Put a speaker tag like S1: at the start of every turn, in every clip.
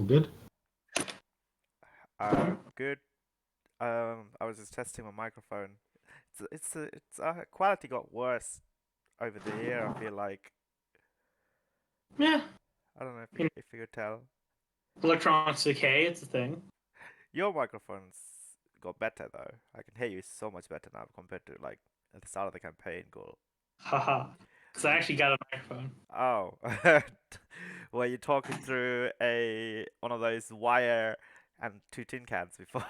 S1: good?
S2: Good. I was just testing my microphone. It's quality got worse over the year. I feel like
S3: Yeah.
S2: I don't know if you could tell.
S3: Electronics decay, it's a thing.
S2: Your microphones got better though. I can hear you so much better now compared to like at the start of the campaign goal.
S3: Haha. Because I actually got a microphone.
S2: Oh, were you talking through one of those wire and two tin cans before?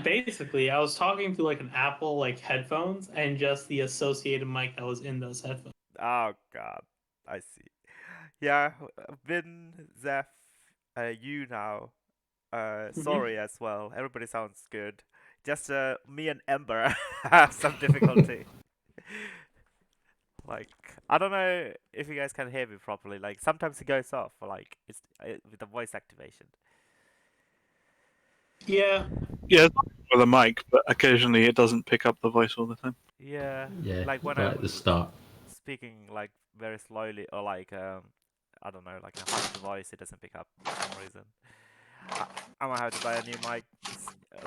S3: Basically, I was talking to like an Apple like headphones and just the associated mic that was in those headphones.
S2: Oh God, I see. Yeah, Vin, Zeph, you now. Sorry as well. Everybody sounds good. Just me and Ember have some difficulty. Like I don't know if you guys can hear me properly. Like sometimes it goes off, like it's with the voice activation.
S3: Yeah.
S4: Yeah, it's with a mic, but occasionally it doesn't pick up the voice all the time.
S2: Yeah,
S1: Yeah,
S2: like when
S1: right
S2: I'm
S1: at the start.
S2: speaking like very slowly or like I don't know, like a hushed voice, it doesn't pick up for some reason. I might have to buy a new mic,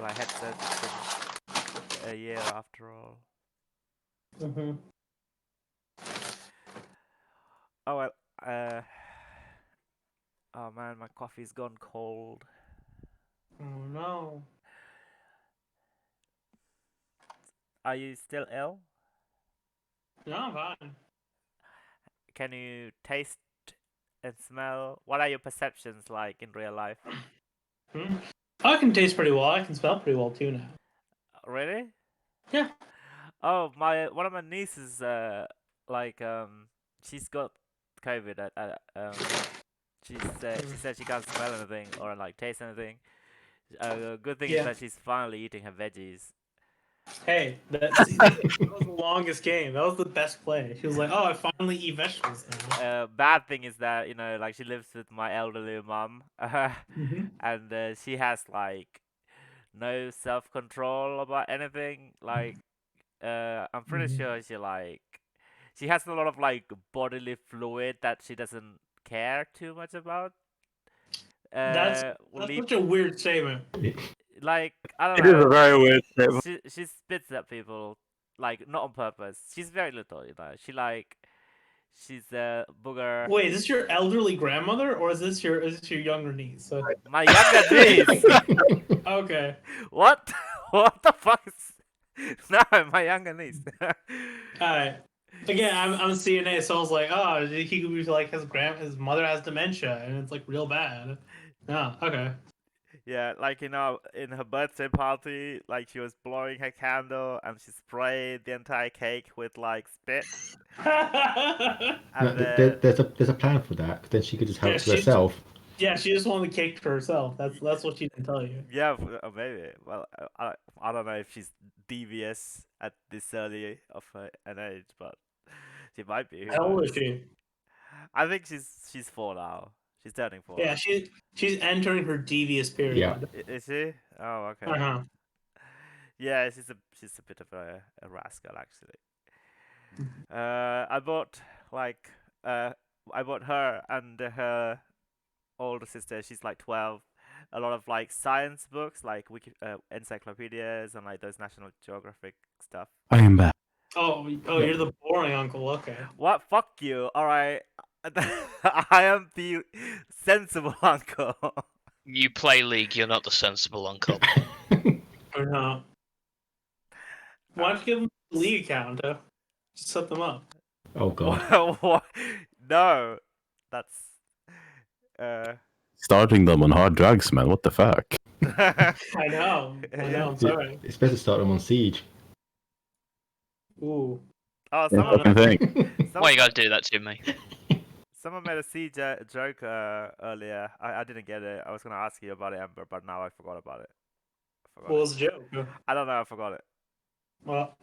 S2: like headset. It's been a year after all.
S3: Mhm.
S2: Oh well. Uh. Oh man, my coffee's gone cold.
S3: Oh no.
S2: Are you still ill?
S3: No, I'm fine.
S2: Can you taste and smell? What are your perceptions like in real life?
S3: I can taste pretty well. I can smell pretty well too now.
S2: Really?
S3: Yeah.
S2: Oh, one of my nieces, like she's got COVID. She said she can't smell anything or like taste anything. Good thing is
S3: Yeah.
S2: that she's finally eating her veggies.
S3: Hey, that was the longest game. That was the best play. She was like, "Oh, I finally eat vegetables now."
S2: Bad thing is that like she lives with my elderly mom, and she has like no self control about anything. Like, I'm pretty sure she has a lot of like bodily fluid that she doesn't care too much about.
S3: That's
S2: Leave
S3: such a weird statement.
S2: like I don't
S4: It is a
S2: know.
S4: very weird statement.
S2: She spits at people like not on purpose. She's very little, she's a booger.
S3: Wait, is this your elderly grandmother or is this your younger niece?
S2: My younger niece.
S3: Okay.
S2: What? What the fuck is... No, my younger niece.
S3: Alright. Again, I'm CNA, so I was like, oh, he could be like his mother has dementia and it's like real bad. Oh, okay.
S2: Yeah, like in her birthday party, like she was blowing her candle and she sprayed the entire cake with like spit. And
S1: There's a plan for that. 'Cause then she could just help to herself.
S3: Yeah, she just wanted the cake for herself. That's what she didn't tell you.
S2: Yeah, maybe. Well, I don't know if she's devious at this early of an age, but she might be.
S3: How old is she?
S2: I think she's 4 now. She's turning 4.
S3: Yeah, she's entering her devious period.
S1: Yeah.
S2: Is she? Oh, okay.
S3: Uh-huh.
S2: Yeah, she's a bit of a rascal actually. I bought her and her older sister. She's like 12. A lot of like science books, like encyclopedias and like those National Geographic stuff.
S4: I am back.
S3: Oh, you're the boring uncle. Okay.
S2: What? Fuck you. All right. I am the sensible uncle.
S5: You play League, you're not the sensible uncle.
S3: Or not? Why don't you give them a league account? Just set them up.
S1: Oh god.
S2: No, that's
S6: Starting them on hard drugs, man. What the fuck?
S3: I know. I'm sorry.
S1: It's better to start them on Siege.
S3: Ooh.
S2: Oh,
S6: Same fucking thing.
S5: Why you gotta do that to me?
S2: Someone made a siege joke earlier. I didn't get it. I was gonna ask you about it, Ember, but now I forgot about it.
S3: What was the joke?
S2: I don't know. I forgot it.
S3: Well,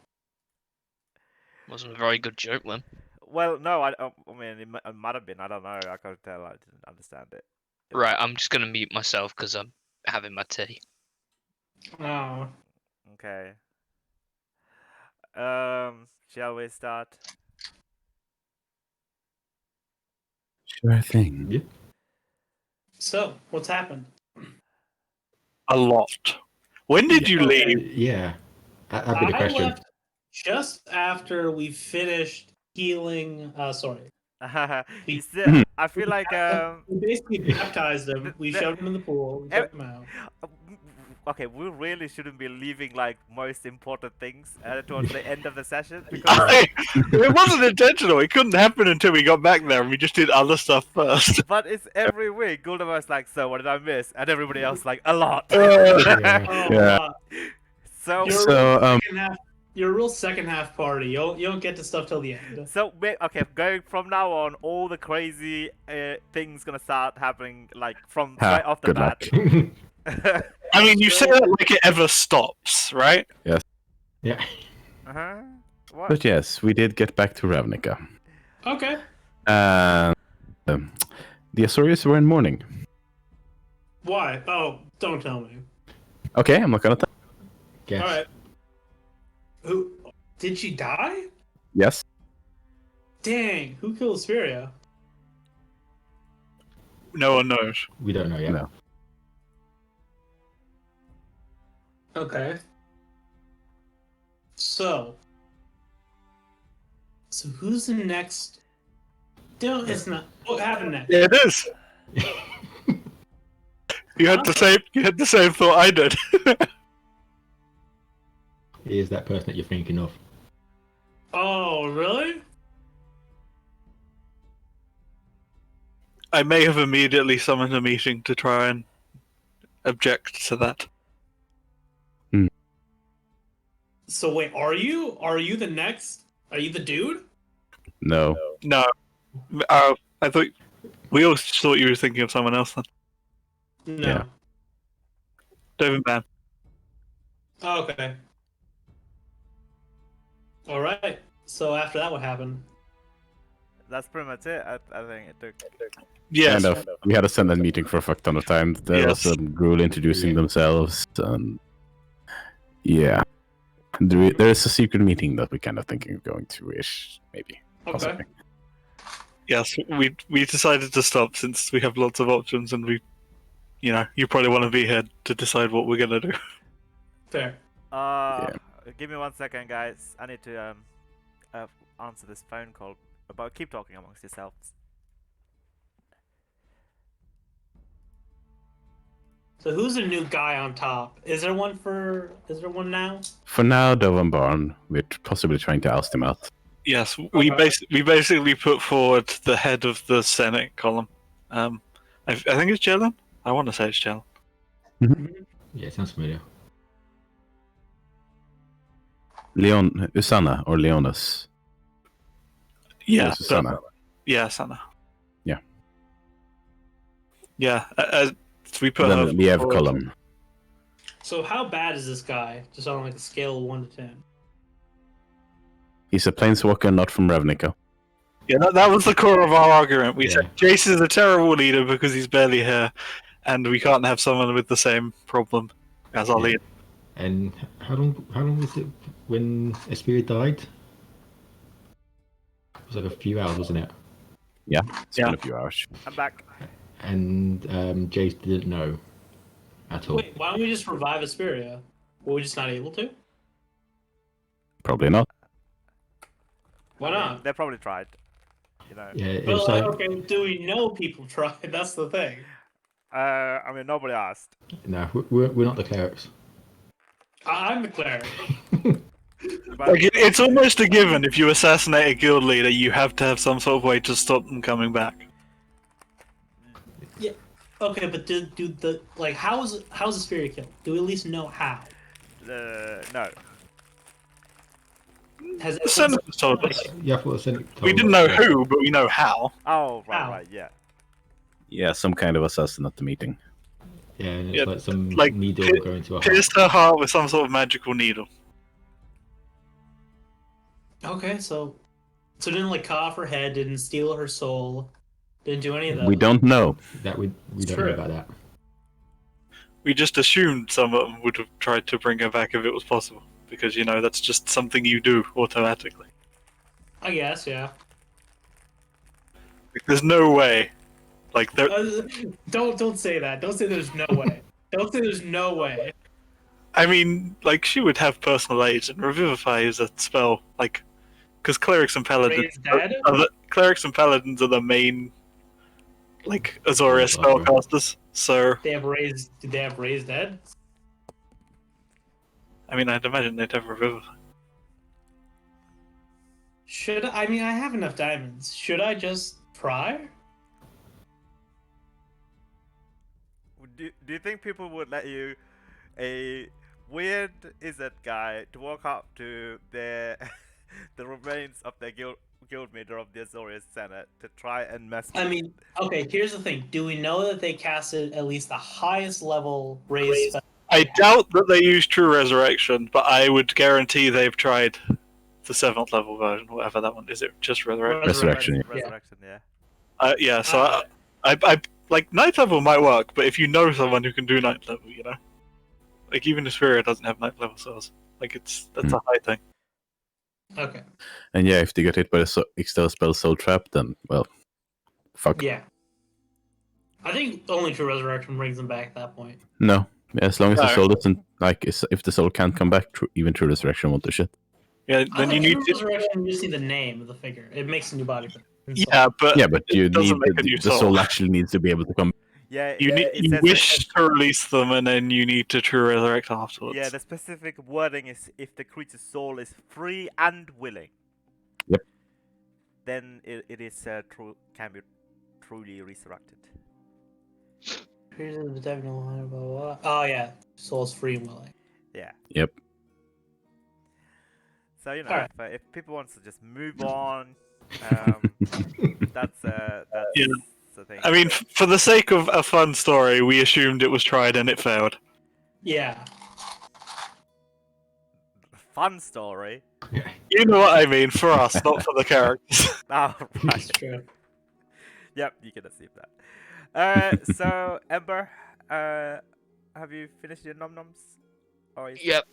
S5: Wasn't a very good joke, then.
S2: Well, no. I mean, it might have been. I don't know. I can't tell. I didn't understand it.
S5: Right, I'm just gonna mute myself because I'm having my tea.
S3: oh.
S2: Okay. Shall we start?
S6: Sure thing.
S1: Yeah.
S3: So, what's happened?
S4: A lot. When did you
S3: Okay.
S4: leave?
S1: Yeah. That'd be the
S3: I
S1: question.
S3: left just after we finished healing. Sorry.
S2: You still, I feel like
S3: We basically baptized him. We shoved him in the pool. We took him out.
S2: okay, we really shouldn't be leaving like most important things towards the end of the session because
S4: It wasn't intentional. It couldn't happen until we got back there, and we just did other stuff first.
S2: but it's every week. Gulda was like, so what did I miss? And everybody else like a lot.
S1: Yeah.
S3: Oh,
S6: Yeah.
S3: wow.
S2: So
S3: You're,
S6: So,
S3: a real second half, you're a real second half party. You don't get to stuff till the end.
S2: So okay, going from now on, all the crazy things gonna start happening like from right off the
S6: good
S2: bat.
S6: luck.
S4: I mean, you say that like it ever stops, right?
S1: Yeah.
S2: What?
S6: But yes, we did get back to Ravnica.
S3: Okay.
S6: And the Azorius were in mourning.
S3: Why? Oh, don't tell me.
S6: Okay, I'm not gonna tell.
S1: Guess.
S3: All right. Who did she die?
S6: Yes.
S3: Dang! Who killed Asperia?
S4: No one knows.
S1: We don't know yet.
S6: No.
S3: Okay. So who's the next? No, it's not. What happened next?
S4: Yeah, it is. You had the same thought I did.
S1: He is that person that you're thinking of.
S3: Oh, really?
S4: I may have immediately summoned a meeting to try and object to that.
S3: So wait, are you the next? Are you the dude?
S6: No.
S4: No, I thought we all thought you were thinking of someone else then.
S3: No.
S6: Yeah.
S4: David Mann.
S3: Oh, okay. All right. So after that, what happened?
S2: That's pretty much it. I think it took.
S4: Yes.
S6: Kind of. We had a Senate meeting for a fuck ton of time. There was
S4: Yes.
S6: some Gruul introducing themselves, and yeah, there is a secret meeting that we're kind of thinking of going to-ish, maybe.
S3: Okay.
S6: Possibly.
S4: Yes, we decided to stop since we have lots of options, and you probably want to be here to decide what we're gonna do.
S3: Fair.
S2: Give me 1 second, guys. I need to answer this phone call. But keep talking amongst yourselves.
S3: So who's the new guy on top? Is there one now?
S6: For now, Dovan Barn, we're possibly trying to oust him out.
S4: Yes, we basically put forward the head of the Senate column. I think it's Jalen. I want to say it's Jalen.
S1: Yeah, it sounds familiar.
S6: Usanna or Leonis.
S4: Yeah,
S6: Yes, Usanna.
S4: Yeah, Sana.
S6: Yeah.
S4: Yeah, we put her
S6: Then we have
S4: forward.
S6: column.
S3: So how bad is this guy? Just on like a scale of 1 to 10.
S6: He's a planeswalker, not from Ravnica.
S4: Yeah, that was the core of our argument. We
S1: Yeah.
S4: said Jace is a terrible leader because he's barely here, and we can't have someone with the same problem as our
S1: Yeah.
S4: leader.
S1: And how long was it when Asperia died? It was like a few hours, wasn't it?
S6: Yeah, it's
S4: Yeah.
S6: been a few hours.
S2: I'm back.
S1: And Jace didn't know at all.
S3: Wait, why don't we just revive Asperia? Were we just not able to?
S6: Probably not.
S3: Why not?
S2: They probably tried. You know.
S1: Yeah, it
S3: But
S1: was
S3: like,
S1: like
S3: okay, do we know people tried? That's the thing.
S2: I mean, nobody asked.
S1: no, we're not the clerics.
S3: I'm the cleric.
S2: But
S4: Like, it's almost a given. If you assassinate a guild leader, you have to have some sort of way to stop them coming back.
S3: Okay, but do the like how's Asperia killed? Do we at least know how?
S2: no.
S3: Has
S4: The Senators told us.
S1: Yeah, I thought the Senate
S4: We
S1: told
S4: didn't
S1: us,
S4: know
S1: yeah.
S4: who, but we know how.
S2: Oh, right,
S3: How?
S2: right, yeah.
S6: Yeah, some kind of assassin at the meeting.
S1: Yeah, and it's
S4: Yeah,
S1: like some
S4: like,
S1: needle
S4: pi-
S1: going to a heart.
S4: Pierced her heart with some sort of magical needle.
S3: Okay, so didn't like cut off her head, didn't steal her soul, didn't do any of that.
S6: We don't know.
S1: That we
S3: It's
S1: don't
S3: true.
S1: know about that.
S4: We just assumed some of them would have tried to bring her back if it was possible. Because, that's just something you do automatically.
S3: I guess, yeah.
S4: Like, there's no way Like there,
S3: Don't say that. Don't say there's no way. Don't say there's no way.
S4: I mean, like she would have personal aids, and Revivify is a spell, like, because clerics and paladins,
S3: Raise dead?
S4: clerics and paladins are the main, like, Azorius
S1: Oh, okay.
S4: spellcasters. So,
S3: They have raised. Did they have raised dead?
S4: I mean, I'd imagine they'd have Revivify.
S3: Should I mean I have enough diamonds? Should I just try?
S2: Do you think people would let you, a weird Izzet guy, to walk up to the the remains of the guild leader of the Azorius Senate to try and mess with?
S3: I mean, okay. Here's the thing. Do we know that they casted at least the highest level raised spell?
S4: I doubt that they use True Resurrection, but I would guarantee they've tried the 7th level version, whatever that one is. It just Resurrection?
S6: Resurrection, yeah.
S2: Resurrection, yeah.
S4: Yeah. So I like 9th level might work, but if you know someone who can do 9th level, you know, like even Asperia doesn't have 9th level spells. Like that's a high thing.
S3: Okay.
S6: And yeah, if they get hit by the extra spell Soul Trap, then well, fuck.
S3: Yeah. I think only True Resurrection brings them back at that point.
S6: No, yeah, as long as the
S4: No.
S6: soul doesn't if the soul can't come back, even True Resurrection won't do shit.
S4: Yeah.
S3: I
S4: Then
S3: thought
S4: you need
S3: True
S4: to.
S3: Resurrection. You just need the name of the figure. It makes a new body.
S4: Yeah, but
S6: Yeah, but you
S4: it doesn't
S6: need
S4: make a new
S6: the soul actually needs to be able to come.
S2: Yeah,
S4: you need
S2: it
S4: you
S2: says
S4: wish to release them, and then you need to True Resurrect afterwards.
S2: yeah, the specific wording is if the creature's soul is free and willing.
S6: Yep.
S2: Then it is can be truly resurrected.
S3: Here's the technical line, blah, blah, blah. Oh yeah, soul's free and willing.
S2: Yeah.
S6: Yep.
S2: So you know,
S3: Alright.
S2: if people want to just move on, that's
S4: Yeah.
S2: the thing.
S4: I mean, for the sake of a fun story, we assumed it was tried and it failed.
S3: Yeah.
S2: Fun story.
S4: You know what I mean, for us, not for the characters.
S2: Oh, right.
S3: That's true.
S2: Yep, you can assume that. So Ember, have you finished your nom noms?
S5: Yep.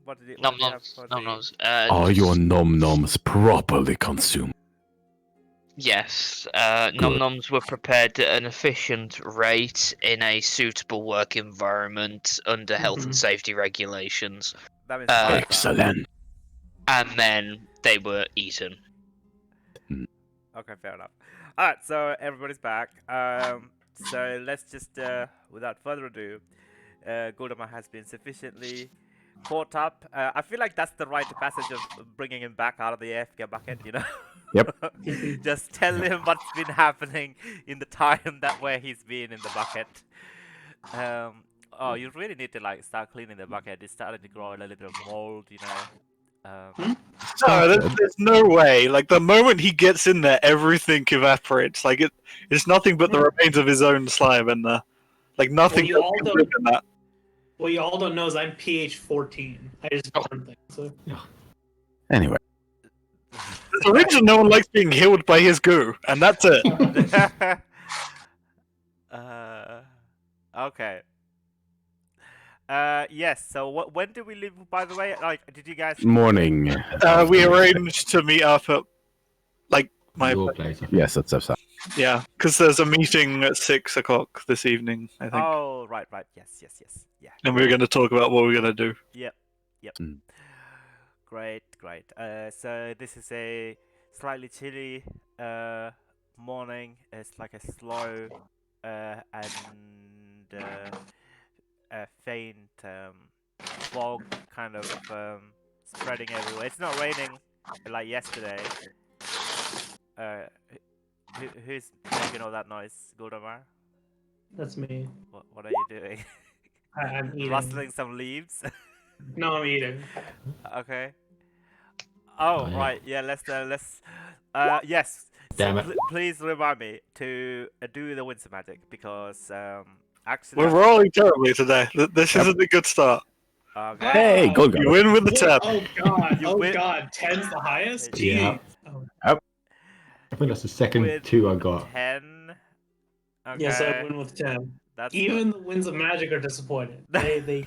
S2: What did it?
S5: Nom
S2: what did you have
S5: noms.
S2: for
S5: Nom
S2: the-
S5: noms.
S6: Are your nom noms properly consumed?
S5: Yes, nom
S6: Good.
S5: noms were prepared at an efficient rate in a suitable work environment under health and safety regulations,
S2: That means
S6: Excellent.
S5: and then they were eaten.
S2: Okay, fair enough. Alright, so everybody's back. So let's just, without further ado, Goldemar has been sufficiently caught up. I feel like that's the rite of passage of bringing him back out of the AFK bucket, you know?
S6: Yep.
S2: Just tell him what's been happening in the time that where he's been in the bucket. Oh, you really need to like start cleaning the bucket. It's starting to grow a little bit of mold, you know.
S4: No, there's no way. Like, the moment he gets in there, everything evaporates. Like, it's nothing but the remains of his own slime in there. Like, nothing
S3: Well, you all
S4: can
S3: don't-
S4: live in that.
S3: What you all don't know is I'm pH 14. I just burn things. So.
S6: Anyway,
S4: There's a reason no one likes being healed by his goo, and that's it.
S2: Okay. Yes. So when did we leave? By the way, like, did you guys?
S6: morning.
S4: We arranged to meet up at, like, my...
S1: Your place. I think.
S6: Yes, that's
S4: Yeah, because there's a meeting at 6 o'clock this evening, I think.
S2: Oh, right. Yes. Yeah.
S4: And we're going to talk about what we're going to do.
S2: Yep.
S6: Mm.
S2: Great. So this is a slightly chilly morning. It's like a slow and a faint fog kind of spreading everywhere. It's not raining like yesterday. Who's making all that noise, Goldemar?
S3: That's me.
S2: What are you doing?
S3: I'm eating.
S2: Rustling some leaves?
S3: No, I'm eating.
S2: Okay. Oh,
S1: yeah.
S2: right. Yeah, let's yes.
S1: Damn
S2: So
S1: it.
S2: please remind me to do the Windsor magic because actually
S4: We're rolling terribly today. This isn't a good start.
S2: okay.
S6: Hey,
S3: Wow.
S6: gold
S4: You
S6: gun.
S4: win with the 10.
S3: Oh god!
S2: You
S3: Oh
S2: win.
S3: god! 10's the highest.
S1: Yeah.
S3: Jeez. Oh.
S1: I think that's the second
S2: With
S1: 2 I got.
S2: 10. Okay.
S3: Yes, I win with 10.
S2: That's
S3: Even the winds of magic are disappointed. They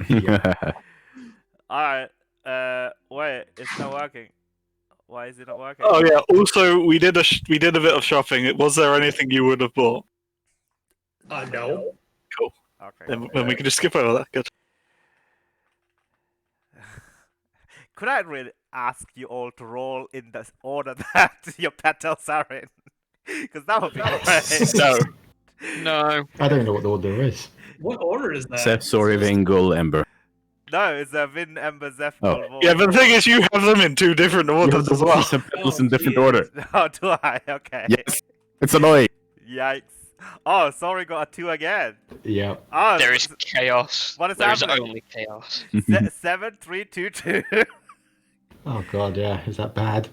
S2: Alright. Wait, it's not working. Why is it not working?
S4: Oh yeah. Also, we did a bit of shopping. Was there anything you would have bought?
S3: No.
S4: Cool.
S2: Okay.
S4: Then we can just skip over that. Good.
S2: Could I really ask you all to roll in the order that your petals are in? Because that would be great.
S4: No.
S5: No.
S1: I don't know what the order is.
S3: What order is that?
S6: Seth, Sorry, Vingul, Ember.
S2: No, it's a Vin, Ember, Zeph,
S6: Oh.
S2: Gold,
S4: Yeah, but the thing is, you have them in 2 different
S6: You have
S4: orders
S6: the
S4: as well.
S6: ones and petals in different
S3: geez.
S6: order.
S2: Oh, do I? Okay.
S6: Yes. It's annoying.
S2: Yikes. Oh, sorry, got a 2 again.
S1: Yeah.
S2: Oh,
S5: There is chaos.
S2: What is
S5: There is
S2: happening?
S5: only chaos.
S2: 7, 3, 2, 2.
S1: Oh god, yeah. Is that bad?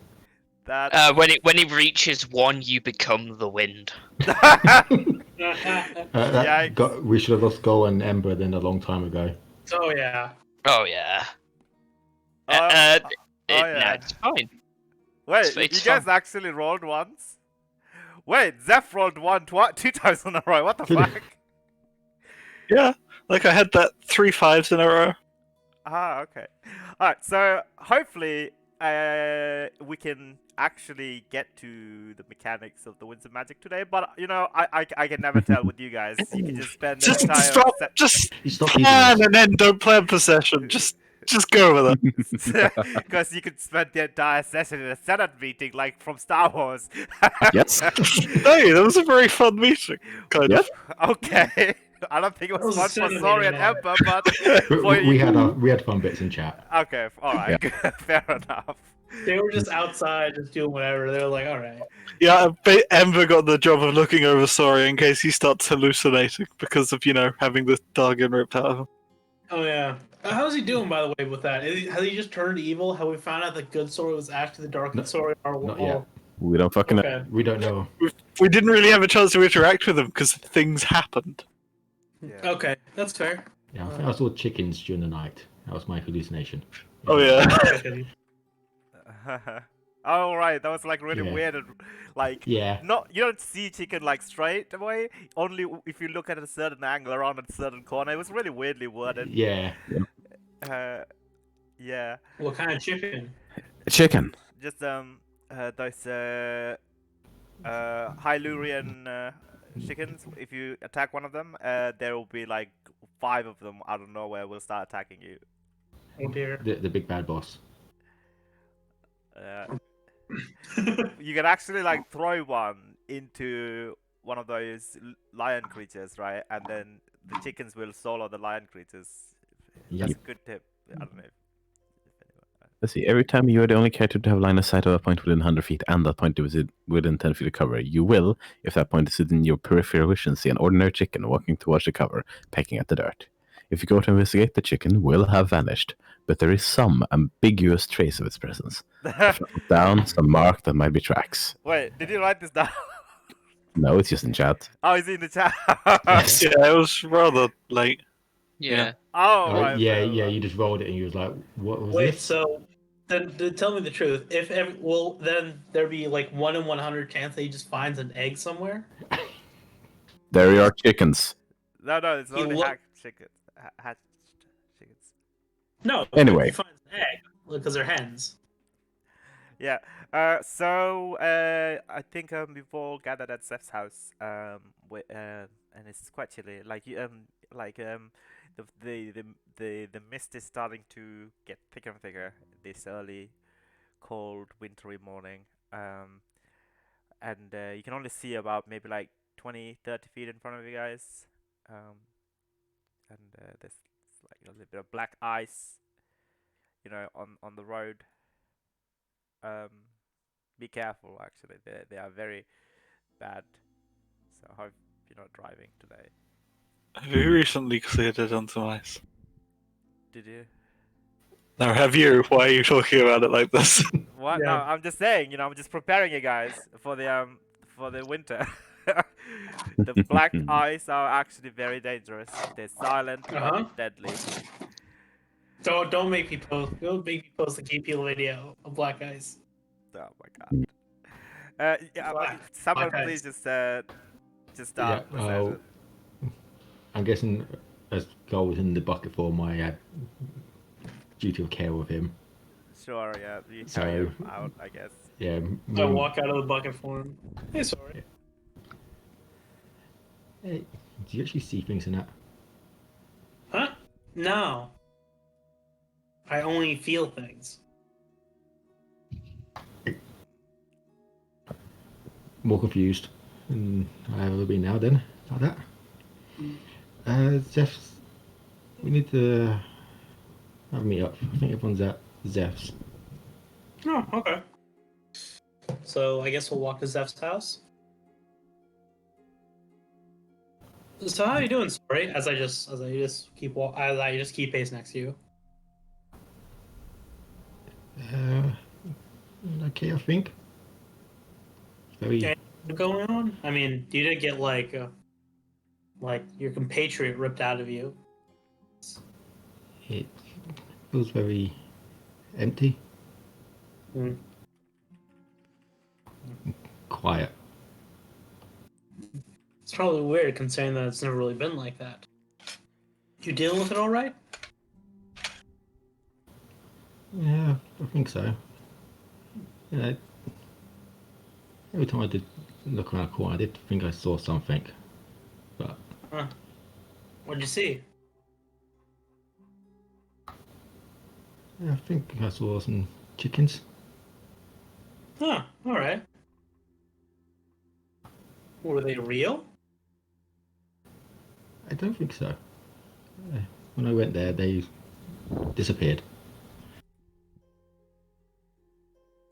S2: That.
S5: When it reaches 1, you become the wind.
S2: Yikes.
S1: We should have lost Go and Ember then a long time ago.
S3: Oh yeah.
S5: Oh yeah.
S2: Oh,
S5: No,
S2: yeah.
S5: it's fine.
S2: Wait,
S5: it's
S2: you guys
S5: fun.
S2: actually rolled once? Wait, Zeph rolled 2 times in a row. What the
S1: Did he?
S2: fuck?
S4: Yeah, like I had that 3 5s in a row.
S2: Ah, okay. Alright, so hopefully we can actually get to the mechanics of the Winds of Magic today, but you know, I can never tell with you guys. You can just spend the
S4: Just
S2: entire
S4: stop. Just
S1: You stop eating
S4: plan
S1: this.
S4: and then don't plan per session. Just go with it.
S2: because you could spend the entire session in a Senate meeting like from Star Wars.
S6: Yes.
S4: Hey, that was a very fun meeting. Kind
S6: Yep.
S4: of.
S2: Okay. I don't think it was
S3: That was
S2: fun
S3: a
S2: for
S3: Senate
S2: Sorry and
S3: meeting,
S2: Ember, but for
S1: We
S2: you.
S1: had fun bits in chat.
S2: Okay, alright, fair enough.
S3: They were just outside, just doing whatever. They were like, all right.
S4: Yeah, Ember got the job of looking over Sorry in case he starts hallucinating because of, having the Dargon ripped out of him.
S3: Oh yeah. How's he doing, by the way, with that? Has he just turned evil? Have we found out the good story was actually the dark
S1: No,
S3: story?
S1: not yet.
S6: We don't fucking know.
S3: Okay.
S1: We don't know.
S4: We didn't really have a chance to interact with him because things happened.
S2: Yeah.
S3: Okay, that's fair.
S1: Yeah, I think I saw chickens during the night. That was my hallucination.
S4: Oh yeah.
S2: Oh right, that was like really
S1: Yeah.
S2: weird and like
S1: Yeah.
S2: you don't see chicken like straight away, only if you look at a certain angle around a certain corner. It was really weirdly worded.
S1: Yeah.
S2: Yeah.
S3: What kind of chicken?
S6: Chicken.
S2: Just those Hylurean chickens. If you attack one of them, there will be like 5 of them out of nowhere will start attacking you.
S3: Oh dear.
S1: The big bad boss.
S2: You can actually like throw one into one of those lion creatures, right? And then the chickens will solo the lion creatures.
S1: Yep.
S2: That's a good tip. I don't know.
S6: Let's see. Every time you are the only character to have line of sight of a point within 100 feet and that point is within 10 feet of cover, you will, if that point is within your peripheral vision, see an ordinary chicken walking towards the cover, pecking at the dirt. If you go to investigate, the chicken will have vanished, but there is some ambiguous trace of its presence. Down, some mark that might be tracks.
S2: Wait, did you write this down?
S6: No, it's just in chat.
S2: Oh, is it in the chat?
S4: Yeah, it was rather late.
S5: Yeah.
S2: Oh, right.
S1: Yeah,
S2: fair
S1: yeah.
S2: enough.
S1: You just rolled it and you was like, "What was
S3: Wait,
S1: this?"
S3: so then tell me the truth. If then there be like 1 in 100 chance that he just finds an egg somewhere?
S6: There are chickens.
S2: No, it's
S3: You
S2: only
S3: look-
S2: hatched chickens. Hatched chickens.
S3: No.
S6: Anyway.
S3: He finds an egg because they're hens.
S2: Yeah. So I think we've all gathered at Zeph's house. And it's quite chilly. Like the mist is starting to get thicker and thicker this early, cold, wintry morning. And you can only see about maybe like 20, 30 feet in front of you guys. And there's like a little bit of black ice, on the road. Be careful, actually. They are very bad. So I hope you're not driving today.
S4: Have you recently cleared it on some ice?
S2: Did you?
S4: No, have you? Why are you talking about it like this?
S2: What?
S3: Yeah.
S2: No, I'm just saying. I'm just preparing you guys for the winter. The black ice are actually very dangerous. They're silent
S3: Uh-huh.
S2: but deadly.
S3: Don't make me post. Don't make me post a KP video of black ice.
S2: Oh my god. Yeah,
S3: Black-
S2: someone
S3: black
S2: please
S3: ice.
S2: just start.
S1: Yeah,
S2: the session.
S1: I'm guessing as Gold was in the bucket form, I had duty of care of him.
S2: Sure, yeah. You
S1: So-
S2: carry him out, I guess.
S1: Yeah.
S3: I
S1: me-
S3: walk out of the bucket for him. Hey, sorry.
S1: Hey, Do you actually see things in that?
S3: Huh? No. I only feel things.
S1: More confused than I ever been now. Then like that. Zeph's. We need to have a meet up. I think everyone's at Zeph's.
S3: Oh, okay. So I guess we'll walk to Zeph's house. So how are you doing, Sorry? As I just keep pace next to you.
S1: Okay, I think. Very.
S3: Anything going on? I mean, you did get like your compatriot ripped out of you.
S1: It feels very empty.
S3: Mm.
S1: Quiet.
S3: It's probably weird considering that it's never really been like that. You dealing with it all right?
S1: Yeah, I think so. Yeah, every time I did look around the corner, I did think I saw something. But
S3: Huh. What'd you see?
S1: yeah, I think I saw some chickens.
S3: Huh, alright. Were they real?
S1: I don't think so. When I went there, they disappeared.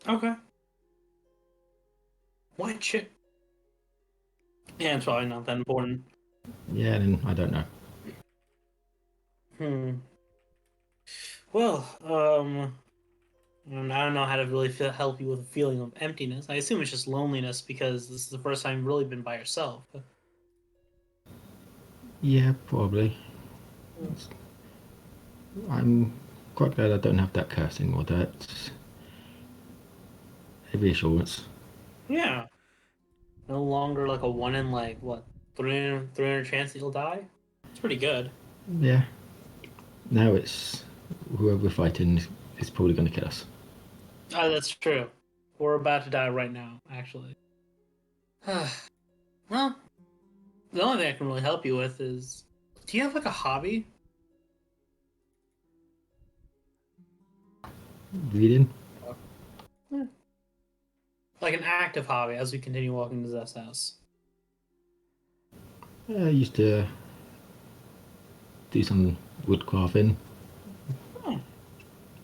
S3: Okay. White chip. Yeah, it's probably not that important.
S1: Yeah, and I don't know.
S3: Well, I don't know how to really help you with a feeling of emptiness. I assume it's just loneliness because this is the first time you've really been by yourself.
S1: Yeah, probably. I'm quite glad I don't have that curse anymore. That's a reassurance.
S3: Yeah. No longer like a 1 in like what 300 chance that you'll die. It's pretty good.
S1: Yeah. Now it's whoever we're fighting is probably going to kill us.
S3: Oh, that's true. We're about to die right now, actually. Well, the only thing I can really help you with is, do you have like a hobby?
S1: Reading?
S3: Like an active hobby as we continue walking to Zeth's house.
S1: I used to do some wood carving.
S3: Oh.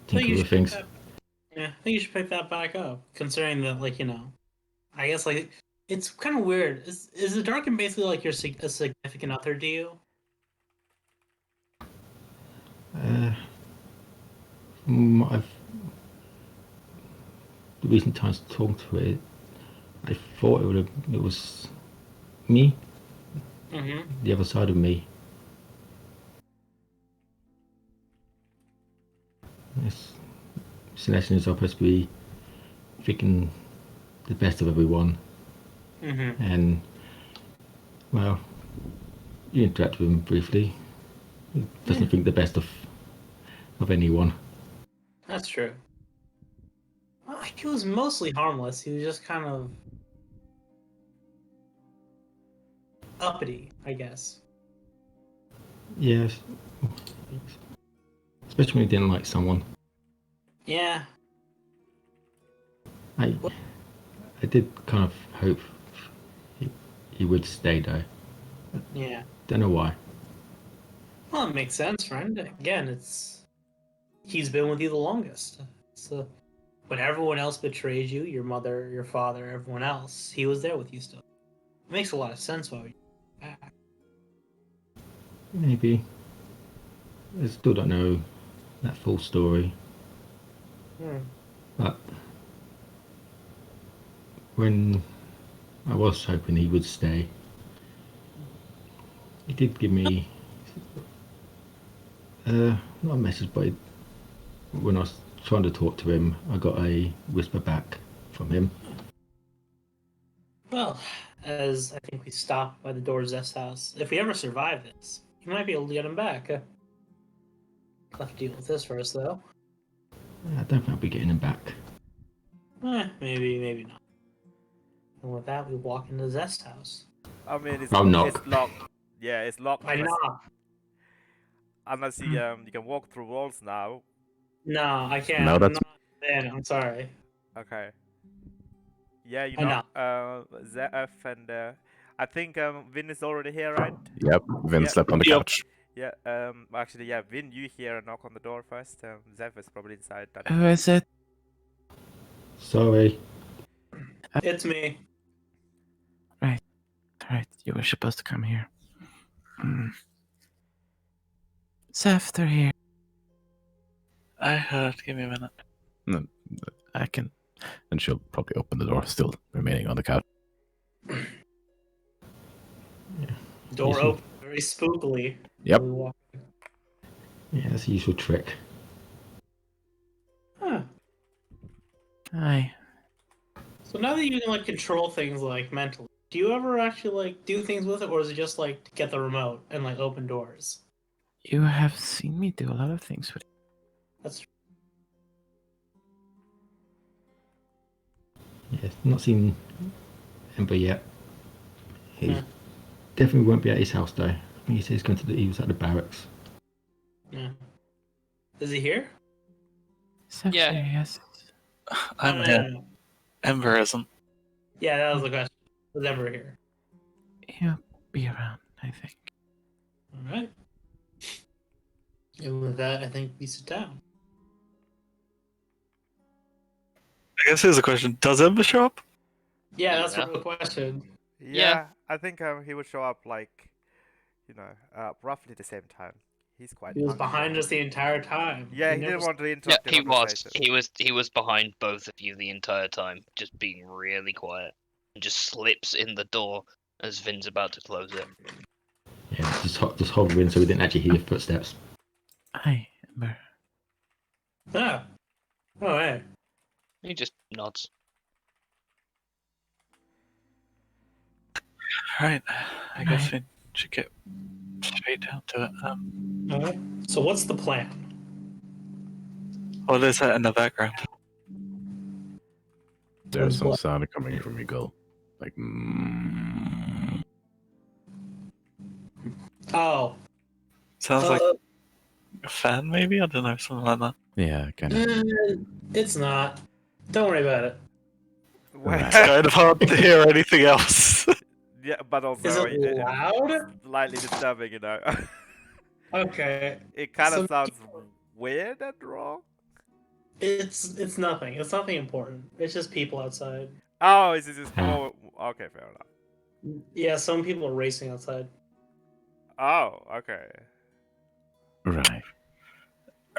S1: Tinker with things.
S3: Yeah, I think you should pick that back up. Considering that, like, I guess like it's kind of weird. Is the Darkin basically like a significant other to you?
S1: I've the recent times talked to it, I thought it was me,
S3: Mm-hmm.
S1: the other side of me. Yes, Celestians are supposed to be thinking the best of everyone,
S3: Mm-hmm.
S1: and well, you interact with him briefly. He doesn't think the best of anyone.
S3: That's true. Well, he was mostly harmless. He was just kind of uppity, I guess.
S1: Yes, especially when he didn't like someone.
S3: Yeah.
S1: I did kind of hope he would stay though.
S3: Yeah.
S1: Don't know why.
S3: Well, it makes sense, friend. Again, he's been with you the longest. So when everyone else betrays you, your mother, your father, everyone else, he was there with you still. It makes a lot of sense why we back.
S1: Maybe. I still don't know that full story. But when I was hoping he would stay, he did give me not a message, but when I was trying to talk to him, I got a whisper back from him.
S3: Well, as I think we stopped by the door of Zeth's house, if we ever survive this, you might be able to get him back. I'll have to deal with this first, though.
S1: I don't think I'll be getting him back.
S3: Maybe not. And with that, we walk into Zeth's house.
S2: I mean,
S1: I'll knock.
S2: it's locked. Yeah, it's locked
S3: Why not?
S2: unless you can walk through walls now.
S3: No, I can't.
S6: No,
S3: I'm
S6: that's-
S3: not in. I'm sorry.
S2: Okay. Yeah, you
S3: I
S2: know,
S3: know.
S2: ZF and I think Vin is already here, right?
S6: Yep, Vin
S2: Yep.
S6: slept on the
S4: Yep.
S6: couch.
S2: Yeah. Actually, yeah. Vin, you hear a knock on the door first. Zeph is probably inside.
S6: Who is it?
S1: Sorry.
S3: It's me.
S6: Alright, you were supposed to come here. Seth, they're here.
S4: I heard. Give me a minute.
S6: No, I can. And she'll probably open the door, still remaining on the couch.
S3: Door
S1: Yes,
S3: open very spookily.
S6: Yep.
S3: We walk.
S1: Yeah, that's a useful trick.
S3: Huh.
S6: Hi.
S3: So now that you can like control things like mentally, do you ever actually like do things with it, or is it just like to get the remote and like open doors?
S6: You have seen me do a lot of things with
S3: That's true.
S1: Yeah, not seen Ember yet. He
S3: Yeah.
S1: definitely won't be at his house though. I think he said he was at the barracks.
S3: Yeah. Is he here?
S6: Seth,
S5: Yeah.
S6: there he is.
S4: I'm
S3: No,
S4: here.
S3: no, no.
S4: Ember isn't.
S3: Yeah, that was the question. Was ever here?
S6: He'll be around, I think.
S3: All right. And with that, I think we sit down.
S4: I guess here's a question: does Ember show up?
S3: Yeah, that's
S5: Yeah.
S3: the real question.
S2: Yeah, I think he would show up like, roughly the same time. He's quite.
S3: He was
S2: punctual.
S3: behind us the entire time.
S2: Yeah, he
S3: never
S2: didn't want to
S5: Yeah,
S2: interrupt the
S5: he was.
S2: conversation.
S5: He was behind both of you the entire time, just being really quiet, and just slips in the door as Vin's about to close it.
S1: Yeah, just hovering so we didn't actually hear footsteps.
S6: Hi, Ember.
S3: Ah. Oh, hey.
S5: He just nods.
S4: Right. I guess we should get straight down to it.
S3: All right. So what's the plan?
S4: What is that in the background?
S6: There's some
S3: What?
S6: sound coming from Eagle. Like,
S3: Oh.
S4: Sounds like a fan, maybe? I don't know, something like that.
S6: Yeah, kind of.
S3: It's not. Don't worry about it.
S2: Wait,
S4: It's kind of hard to hear anything else.
S2: yeah, but also
S3: Is it loud?
S2: slightly disturbing, you know.
S3: Okay.
S2: It kind of
S3: So-
S2: sounds weird and wrong.
S3: It's nothing. It's nothing important. It's just people outside.
S2: Oh, is this
S1: Ah.
S2: more? Okay, fair enough.
S3: Yeah, some people are racing outside.
S2: Oh, okay.
S6: Right.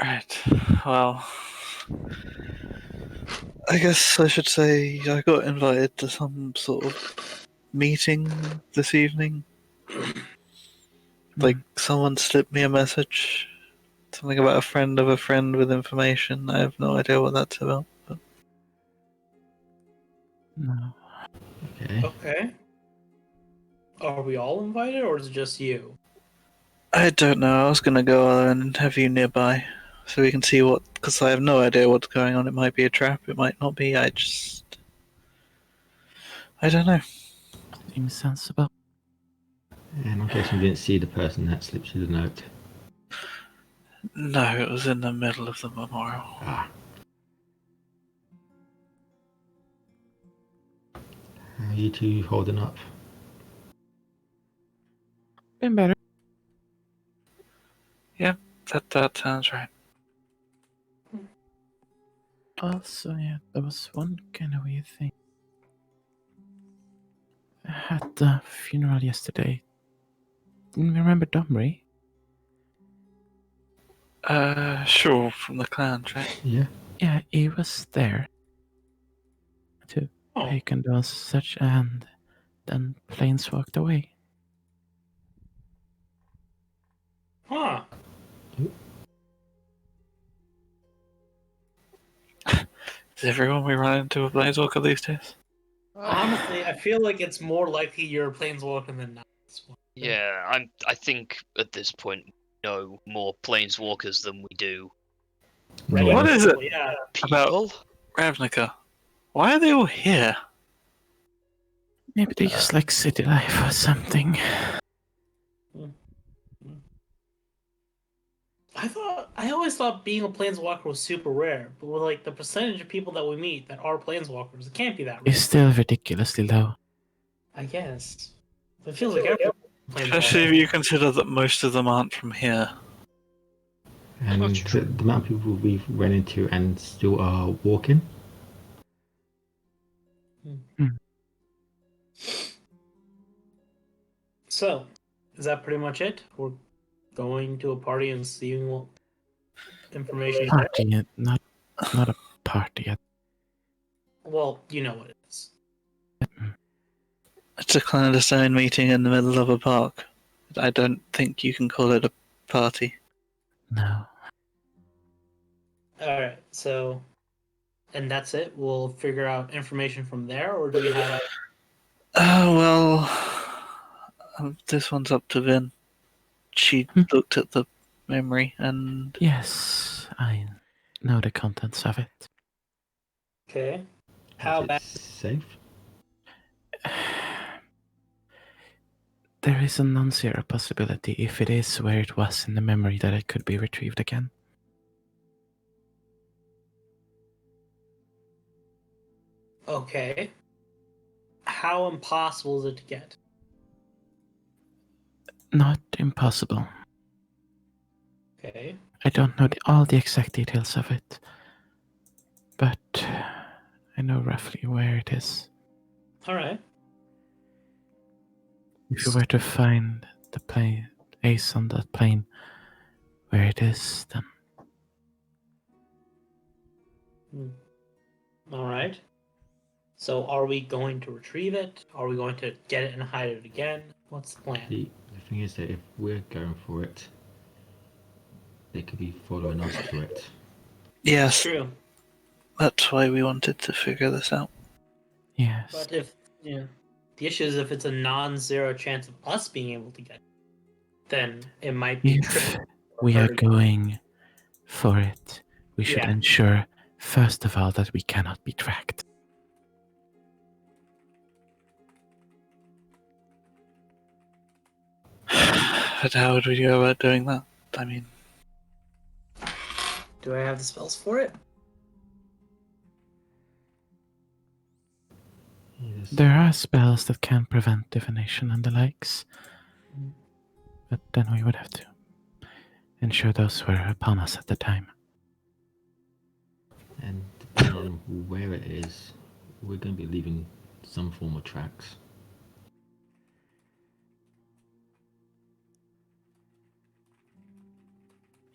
S4: Right. Well, I guess I should say I got invited to some sort of meeting this evening. Like, someone slipped me a message. Something about a friend of a friend with information. I have no idea what that's about. But
S6: No.
S1: Okay.
S3: Okay. Are we all invited, or is it just you?
S4: I don't know. I was gonna go and have you nearby so we can see what. Because I have no idea what's going on. It might be a trap. It might not be. I don't know.
S6: Seems sensible.
S1: And I'm guessing you didn't see the person that slipped you the note.
S4: No, it was in the middle of the memorial.
S1: Ah. How are you two holding up?
S6: Been better.
S4: That sounds right.
S6: Also, yeah, there was one kind of weird thing. I had the funeral yesterday. Didn't you remember Domri?
S4: Sure, from the clan, right?
S1: Yeah.
S6: Yeah, he was there to
S3: Oh.
S6: pay condolences such, and then planes walked away.
S3: Huh.
S4: Is everyone we run into a Planeswalker these days?
S3: Honestly, I feel like it's more likely you're a planeswalker than not.
S5: Yeah, I think at this point we know more planeswalkers than we do
S1: Right.
S4: What is it
S3: Yeah.
S5: people.
S4: Ravnica? Why are they all here?
S6: Maybe they just like city life or something.
S3: I always thought being a planeswalker was super rare, but with like the percentage of people that we meet that are planeswalkers, it can't be that rare.
S6: It's still ridiculously low.
S3: I guess. It feels like everyone's a
S4: Especially if
S3: planeswalker.
S4: you consider that most of them aren't from here.
S1: And
S5: That's
S1: the,
S5: true.
S1: the amount of people we've run into and still are walking.
S3: So, is that pretty much it? We're going to a party and seeing what information you get?
S6: Party, not a party yet.
S3: Well, you know what it is.
S4: It's a clandestine meeting in the middle of a park. I don't think you can call it a party.
S6: No.
S3: Alright, so. And that's it? We'll figure out information from there, or do we have.
S4: This one's up to Vin. She looked at the memory and
S6: Yes, I know the contents of it.
S3: Okay. How
S1: Is
S3: bad?
S1: it safe?
S6: There is a non-zero possibility if it is where it was in the memory that it could be retrieved again.
S3: Okay. How impossible is it to get?
S6: Not impossible.
S3: Okay.
S6: I don't know all the exact details of it, but I know roughly where it is.
S3: Alright.
S6: If you were to find the plane, ace on that plane, where it is, then
S3: Alright. So are we going to retrieve it? Are we going to get it and hide it again? What's the plan?
S1: The thing is that if we're going for it, they could be following us to it.
S4: yes,
S3: True.
S4: that's why we wanted to figure this out.
S6: yes.
S3: But if the issue is if it's a non-zero chance of us being able to get it, then it might be
S6: If
S3: tricky.
S6: we are going for it, we should
S3: Yeah.
S6: ensure, first of all, that we cannot be tracked.
S4: But how would we go about doing that? I mean,
S3: Do I have the spells for it?
S1: Yes.
S6: There are spells that can prevent divination and the likes, but then we would have to ensure those were upon us at the time.
S1: And depending on where it is, we're going to be leaving some form of tracks.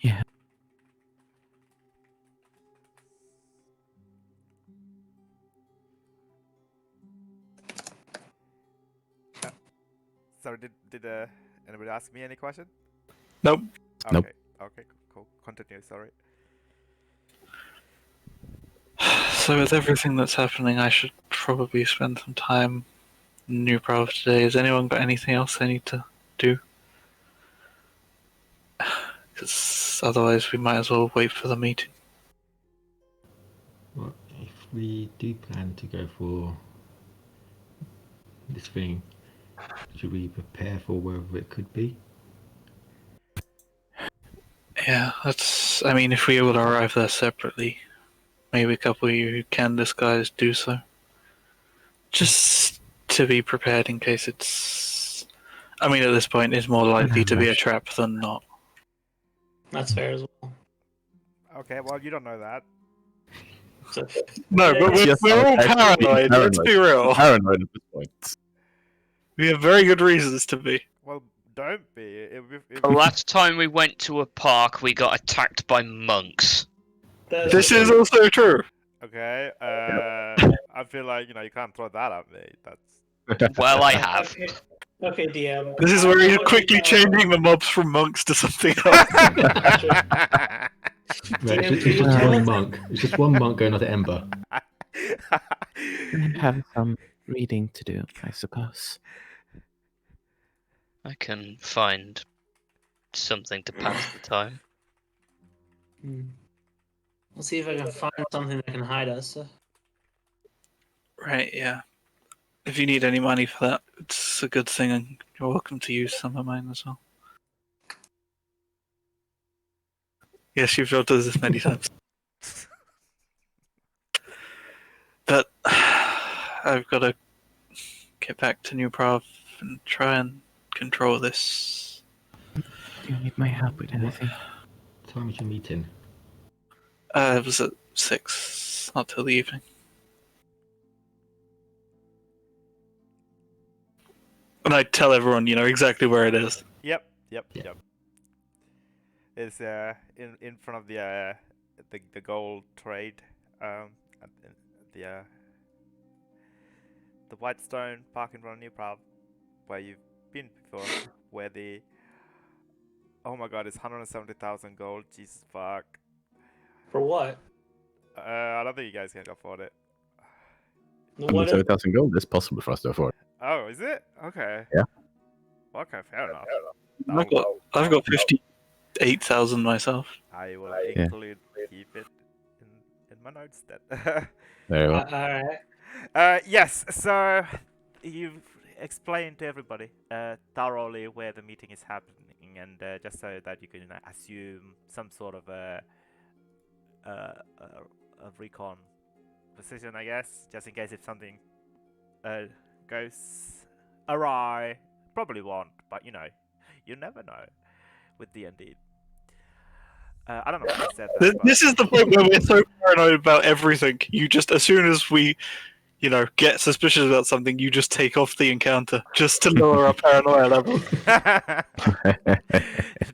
S6: Yeah.
S2: So did anybody ask me any question?
S4: nope.
S2: Okay.
S6: Nope.
S2: Okay. Cool. Continue. Sorry.
S4: So with everything that's happening, I should probably spend some time in New Prov today. Has anyone got anything else they need to do? Because otherwise we might as well wait for the meeting.
S1: Well, if we do plan to go for this thing, should we prepare for wherever it could be?
S4: Yeah, that's. I mean, if we will arrive there separately, maybe a couple of you who can disguise do so. Just to be prepared in case it's. I mean, at this point, it's more likely to be a trap than not.
S3: That's fair as well.
S2: Okay. Well, you don't know that.
S3: So,
S4: No, but we're all paranoid. Let's be real.
S6: Paranoid at this point.
S4: We have very good reasons to be.
S2: Well, don't be.
S5: The last time we went to a park, we got attacked by monks.
S4: This is also true.
S2: Okay. I feel like you can't throw that at me. That's.
S5: Well, I have.
S3: Okay, DM.
S4: This is where he's quickly changing the mobs from monks to something else.
S1: Right, it's just one monk. It's just one monk going after Ember.
S6: I have some reading to do, I suppose.
S5: I can find something to pass the time.
S3: We'll see if I can find something that can hide us.
S4: Right, yeah. If you need any money for that, it's a good thing, and you're welcome to use some of mine as well. Yes, you've told us this many times. But I've got to get back to New Prav and try and control this.
S6: Do you need my help with anything?
S1: What time is your meeting?
S4: It was at 6, not till the evening. And I tell everyone, exactly where it is.
S2: Yep.
S1: Yeah.
S2: It's in front of the gold trade at the Whitestone Park in front of New Prague, where you've been before, where oh my god, it's 170,000 gold. Jesus fuck.
S3: For what?
S2: I don't think you guys can afford it.
S3: What?
S6: 170,000 gold is possible for us to afford.
S2: Oh, is it? Okay.
S6: Yeah.
S2: Okay, fair enough.
S4: I've got 58,000 myself.
S2: I will
S6: Yeah.
S2: keep it in my notes then.
S6: Very well.
S3: All right.
S2: Yes, so you've explained to everybody thoroughly where the meeting is happening, and just so that you can assume some sort of a recon position, I guess, just in case if something goes awry. Probably won't, but you never know with D&D. I don't know if I said that.
S4: This is the point where we're so paranoid about everything. You just, as soon as we, get suspicious about something, you just take off the encounter just to lower our paranoia level.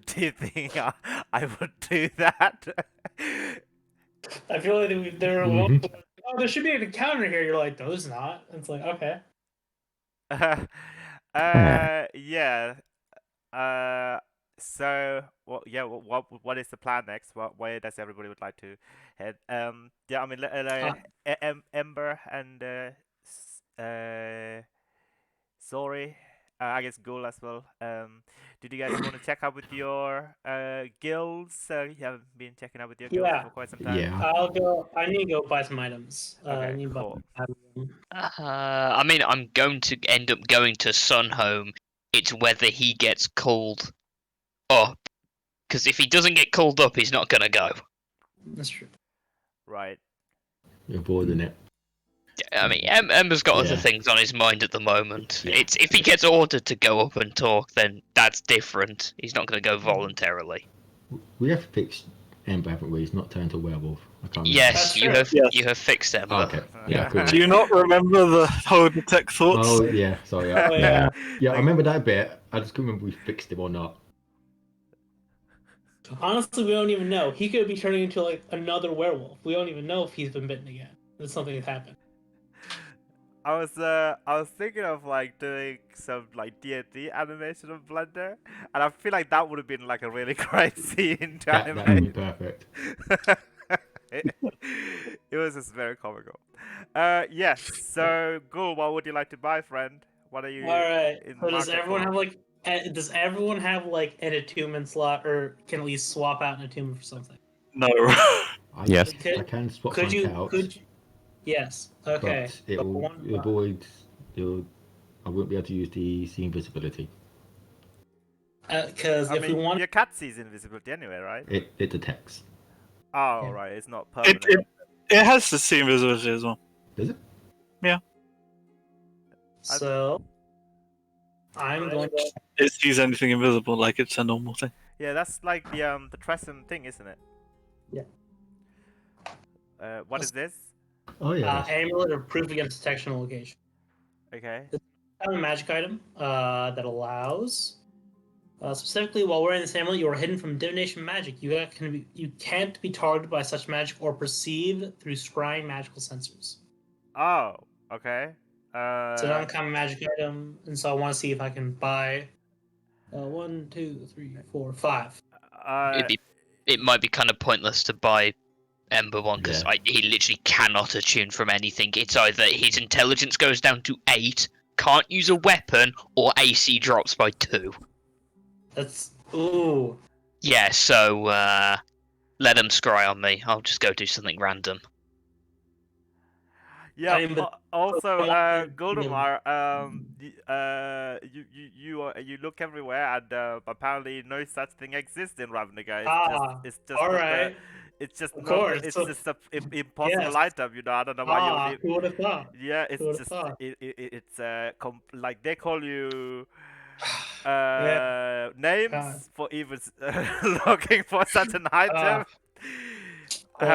S2: Do you think I would do that?
S3: I feel like there should be an encounter here. You're like, no, there's not. It's like, okay.
S2: Yeah. So, what is the plan next? Where does everybody would like to head? Yeah, I mean, Ember and Zori, I guess Ghoul as well. Did you guys want to check out with your guilds? You haven't been checking out with your guilds
S3: Yeah.
S2: for quite some time.
S1: Yeah.
S3: I need to go buy some items. I
S2: Okay,
S3: need to buy
S2: cool.
S5: I mean, I'm going to end up going to Sunhome. It's whether he gets called up. Because if he doesn't get called up, he's not going to go.
S3: That's true.
S2: Right.
S1: You're bored in it.
S5: I mean, Ember's got other
S1: Yeah.
S5: things on his mind at the moment.
S1: Yeah.
S5: It's if he gets ordered to go up and talk, then that's different. He's not going to go voluntarily.
S1: We have fixed Ember, haven't we? He's not turned to a werewolf. I can't
S5: Yes,
S3: That's
S5: you
S3: true.
S5: have
S4: Yes.
S5: you have fixed Ember.
S1: remember. Oh, okay. Yeah, cool.
S4: Do you not remember the whole detect thoughts?
S1: Oh, yeah. Sorry.
S3: Oh, yeah.
S1: Yeah, I remember that bit. I just couldn't remember if we fixed him or not.
S3: Honestly, we don't even know. He could be turning into like another werewolf. We don't even know if he's been bitten again. That's something that's happened.
S2: I was thinking of like doing some like D&D animation of Blender, and I feel like that would have been like a really great scene to
S1: That would be
S2: animate.
S1: perfect.
S2: It was just very comical. Yes. So, Ghoul, what would you like to buy, friend? What are you?
S3: All right.
S2: in
S3: So does
S2: market
S3: everyone
S2: for?
S3: have like? Does everyone have like an attunement slot, or can at least swap out an attunement for something?
S4: No.
S6: Yes.
S1: I can swap
S3: Could
S1: mine
S3: you?
S1: out,
S3: Could you? Yes. Okay.
S1: but it will
S3: one-
S1: avoid. I won't be able to use the invisibility.
S3: Because
S2: I
S3: if we
S2: mean,
S3: want,
S2: your cat sees invisibility anyway, right?
S1: It detects.
S2: Oh,
S3: Yeah.
S2: right. It's not
S4: It,
S2: permanent.
S4: it has the same visibility as well.
S1: Does it?
S3: so I'm going to.
S4: It sees anything invisible like it's a normal thing.
S2: Yeah, that's like the Tresem thing, isn't it?
S3: Yeah.
S2: What is this?
S1: Oh yeah.
S3: Amulet of proof against detection and location.
S2: Okay.
S3: A magic item that allows specifically while wearing this amulet, you are hidden from divination magic. You can't be targeted by such magic or perceived through scrying magical sensors.
S2: Oh, okay.
S3: It's an uncommon magic item, and so I want to see if I can buy 1, 2, 3, 4, 5.
S5: It might be kind of pointless to buy Ember one because
S1: Yeah.
S5: he literally cannot attune from anything. It's either his intelligence goes down to 8, can't use a weapon, or AC drops by 2.
S3: That's ooh.
S5: Yeah, so let him scry on me. I'll just go do something random.
S2: Yeah.
S3: I mean, but
S2: Also,
S3: yeah.
S2: Goldemar, you look everywhere, and apparently no such thing exists in Ravnica. It's just
S3: all
S2: not
S3: right,
S2: it's just
S3: of
S2: not.
S3: course.
S2: It's
S3: So,
S2: just a
S3: yes.
S2: impossible item. I don't know why you would need.
S3: Who would have thought?
S2: Yeah,
S3: Who
S2: it's
S3: would have
S2: just
S3: thought?
S2: it's like they call you
S3: Yeah.
S2: names for even looking for such an item.
S3: Of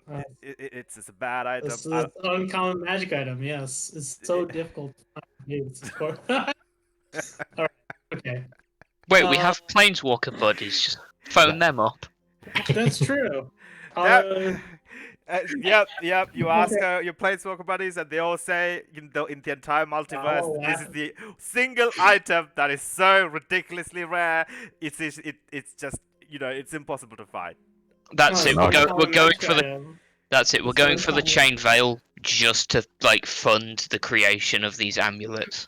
S3: course.
S2: It's just a bad item.
S3: This is an uncommon magic item. Yes, it's so difficult to find games, of course. All right. Okay.
S5: Wait, we have planeswalker buddies. Just phone them up.
S3: That's true.
S2: That, yep. You ask
S3: Okay.
S2: your planeswalker buddies, and they all say in the entire multiverse,
S3: Oh,
S2: this is
S3: wow.
S2: the single item that is so ridiculously rare. It's just it's impossible to find.
S5: That's it.
S6: no.
S5: We're going for the.
S3: Item.
S5: That's it. We're
S3: It's
S5: going
S3: so
S5: for the
S3: common.
S5: chain veil just to like fund the creation of these amulets.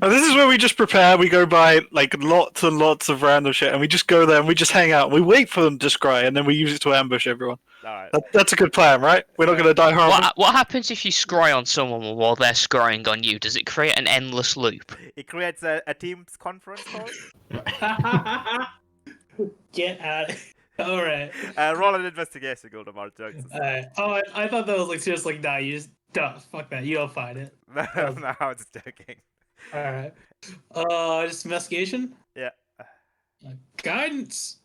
S4: And this is where we just prepare. We go buy like lots and lots of random shit, and we just go there and we just hang out. We wait for them to scry, and then we use it to ambush everyone.
S2: All right.
S4: That's a good plan, right? We're not going to die horribly.
S5: What happens if you scry on someone while they're scrying on you? Does it create an endless loop?
S2: It creates a Teams conference call.
S3: Get out. All right.
S2: Roll an investigation, Goldemar. Jokes aside.
S3: All right. Oh, I thought that was like just like, nah, you just fuck that. You don't find it.
S2: No, I was just joking.
S3: All right. Just investigation.
S2: Yeah.
S3: Guidance.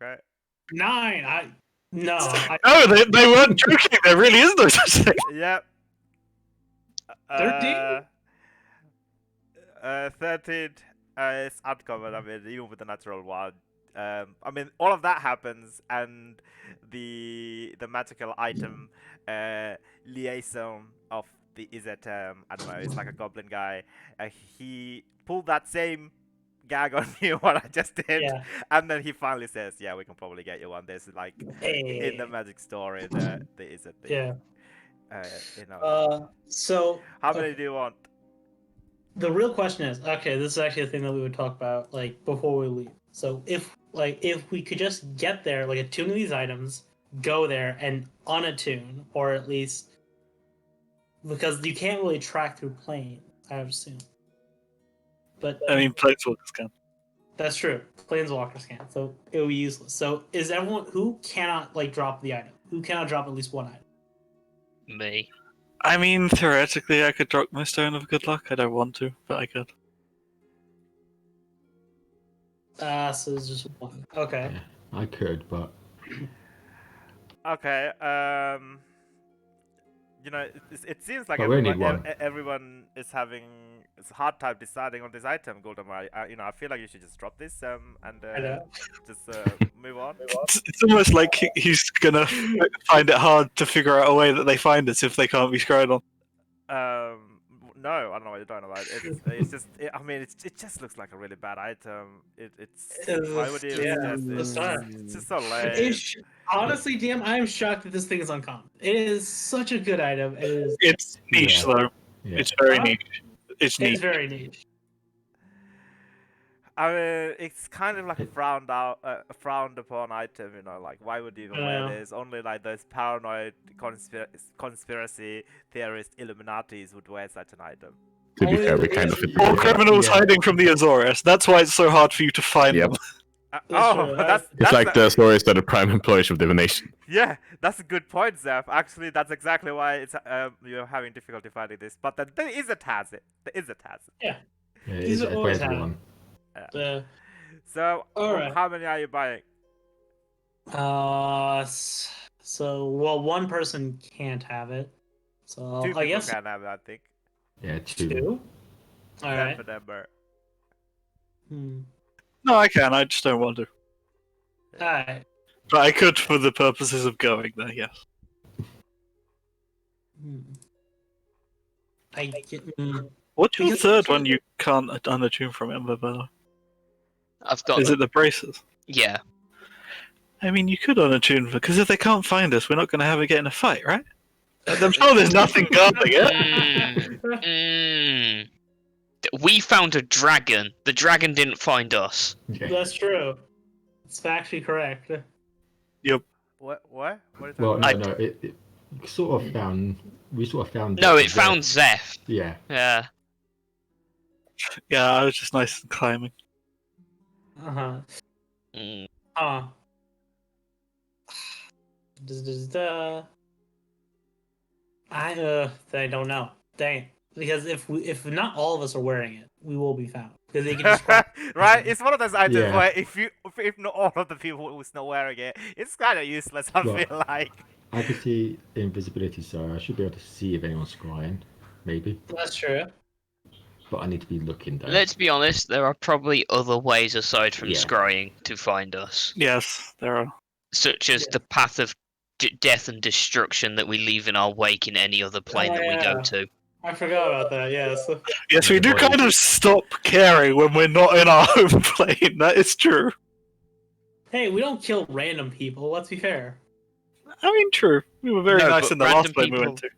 S2: Okay.
S3: 9. No.
S4: No, they weren't joking. There really is no such thing.
S2: Yep.
S3: 13?
S2: 13 is uncovered. I mean, even with the natural one. I mean, all of that happens, and the magical item liaison of the I don't know, it's like a goblin guy. He pulled that same gag on you what I just did,
S3: Yeah.
S2: and then he finally says, "Yeah, we can probably get you one." There's like
S3: Hey.
S2: in the magic store in the Izzet thing.
S3: Yeah. So
S2: how many do you want?
S3: the real question is, okay, this is actually a thing that we would talk about like before we leave. So if we could just get there, like attune these items, go there and unattune, or at least because you can't really track through plane, I would assume. But
S4: I mean, planeswalkers can.
S3: that's true. Planeswalkers can, so it would be useless. So is everyone who cannot like drop the item? Who cannot drop at least one item?
S5: Me.
S4: I mean, theoretically, I could drop my stone of good luck. I don't want to, but I could.
S3: So it's just one. Okay.
S1: Yeah, I could, but
S2: Okay. It seems like
S1: But we only need one.
S2: everyone is having a hard time deciding on this item, Goldemar. I feel like you should just drop this and
S3: I know.
S2: just move on.
S4: It's almost like he's gonna find it hard to figure out a way that they find us if they can't be scryed on.
S2: No, I don't know what you're talking about. It's just. I mean, it just looks like a really bad item. Why would you suggest it?
S3: It's not.
S2: It's just so lame.
S3: Honestly, DM, I am shocked that this thing is uncommon. It is such a good item. It is.
S4: It's niche,
S1: Yeah.
S4: though.
S1: yeah.
S4: It's very
S3: Huh?
S4: niche. It's
S3: It's
S4: niche.
S3: very niche.
S2: I mean, it's kind of like a frowned upon item. Like why would you even wear
S3: Yeah.
S2: this? Only like those paranoid conspiracy theorist Illuminatis would wear such an item.
S6: To be
S3: Only
S6: fair,
S3: the
S6: we kind of
S3: reason-
S6: fit
S4: All
S6: the
S4: criminals
S1: Yeah.
S4: hiding from the Azores. That's why it's so hard for you to find
S6: Yep.
S4: them.
S3: That's true.
S2: That's
S6: It's like the stories that are prime employees of divination.
S2: Yeah, that's a good point, Zeph. Actually, that's exactly why it's you're having difficulty finding this. But then there is a Taz. There is a Taz.
S1: Yeah,
S3: These
S1: it's
S3: are
S1: for
S3: always
S1: everyone.
S2: So,
S3: Alright.
S2: how many are you buying?
S3: So one person can't have it. So
S2: Two
S3: I
S2: people
S3: guess
S2: can have it, I think.
S1: Yeah, 2.
S3: 2. All
S2: Except
S3: right.
S2: for Denver.
S4: No, I can. I just don't want to.
S3: All right.
S4: But I could for the purposes of going there, yes.
S3: I get.
S4: What's your
S3: Because-
S4: third one you can't unattune from Ember, by the way?
S5: I've got.
S4: Is it the braces?
S5: Yeah.
S4: I mean, you could unattune, because if they can't find us, we're not going to have it get in a fight, right? I'm sure there's nothing guarding it.
S5: Mm. We found a dragon. The dragon didn't find us.
S1: Yeah.
S3: That's true. It's factually correct.
S2: What? What are you talking
S1: Well,
S2: about?
S1: no, We sort of found.
S5: No,
S1: Dr.
S5: it found
S1: Zeph.
S5: Zeph.
S1: Yeah.
S5: Yeah.
S4: Yeah, I was just nice and climbing.
S3: Uh-huh.
S5: Mm.
S3: Uh. I don't know. Dang it. Because if not all of us are wearing it, we will be found. Because they can describe
S2: Right? It's one of those items
S1: Yeah.
S2: where if not all of the people who's not wearing it, it's kind of useless. I
S1: Well,
S2: feel like.
S1: I can see invisibility, so I should be able to see if anyone's scrying. Maybe.
S3: That's true.
S1: But I need to be looking though.
S5: Let's be honest, there are probably other ways aside from
S1: Yeah.
S5: scrying to find us,
S4: Yes, there are.
S5: such as
S3: Yeah.
S5: the path of death and destruction that we leave in our wake in any other plane
S3: Oh,
S5: that we go
S3: yeah.
S5: to.
S3: I forgot about that. Yes.
S4: Yes, we do
S1: Body.
S4: kind of stop caring when we're not in our home plane. That is true.
S3: Hey, we don't kill random people. Let's be fair.
S4: I mean, true. We were very
S5: No,
S4: nice
S5: but
S4: in the
S5: random
S4: last plane we
S5: people-
S4: went to.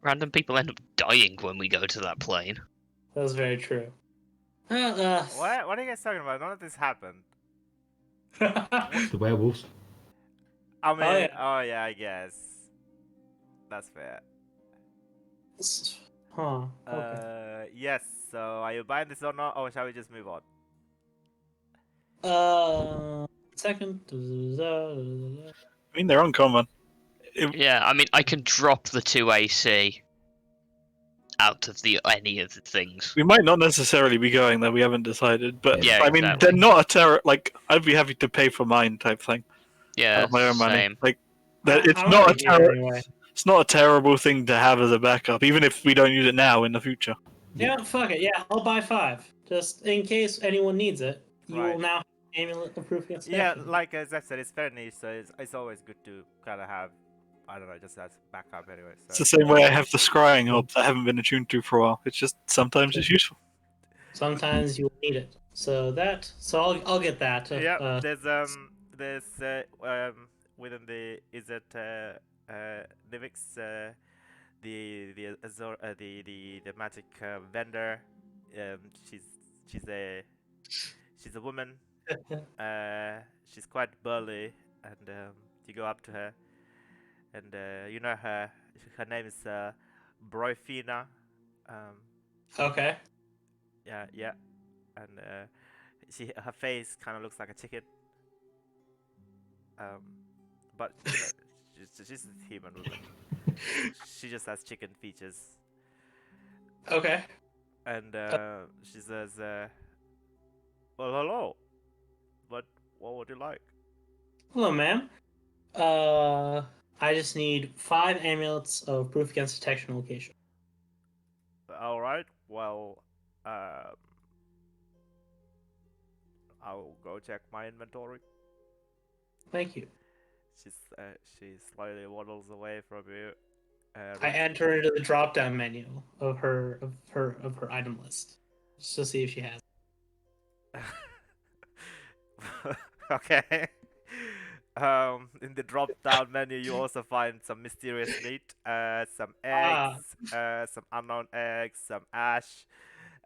S5: Random people end up dying when we go to that plane.
S3: That's very true.
S2: What are you guys talking about? None of this happened.
S1: The werewolves.
S2: I mean,
S3: yeah.
S2: I guess that's fair.
S3: Huh. Okay.
S2: Yes. So, are you buying this or not, or shall we just move on?
S3: Second.
S4: I mean, they're uncommon.
S5: Yeah, I mean, I can drop the 2 AC out of any of the things.
S4: We might not necessarily be going there. We haven't decided, but
S5: Yeah,
S4: I mean,
S5: exactly.
S4: they're not a terror. Like, I'd be happy to pay for mine type thing.
S5: Yeah,
S4: Out of my own money.
S5: same.
S4: Like, that it's
S3: I'm
S4: not a
S3: already here
S4: terror.
S3: anyway.
S4: It's not a terrible thing to have as a backup, even if we don't use it now in the future.
S3: Yeah, fuck it. Yeah, I'll buy 5. Just in case anyone needs it. You
S2: Right.
S3: will now have amulet of proof against
S2: Yeah,
S3: death.
S2: like as I said, it's very niche, so it's always good to kind of have, I don't know, just as backup anyway.
S4: It's
S2: So
S4: the same way I have the scrying orb that I haven't been attuned to for a while. It's just sometimes it's useful.
S3: Sometimes you will need it. So I'll get that.
S2: yeah, there's within the Livix the Azor the magic vendor. She's a woman. She's quite burly, and you go up to her, and you know her. Her name is Broifina.
S3: Okay.
S2: Yeah, and her face kind of looks like a chicken. But you know, she's a human woman. She just has chicken features,
S3: Okay.
S2: and she says, "Well, hello. What would you like?"
S3: Hello, ma'am. I just need 5 amulets of proof against detection location.
S2: All right. Well, I'll go check my inventory.
S3: Thank you.
S2: She slowly waddles away from you.
S3: I enter into the drop-down menu of her item list just to see if she has it.
S2: Okay. In the drop-down menu, you also find some mysterious meat, some eggs, some unknown eggs, some ash,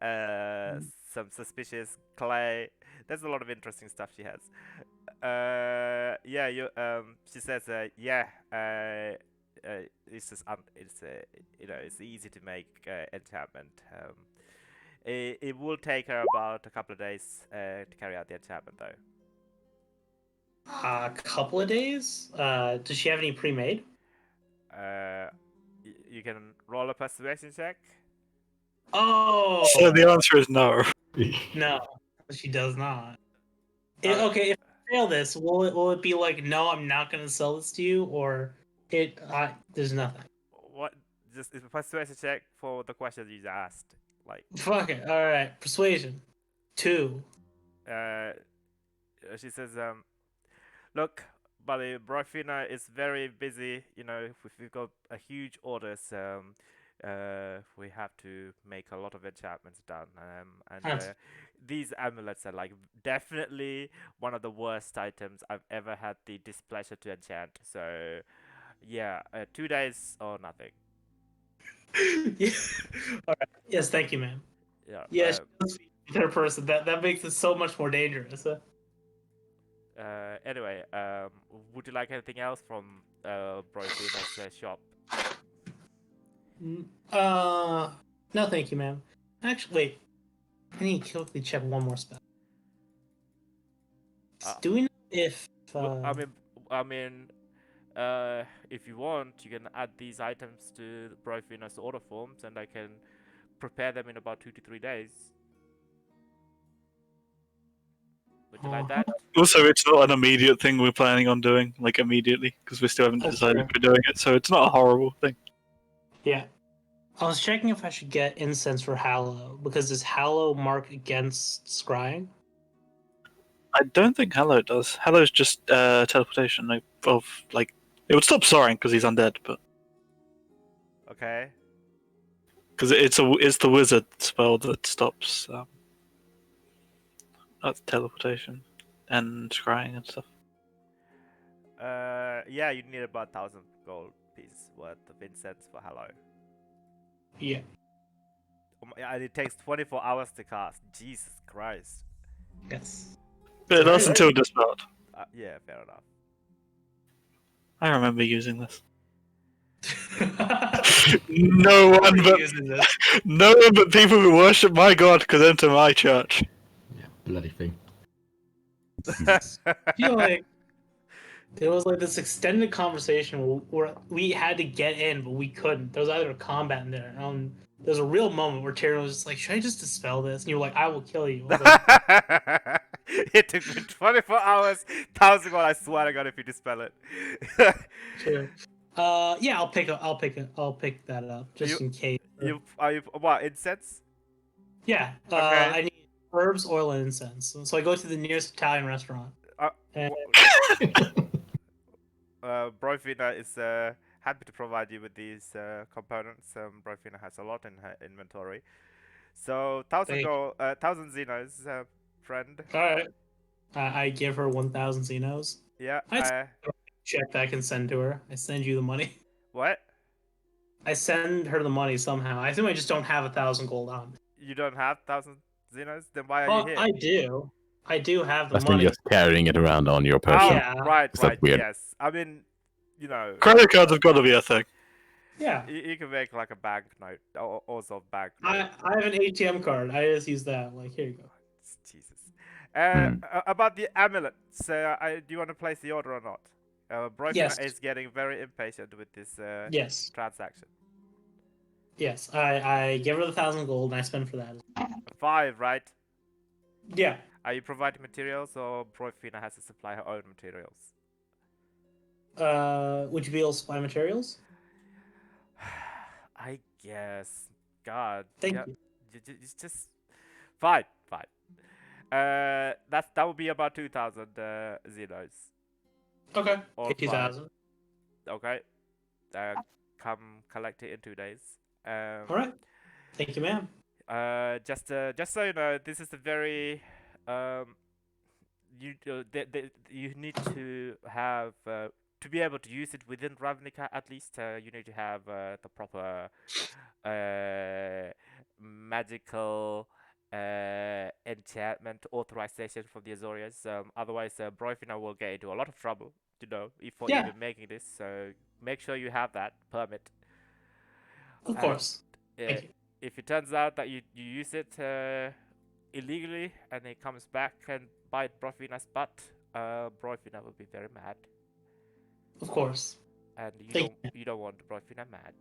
S2: some suspicious clay. There's a lot of interesting stuff she has. Yeah, she says, yeah, it's just, it's, you know, it's easy to make enchantment. It will take her about a couple of days to carry out the enchantment, though.
S3: A couple of days? Does she have any pre-made?
S2: You can roll a persuasion check.
S3: Oh!
S4: So the answer is no.
S3: No, she does not. Okay, if I fail this, will it be like, no, I'm not going to sell this to you, or there's nothing?
S2: What? Just it's a persuasion check for the question you asked. Like,
S3: Fuck it. All right, persuasion. 2.
S2: she says, look, buddy, Brofina is very busy. You know, if we've got a huge orders, we have to make a lot of enchantments done. And these amulets are like definitely one of the worst items I've ever had the displeasure to enchant. So, yeah, 2 days or nothing.
S3: Yeah. All right. Yes, thank you, ma'am.
S2: Yeah.
S3: Yes, third person. That makes it so much more dangerous.
S2: Anyway, would you like anything else from Brofina's shop?
S3: No, thank you, ma'am. Actually, wait. I need to quickly check one more spell.
S2: Uh,
S3: Do we know if?
S2: Well, I mean, if you want, you can add these items to Brofina's order forms, and I can prepare them in about 2 to 3 days. Would you like that?
S4: Also, it's not an immediate thing we're planning on doing, like immediately, because we still haven't
S3: That's
S4: decided
S3: true.
S4: if we're doing it. So it's not a horrible thing.
S3: Yeah. I was checking if I should get incense for Hallow because does Hallow mark against scrying?
S4: I don't think Hallow does. Hallow's just teleportation like it would stop Soaring because he's undead, but
S2: Okay.
S4: because it's the wizard spell that stops that's teleportation and scrying and stuff.
S2: Yeah, you need about 1,000 gold pieces worth of incense for Hello.
S3: Yeah.
S2: And it takes 24 hours to cast. Jesus Christ.
S3: Yes.
S4: But it
S3: Very
S4: does until dispelled.
S2: Yeah, fair enough.
S4: I remember using this.
S3: Late.
S4: No one but
S3: Using this.
S4: no one but people who worship my god could enter my church.
S1: Yeah, bloody thing.
S3: I feel like there was like this extended conversation where we had to get in, but we couldn't. There was either a combat in there. There was a real moment where Tyrion was just like, "Should I just dispel this?" And you were like, "I will kill you." I was like,
S2: It took me 24 hours, 1,000 gold. I swear to God, if you dispel it.
S3: "Sure." Yeah, I'll pick that up just in case.
S2: Are you what, incense?
S3: Yeah.
S2: Okay.
S3: I need herbs, oil, and incense. So I go to the nearest Italian restaurant. And
S2: Brofina is happy to provide you with these components. Brofina has a lot in her inventory. So 1,000
S3: Thank
S2: gold, 1,000 Xenos, friend.
S3: all right. I give her 1,000 Xenos.
S2: Yeah.
S3: Check that I can send to her. I send you the money.
S2: What?
S3: I send her the money somehow. I think I just don't have 1,000 gold on me.
S2: You don't have 1,000 Xenos? Then why are you
S3: Well,
S2: here?
S3: I do. I do have the
S6: That's than
S3: money.
S6: just carrying it around on your person.
S3: Yeah.
S2: Right,
S6: Is that
S2: right.
S6: weird?
S2: Yes. I mean, you know,
S4: Credit cards have got to be a thing.
S3: Yeah.
S2: you can make like a banknote, or also bank.
S3: I have an ATM card. I just use that. Like, here you go.
S2: Jesus. About the amulet. So, do you want to place the order or not? Brofina
S3: Yes.
S2: is getting very impatient with this
S3: Yes.
S2: transaction.
S3: Yes. I give her the 1,000 gold and I spend for that.
S2: 5, right?
S3: Yeah.
S2: Are you providing materials, or Brofina has to supply her own materials?
S3: Would you be able to supply materials?
S2: I guess. God.
S3: Thank
S2: yeah,
S3: you.
S2: It's just fine. That would be about 2,000 Xenos.
S3: Okay.
S2: Or
S3: 2,000.
S2: Okay. Come collect it in 2 days.
S3: All right. Thank you, ma'am.
S2: Just so you know, this is a very you need to have to be able to use it within Ravnica. At least you need to have the proper magical enchantment authorization from the Azorius. Otherwise, Brofina will get into a lot of trouble. For
S3: Yeah.
S2: even making this. So make sure you have that permit.
S3: Of course.
S2: Yeah,
S3: Thank you.
S2: if it turns out that you use it illegally and it comes back and bite Brofina's butt, Brofina will be very mad.
S3: Of course.
S2: And
S3: Thank
S2: you don't want Brofina mad.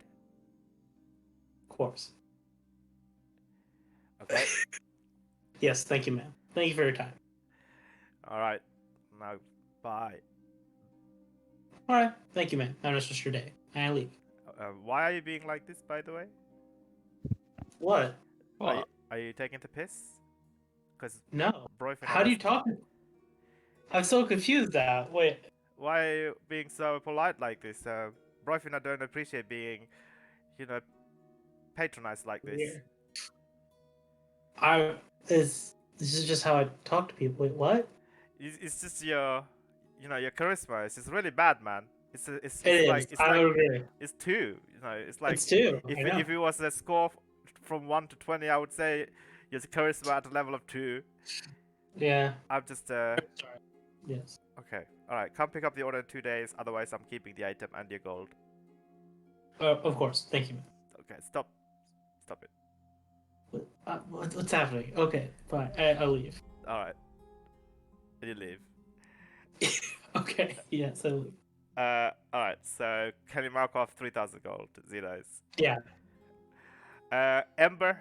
S3: Of course.
S2: Okay?
S3: Yes, thank you, ma'am. Thank you for your time.
S2: Alright. Now, bye.
S3: All right. Thank you, ma'am. Have a nice day. I leave.
S2: Why are you being like this, by the way?
S3: What?
S2: Are you taking the piss? Because
S3: No.
S2: Brofina
S3: How do you talk? I'm so confused now. Wait.
S2: Why are you being so polite like this? Brofina don't appreciate being, patronized like this.
S3: This is just how I talk to people. Wait, what?
S2: It's just your charisma. It's just really bad, man. It's
S3: I agree.
S2: it's 2. It's like
S3: It's 2.
S2: if it was a score from 1 to 20, I would say your charisma at a level of 2.
S3: Yeah.
S2: I'm just
S3: Sorry. Yes.
S2: okay. All right, come pick up the order in 2 days. Otherwise, I'm keeping the item and your gold.
S3: Of course. Thank you.
S2: Okay, stop it.
S3: What's happening? Okay, fine. I'll leave.
S2: All right, you leave.
S3: Okay. Yes, I'll leave.
S2: All right. So can you mark off 3,000 gold zeros?
S3: Yeah.
S2: Ember,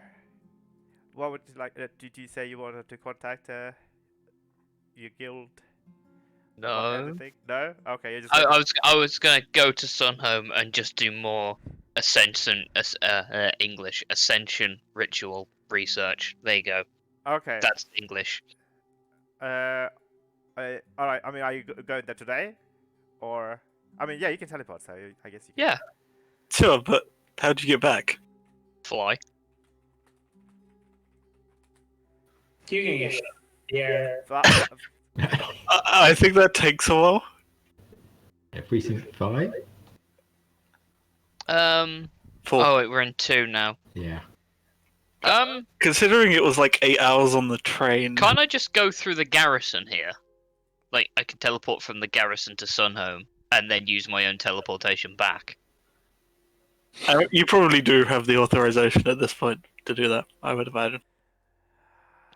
S2: what would you like? Did you say you wanted to contact your guild about
S5: No.
S2: anything? No. Okay, you're just.
S5: I was gonna go to Sunhome and just do more English ascension ritual research. There you go.
S2: Okay.
S5: That's English.
S2: All right. I mean, are you going there today, or? I mean, yeah, you can teleport. So I guess you can.
S5: Yeah,
S4: Sure, but how'd you get back?
S5: fly.
S3: You're gonna get shot. Yeah.
S4: I think that takes a while.
S1: Precinct 5?
S4: For
S5: Oh wait, we're in 2 now.
S1: Yeah.
S4: considering it was like 8 hours on the train.
S5: Can't I just go through the garrison here? Like, I can teleport from the garrison to Sunhome and then use my own teleportation back.
S4: You probably do have the authorization at this point to do that, I would imagine.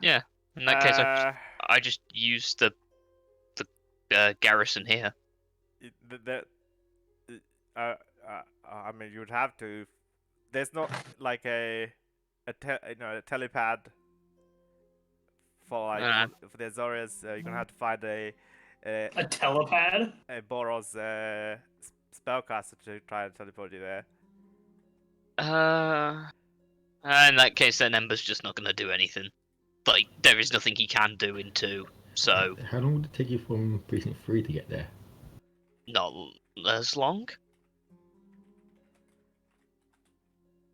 S5: Yeah. In that case, I just use the garrison here.
S2: I mean, you'd have to. There's not like a telepad for like for the Azorius. You're gonna have to find a
S3: telepad?
S2: a Boros spellcaster to try and teleport you there.
S5: In that case, then Ember's just not gonna do anything. Like, there is nothing he can do in 2, so
S1: How long would it take you from Precinct 3 to get there?
S5: not as long.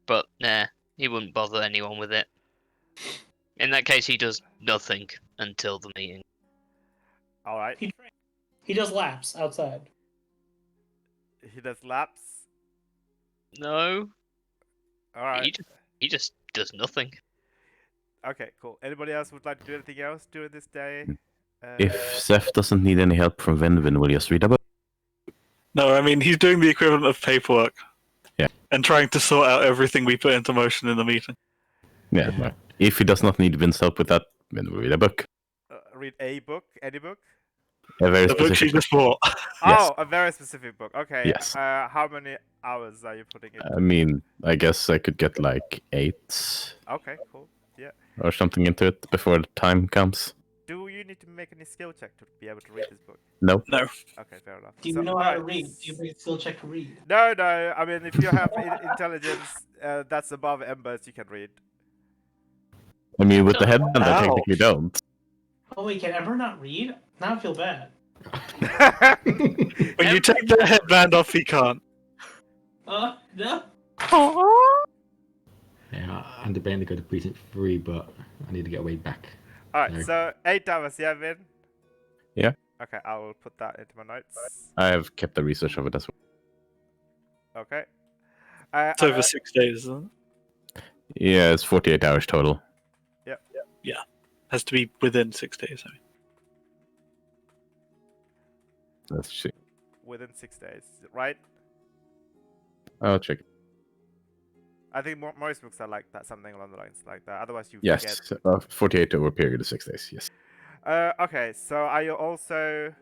S5: But nah, he wouldn't bother anyone with it. In that case, he does nothing until the meeting.
S2: All right.
S3: He does laps outside.
S2: He does laps.
S5: No,
S2: All right.
S5: he just does nothing.
S2: Okay, cool. Anybody else would like to do anything else during this day?
S6: If Seth doesn't need any help from Venvin, will you just read about
S4: No, I mean, he's doing the equivalent of paperwork.
S6: Yeah.
S4: And trying to sort out everything we put into motion in the meeting.
S6: Yeah.
S1: Yeah.
S6: If he does not need Vin's help with that, then we'll read a book.
S2: Read a book, any book.
S6: A very
S4: The book she
S6: specific
S4: just bought.
S6: Yes.
S2: Oh, a very specific book. Okay.
S6: Yes.
S2: How many hours are you putting in?
S6: I mean, I guess I could get like 8
S2: Okay, cool. Yeah.
S6: or something into it before the time comes.
S2: Do you need to make any skill check to be able to read this book?
S6: No.
S4: No.
S2: Okay, fair enough.
S3: Do you
S2: So,
S3: know how to
S2: alright.
S3: read? Do you make skill check to read?
S2: No. I mean, if you have intelligence that's above Ember's, you can read.
S6: I mean, with the headband, I
S4: Ow.
S6: technically don't.
S3: Oh wait, can Ember not read? Now I feel bad.
S4: When you take the headband off, he can't.
S3: No.
S1: Yeah, I'm debating to go to Precinct 3, but I need to get way back.
S2: Alright,
S1: No.
S2: so 8 hours, yeah, Vin?
S6: Yeah.
S2: Okay, I will put that into my notes.
S6: I have kept the research of it as well.
S2: Okay.
S4: It's over 6 days, isn't it?
S6: Yeah, it's 48 hours total.
S4: Has to be within 6 days, I mean.
S6: Let's see.
S2: Within 6 days, right?
S6: I'll check.
S2: I think most books are like that, something along the lines like that. Otherwise, you
S6: Yes,
S2: forget.
S6: 48 over a period of 6 days, yes.
S2: Okay, so are you also?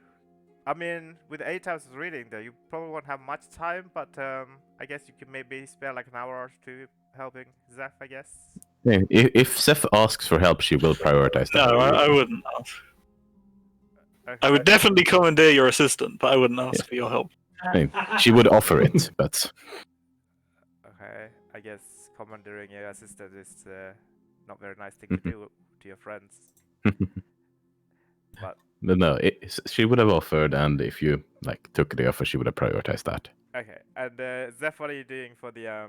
S2: I mean, with 8 hours of reading, though, you probably won't have much time. But I guess you can maybe spare like an hour or two helping Zeph, I guess.
S6: Yeah, if Seth asks for help, she will prioritize that.
S4: No, I wouldn't ask.
S2: Okay.
S4: I would definitely commandeer your assistant, but I wouldn't ask for your help.
S6: I mean, she would offer it, but
S2: Okay, I guess commandeering your assistant is not very nice thing to do to your friends. But
S6: no, she would have offered, and if you like took the offer, she would have prioritized that.
S2: okay, and Zeph, what are you doing for the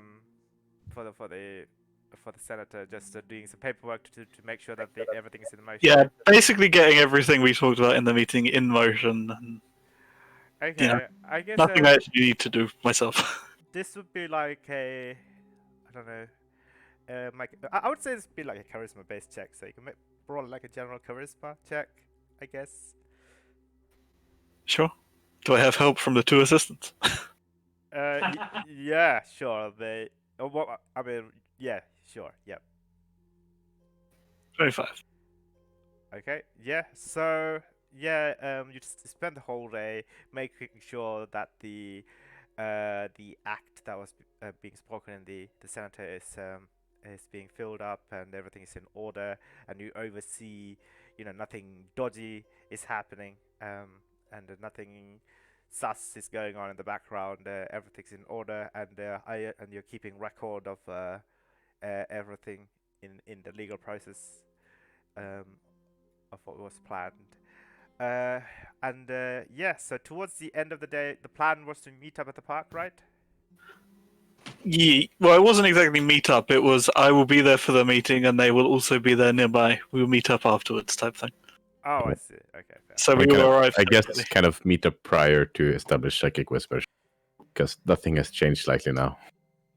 S2: for the senator? Just doing some paperwork to make sure that everything is in motion.
S4: Yeah, basically getting everything we talked about in the meeting in motion, and
S2: Okay,
S4: know,
S2: I guess
S4: nothing I actually need to do myself.
S2: this would be like a, I don't know, I would say this would be like a charisma-based check. So you can roll like a general charisma check, I guess.
S4: Sure. Do I have help from the 2 assistants?
S2: Yeah, sure. They. Well, I mean, yeah, sure. Yep.
S4: 25.
S2: Okay. Yeah. So yeah, you just spend the whole day making sure that the act that was being spoken in the senator is being filled up and everything is in order, and you oversee, nothing dodgy is happening, and nothing sus is going on in the background. Everything's in order, and you're keeping record of everything in the legal process. Um, of what was planned. Uh, and yeah, so towards the end of the day, the plan was to meet up at the park, right?
S4: Yeah, well, it wasn't exactly meet up. It was I will be there for the meeting, and they will also be there nearby. We'll meet up afterwards, type thing.
S2: Oh, I see. Okay, fair.
S4: So
S6: And
S4: we will arrive.
S6: I guess
S4: separately.
S6: kind of meet up prior to establish psychic whispers, because nothing has changed slightly now.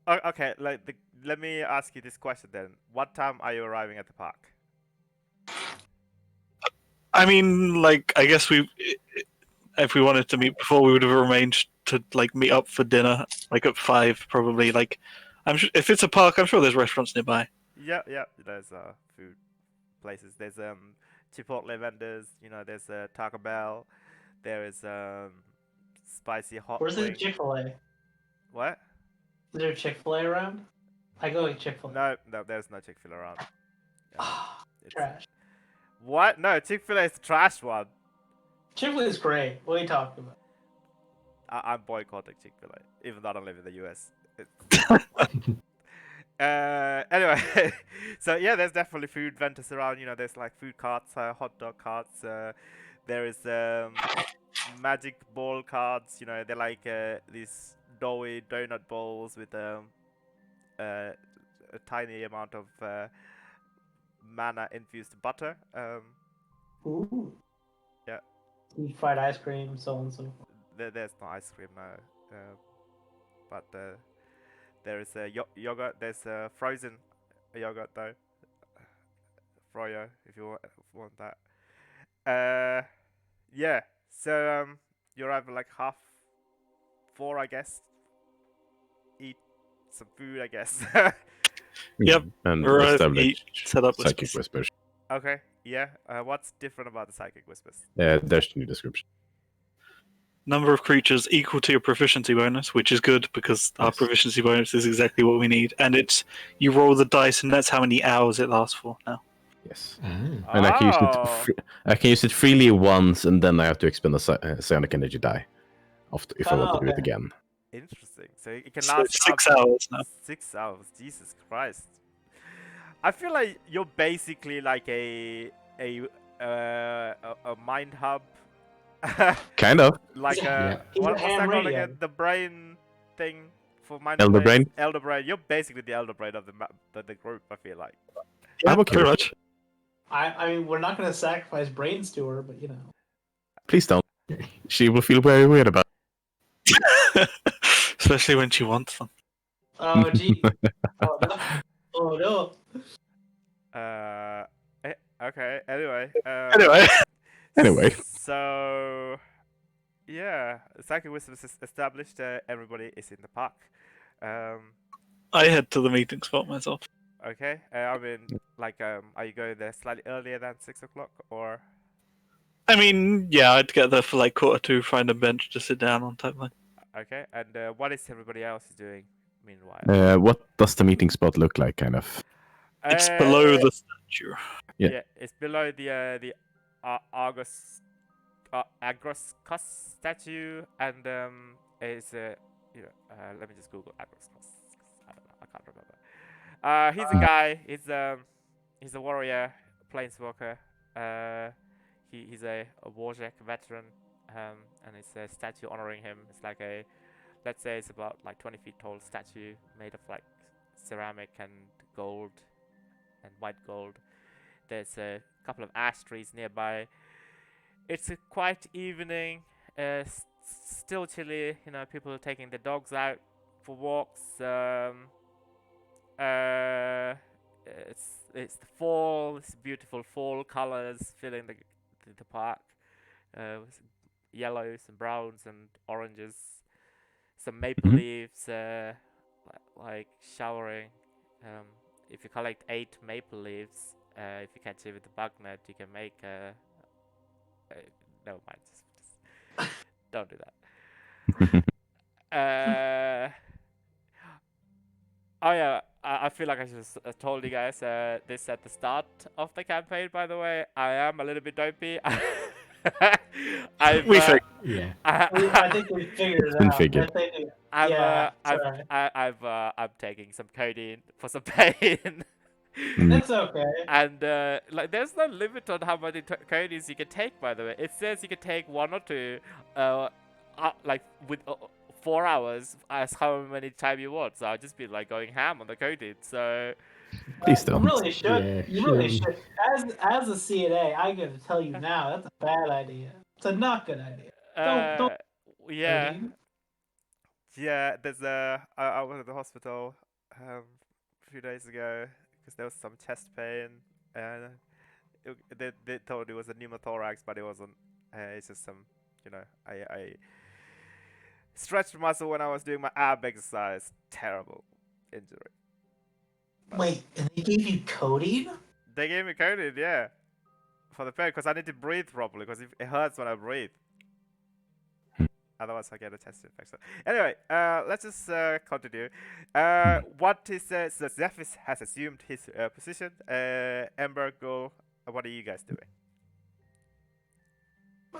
S2: Okay, let me ask you this question then. What time are you arriving at the park?
S4: I mean, like, I guess if we wanted to meet before, we would have arranged to like meet up for dinner, like at 5, probably. Like, I'm sure if it's a park, I'm sure there's restaurants nearby.
S2: Yeah, yeah. There's food places. There's Chipotle vendors. There's Taco Bell. There is spicy hot
S3: Where's the
S2: wing.
S3: Chick-fil-A?
S2: What?
S3: Is there Chick-fil-A around? I go to Chick-fil-A.
S2: No, there's no Chick-fil-A around.
S3: Ah,
S2: It's
S3: trash.
S2: what? No, Chick-fil-A is the trash one.
S3: Chick-fil-A is great. What are you talking about?
S2: I'm boycotting Chick-fil-A, even though I don't live in the US. Anyway, so yeah, there's definitely food vendors around. There's like food carts, hot dog carts. There is magic ball carts. They're like these doughy donut balls with a tiny amount of mana infused butter.
S3: Ooh.
S2: Yeah.
S3: Eat fried ice cream, so on and so forth.
S2: There's no ice cream now, but there is yogurt. There's frozen yogurt though. Froyo, if you want that. Yeah. So you arrive at like 4:30, I guess. Eat some food, I guess.
S4: Yep.
S6: And
S4: Arrive,
S6: establish
S4: eat, set up
S6: psychic
S4: whispers.
S6: whispers.
S2: Okay. Yeah. What's different about the psychic whispers?
S6: There's the new description.
S4: Number of creatures equal to your proficiency bonus, which is good because our
S6: Yes.
S4: proficiency bonus is exactly what we need, and it's you roll the dice, and that's how many hours it lasts for now.
S6: Yes.
S1: Ah.
S6: And I can use
S2: Oh.
S6: it. I can use it freely once, and then I have to expend a psionic energy die, if I want to do it
S3: okay.
S6: again.
S2: Interesting. So it can
S4: So
S2: last
S4: it's 6
S2: up
S4: hours now.
S2: 6 hours. Jesus Christ. I feel like you're basically like a mind hub.
S6: Kind of.
S2: Like
S1: Yeah.
S3: He's
S2: what's
S3: a
S2: that
S3: ham
S2: called
S3: radio.
S2: again? The brain thing for mind
S6: Elder
S2: players?
S6: brain?
S2: Elder brain. You're basically the elder brain of the group. I feel like.
S4: Yeah,
S6: I'm okay
S4: pretty
S6: with
S4: much.
S3: I mean, we're not going to sacrifice brains to her, but you know.
S6: Please don't. She will feel very weird about
S4: Especially when she wants them.
S3: Oh, gee. Oh, no. Oh, no.
S2: Okay. Anyway.
S4: Anyway,
S6: Anyway.
S2: So yeah, psychic wisdom is established. Everybody is in the park.
S4: I head to the meeting spot myself.
S2: Okay. I mean, like, are you going there slightly earlier than 6 o'clock, or?
S4: I mean, yeah, I'd get there for like 1:45, find a bench to sit down on type thing.
S2: Okay. And what is everybody else doing meanwhile?
S6: What does the meeting spot look like, kind of?
S4: It's below the statue.
S6: Yeah.
S2: Yeah, it's below the Argus Agroscus statue, and it's let me just Google Agroscus. I don't know. I can't remember. He's a guy. He's a warrior, planeswalker. He's a Warjack veteran. And it's a statue honoring him. It's like let's say it's about like 20 feet tall statue made of like ceramic and gold and white gold. There's a couple of ash trees nearby. It's a quiet evening. Still chilly. People are taking the dogs out for walks. It's the fall. It's beautiful fall colors filling the park. With yellows and browns and oranges. some maple
S6: Mhm.
S2: leaves, like showering. If you collect 8 maple leaves, if you catch it with the bug net, you can make never mind. Just don't do that. Oh yeah, I feel like I should have told you guys this at the start of the campaign. By the way, I am a little bit dopey. I've
S4: We figured.
S1: Yeah.
S3: I think we figured
S6: It's
S3: it
S6: been
S3: out.
S6: figured.
S3: I think, yeah, it's alright.
S2: I'm taking some codeine for some pain.
S3: It's okay.
S2: And like, there's no limit on how many codeines you can take. By the way, it says you can take 1 or 2, like with 4 hours, as how many time you want. So I'll just be like going ham on the codeine. So
S6: Please
S3: You
S6: don't.
S3: really should.
S1: Yeah,
S3: You really
S1: shouldn't.
S3: should. As a CNA, I gotta tell you now, that's a bad idea. It's a not good idea. Don't
S2: yeah.
S3: codeine.
S2: Yeah, there's I was at the hospital a few days ago because there was some chest pain, and they told it was a pneumothorax, but it wasn't. It's just some, I stretched muscle when I was doing my ab exercise. Terrible injury.
S3: Wait, and they gave you codeine?
S2: They gave me codeine, yeah, for the pain because I need to breathe properly because it hurts when I breathe. Otherwise, I get a chest infection. Anyway, let's just continue. What is so Zephys has assumed his position. Ember, Ghoul, what are you guys doing?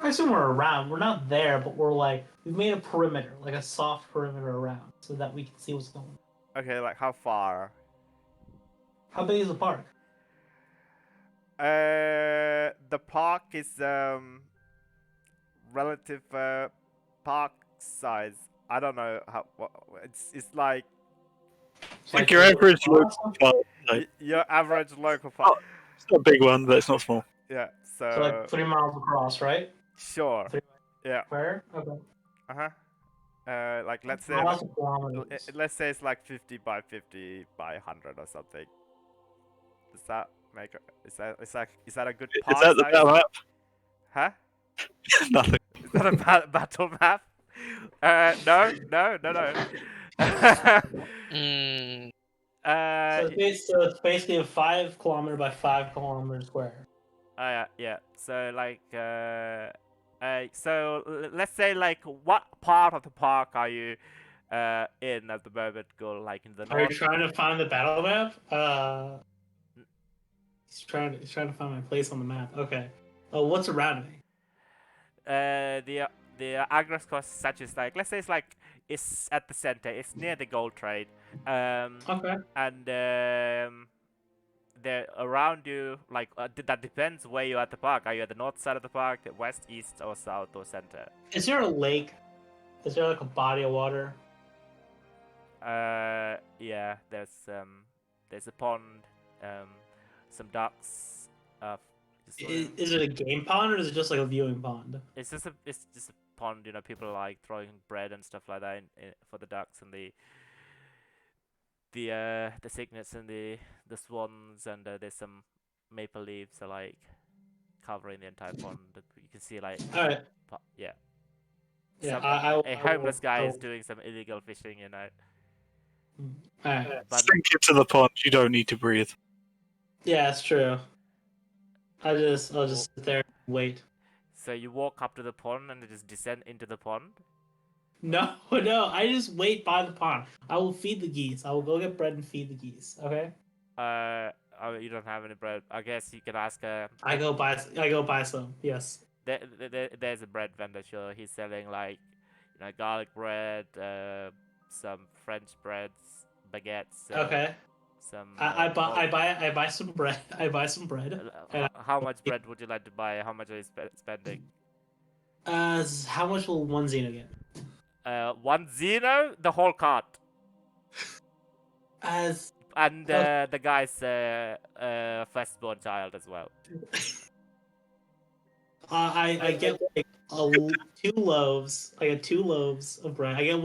S3: I assume we're around. We're not there, but we've made a perimeter, like a soft perimeter around, so that we can see what's going on.
S2: Okay, like how far?
S3: How big is the park?
S2: The park is relative park size. I don't know how. It's like
S4: Like your average local park.
S2: your average local park.
S4: Oh, it's not a big one, but it's not small.
S2: Yeah.
S3: So like 3 miles across, right?
S2: Sure.
S3: 3
S2: Yeah.
S3: Where? Okay.
S2: Like let's say
S3: Miles of kilometers.
S2: let's say it's like 50 by 50 by 100 or something. Does that make is that a good park
S4: Is that the
S2: size?
S4: battle map?
S2: Huh?
S4: Nothing.
S2: Is that a battle map? No.
S5: Mm,
S3: So it's basically a 5 kilometer by 5 kilometer square.
S2: Yeah. So like, let's say like, what part of the park are you in at the moment? Go like in the
S3: Are you
S2: north.
S3: trying to find the battle map? He's trying to find my place on the map. Okay. Oh, what's around me?
S2: The Agros coast, such as like, let's say it's at the center. It's near the gold trade.
S3: Okay.
S2: And they're around you, like that depends where you're at the park. Are you at the north side of the park, the west, east, or south, or center?
S3: Is there a lake? Is there like a body of water?
S2: Yeah, there's a pond, some ducks.
S3: Is it a game pond or is it just like a viewing pond?
S2: It's just a pond. You know, people like throwing bread and stuff like that for the ducks and the cygnets and the swans, and there's some maple leaves are like covering the entire pond. You can see like
S3: All right.
S2: yeah.
S3: Yeah,
S2: A homeless guy is doing some illegal fishing, you know.
S3: All right.
S2: But
S4: Sink into the pond. You don't need to breathe.
S3: Yeah, it's true. I'll just sit there and wait.
S2: so you walk up to the pond and just descend into the pond.
S3: No, I just wait by the pond. I will feed the geese. I will go get bread and feed the geese. Okay.
S2: You don't have any bread. I guess you can ask.
S3: I go buy some. Yes.
S2: There's a bread vendor. Sure, he's selling like, garlic bread, some French breads, baguettes.
S3: Okay.
S2: Some.
S3: I buy some bread. I buy some bread.
S2: How much bread would you like to buy? How much are you spending?
S3: How much will one Xeno get?
S2: 1 Xeno, the whole cart. And the guy's firstborn child as well.
S3: I get like 2 loaves. I get 2 loaves of bread. I get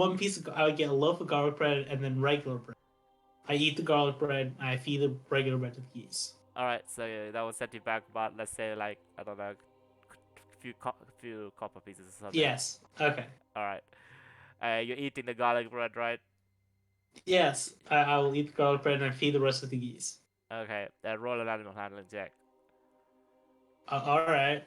S3: I get a loaf of garlic bread and then regular bread. I eat the garlic bread. I feed the regular bread to the geese.
S2: All right, so that will set you back about, let's say, like, I don't know, few copper pieces or something.
S3: Yes. Okay.
S2: All right. You're eating the garlic bread, right?
S3: Yes, I will eat the garlic bread and I feed the rest of the geese.
S2: Okay. Roll an animal handling check.
S3: All right.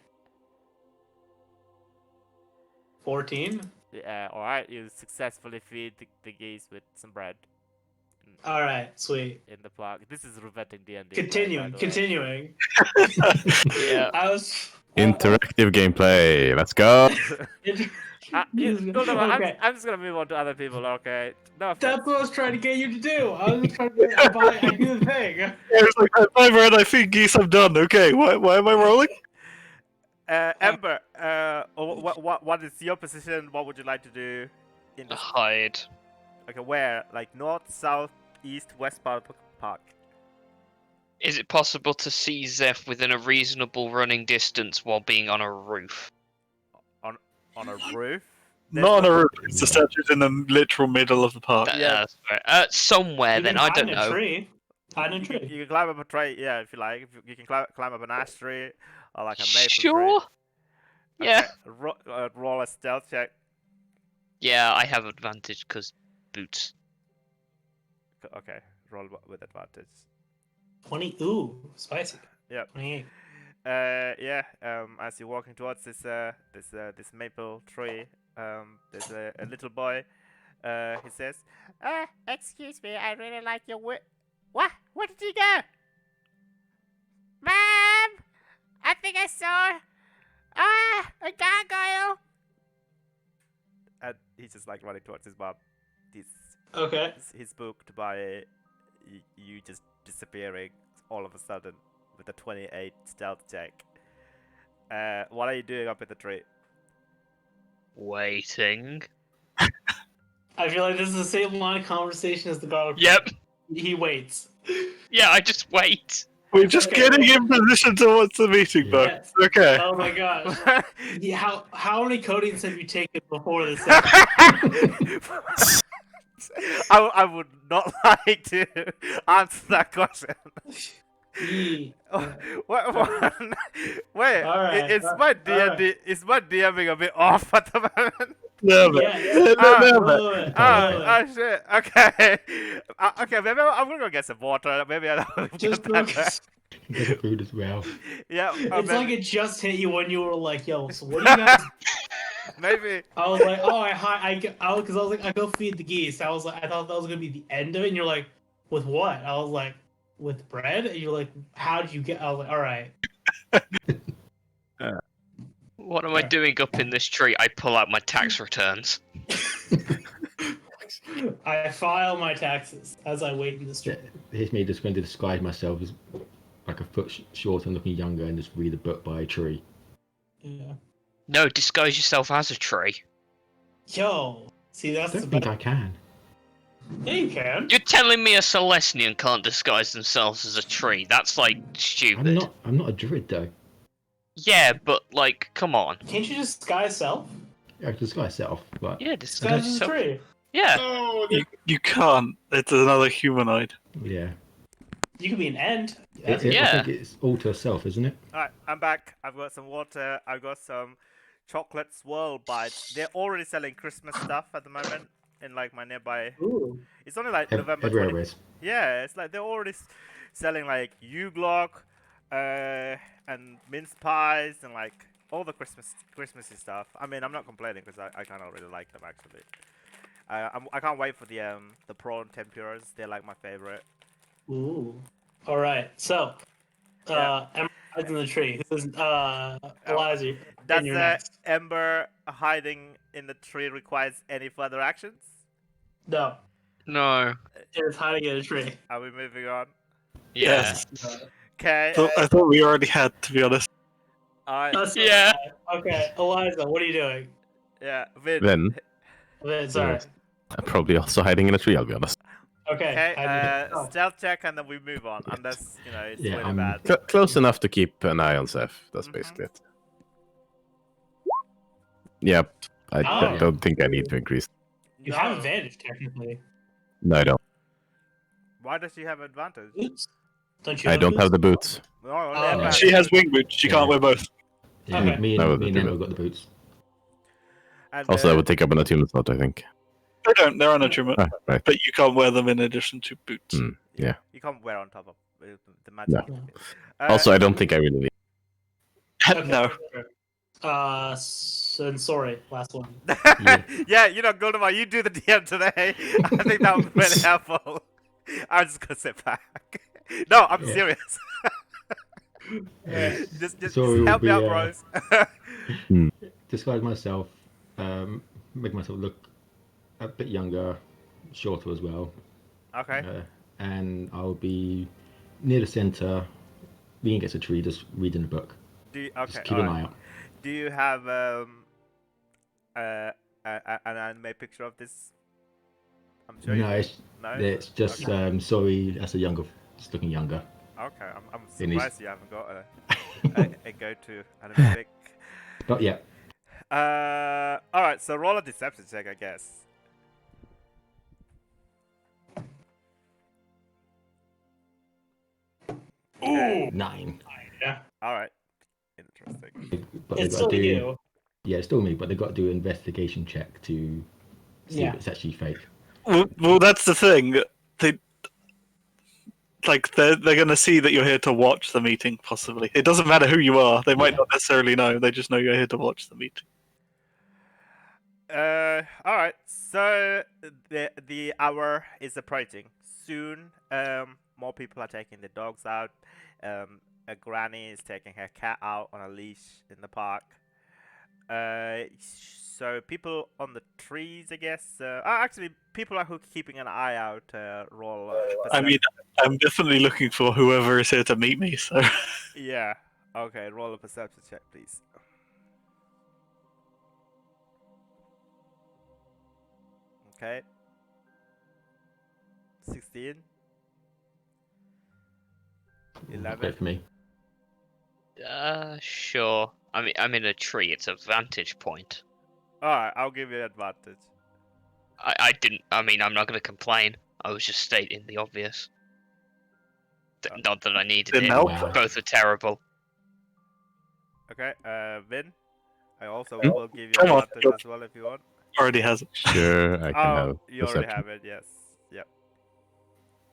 S3: 14.
S2: Yeah. All right. You successfully feed the geese with some bread
S3: All right, sweet.
S2: in the park. This is revetting D&D.
S3: Continuing.
S5: Yeah.
S3: I was
S6: Interactive gameplay. Let's go.
S3: okay.
S2: I'm just gonna move on to other people. Okay. No offense.
S3: That's what I was trying to get you to do. I was just trying to get I do the thing.
S4: It's like I've read. I feed geese. I'm done. Okay. Why am I rolling?
S2: Ember. What is your position? What would you like to do? In this?
S5: Hide.
S2: Okay, where? Like north, south, east, west part of the park.
S5: Is it possible to see Zeph within a reasonable running distance while being on a roof?
S2: On a roof?
S4: Not on a roof. It's the statues in the literal middle of the park.
S2: Yeah.
S5: That's right. Somewhere then. I don't know.
S3: Hide in a tree.
S2: You can climb up a tree, yeah, if you like. If you can climb up an ash tree or like a maple
S5: Sure.
S2: tree.
S5: Yeah.
S2: Okay, roll a stealth check.
S5: Yeah, I have advantage because boots.
S2: Okay, roll with advantage.
S3: 20. Ooh, spicy.
S2: Yeah.
S3: 28.
S2: As you're walking towards this maple tree, there's a little boy. He says, excuse me, I really like your What? Where did you go? Mom! I think I saw a gargoyle. And he's just like running towards his mom.
S3: Okay.
S2: He's spooked by you just disappearing all of a sudden with a 28 stealth check. What are you doing up in the tree?
S5: Waiting.
S3: I feel like this is the same line of conversation as the garlic.
S5: Yep.
S3: He waits.
S5: Yeah, I just wait.
S4: We're just getting in position towards the meeting, bud.
S3: Yes.
S4: Okay.
S3: Oh my gosh. Yeah, how many coatings have you taken before this?
S2: I would not like to answer that question. What? Wait,
S3: Alright,
S2: is my
S3: alright.
S2: is my DMing a bit off at the moment?
S4: Never.
S2: Oh shit. Okay. Okay. Maybe I'm gonna go get some water. Maybe I'll
S3: Just
S2: get that
S3: focus.
S1: Get food as well.
S2: Yeah.
S3: It's like it just hit you when you were like, "Yo, so what do you guys?"
S2: Maybe.
S3: I was like, "Oh, because I was like, I go feed the geese." I was like, I thought that was gonna be the end of it, and you're like, "With what?" I was like, "With bread." And you're like, "How'd you get?" I was like, "All right."
S5: What am I doing up in this tree? I pull out my tax returns.
S3: I file my taxes as I wait in the street.
S1: Here's me just going to disguise myself as like a foot short and looking younger and just read a book by a tree.
S3: Yeah.
S5: No, disguise yourself as a tree.
S3: Yo, see
S1: I
S3: that's the
S1: don't think
S3: best.
S1: I can.
S3: Yeah, you can.
S5: You're telling me a Celestian can't disguise themselves as a tree? That's like stupid.
S1: I'm not a druid though.
S5: Yeah, but like, come on.
S3: Can't you just disguise self?
S1: I can disguise self, but
S5: Yeah, disguise
S3: Disguise as a
S5: yourself.
S3: tree.
S5: Yeah.
S4: You can't. It's another humanoid.
S1: yeah.
S3: You could be an end.
S1: I
S5: Yeah.
S1: think it's all to self, isn't it?
S2: Alright, I'm back. I've got some water. I've got some chocolate swirl bites. They're already selling Christmas stuff at the moment in like my nearby.
S3: Ooh.
S2: It's only like November
S1: Everywhere
S2: 20.
S1: is.
S2: Yeah, it's like they're already selling like Uglock, and mince pies and like all the Christmassy stuff. I mean, I'm not complaining because I kind of really like them actually. I can't wait for the prawn tempuras. They're like my favorite.
S3: Ooh. All right. So, Ember hides in the tree. Who's Eliza?
S2: Does
S3: you're next.
S2: Ember hiding in the tree requires any further actions?
S3: No,
S5: No.
S3: it is hiding in a tree.
S2: Are we moving on?
S5: Yeah.
S2: Okay.
S4: I thought we already had, to be honest.
S5: Yeah.
S3: Okay, Eliza, what are you doing?
S2: Yeah. Vin.
S6: Then
S3: Sorry.
S6: I'm probably also hiding in a tree, I'll be honest.
S3: Okay.
S2: Okay. Stealth check and then we move on. Unless it's
S1: Yeah,
S2: really bad.
S6: Close enough to keep an eye on Seth. That's basically it. Yep. I
S3: Oh.
S6: don't think I need to increase.
S3: You have advantage technically.
S6: No, I don't.
S2: Why does she have advantage?
S3: Oops. Don't you?
S6: I don't have the boots.
S2: No,
S3: Oh,
S2: never.
S4: She has wing boots. She can't wear both.
S1: Yeah,
S3: Okay.
S1: me
S6: That
S1: and
S6: would
S1: me and
S6: do
S1: Emma
S6: it.
S1: got the boots.
S2: And,
S6: Also, that would take up an attunement slot, I think.
S4: They don't. They're on a trimmer,
S6: Ah, right.
S4: but you can't wear them in addition to boots.
S6: Hmm, yeah.
S2: You can't wear on top of the magic.
S6: No.
S2: Uh,
S6: Also, I don't think I really need.
S3: Okay.
S4: No.
S3: And sorry, last one.
S2: yeah, Goldemar, you do the DM today. I think that would be really helpful. I'm just gonna sit back. No, I'm
S1: Yeah.
S2: serious.
S3: Yeah.
S2: just
S1: So it would
S2: help me
S1: be,
S2: out, bros.
S1: Disguise myself, make myself look a bit younger, shorter as well.
S2: Okay.
S1: And I'll be near the center, leaning against a tree, just reading a book.
S2: Okay.
S1: Just keep an eye out.
S2: Do you have an anime picture of this? I'm sure
S1: No,
S2: you
S1: it's,
S2: no.
S1: it's just sorry, as a younger, just looking younger.
S2: Okay, I'm
S1: It needs-
S2: surprised you haven't got a go-to anime pic.
S1: But yeah,
S2: All right. So roll a deception check, I guess.
S3: Ooh.
S1: 9.
S3: Yeah.
S2: All right. Interesting.
S1: But
S3: It's
S1: they got
S3: still
S1: to do.
S3: you.
S1: Yeah, it's still me, but they got to do an investigation check to see
S3: Yeah.
S1: if it's actually fake.
S4: Well, that's the thing. They're going to see that you're here to watch the meeting. Possibly, it doesn't matter who you are. They might
S1: Yeah.
S4: not necessarily know. They just know you're here to watch the meeting.
S2: All right. So the hour is approaching. Soon, more people are taking the dogs out. A granny is taking her cat out on a leash in the park. So people on the trees, I guess. Actually, people are who keeping an eye out. Roll.
S4: I mean, I'm definitely looking for whoever is here to meet me. So
S2: Yeah. Okay. Roll a perception check, please. Okay. 16. 11.
S1: Great for me.
S5: Sure. I mean, I'm in a tree. It's a vantage point.
S2: Alright, I'll give you advantage.
S5: I didn't. I mean, I'm not going to complain. I was just stating the obvious. Not that I needed
S4: Didn't
S5: it.
S4: help.
S1: Wow.
S5: Both are terrible.
S2: Okay, Vin, I also
S6: Hmm?
S2: will give you
S4: Come on,
S2: advantage
S4: go.
S2: as well if you want.
S4: already has it.
S6: Sure, I can
S2: Oh,
S6: have
S2: you already
S6: perception.
S2: have it, yes. Yep.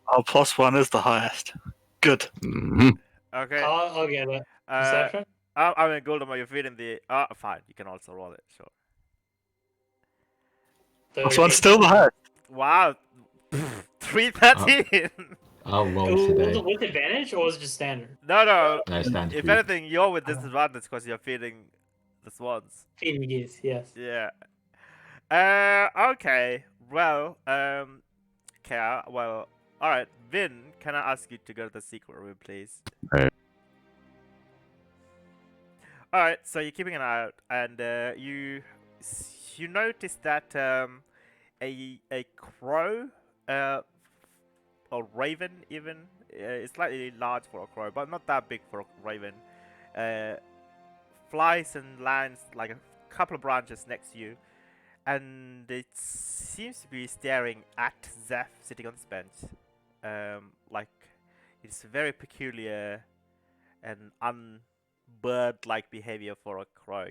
S4: Our +1 is the highest. Good.
S6: Mhm.
S2: Okay,
S3: I'll get it. Perception?
S2: I mean, Goldemar, you're feeding the... fine, you can also roll it, sure.
S4: +1's still the highest.
S2: Wow, 313!
S1: I'll roll
S3: Was
S1: today.
S3: it with advantage or was it just standard?
S2: No,
S1: No, standard
S2: if
S1: food.
S2: anything, you're with disadvantage because you're feeding the swans.
S3: Feeding geese, yes.
S2: Yeah. Okay. Well, okay, well, alright. Vin, can I ask you to go to the secret room, please?
S6: Alright.
S2: Alright, so you're keeping an eye out, and you notice that a crow, or raven even, is slightly large for a crow, but not that big for a raven, flies and lands like a couple of branches next to you, and it seems to be staring at Zeph sitting on this bench. Like it's very peculiar and unbird-like behavior for a crow,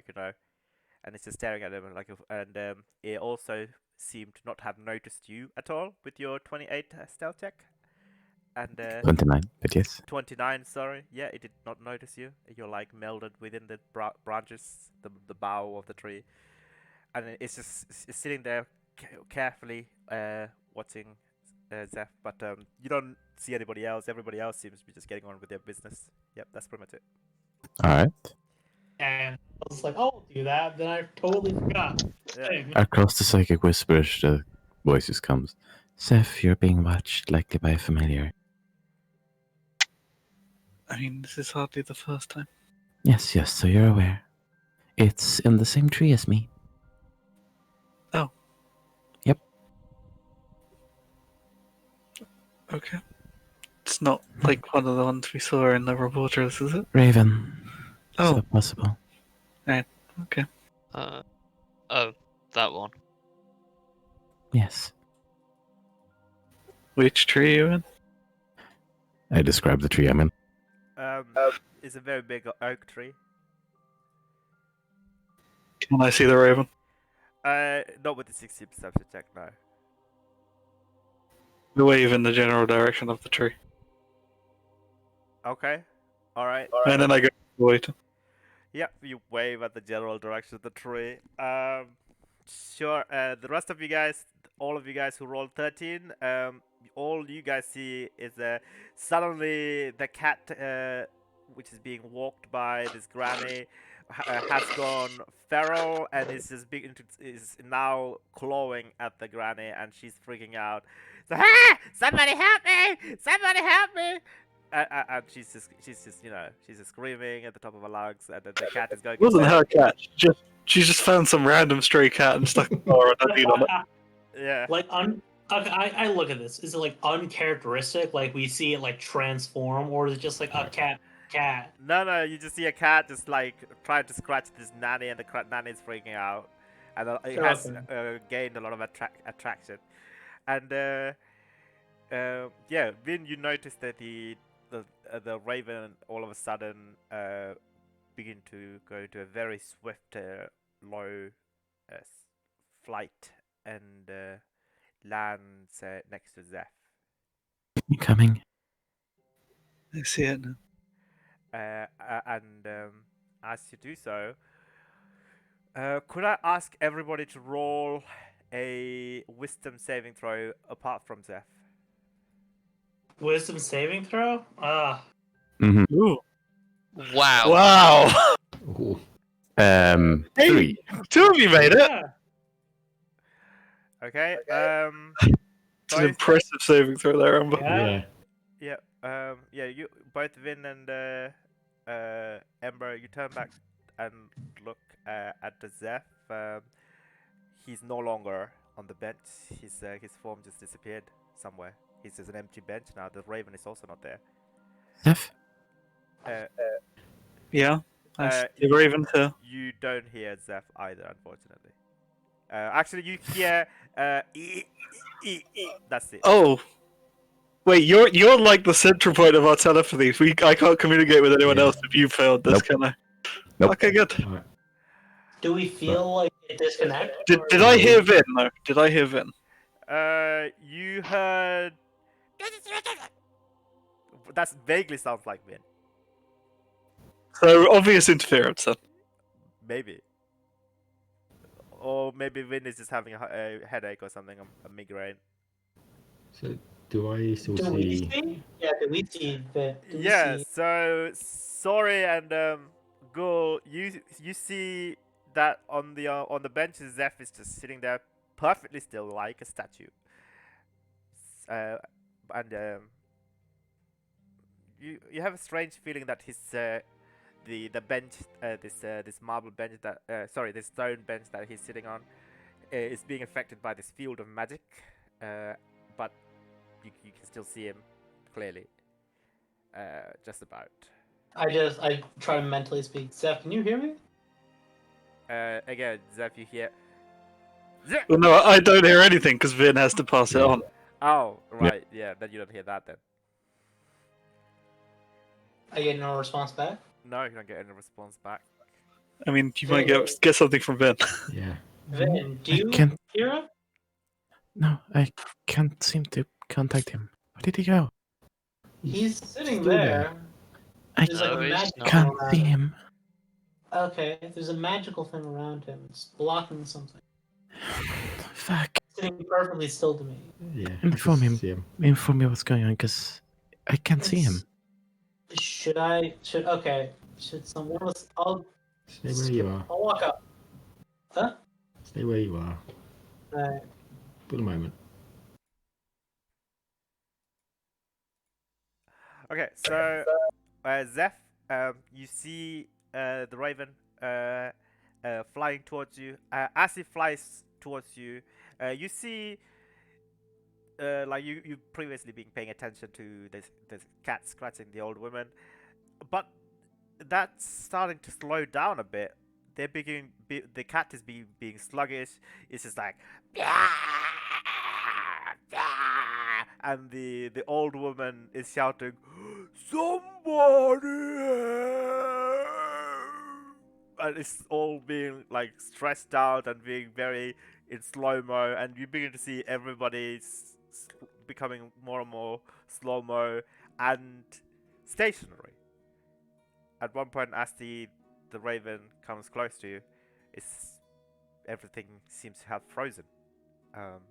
S2: and it's just staring at him and it also seemed to not have noticed you at all with your 28 stealth check. And
S6: 29, but yes.
S2: 29, sorry. Yeah, it did not notice you. You're like melded within the branches, the bough of the tree. And it's just it's sitting there carefully watching Zeph. But you don't see anybody else. Everybody else seems to be just getting on with their business. Yep, that's pretty much it.
S6: Alright.
S3: And I was like, oh, I'll do that. Then I totally forgot.
S2: Yeah.
S3: Dang.
S6: Across the psychic whispers, the voice just comes. Seth, you're being watched, likely by a familiar.
S4: I mean, this is hardly the first time.
S6: Yes, so you're aware. It's in the same tree as me.
S4: Oh.
S6: Yep.
S4: Okay. It's not like one of the ones we saw in the reporters, is it?
S6: Raven.
S4: Oh.
S6: So possible.
S4: Okay.
S5: Oh, that one.
S6: Yes.
S4: Which tree are you in?
S6: I described the tree I'm in.
S2: It's a very big oak tree.
S4: Can I see the raven?
S2: Not with the 60 perception check, no.
S4: We wave in the general direction of the tree,
S2: Okay. All right.
S4: and then I go wait.
S2: Yep, you wave at the general direction of the tree. Sure. The rest of you guys, all of you guys who rolled 13, all you guys see is suddenly the cat, which is being walked by this granny, has gone feral and is now clawing at the granny, and she's freaking out. So, ah! Somebody help me! Somebody help me! And she's just she's just screaming at the top of her lungs, and then the cat is going.
S4: It wasn't
S2: insane.
S4: her cat. She just found some random stray cat and stuck a collar on that beat on it.
S2: Yeah.
S3: Like I look at this. Is it like uncharacteristic? Like we see it like transform, or is it just like a cat?
S2: No, you just see a cat just like trying to scratch this nanny, and the nanny is freaking out, and it
S3: Sure,
S2: has
S3: okay.
S2: gained a lot of attraction. And yeah, Vin, you notice that the raven all of a sudden begin to go into a very swift low flight and lands next to Zeph.
S6: You coming?
S4: I see it now.
S2: And as you do so, could I ask everybody to roll a wisdom saving throw apart from Zeph?
S3: Wisdom saving throw?
S6: Mm-hmm.
S4: Ooh.
S5: Wow.
S4: Wow!
S1: Ooh.
S4: Hey,
S6: 3.
S4: 2 of you made it.
S3: Yeah.
S2: Okay.
S4: It's an impressive saving throw there, Amber.
S3: Yeah.
S2: Yeah. Yeah. You both Vin and Ember. You turn back and look at the Zeph. He's no longer on the bench. His form just disappeared somewhere. He's just an empty bench now. The Raven is also not there.
S6: Zeph?
S4: Yeah, I see Raven too.
S2: You don't hear Zeph either, unfortunately. Actually, you hear that's it.
S4: Oh, wait, you're like the central point of our telepathy. I can't communicate with anyone
S1: Yeah.
S4: else if you failed this,
S6: Nope.
S4: can I?
S6: Nope.
S4: Okay, good.
S1: All right.
S3: Do we feel like it disconnect?
S4: Did I hear Vin though? Did I hear Vin?
S2: You heard. That vaguely sounds like Vin.
S4: So obvious interference then.
S2: Maybe. Or maybe Vin is just having a headache or something, a migraine.
S1: So do I still
S3: Do we
S1: see?
S3: see? Yeah, do we see the? Do we
S2: Yeah.
S3: see?
S2: So sorry and Ghoul, you see that on the bench, Zeph is just sitting there perfectly still like a statue. And you have a strange feeling that his the bench this marble bench that this stone bench that he's sitting on is being affected by this field of magic, but you can still see him clearly, just about.
S3: I try to mentally speak. Zeph, can you hear me?
S2: Again, Zeph, you hear. Zeph!
S4: Well, no, I don't hear anything because Vin has to pass it on.
S2: Oh, right, yeah, then you don't hear that then.
S3: I get no response back.
S2: No, you don't get any response back.
S4: I mean, you might get something from Vin.
S1: Yeah.
S3: Vin, do
S6: I
S3: you
S6: can't-
S3: hear him?
S6: No, I can't seem to contact him. Where did he go?
S3: He's sitting
S1: still
S3: there.
S6: I
S3: There's like
S5: No,
S3: a
S5: he's
S3: magic
S5: not.
S6: can't
S3: thing around
S6: see
S3: him.
S6: him.
S3: Okay, there's a magical thing around him. It's blocking something.
S6: Fuck.
S3: Sitting perfectly still to me.
S1: Yeah.
S6: Inform
S1: just
S6: him.
S1: see
S6: Inform me what's going on, because I can't see him.
S3: Should someone else?
S1: Stay where you are.
S3: I'll walk up. Huh?
S1: Stay where you are
S3: Right.
S1: for the moment.
S2: Okay, so Zeph, you see the raven flying towards you. As he flies towards you, you see like you previously been paying attention to the cat scratching the old woman, but that's starting to slow down a bit. The cat is being sluggish. It's just like, and the old woman is shouting, "Somebody!" And it's all being like stressed out and being very in slow mo, and you begin to see everybody becoming more and more slow-mo and stationary. At one point, as the raven comes close to you, everything seems to have frozen. Um,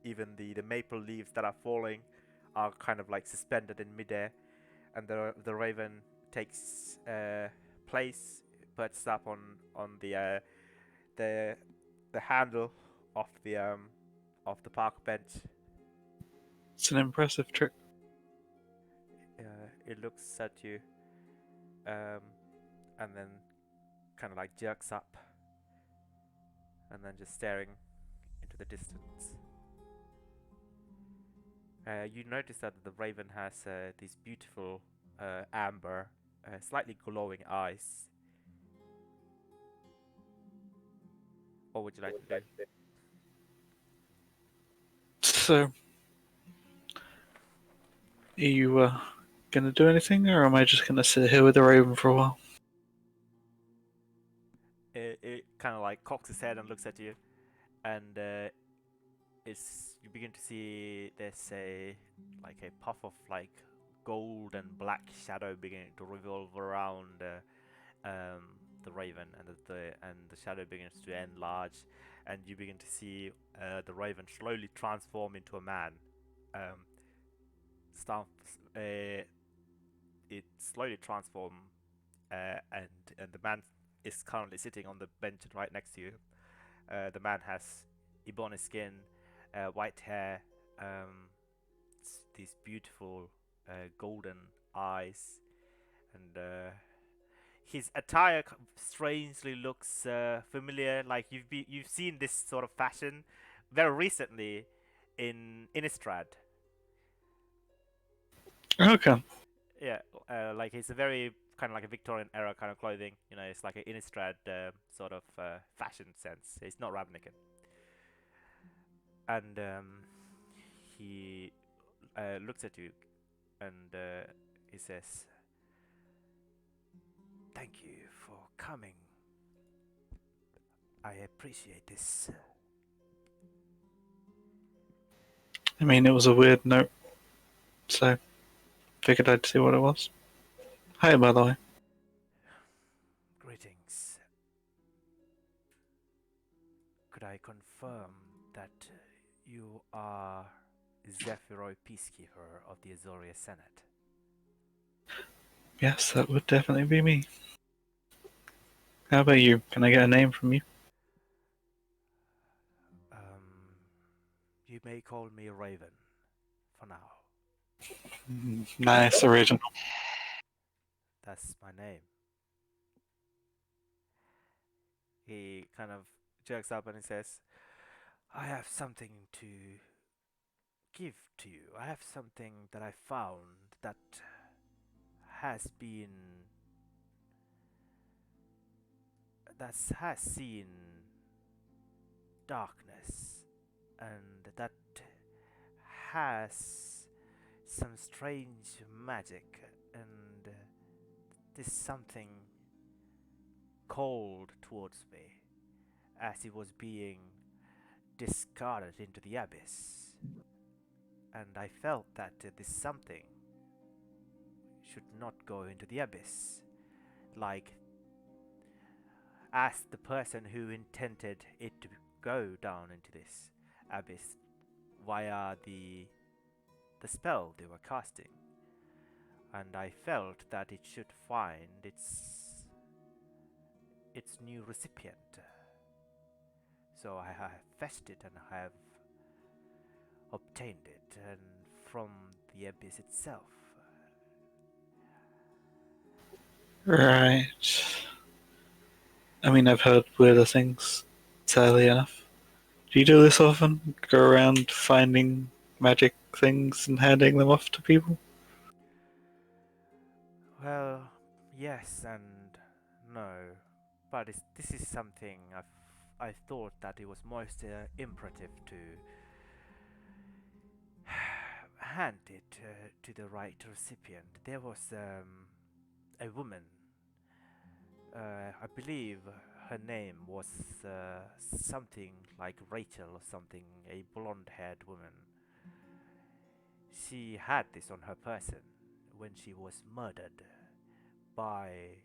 S2: Even the maple leaves that are falling are kind of like suspended in midair, and the raven takes place, perches up on the the handle of the park bench.
S4: It's an impressive trick.
S2: It looks at you, and then kind of like jerks up, and then just staring into the distance. You notice that the raven has these beautiful amber, slightly glowing eyes. What would you like to do?
S4: So, are you gonna do anything, or am I just gonna sit here with the raven for a while?
S2: It kind of like cocks its head and looks at you, and you begin to see there's a puff of like gold and black shadow beginning to revolve around the raven, and the shadow begins to enlarge, and you begin to see the raven slowly transform into a man. Um, it slowly transforms, and the man is currently sitting on the bench right next to you. The man has ebony skin, white hair, these beautiful golden eyes, and his attire strangely looks familiar. Like you've seen this sort of fashion very recently in Innistrad.
S4: Okay.
S2: Yeah, like it's a very kind of like a Victorian era kind of clothing. You know, it's like an Innistrad sort of fashion sense. It's not Ravnican. And he looks at you, and he says, "Thank you for coming. I appreciate this."
S4: I mean, it was a weird note, so figured I'd see what it was. Hi, by the way.
S2: Greetings. Could I confirm that you are Zephyroi Peacekeeper of the Azoria Senate?
S4: Yes, that would definitely be me. How about you? Can I get a name from you?
S2: You may call me Raven for now.
S4: Nice, original.
S2: That's my name. He kind of jerks up and he says, I have something to give to you. I have something that I found that has been has seen darkness, and that has some strange magic, and this something called towards me as it was being discarded into the abyss, and I felt that this something should not go into the abyss, like as the person who intended it to go down into this abyss via the spell they were casting, and I felt that it should find its new recipient. So I have fetched it and I have obtained it, and from the abyss itself.
S4: Right. I mean, I've heard weirder things, sadly enough. Do you do this often? Go around finding magic things and handing them off to people?
S2: Well, yes and no, but this is something I thought that it was most imperative to hand it to the right recipient. There was a woman, I believe her name was something like Rachel or something, a blonde-haired woman. she had this on her person when she was murdered by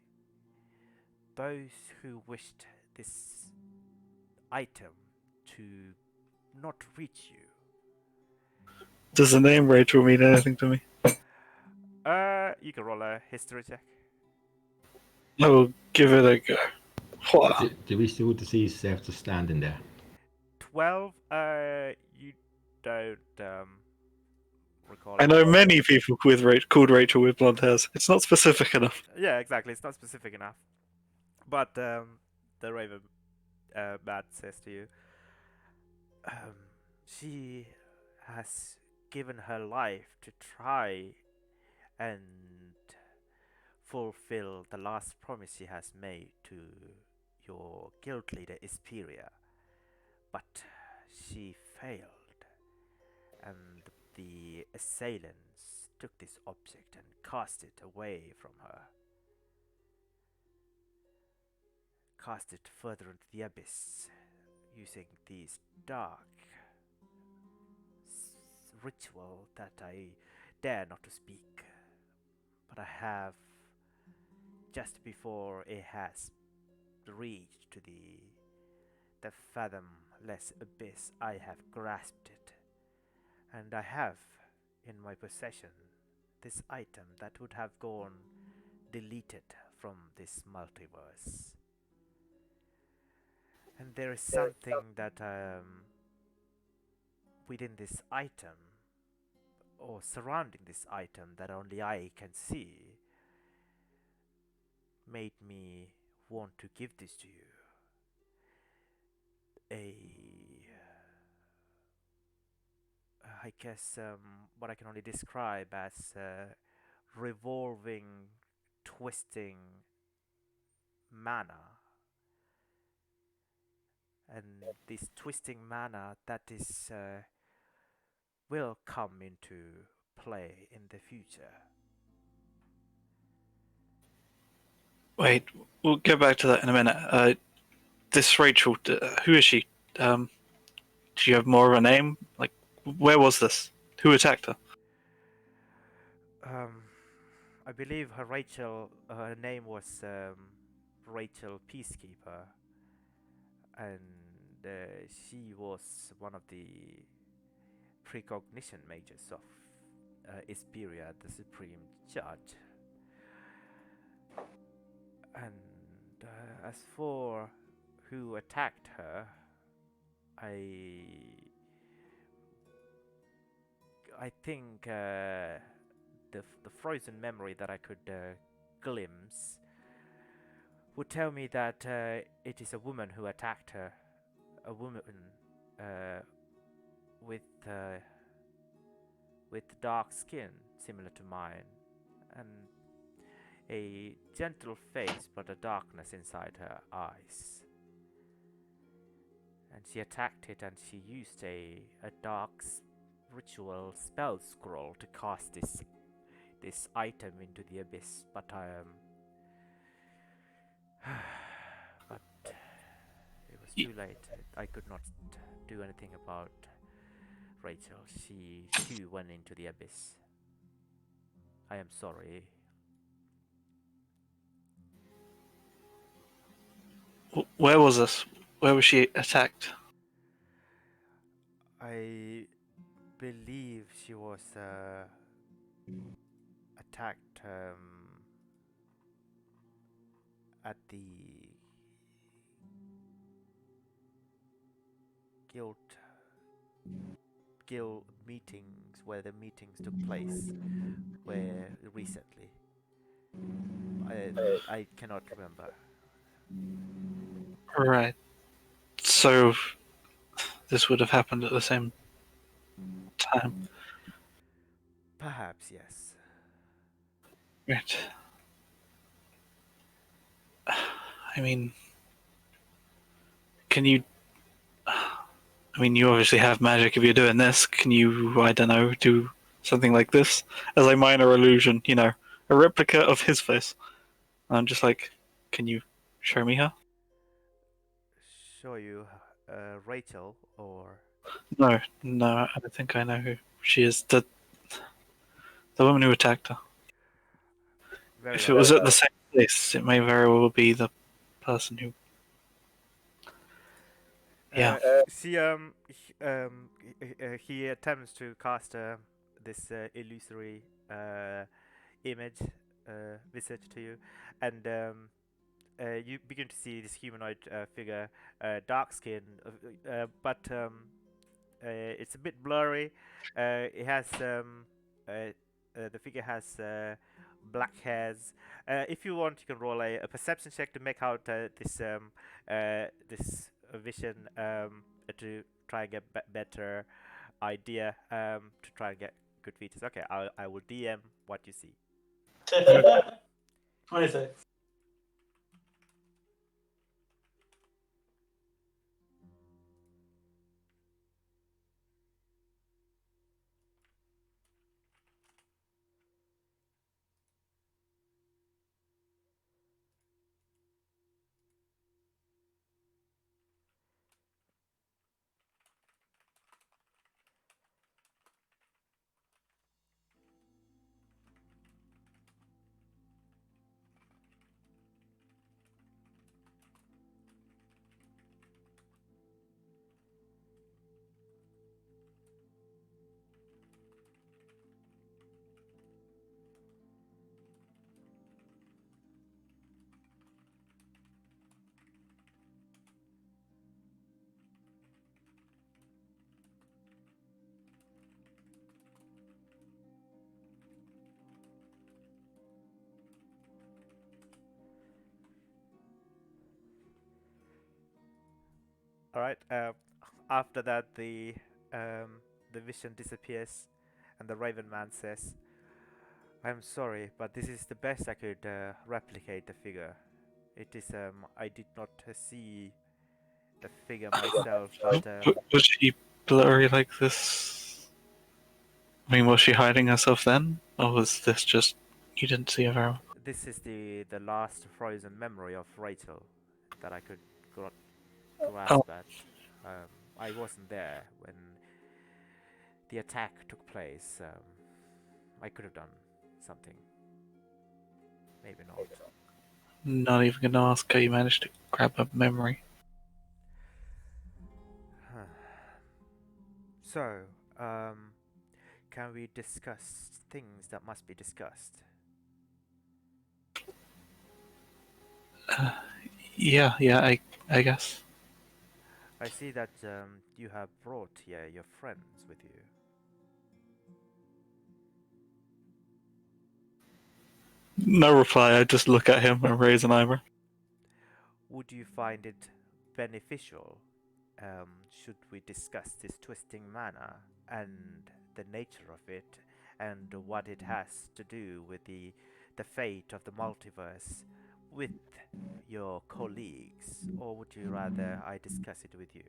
S2: those who wished this item to not reach you.
S4: Does the name Rachel mean anything to me?
S2: You can roll a history check.
S4: I will give it a go. Wow.
S1: Do we still see Seth just standing there?
S2: 12. You don't recall.
S4: I know
S2: anything.
S4: many people called Rachel with blonde hairs. It's not specific enough.
S2: Yeah, exactly. It's not specific enough. But the Raven Bat says to you, she has given her life to try and fulfill the last promise she has made to your guild leader Isperia, but she failed, and the assailants took this object and cast it away from her. Cast it further into the abyss using these dark ritual that I dare not to speak, but I have just before it has reached to the fathomless abyss, I have grasped it, and I have in my possession this item that would have gone deleted from this multiverse. And there is something that within this item or surrounding this item that only I can see made me want to give this to you. I guess what I can only describe as revolving, twisting mana. And this twisting mana that is will come into play in the future.
S4: Wait, we'll get back to that in a minute. This Rachel, who is she? Do you have more of a name? Like, where was this? Who attacked her?
S2: I believe her name was Rachel Peacekeeper, and she was one of the precognition mages of Isperia, the Supreme Judge. And as for who attacked her, I think the frozen memory that I could glimpse would tell me that it is a woman who attacked her, a woman with dark skin similar to mine, and a gentle face but a darkness inside her eyes. And she attacked it, and she used a dark ritual spell scroll to cast this item into the abyss. But but it was too late. I could not do anything about Rachel. She too went into the abyss. I am sorry.
S4: Where was this? Where was she attacked?
S2: I believe she was attacked at the guild meetings where the meetings took place where recently. I cannot remember.
S4: Right. So this would have happened at the same time.
S2: Perhaps yes.
S4: Right. I mean, can you? I mean, you obviously have magic if you're doing this. Can you, I don't know, do something like this as a minor illusion? You know, a replica of his face. I'm just like, can you show me her?
S2: Show you Rachel or
S4: No, I don't think I know who she is. The woman who attacked her.
S2: Very
S4: If
S2: well.
S4: it was at the same place, it may very well be the person who. Yeah.
S2: He attempts to cast this illusory image visage to you, and you begin to see this humanoid figure, dark skin, but it's a bit blurry. It has the figure has black hairs. If you want, you can roll a perception check to make out this vision to try and get better idea to try and get good features. Okay, I will DM what you see.
S3: 26.
S2: All right. After that, the vision disappears, and the Raven Man says, "I'm sorry, but this is the best I could replicate the figure. It is I did not see the figure myself, but
S4: Was she blurry like this? I mean, was she hiding herself then? Or was this just. You didn't see her very well?
S2: this is the last frozen memory of Rachel that I could grasp
S4: Oh.
S2: at. I wasn't there when the attack took place. I could have done something. Maybe not.
S4: Not even gonna ask how you managed to grab a memory.
S2: So, can we discuss things that must be discussed?
S4: Yeah, I guess.
S2: I see that you have brought here your friends with you.
S4: No reply, I just look at him and raise an eyebrow.
S2: Would you find it beneficial should we discuss this twisting manner and the nature of it and what it has to do with the fate of the multiverse with your colleagues, or would you rather I discuss it with you?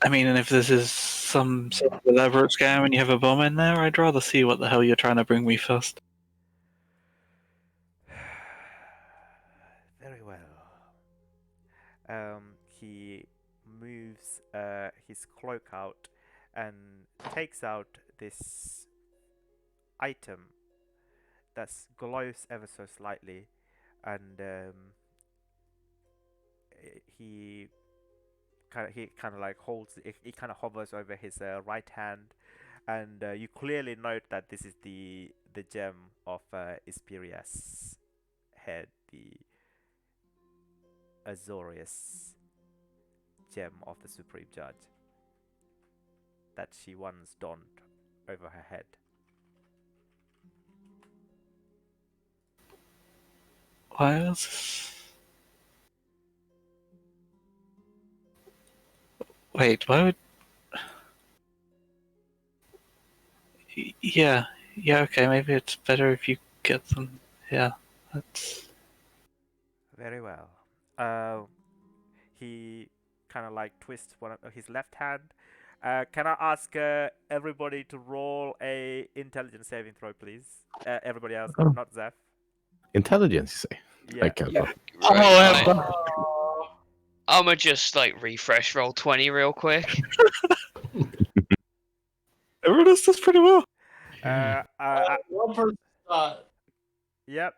S4: I mean, and if this is some sort of elaborate scam and you have a bomb in there, I'd rather see what the hell you're trying to bring me first.
S2: Very well. He moves his cloak out and takes out this item that glows ever so slightly, and he kind of like holds it. He kind of hovers over his right hand, and you clearly note that this is the gem of Ispiria's head, the Azorius gem of the Supreme Judge that she once donned over her head.
S4: Why is this? Wait, why would. Yeah, okay, maybe it's better if you get them. Yeah, that's.
S2: Very well. He kind of like twists one of his left hand. Can I ask everybody to roll a intelligence saving throw, please? Everybody else,
S6: Oh.
S2: not Zeph.
S6: Intelligence, you say?
S2: Yeah.
S6: I can't.
S5: I'ma just like refresh roll 20 real quick.
S4: Everyone does this pretty well.
S3: One person thought.
S2: Yep.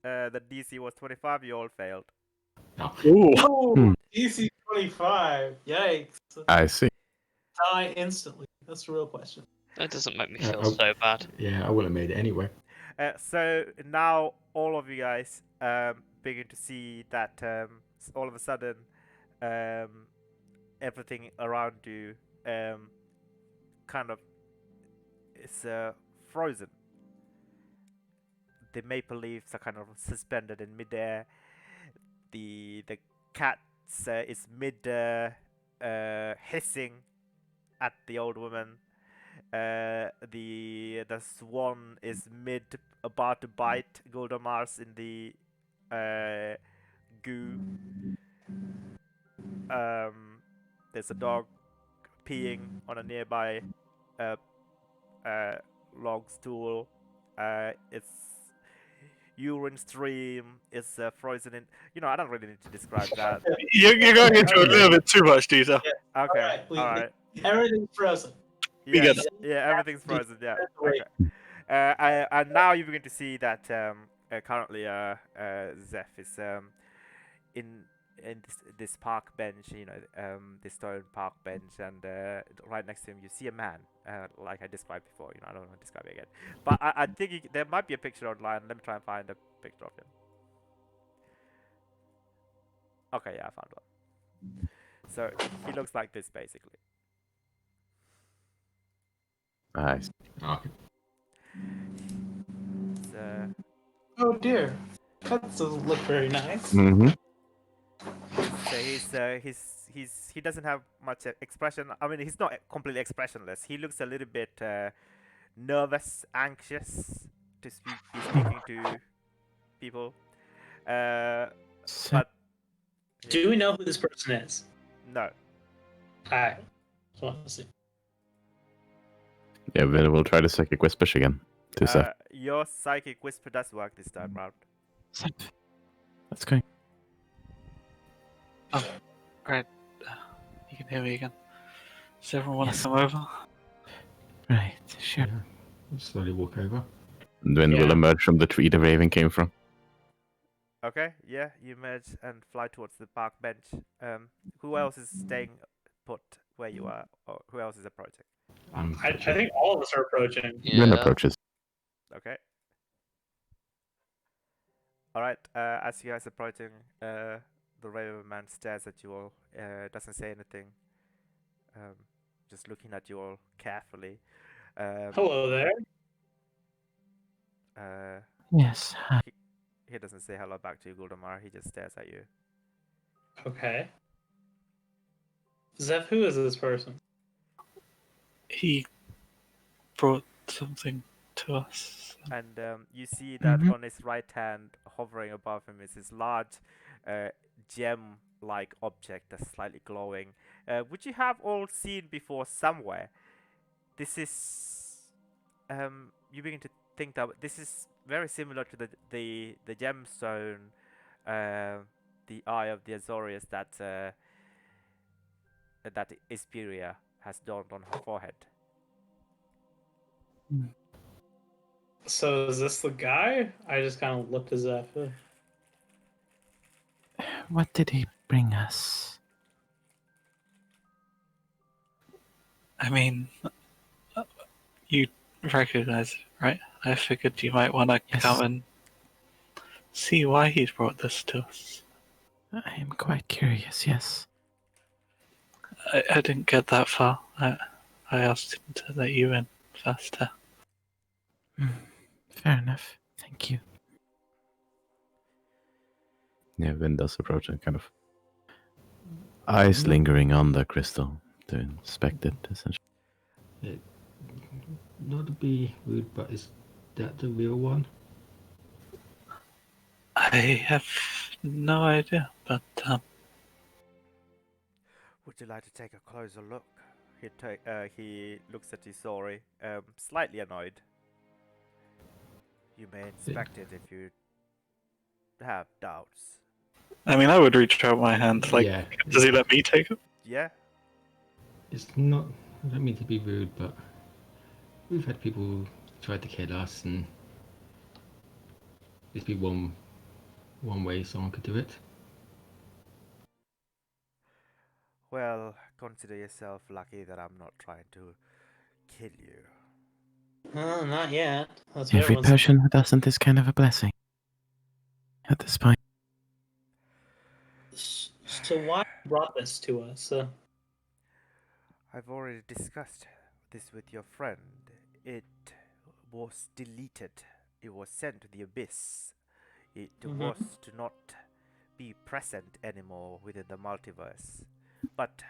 S2: The DC was 25. You all failed.
S1: Oh,
S4: Ooh.
S3: Oh, DC 25. Yikes.
S6: I see.
S3: Die instantly. That's the real question.
S5: That doesn't make me
S1: Yeah,
S5: feel so bad.
S1: yeah, I would have made it anyway.
S2: So now all of you guys begin to see that all of a sudden everything around you kind of is frozen. The maple leaves are kind of suspended in midair. The cat is mid hissing at the old woman. The swan is mid about to bite Goldamar's in the goo. There's a dog peeing on a nearby log stool. Its urine stream is frozen in. I don't really need to describe that.
S4: You're going into a little bit too much detail.
S2: Okay,
S3: All
S2: all right.
S3: Everything's frozen.
S4: We
S2: Yeah,
S4: get it.
S2: yeah, everything's frozen. Yeah.
S3: Wait.
S2: Okay. And now you begin to see that currently Zeph is in this park bench, this stone park bench, and right next to him you see a man, like I described before. I don't want to describe it again, but I think there might be a picture online. Let me try and find a picture of him. Okay, yeah, I found one. So he looks like this basically.
S6: Nice.
S1: Okay.
S2: So,
S3: Oh dear. That doesn't look very nice.
S6: Mm-hmm.
S2: so he doesn't have much expression. I mean, he's not completely expressionless. He looks a little bit nervous, anxious to be speaking to people. But
S3: Do we know who this person is?
S2: no.
S3: Alright. Just wanted to see.
S6: Yeah, then we'll try the psychic whispers again. To Seth.
S2: Your psychic whisper does work this time round.
S6: Seth. Let's go.
S4: Right. You can hear me again. Does everyone want
S6: Yes.
S4: to come over?
S6: Right, sure.
S1: Yeah. We'll slowly walk over.
S6: And then
S3: Yeah.
S6: we'll emerge from the tree the raven came from.
S2: Okay, yeah, you merge and fly towards the park bench. Who else is staying put where you are, or who else is approaching?
S3: I think all of us are approaching.
S6: Gwen
S5: Yeah.
S6: approaches.
S2: Okay. All right. As you guys approaching, the raven man stares at you all. Doesn't say anything. Just looking at you all carefully.
S3: Hello there.
S6: Yes. Hi.
S2: He doesn't say hello back to you, Guldamar. He just stares at you.
S3: Okay. Zeph, who is this person?
S4: He brought something to us.
S2: And you see that
S6: Mhm.
S2: on his right hand, hovering above him, is this large gem-like object that's slightly glowing. Which you have all seen before somewhere. This is you begin to think that this is very similar to the gemstone, the Eye of the Azorius that Isperia has donned on her forehead.
S3: So is this the guy? I just kind of looked at Zeph.
S6: What did he bring us?
S4: I mean, you recognize it, right? I figured you might want to
S6: Yes.
S4: come and see why he's brought this to us.
S6: I am quite curious, yes.
S4: I didn't get that far. I asked him to let you in first.
S6: Fair enough. Thank you. Yeah, Vin does approach and kind of eyes lingering on the crystal to inspect it, essentially.
S1: Not to be rude, but is that the real one?
S4: I have no idea, but
S2: Would you like to take a closer look? He looks at you, sorry, slightly annoyed. You may inspect it if you have doubts.
S4: I mean, I would reach out my hand. Like,
S1: Yeah.
S4: does he let me take it?
S2: Yeah.
S1: It's not. I don't mean to be rude, but We've had people try to kill us, and this be one way someone could do it.
S2: Well, consider yourself lucky that I'm not trying to kill you.
S3: Not yet. That's what
S6: Every
S3: everyone's.
S6: person who doesn't is kind of a blessing. At this point.
S3: So why brought this to us?
S2: I've already discussed this with your friend. It was deleted. It was sent to the abyss. It was to not be present anymore within the multiverse. But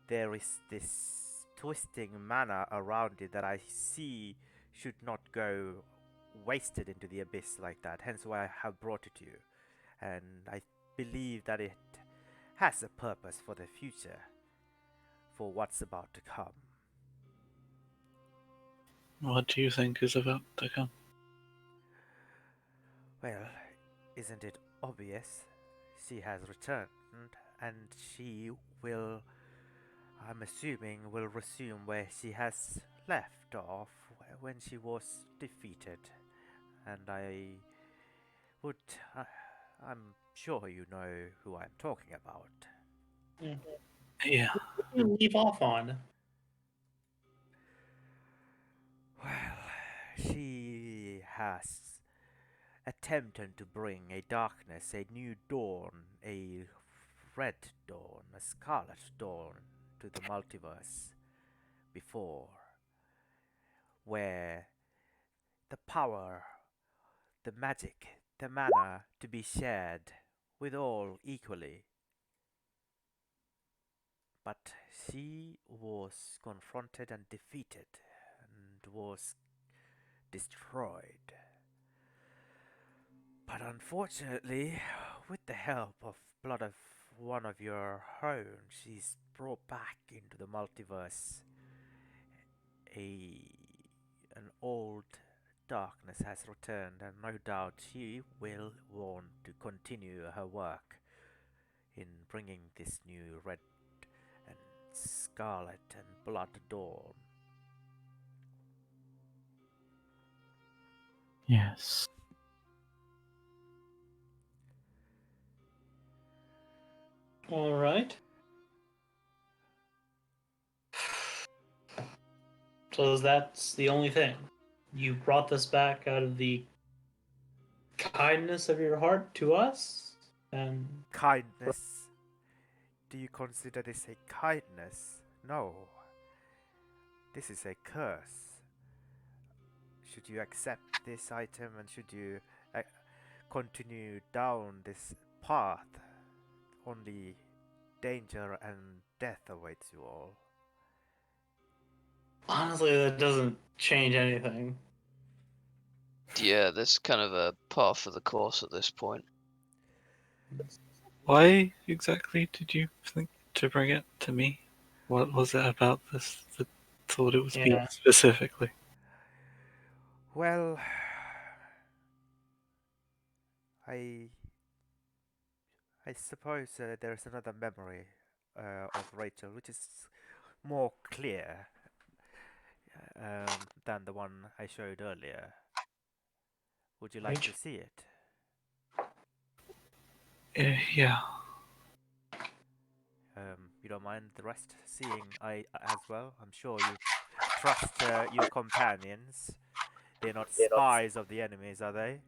S2: there is this twisting mana around it that I see should not go wasted into the abyss like that. Hence why I have brought it to you. And I believe that it has a purpose for the future, for what's about to come.
S4: What do you think is about to come?
S2: Well, isn't it obvious? She has returned, and she will, I'm assuming, will resume where she has left off when she was defeated. And I'm sure you know who I'm talking about.
S4: Yeah.
S3: What do you leave off on?
S2: Well, she has attempted to bring a darkness, a new dawn, a red dawn, a scarlet dawn to the multiverse before, where the power, the magic, the mana to be shared with all equally. But she was confronted and defeated and was destroyed. But unfortunately, with the help of blood of one of your own, she's brought back into the multiverse. An old darkness has returned, and no doubt she will want to continue her work in bringing this new red and scarlet and blood dawn.
S6: Yes.
S3: All right. So that's the only thing. You brought this back out of the kindness of your heart to us, and
S2: Kindness. Do you consider this a kindness? No. This is a curse. Should you accept this item and should you continue down this path, only danger and death awaits you all.
S3: honestly, that doesn't change anything.
S5: Yeah, that's kind of a par for the course at this point.
S4: Why exactly did you think to bring it to me? What was it about this that thought it was me
S3: Yeah.
S4: specifically?
S2: Well, I suppose there's another memory of Rachel which is more clear than the one I showed earlier. Would you like to see it?
S4: Yeah.
S2: You don't mind the rest seeing I as well? I'm sure you trust your companions. They're not spies of the enemies, are they?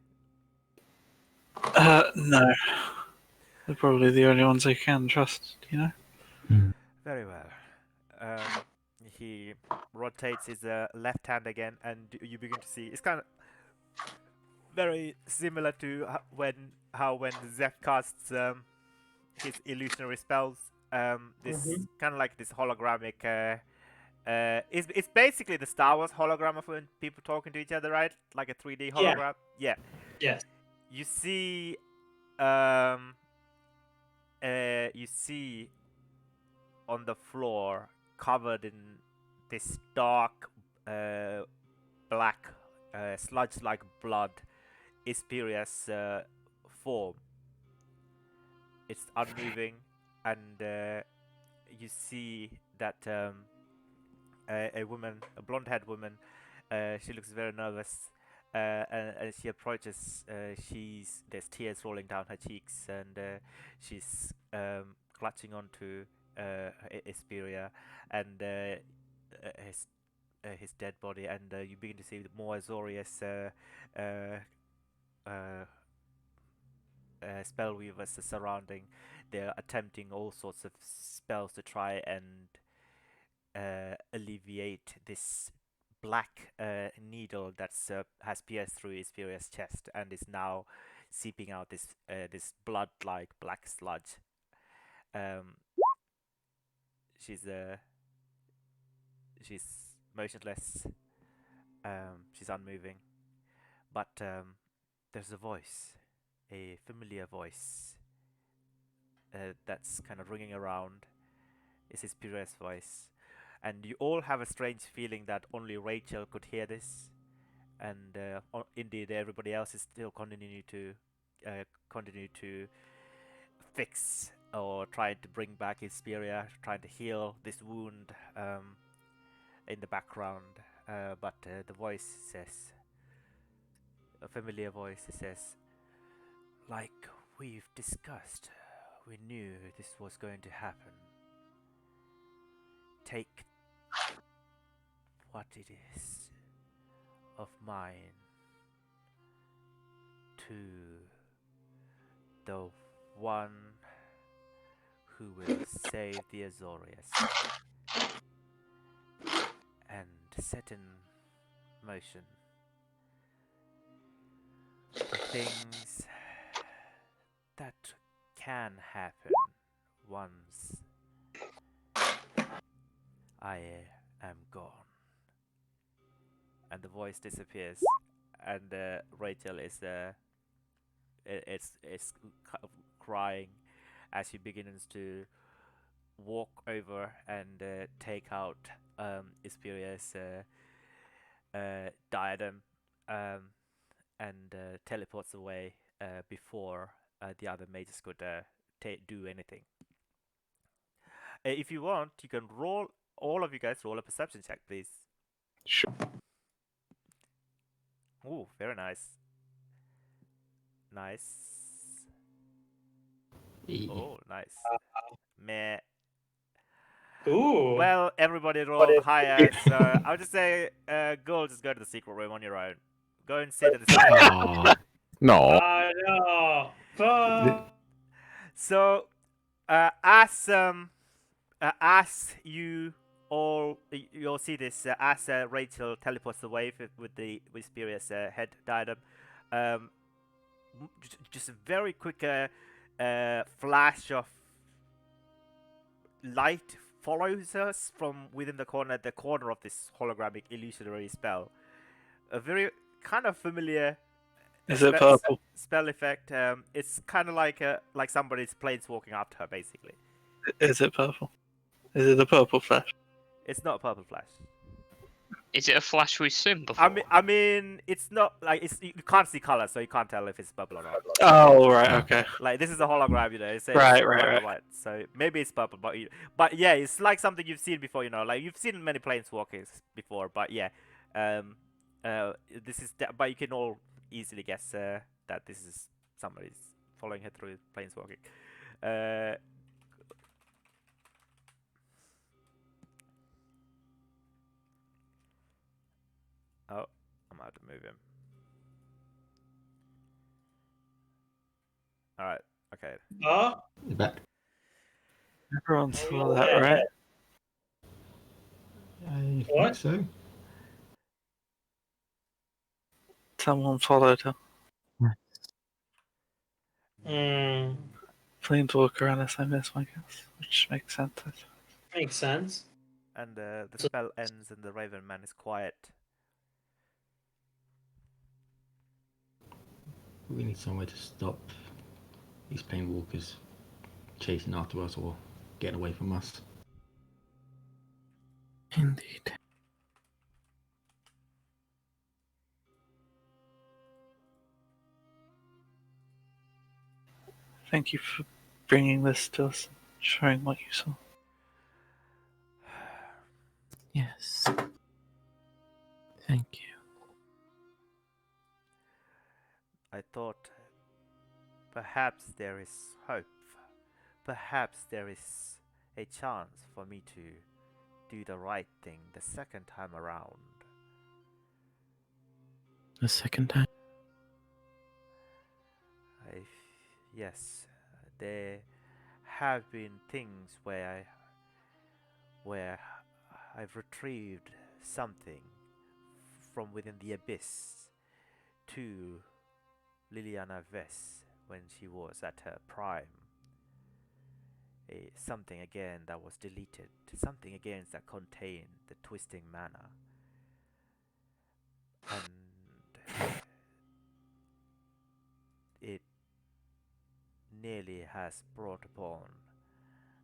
S4: No. They're probably the only ones I can trust, you know?
S2: Very well. He rotates his left hand again, and you begin to see it's kind of very similar to when Zeph casts his illusionary spells. This kind of like this hologrammic. It's basically the Star Wars hologram of when people talking to each other, right? Like a 3D hologram. Yeah.
S3: Yes.
S2: You see, you see on the floor, covered in this dark, black, sludge-like blood, Ispiria's form. It's unmoving, and you see that a woman, a blonde-haired woman. She looks very nervous. And as she approaches, there's tears rolling down her cheeks, and she's clutching onto Esperia and his dead body, and you begin to see more Azorius spellweavers surrounding. They're attempting all sorts of spells to try and alleviate this black needle that's has pierced through Esperia's chest and is now seeping out this blood-like black sludge. Um, she's she's motionless. She's unmoving, but there's a voice, a familiar voice that's kind of ringing around. It's Esperia's voice, and you all have a strange feeling that only Rachel could hear this, and indeed everybody else is still continue to fix or trying to bring back Esperia, trying to heal this wound in the background. But the voice says, a familiar voice says, like we've discussed, we knew this was going to happen. Take what it is of mine to the one who will save the Azorius and set in motion the things that can happen once I am gone. And the voice disappears, and Rachel is it's crying as she begins to walk over and take out Esperia's diadem and teleports away before the other mages could do anything. If you want, you can roll. All of you guys roll a perception check, please.
S4: Sure.
S2: Ooh, very nice. Nice. Oh, nice. Meh.
S3: Ooh.
S2: Well, everybody rolled higher, so I'll just say, go just go to the secret room on your own. Go and sit at the secret room.
S1: Aw,
S6: No.
S3: No. Fuck.
S2: So, as you all see this, as Rachel teleports away with the Esperia's head diadem, just a very quick flash of light follows us from within the corner of this holographic illusionary spell. A very kind of familiar
S4: Is it purple?
S2: spell effect. It's kind of like somebody's planeswalking after her, basically.
S4: Is it purple? Is it a purple flash?
S2: It's not a purple flash.
S5: Is it a flash we've seen before?
S2: I mean, it's not like you can't see color, so you can't tell if it's purple or not.
S4: Oh, right, okay.
S2: Like this is a hologram, you know. It says
S4: Right.
S2: white, so maybe it's purple, but yeah, it's like something you've seen before, you know. Like you've seen many planeswalkers before, but yeah, this is. But you can all easily guess that this is somebody's following her through planeswalking. Oh, I'm out to move him. Alright, okay.
S3: Oh.
S1: is that?
S4: Everyone saw that, right?
S1: I
S3: What?
S1: think so.
S4: Someone followed her.
S3: Hmm.
S4: Planeswalker unless I miss my guess, which makes sense.
S3: Makes sense.
S2: And the spell ends and the Raven Man is quiet.
S1: We need somewhere to stop these planewalkers chasing after us or getting away from us.
S6: Indeed.
S4: Thank you for bringing this to us, showing what you saw.
S6: Yes. Thank you.
S2: I thought perhaps there is hope. Perhaps there is a chance for me to do the right thing the second time around.
S6: The second time?
S2: Yes, there have been things where I've retrieved something from within the abyss to Liliana Vess when she was at her prime. Something again that was deleted, something again that contained the twisting mana. And it nearly has brought upon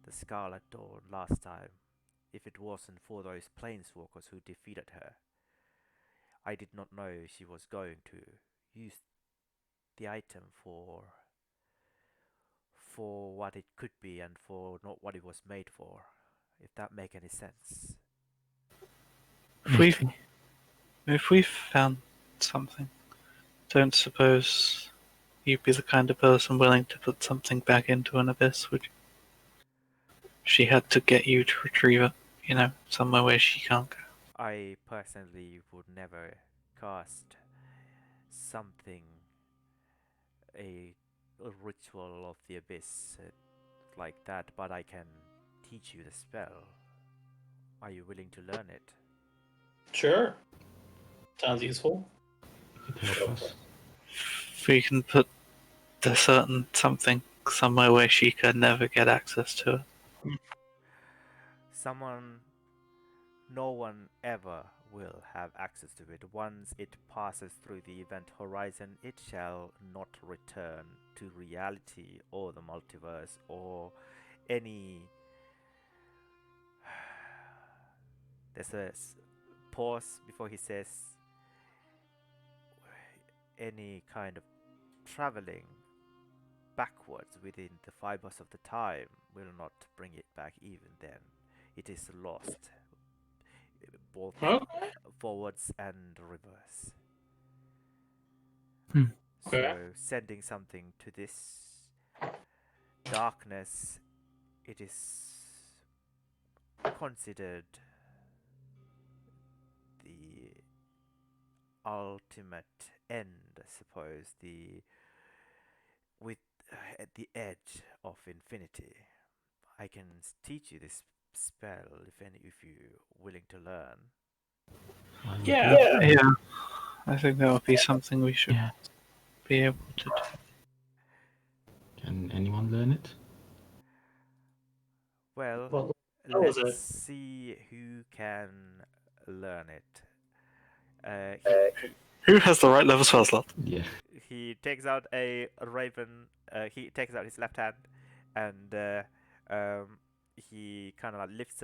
S2: the Scarlet Dawn last time. If it wasn't for those planeswalkers who defeated her, I did not know she was going to use the item for what it could be and for not what it was made for, if that make any sense.
S4: If we found something, don't suppose you'd be the kind of person willing to put something back into an abyss, would you? She had to get you to retrieve it, somewhere where she can't go.
S2: I personally would never cast something, a ritual of the abyss like that, but I can teach you the spell. Are you willing to learn it?
S3: Sure. Sounds useful.
S1: You could help us.
S4: If we can put the certain something somewhere where she could never get access to it.
S2: No one ever will have access to it. Once it passes through the event horizon, it shall not return to reality or the multiverse or any. There's a pause before he says any kind of traveling backwards within the fibers of the time will not bring it back even then. It is lost, both forwards and reverse.
S3: Okay.
S2: So sending something to this darkness, it is considered the ultimate end, I suppose, at the edge of infinity. I can teach you this spell if you're willing to learn.
S4: Yeah. I think that would be something we should be able to do.
S1: Can anyone learn it?
S2: Well,
S3: how is
S2: let's
S3: it?
S2: see who can learn it.
S4: Who has the right level spell slot?
S1: Yeah.
S2: He takes out a raven. He takes out his left hand, and he kind of like lifts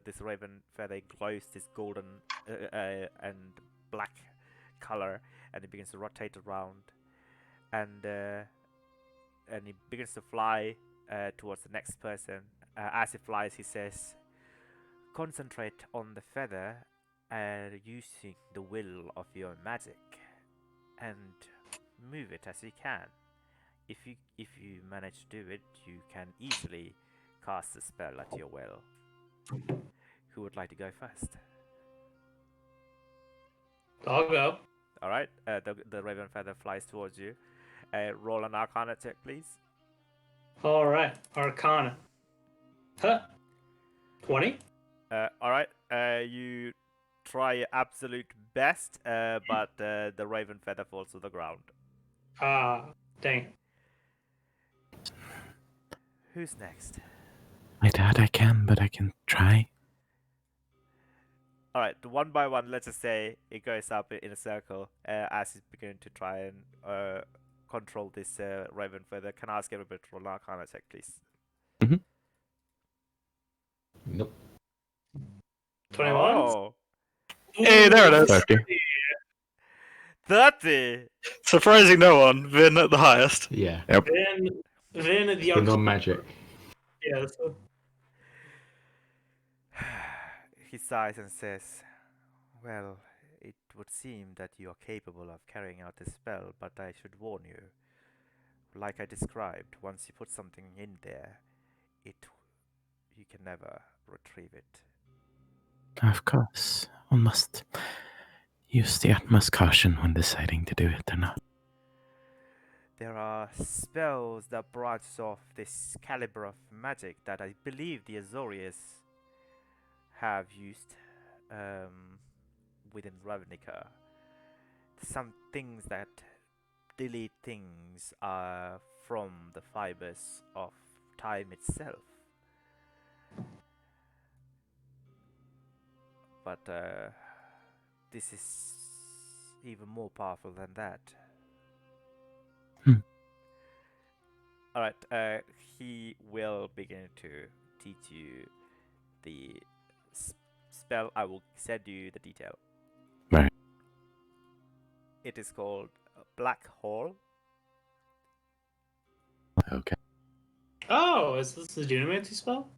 S2: this raven feather, glows this golden and black color, and it begins to rotate around, and he begins to fly towards the next person. As he flies, he says, "Concentrate on the feather, using the will of your magic, and move it as you can. If you manage to do it, you can easily cast the spell at your will." Who would like to go first?
S3: I'll go.
S2: All right. The raven feather flies towards you. Roll an Arcana check, please.
S3: All right. Arcana. 20?
S2: All right. You try your absolute best, but the raven feather falls to the ground.
S3: Dang.
S2: Who's next?
S6: I doubt I can, but I can try.
S2: All right, one by one. Let's just say it goes up in a circle as he's beginning to try and control this raven feather. Can I ask everybody to roll an Arcana check, please?
S1: Nope.
S3: 21?
S2: Oh,
S4: Hey, there it is.
S6: 30.
S2: 30.
S4: Surprising no one. Vin at the highest.
S1: Yeah.
S3: Then the
S1: The non-magic.
S3: Yes.
S2: he sighs and says, "Well, it would seem that you are capable of carrying out this spell, but I should warn you. Like I described, once you put something in there, you can never retrieve it."
S6: Of course, one must use the utmost caution when deciding to do it or not.
S2: There are spells that branch off this caliber of magic that I believe the Azorius have used within Ravnica. Some things that delete things from the fibers of time itself. But this is even more powerful than that. Alright, he will begin to teach you the spell. I will send you the detail.
S6: Right.
S2: It is called Black Hole.
S6: Okay.
S3: Oh, is this the Dunamancy spell?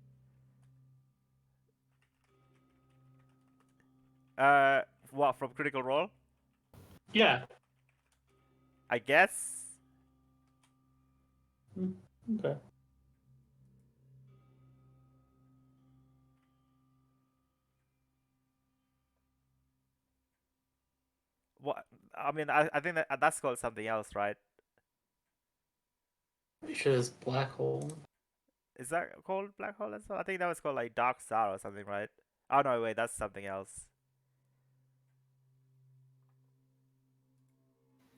S2: What, from Critical Role?
S3: Yeah.
S2: I guess.
S3: Okay.
S2: What? I mean, I think that's called something else, right?
S3: Pretty sure it's black hole.
S2: Is that called Black Hole as well? I think that was called like Dark Star or something, right? Oh no, wait, that's something else.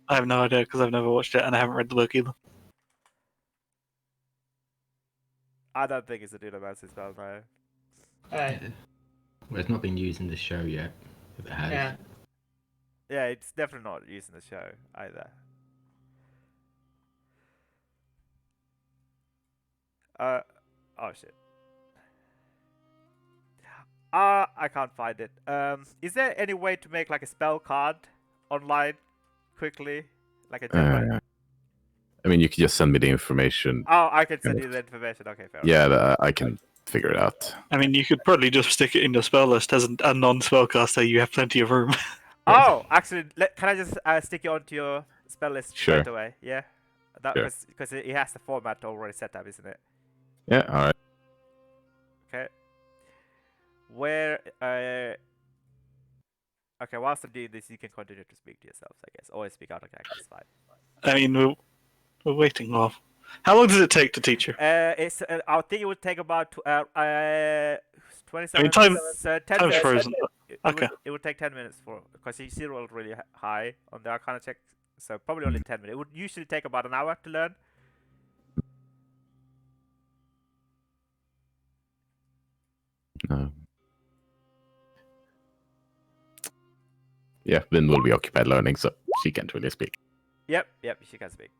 S4: I have no idea because I've never watched it and I haven't read the book either.
S2: I don't think it's a Dunamancy spell, no.
S3: Alright.
S1: Well, it's not been used in the show yet. If it has.
S3: Yeah.
S2: Yeah, it's definitely not used in the show either. Oh shit. I can't find it. Is there any way to make like a spell card online quickly? Like a template?
S6: I mean, you can just send me the information.
S2: Oh, I can send you the information. Okay, fair enough.
S6: Yeah, I can figure it out.
S4: I mean, you could probably just stick it in your spell list as a non-spellcaster. You have plenty of room.
S2: Oh, actually, can I just stick it onto your spell list
S6: Sure.
S2: right away? Yeah,
S6: Sure.
S2: because it has the format already set up, isn't it?
S6: Yeah, all right.
S2: Okay. Where okay, whilst I'm doing this, you can continue to speak to yourselves, I guess. Always speak out of character, it's fine.
S4: I mean, we're waiting off. How long does it take to teach you?
S2: It's I think it would take about 27.
S4: time-
S2: 10
S4: Time's
S2: minutes.
S4: frozen. Okay.
S2: It would take 10 minutes because you see rolled really high on the Arcana check, so probably only 10 minutes. It would usually take about an hour to learn.
S6: No. Yeah, Lynn will be occupied learning, so she can't really speak.
S2: Yep, she can speak.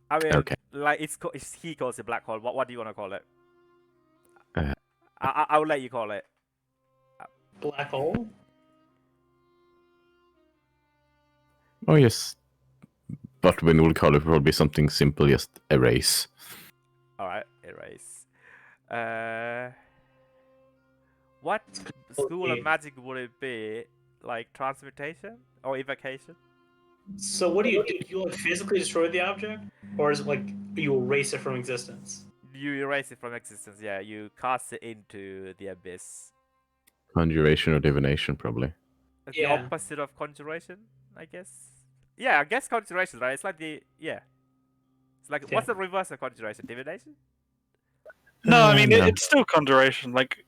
S2: I mean,
S6: Okay.
S2: like he calls it black hole. What do you want to call it?
S6: Uh,
S2: I will let you call it.
S3: Black hole?
S6: Oh, yes. But Lynn will call it probably something simple, just erase.
S2: All right, erase. What school of magic would it be? Like transmutation or evocation?
S3: So what do? You like physically destroy the object? Or is it like you erase it from existence?
S2: You erase it from existence. Yeah, you cast it into the abyss.
S6: Conjuration or divination, probably.
S2: It's
S3: Yeah.
S2: the opposite of conjuration, I guess. Yeah, I guess conjuration, right? It's like It's like
S3: Yeah.
S2: what's the reverse of conjuration? Divination?
S4: No, I mean
S6: No.
S4: it's still conjuration. Like,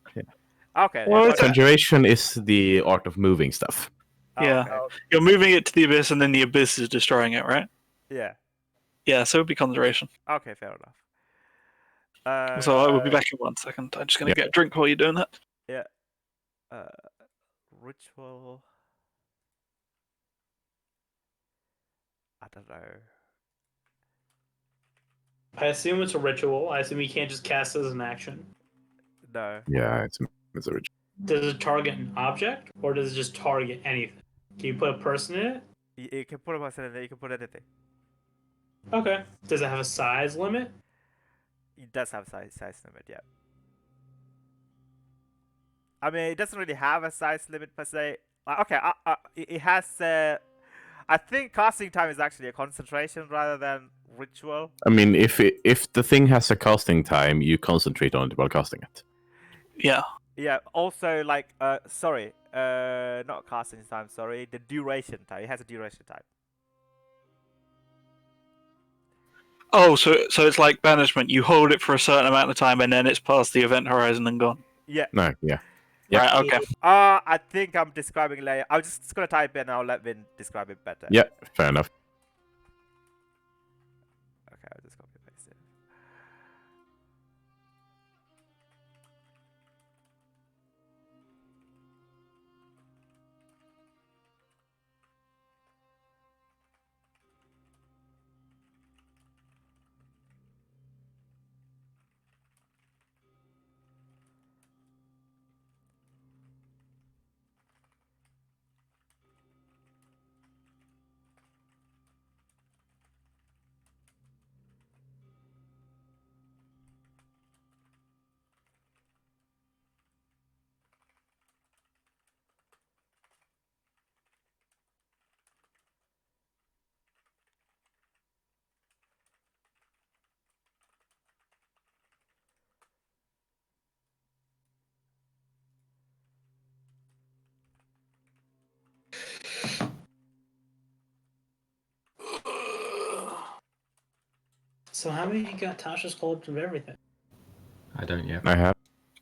S2: Okay.
S4: Well,
S2: yeah,
S4: it's
S2: okay.
S6: Conjuration is the art of moving stuff.
S2: Oh,
S4: yeah.
S2: okay.
S4: You're moving it to the abyss, and then the abyss is destroying it, right?
S2: Yeah.
S4: Yeah, so it'd be conjuration.
S2: Okay, fair enough.
S4: So I will be back in 1 second. I'm just gonna
S6: Yeah.
S4: get a drink while you're doing that.
S2: Yeah. Ritual. I don't know.
S3: I assume it's a ritual. I assume you can't just cast it as an action.
S2: No.
S6: Yeah, it's a ritual.
S3: Does it target an object, or does it just target anything? Can you put a person in it?
S2: You can put a person in there. You can put anything.
S3: Okay. Does it have a size limit?
S2: It does have size limit. Yeah. I mean, it doesn't really have a size limit per se. Like, okay, it has. I think casting time is actually a concentration rather than ritual.
S6: I mean, if the thing has a casting time, you concentrate on it while casting it.
S4: Yeah.
S2: Yeah. Also, like, sorry, not casting time. Sorry, the duration time. It has a duration time.
S4: Oh, so it's like banishment. You hold it for a certain amount of time, and then it's past the event horizon and gone.
S2: Yeah.
S6: No, yeah. Yep.
S4: Right. Okay.
S2: I think I'm describing later. I'm just gonna type in and I'll let Vin describe it better.
S6: Yeah, fair enough.
S2: Okay, I'll just copy and paste it.
S3: So how many you got Tasha's collection of everything?
S1: I don't yet.
S6: I have.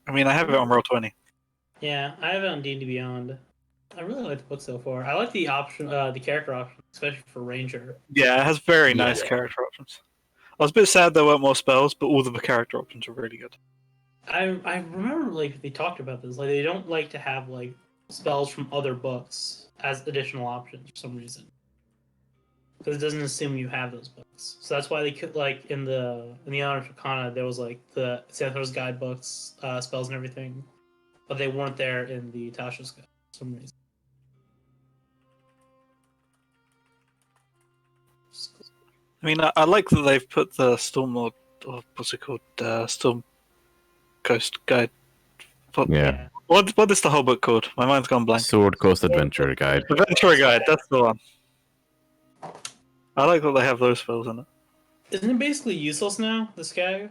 S4: I mean, I have it on Roll20.
S3: Yeah, I have it on D&D Beyond. I really like the book so far. I like the option, the character option, especially for Ranger.
S4: Yeah, it has very
S1: Yeah.
S4: nice character options. I was a bit sad there weren't more spells, but all the character options are really good.
S3: I remember like they talked about this. Like they don't like to have like spells from other books as additional options for some reason, because it doesn't assume you have those books. So that's why they could like in the Honor of Arcana there was like the Xanathar's guidebooks, spells and everything, but they weren't there in the Tasha's guide for some reason.
S4: I mean, I like that they've put the Storm or what's it called? Storm Coast Guide.
S6: Yeah.
S4: What is the whole book called? My mind's gone blank.
S6: Sword Coast Adventure Guide.
S4: Adventure Guide, that's the one. I like that they have those spells in it.
S3: Isn't it basically useless now? This guy.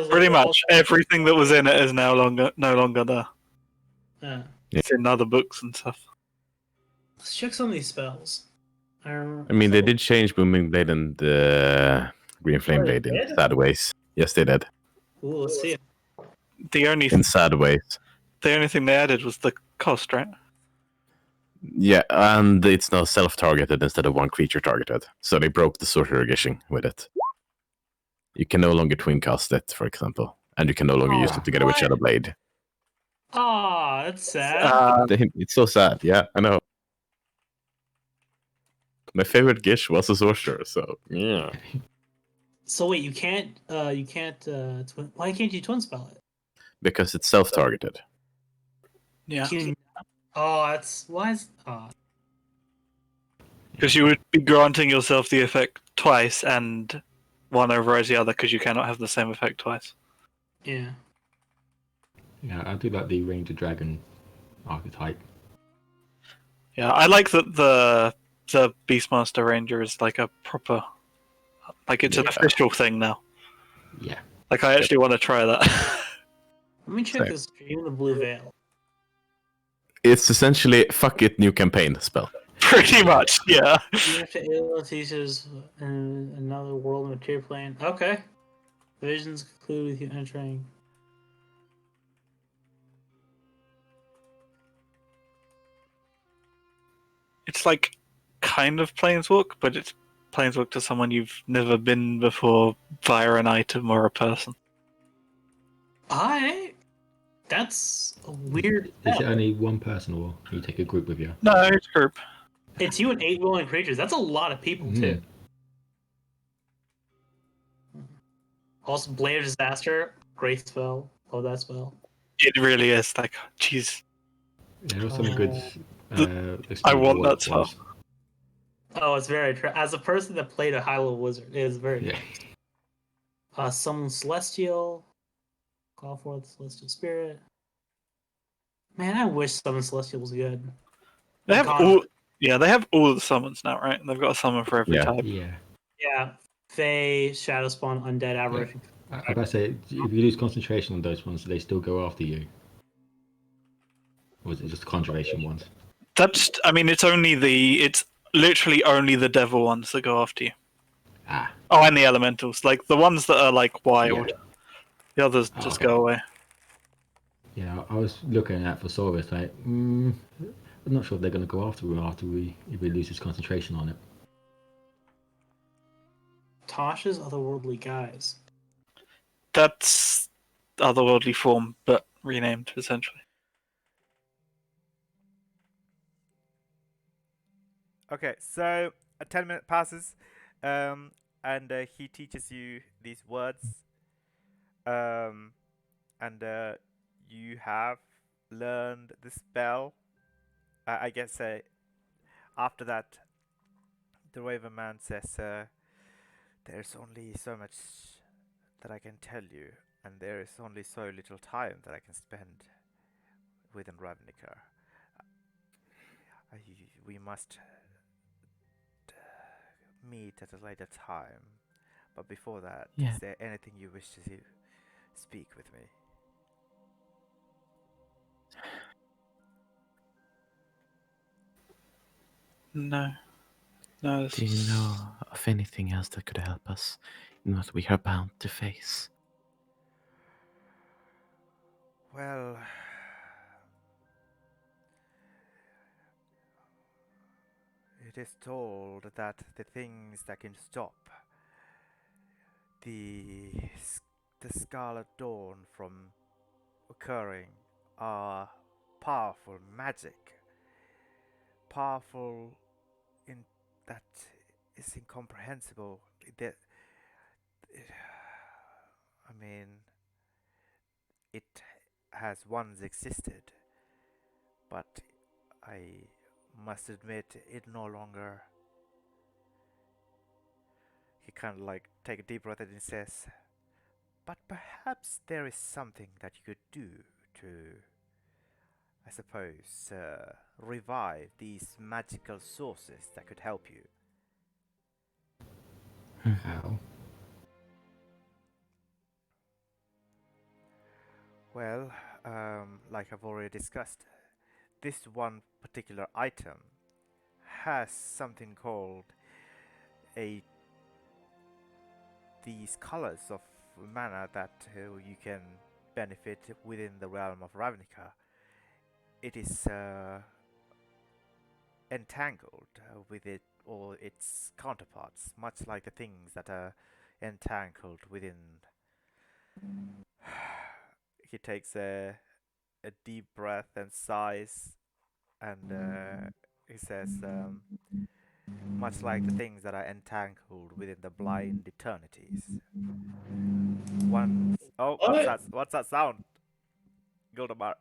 S4: Pretty much everything that was in it is no longer there.
S3: Yeah.
S4: It's in other books and stuff.
S3: Let's check some of these spells.
S6: I mean, they did change Booming Blade and Green Flame
S3: Oh, they
S6: Blade in
S3: did?
S6: sad ways. Yes, they did.
S3: Ooh, let's see it.
S4: The only
S6: In sad ways.
S4: thing they added was the cost, right?
S6: Yeah, and it's now self-targeted instead of one creature targeted. So they broke the sorcerer gishing with it. You can no longer twin cast it, for example, and you can no longer use it together with
S3: what?
S6: Shadow Blade.
S3: Aw, that's sad.
S6: It's so sad. Yeah, I know. My favorite gish was a sorcerer, so yeah.
S3: So wait, you can't twin, why can't you twin spell it?
S6: Because it's self-targeted.
S4: Yeah,
S3: Oh, that's why is
S4: because you would be granting yourself the effect twice, and one overrides the other because you cannot have the same effect twice.
S3: yeah.
S1: Yeah, I do like the Ranger Dragon archetype.
S4: Yeah, I like that the Beastmaster Ranger is like a proper, like it's an
S6: Yeah.
S4: official thing now.
S1: Yeah.
S4: Like I actually want to try that.
S3: Let me check
S6: Same.
S3: this Dream the Blue Veil.
S6: It's essentially fuck it, new campaign spell.
S4: Pretty much, yeah.
S3: You have to alien teachers in another world material plane. Okay. Visions conclude with you entering.
S4: It's like kind of Planeswalk, but it's Planeswalk to someone you've never been before via an item or a person.
S3: That's a weird.
S1: Is it only one person or you take a group with you?
S4: No, it's group.
S3: It's you and 8 willing creatures. That's a lot of people too. Also, Blade of Disaster, great spell. Love that spell.
S4: It really is. Like, jeez.
S1: There are some good.
S4: I want that spell.
S3: Oh, it's very as a person that played a high-level wizard, it is very
S1: Yeah.
S3: good. Summon Celestial, call forth Celestial Spirit. Man, I wish Summon Celestial was good.
S4: They have
S3: Con-
S4: all. Yeah, they have all the summons now, right? They've got a summon for every
S6: Yeah.
S4: type.
S1: Yeah.
S3: Yeah, Fae, Shadow Spawn, Undead,
S1: Yeah.
S3: Aberration.
S1: I about to say, if you lose concentration on those ones, do they still go after you? Or is it just the conjuration ones?
S4: That's. I mean, it's only the. It's literally only the devil ones that go after you.
S1: Ah.
S4: Oh, and the elementals, like the ones that are like wild.
S1: Yeah.
S4: The others
S1: Oh,
S4: just
S1: okay.
S4: go away.
S1: Yeah, I was looking at for Saurus, like, I'm not sure if they're going to go after him if he loses concentration on it.
S3: Tasha's otherworldly guys.
S4: That's otherworldly form, but renamed essentially.
S2: Okay, so a 10-minute passes, and he teaches you these words, and you have learned the spell. I guess after that, the Raven Man says, "There's only so much that I can tell you, and there is only so little time that I can spend within Ravnica. We must meet at a later time. But before that,
S6: Yeah.
S2: is there anything you wish to speak with me?"
S4: No. No.
S6: Do you know of anything else that could help us in what we are bound to face?
S2: Well, it is told that the things that can stop the the Scarlet Dawn from occurring are powerful magic, powerful in that is incomprehensible. That I mean, it has once existed, but I must admit it no longer. He kind of like take a deep breath and he says, "But perhaps there is something that you could do to, I suppose, revive these magical sources that could help you."
S1: How?
S2: Well, like I've already discussed, this one particular item has something called a these colors of mana that you can benefit within the realm of Ravnica. It is entangled with it or its counterparts, much like the things that are entangled within. He takes a deep breath and sighs, and he says, much like the things that are entangled within the blind eternities. Once. Oh, what's
S3: What?
S2: that? What's that sound? Gildemar.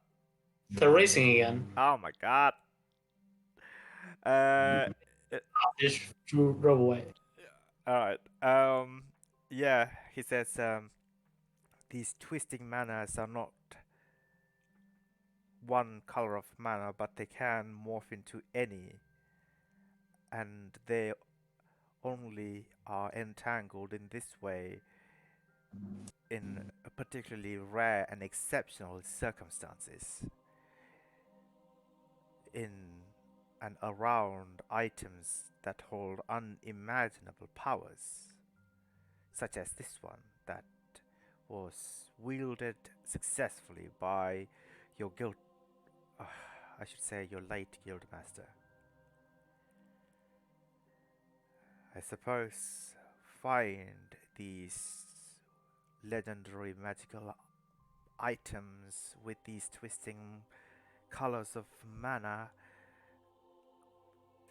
S3: They're racing again.
S2: Oh my god. Uh,
S3: Just drove away.
S2: all right. Yeah. He says, these twisting manas are not one color of mana, but they can morph into any, and they only are entangled in this way in particularly rare and exceptional circumstances, in and around items that hold unimaginable powers, such as this one that was wielded successfully by your guild, I should say your late guildmaster. I suppose find these legendary magical items with these twisting colors of mana,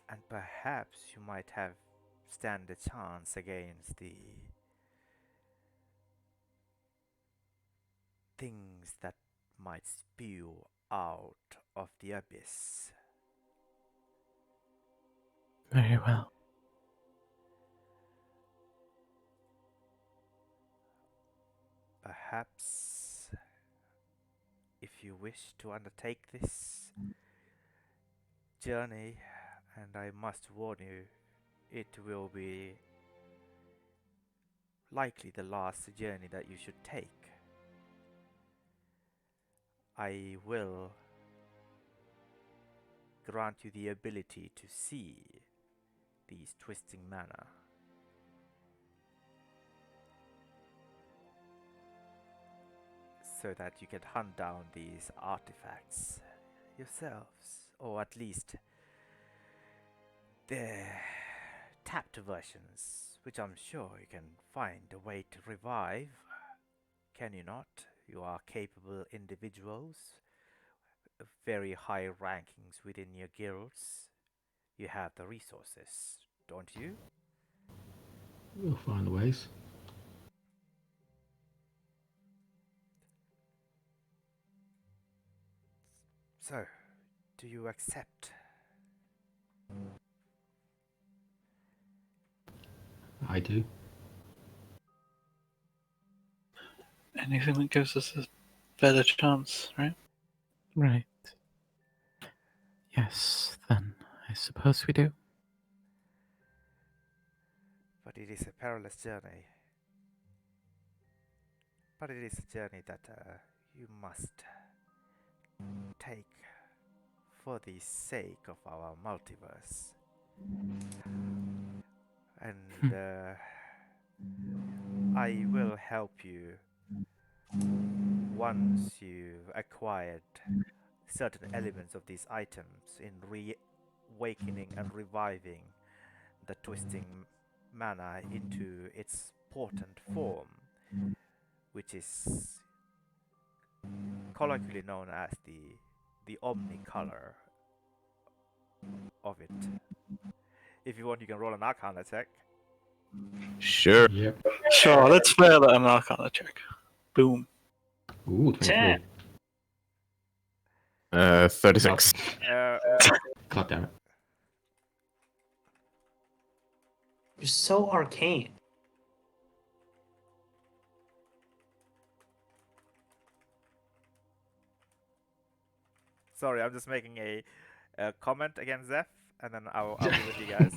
S2: and perhaps you might have stand a chance against the things that might spew out of the abyss.
S6: Very well.
S2: Perhaps if if you wish to undertake this journey, and I must warn you, it will be likely the last journey that you should take. I will grant you the ability to see these twisting mana. So that you can hunt down these artifacts yourselves, or at least the tapped versions, which I'm sure you can find a way to revive. Can you not? You are capable individuals, very high rankings within your guilds. You have the resources, don't you?
S1: We'll find ways.
S2: So, do you accept?
S1: I do.
S4: Anything that gives us a better chance, right?
S6: Right. Yes, then I suppose we do.
S2: But it is a perilous journey. But it is a journey that you must take for the sake of our multiverse. And I will help you once you've acquired certain elements of these items in reawakening and reviving the twisting mana into its potent form, which is colloquially known as the omnicolor of it. If you want, you can roll an Arcana check.
S6: Sure.
S1: Yep.
S4: Sure, let's fail at an Arcana check. Boom.
S1: Ooh, 23.
S6: 36.
S1: God damn it.
S3: You're so arcane.
S2: Sorry, I'm just making a comment against Zeph, and then I'll be with you guys.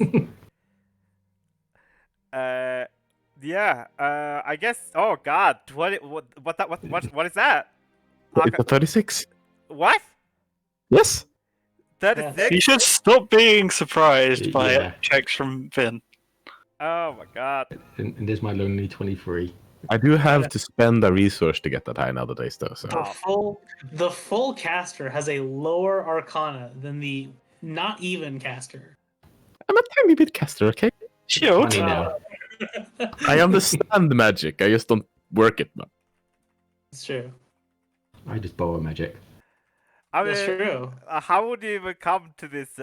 S2: Yeah. I guess. Oh God, what is that?
S6: It's a 36.
S2: What?
S6: Yes.
S2: 36?
S4: You should stop being surprised by
S1: Yeah.
S4: checks from Finn.
S2: Oh my God.
S1: And there's my lonely 23.
S6: I do have to spend a resource to get that high nowadays, though. So
S3: The full caster has a lower arcana than the not even caster.
S6: I'm a tiny bit caster, okay?
S4: Sure.
S1: 20 now.
S6: I understand the magic. I just don't work it. No.
S3: It's true.
S1: I just borrow magic.
S2: I
S3: That's
S2: mean,
S3: true.
S2: how would you even come to this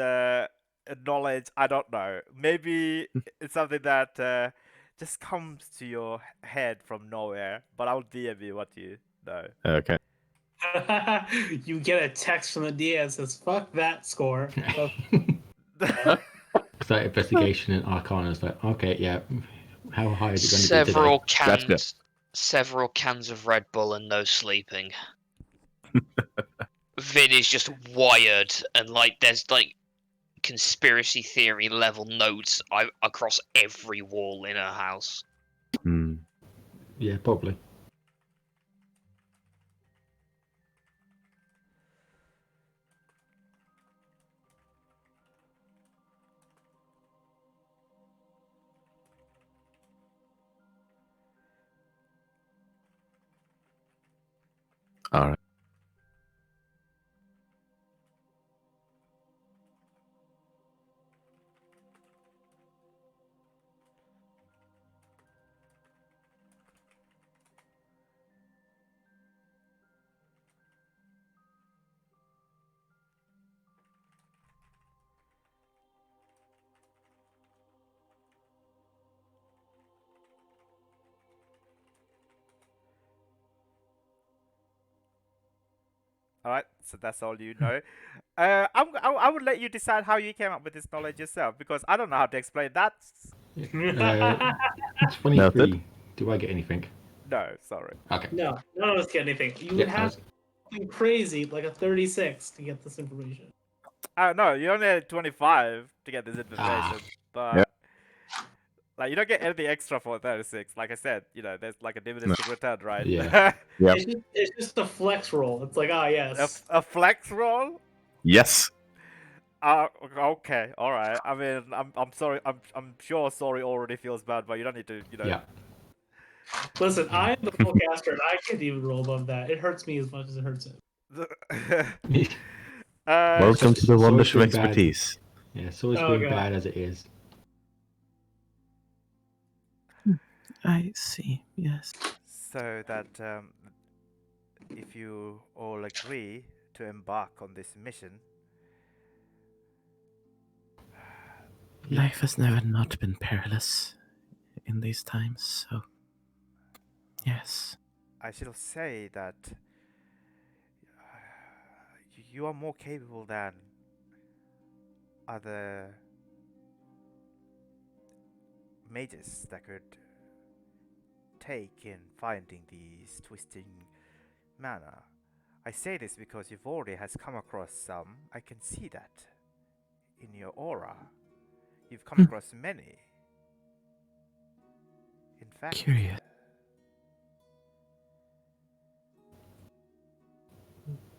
S2: knowledge? I don't know. Maybe it's something that just comes to your head from nowhere. But I'll DM you what you know.
S6: Okay.
S3: You get a text from the DM that says, fuck that score.
S1: It's like investigation and Arcana. It's like, okay, yeah. How high is it going to be
S5: Several
S1: today?
S6: Gotcha.
S5: several cans of Red Bull and no sleeping. Vin is just wired, and like there's like conspiracy theory level notes across every wall in her house.
S6: Hmm.
S1: Yeah, probably.
S6: All right.
S2: All right, so that's all you know. I would let you decide how you came up with this knowledge yourself, because I don't know how to explain that.
S1: 23.
S6: Noted.
S1: Do I get anything?
S2: No, sorry.
S1: Okay.
S3: No, none of us get anything. You would
S1: Yeah,
S3: have something crazy like a 36 to get this information.
S2: No, you only had 25 to get this information, but
S6: Yeah.
S2: like you don't get anything extra for 36. Like I said, there's like a diminishing return, right?
S1: Yeah.
S6: Yep.
S3: It's just a flex roll. It's like, yes.
S2: a flex roll.
S6: Yes.
S2: Okay, all right. I mean, I'm sorry. I'm sure sorry already feels bad, but you don't need to,
S1: Yeah.
S3: Listen, I am the forecaster, and I can't even roll above that. It hurts me as much as it hurts him.
S6: Welcome to the
S1: so
S6: wonders
S1: it's
S6: of
S1: been bad.
S6: expertise.
S1: Yeah, so it's
S3: Oh,
S1: been
S3: God.
S1: bad as it is.
S6: I see. Yes.
S2: So that if you all agree to embark on this mission,
S6: Life has never not been perilous in these times, so yes.
S2: I shall say that you are more capable than other mages that could take in finding these twisting mana. I say this because you've already has come across some. I can see that in your aura. You've come across many. In fact,
S6: Curious.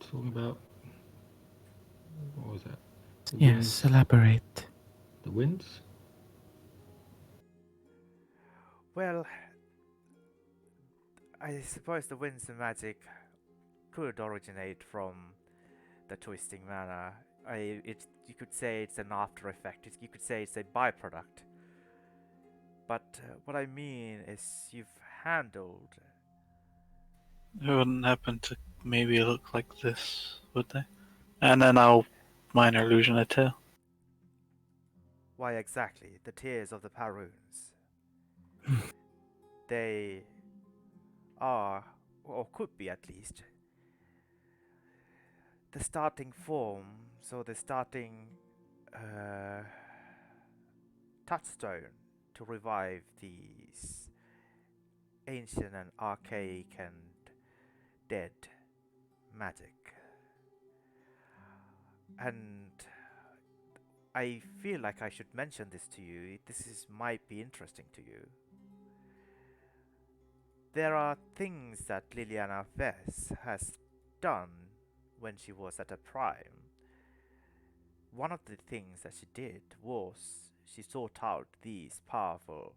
S1: Talking about what was that? The
S6: Yes,
S1: winds.
S6: elaborate.
S1: The winds.
S2: well, I suppose the winds and magic could originate from the twisting mana. You could say it's an after effect. You could say it's a byproduct. But what I mean is you've handled.
S4: It wouldn't happen to maybe look like this, would they? And then I'll minor illusion it too.
S2: Why exactly? The tears of the Paroons. They are, or could be at least, the starting form, so the starting touchstone to revive these ancient and archaic and dead magic. And I feel like I should mention this to you. Might be interesting to you. There are things that Liliana Vess has done when she was at her prime. One of the things that she did was she sought out these powerful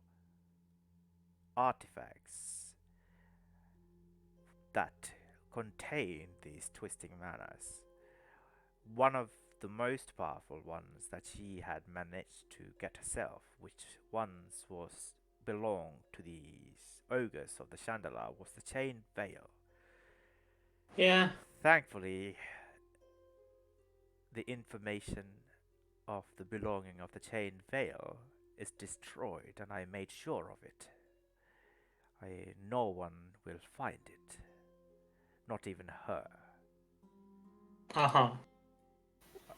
S2: artifacts that contain these twisting manas. One of the most powerful ones that she had managed to get herself, which once belonged to these ogres of the Chandala, was the chain veil.
S3: Yeah.
S2: Thankfully, the information of the belonging of the chain veil is destroyed, and I made sure of it. No one will find it, not even her.
S3: Uh-huh.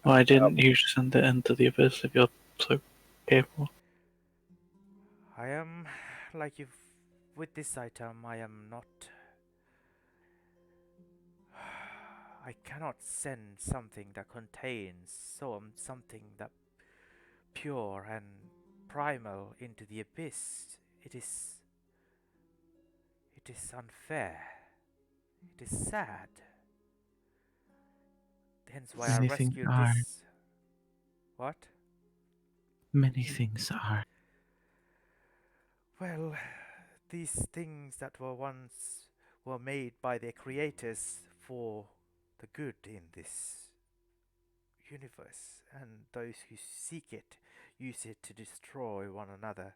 S4: Why didn't you send it into the abyss if you're so capable?
S2: I am like you. With this item, I am not. I cannot send something that contains something that pure and primal into the abyss. It is unfair. It is sad. Hence why I
S6: Many things
S2: rescued
S6: are.
S2: this. What?
S6: Many things are.
S2: Well, these things that were made by their creators for the good in this universe, and those who seek it use it to destroy one another.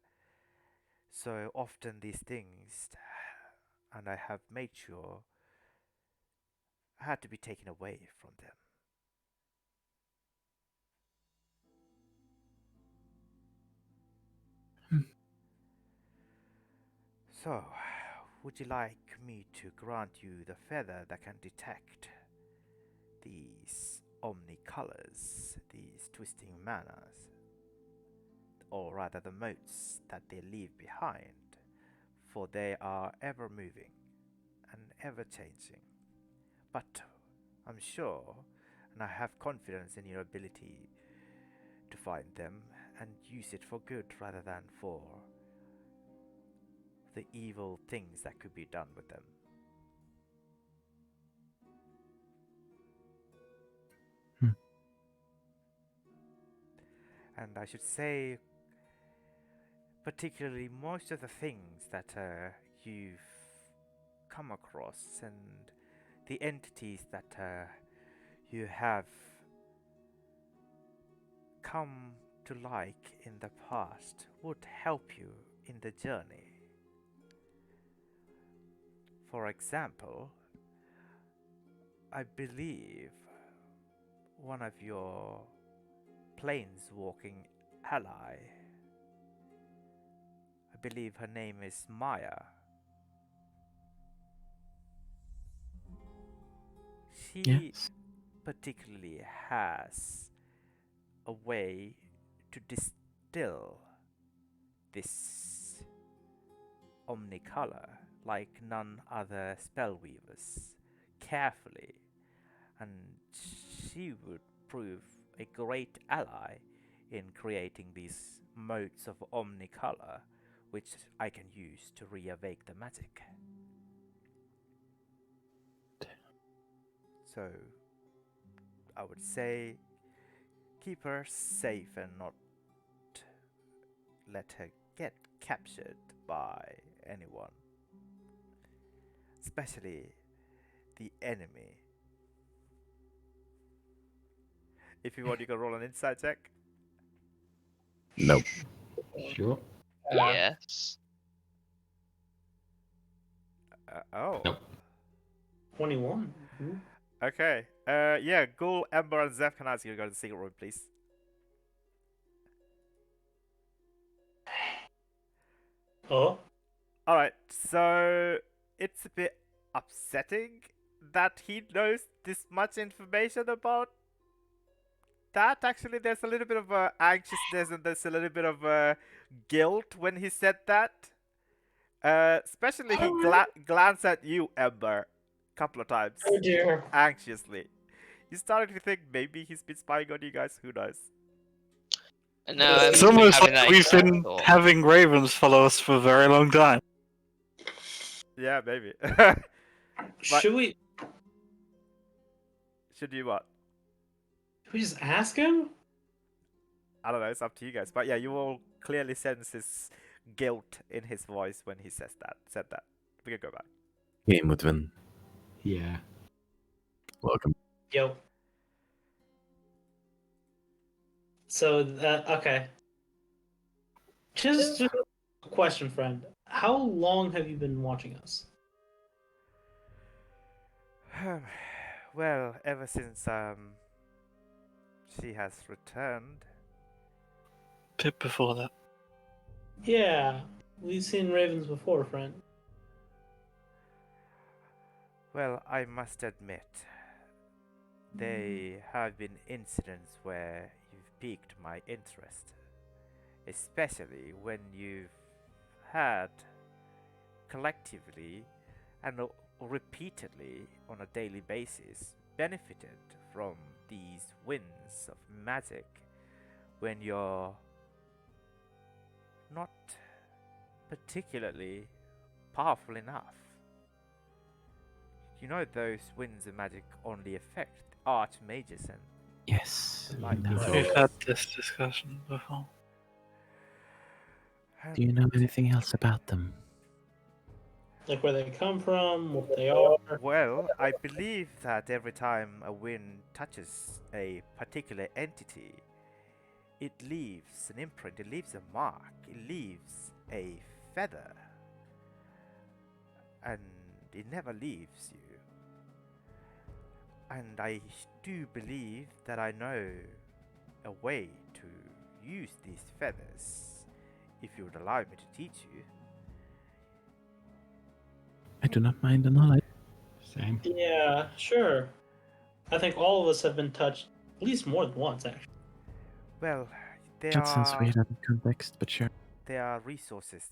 S2: So often these things, and I have made sure, had to be taken away from them. So, would you like me to grant you the feather that can detect these omnicolors, these twisting manas, or rather the motes that they leave behind, for they are ever moving and ever changing. But I'm sure, and I have confidence in your ability to find them and use it for good rather than for the evil things that could be done with them.
S6: Hmm.
S2: And I should say, particularly most of the things that you've come across and the entities that you have come to like in the past would help you in the journey. For example, I believe one of your planeswalking ally, I believe her name is Maya. She
S6: Yes.
S2: particularly has a way to distill this omnicolor like none other spellweavers carefully, and she would prove a great ally in creating these modes of omnicolor which I can use to re-awake the magic. So I would say keep her safe and not let her get captured by anyone, especially the enemy. If you want, you can roll an insight check.
S6: Nope.
S1: Sure.
S5: Yes.
S2: Oh.
S1: Nope.
S3: 21. Ooh.
S2: Okay. Yeah, Ghoul, Ember, and Zeph, can I ask you to go to the secret room, please?
S3: Oh,
S2: Alright, so it's a bit upsetting that he knows this much information about that. Actually, there's a little bit of anxiousness and there's a little bit of guilt when he said that. Especially he glanced at you, Ember, a couple of times,
S3: oh dear.
S2: anxiously. He's starting to think maybe he's been spying on you guys. Who knows?
S5: No,
S3: It's
S4: It's
S5: I've been
S4: almost
S5: having
S4: like
S5: that
S4: we've
S5: exact
S4: been
S5: thought.
S4: having ravens follow us for a very long time.
S2: Yeah, maybe.
S3: Should we
S2: Should you what?
S3: just ask him?
S2: I don't know. It's up to you guys. But yeah, you all clearly sense his guilt in his voice when he said that. We can go back.
S6: Game would win.
S1: Yeah.
S6: Welcome.
S3: Yo. So okay. Just a question, friend. How long have you been watching us?
S2: Well, ever since she has returned.
S4: Bit before that.
S3: Yeah, we've seen ravens before, friend.
S2: Well, I must admit, there have been incidents where you've piqued my interest, especially when you've had collectively and repeatedly on a daily basis benefited from these winds of magic when you're not particularly powerful enough. You know those winds of magic only affect archmages and
S6: Yes.
S2: Like
S6: we know
S2: that.
S4: We've
S6: those.
S4: had this discussion before.
S6: Do you know anything else about them?
S3: Like where they come from, what they are.
S2: Well, I believe that every time a wind touches a particular entity, it leaves an imprint, it leaves a mark, it leaves a feather. And it never leaves you. And I do believe that I know a way to use these feathers, if you would allow me to teach you.
S6: I do not mind the knowledge.
S1: Same.
S3: Yeah, sure. I think all of us have been touched at least more than once, actually.
S2: Well, there
S6: That sounds
S2: are
S6: weird out of context, but sure.
S2: there are resource of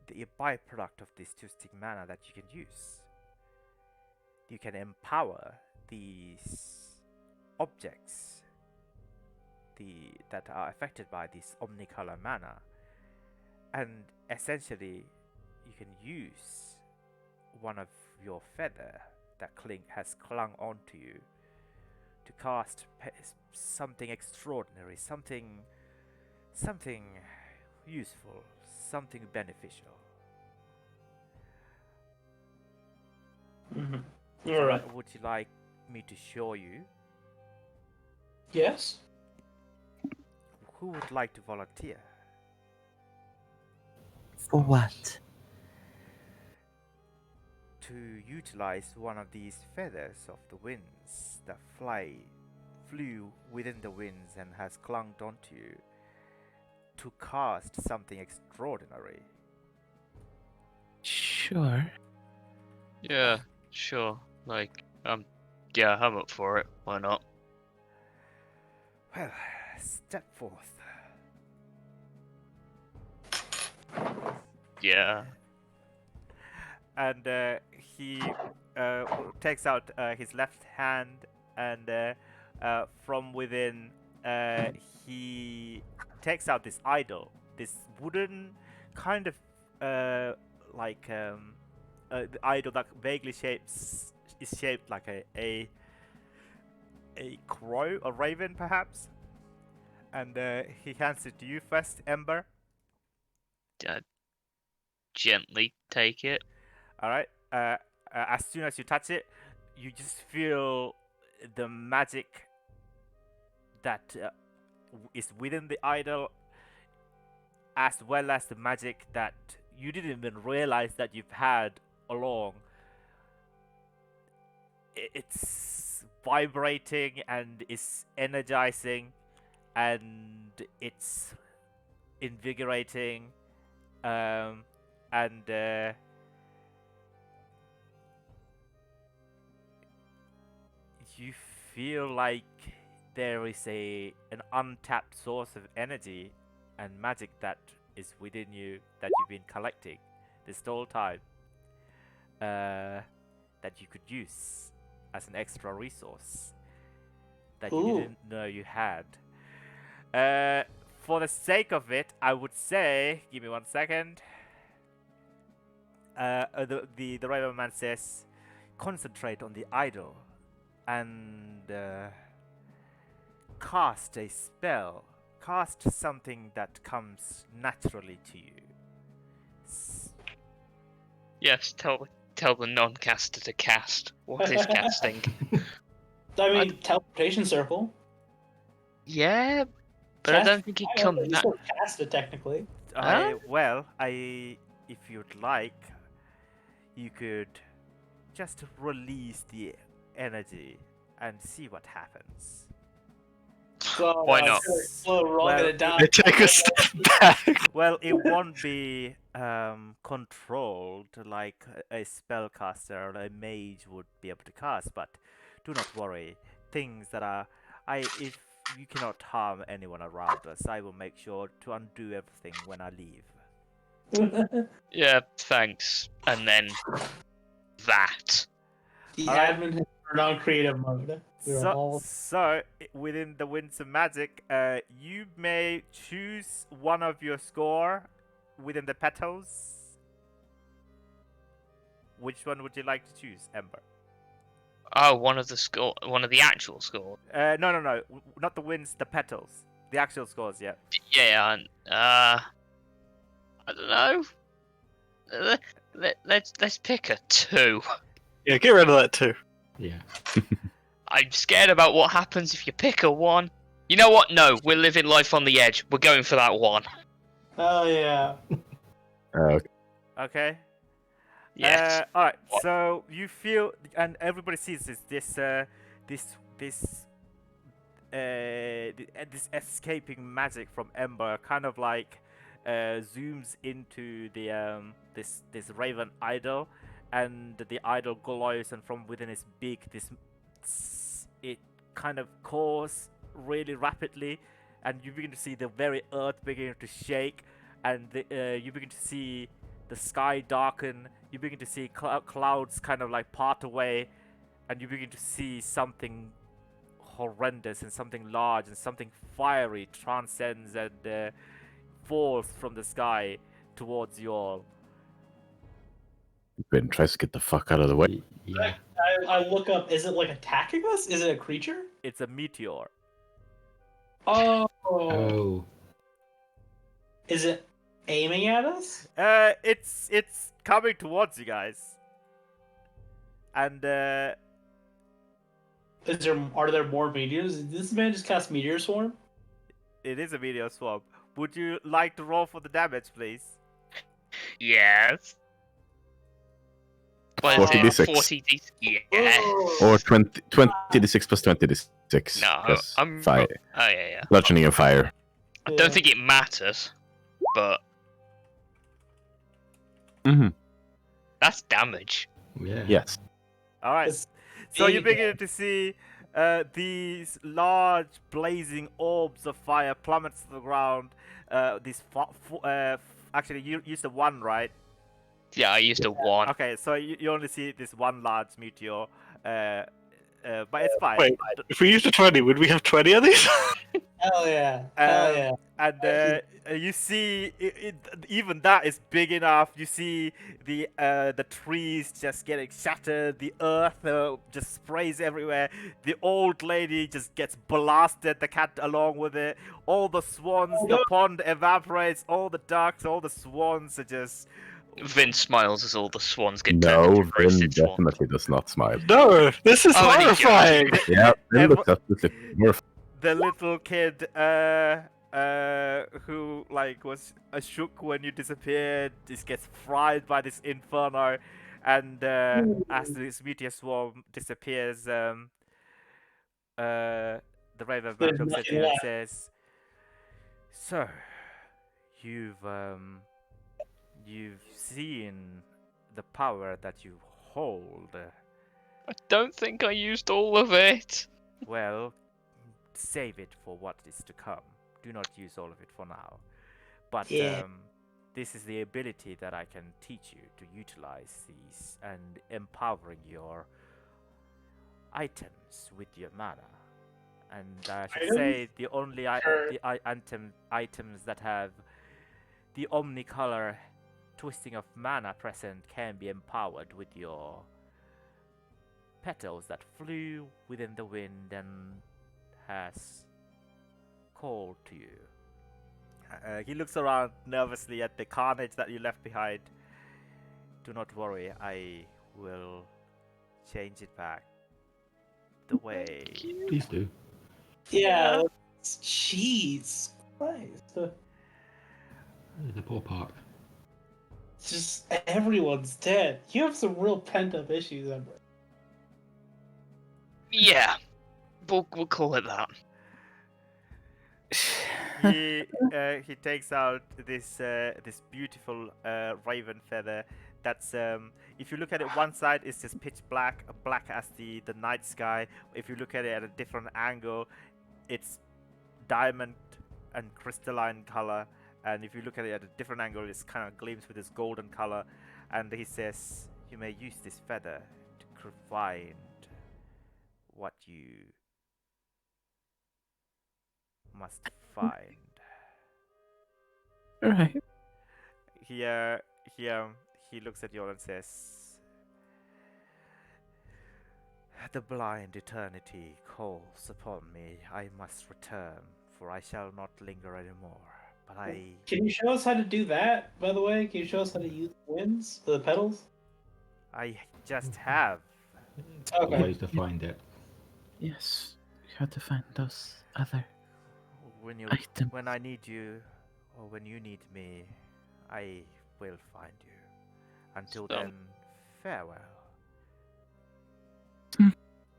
S2: the byproduct of this twisting mana that you can use. you can empower these objects that are affected by this omnicolor mana, and essentially you can use one of your feather that has clung onto you to cast something extraordinary, something useful, something beneficial.
S3: All right.
S2: Would you like me to show you?
S3: Yes.
S2: Who would like to volunteer?
S7: For what?
S2: To utilize one of these feathers of the winds that flew within the winds and has clung onto you to cast something extraordinary.
S7: Sure.
S5: Yeah, sure. Like, yeah, I'm up for it. Why not?
S2: Well, step forth.
S5: Yeah.
S2: And he takes out his left hand, and from within he takes out this idol, this wooden kind of the idol that vaguely is shaped like a crow, a raven perhaps. And he hands it to you first, Ember.
S5: Gently take it.
S2: All right. As soon as you touch it, you just feel the magic that is within the idol, as well as the magic that you didn't even realize that you've had along. It's vibrating and it's energizing, and it's invigorating, and you feel like there is an untapped source of energy and magic that is within you that you've been collecting this whole time, that you could use as an extra resource that you
S3: Ooh.
S2: didn't know you had. For the sake of it, I would say, give me 1 second. The Raven Man says, concentrate on the idol and cast a spell. Cast something that comes naturally to you.
S5: Yes, tell the non-caster to cast. What is casting?
S3: I mean, teleportation circle.
S5: Yeah, but I don't think it comes.
S3: You still cast it technically.
S2: Well, if you'd like, you could just release the energy and see what happens.
S3: So,
S5: Why not?
S3: Slow roll
S2: Well,
S3: it down.
S4: I take a step back.
S2: Well, it won't be controlled like a spellcaster or a mage would be able to cast, but do not worry. Things that are... if you cannot harm anyone around us, I will make sure to undo everything when I leave.
S5: Yeah, thanks. And then that.
S3: The
S2: Alright.
S3: admin has turned on creative mode. We're all...
S2: So, within the Winds of Magic, you may choose one of your score within the petals. Which one would you like to choose, Ember?
S5: Oh, one of the actual scores.
S2: No, not the wins, the petals, the actual scores. Yeah.
S5: Yeah, I don't know. Let's pick a 2.
S4: Yeah, get rid of that too.
S1: Yeah.
S5: I'm scared about what happens if you pick a 1. You know what? No, we're living life on the edge. We're going for that 1.
S3: Oh yeah.
S6: Okay.
S2: Okay.
S5: Yes.
S2: All right.
S5: What?
S2: So you feel, and everybody sees this escaping magic from Ember, kind of like zooms into the this raven idol, and the idol glows, and from within its beak, it kind of cools really rapidly, and you begin to see the very earth beginning to shake, and you begin to see the sky darken. You begin to see clouds kind of like part away, and you begin to see something horrendous and something large and something fiery transcends and falls from the sky towards you all.
S6: Ben tries to get the fuck out of the way.
S1: Yeah.
S3: I look up. Is it like attacking us? Is it a creature?
S2: It's a meteor.
S3: Oh.
S1: Oh.
S3: Is it aiming at us?
S2: It's coming towards you guys. And
S3: Are there more meteors? Did this man just cast meteor swarm?
S2: it is a meteor swarm. Would you like to roll for the damage, please?
S5: Yes. What is
S6: 40d6.
S5: it? 40d. Yeah.
S6: Or 20d6 plus 20d6.
S5: No,
S6: plus
S5: I'm.
S6: fire.
S5: Oh yeah.
S6: Bludgeoning and fire.
S5: I don't think it matters, but
S6: Mm-hmm.
S5: that's damage.
S1: Yeah.
S6: Yes.
S2: All right.
S3: It's
S2: So you
S3: big
S2: begin to see these large blazing orbs of fire plummet to the ground. Actually, you used a 1, right?
S5: Yeah, I used a 1.
S2: Okay, so you only see this one large meteor, but it's fine.
S4: Wait, if we used a 20, would we have 20 of these?
S3: Hell yeah. Hell yeah.
S2: And you see, even that is big enough. You see the trees just getting shattered. The earth just sprays everywhere. The old lady just gets blasted. The cat along with it. All the swans. The pond evaporates. All the ducks. All the swans are just.
S5: Vin smiles as all the swans get turned
S6: No,
S5: into
S6: Vin
S5: roasted swans.
S6: definitely does not smile.
S4: No, this is
S5: Oh, and he
S4: horrifying.
S6: Yeah, Vin
S2: Ever-
S6: looks absolutely morphed.
S2: The little kid who like was shook when you disappeared just gets fried by this inferno, and as this meteor swarm disappears, the Raven
S3: There's
S2: looks at
S3: nothing
S2: you and
S3: left.
S2: says, "So, you've seen the power that you hold.
S5: I don't think I used all of it.
S2: Well, save it for what is to come. Do not use all of it for now. But
S3: Yeah.
S2: this is the ability that I can teach you to utilize these and empowering your items with your mana. And I should say the only items that have the omnicolor twisting of mana present can be empowered with your petals that flew within the wind and has called to you." He looks around nervously at the carnage that you left behind. "Do not worry, I will change it back the way."
S1: Please do.
S3: Yeah. Jeez. Christ.
S1: The poor park.
S3: It's just everyone's dead. You have some real pent up issues, Ember.
S5: Yeah, we'll call it that.
S2: He takes out this this beautiful raven feather. That's if you look at it, one side is just pitch black, black as the night sky. If you look at it at a different angle, it's diamond and crystalline color. And if you look at it at a different angle, it's kind of gleams with this golden color. And he says, "You may use this feather to find what you must find."
S6: Alright.
S2: He looks at you all and says, "The blind eternity calls upon me. I must return, for I shall not linger anymore. But
S3: Can you show us how to do that, by the way? Can you show us how to use the winds, the pedals?
S2: I just have."
S3: Okay.
S1: Ways to find it.
S6: Yes, you have to find those other
S2: When
S6: items.
S2: I need you, or when you need me, I will find you. Until
S5: So-
S2: then, farewell.
S6: Hmm.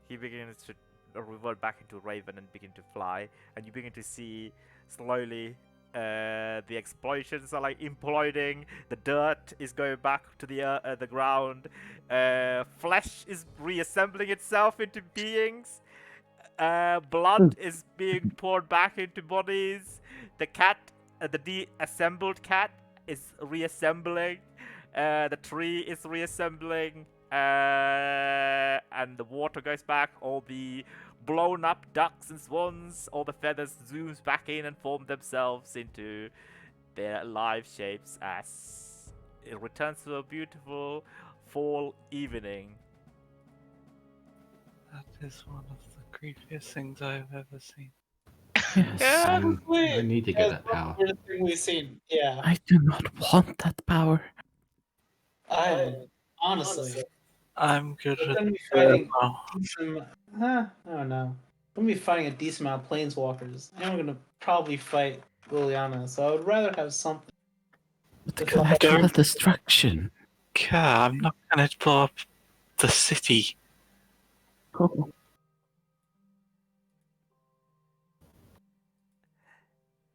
S2: He begins to revert back into Raven and begin to fly, and you begin to see slowly the explosions are like imploding. The dirt is going back to the ground. Flesh is reassembling itself into beings. Blood is being poured back into bodies. The cat, the de-assembled cat, is reassembling. The tree is reassembling. and the water goes back. All the blown up ducks and swans, all the feathers zooms back in and form themselves into their live shapes as it returns to a beautiful fall evening.
S4: That is one of the creepiest things I've ever seen.
S6: Yes.
S1: I need to get that power.
S3: That's the thing we've seen. Yeah.
S6: I do not want that power.
S3: Honestly.
S4: I'm good
S3: We're
S4: with
S3: gonna be
S4: that
S3: fighting
S4: now.
S3: I don't know. I'm gonna be fighting a decent amount of planeswalkers. And I'm gonna probably fight Liliana, so I would rather have something.
S6: But
S3: It's
S6: collateral
S4: Don't-
S6: destruction.
S4: Yeah, I'm not gonna blow up the city.
S6: Oh.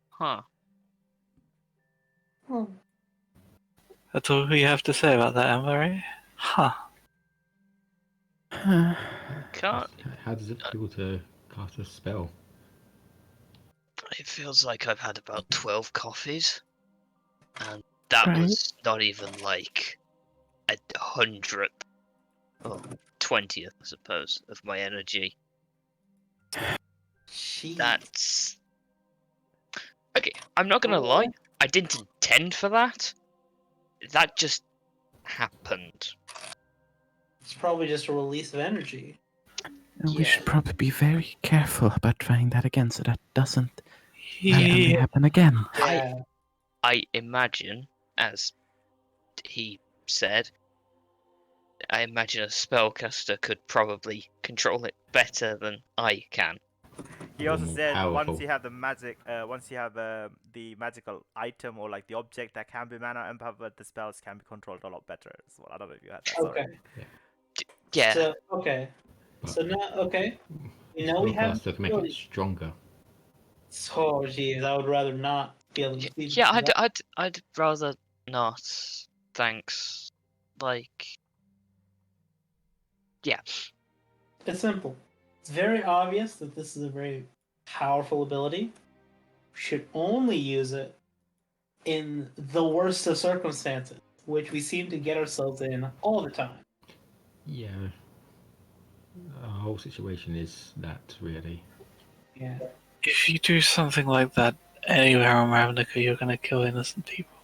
S5: Huh.
S3: Well,
S4: That's all we have to say about that, am I right? Huh.
S5: Can't.
S1: How does it feel to cast a spell?
S5: It feels like I've had about 12 coffees, and that
S6: Right.
S5: was not even like 100th or 20th, I suppose, of my energy.
S3: Jeez.
S5: That's okay. I'm not gonna lie. I didn't intend for that. That just happened.
S3: It's probably just a release of energy.
S6: And we
S5: Yeah.
S6: should probably be very careful about trying that again so that doesn't randomly
S4: Yeah.
S6: happen again.
S3: Yeah.
S5: I imagine, as he said, I imagine a spellcaster could probably control it better than I can.
S2: He also
S1: More
S2: said once
S1: powerful.
S2: you have the magic, once you have the magical item or like the object that can be mana empowered, the spells can be controlled a lot better as well. I don't know if you had that. Sorry.
S3: Okay.
S5: Yeah.
S3: So okay. So now okay. We know we have
S1: Spellcaster can make it stronger.
S3: Oh jeez, I would rather not be able to see
S5: Yeah,
S3: that.
S5: I'd rather not. Thanks. Like, yeah.
S3: It's simple. It's very obvious that this is a very powerful ability. We should only use it in the worst of circumstances, which we seem to get ourselves in all the time.
S1: Yeah. The whole situation is that, really.
S3: Yeah.
S4: If you do something like that anywhere on Ravnica, you're gonna kill innocent people.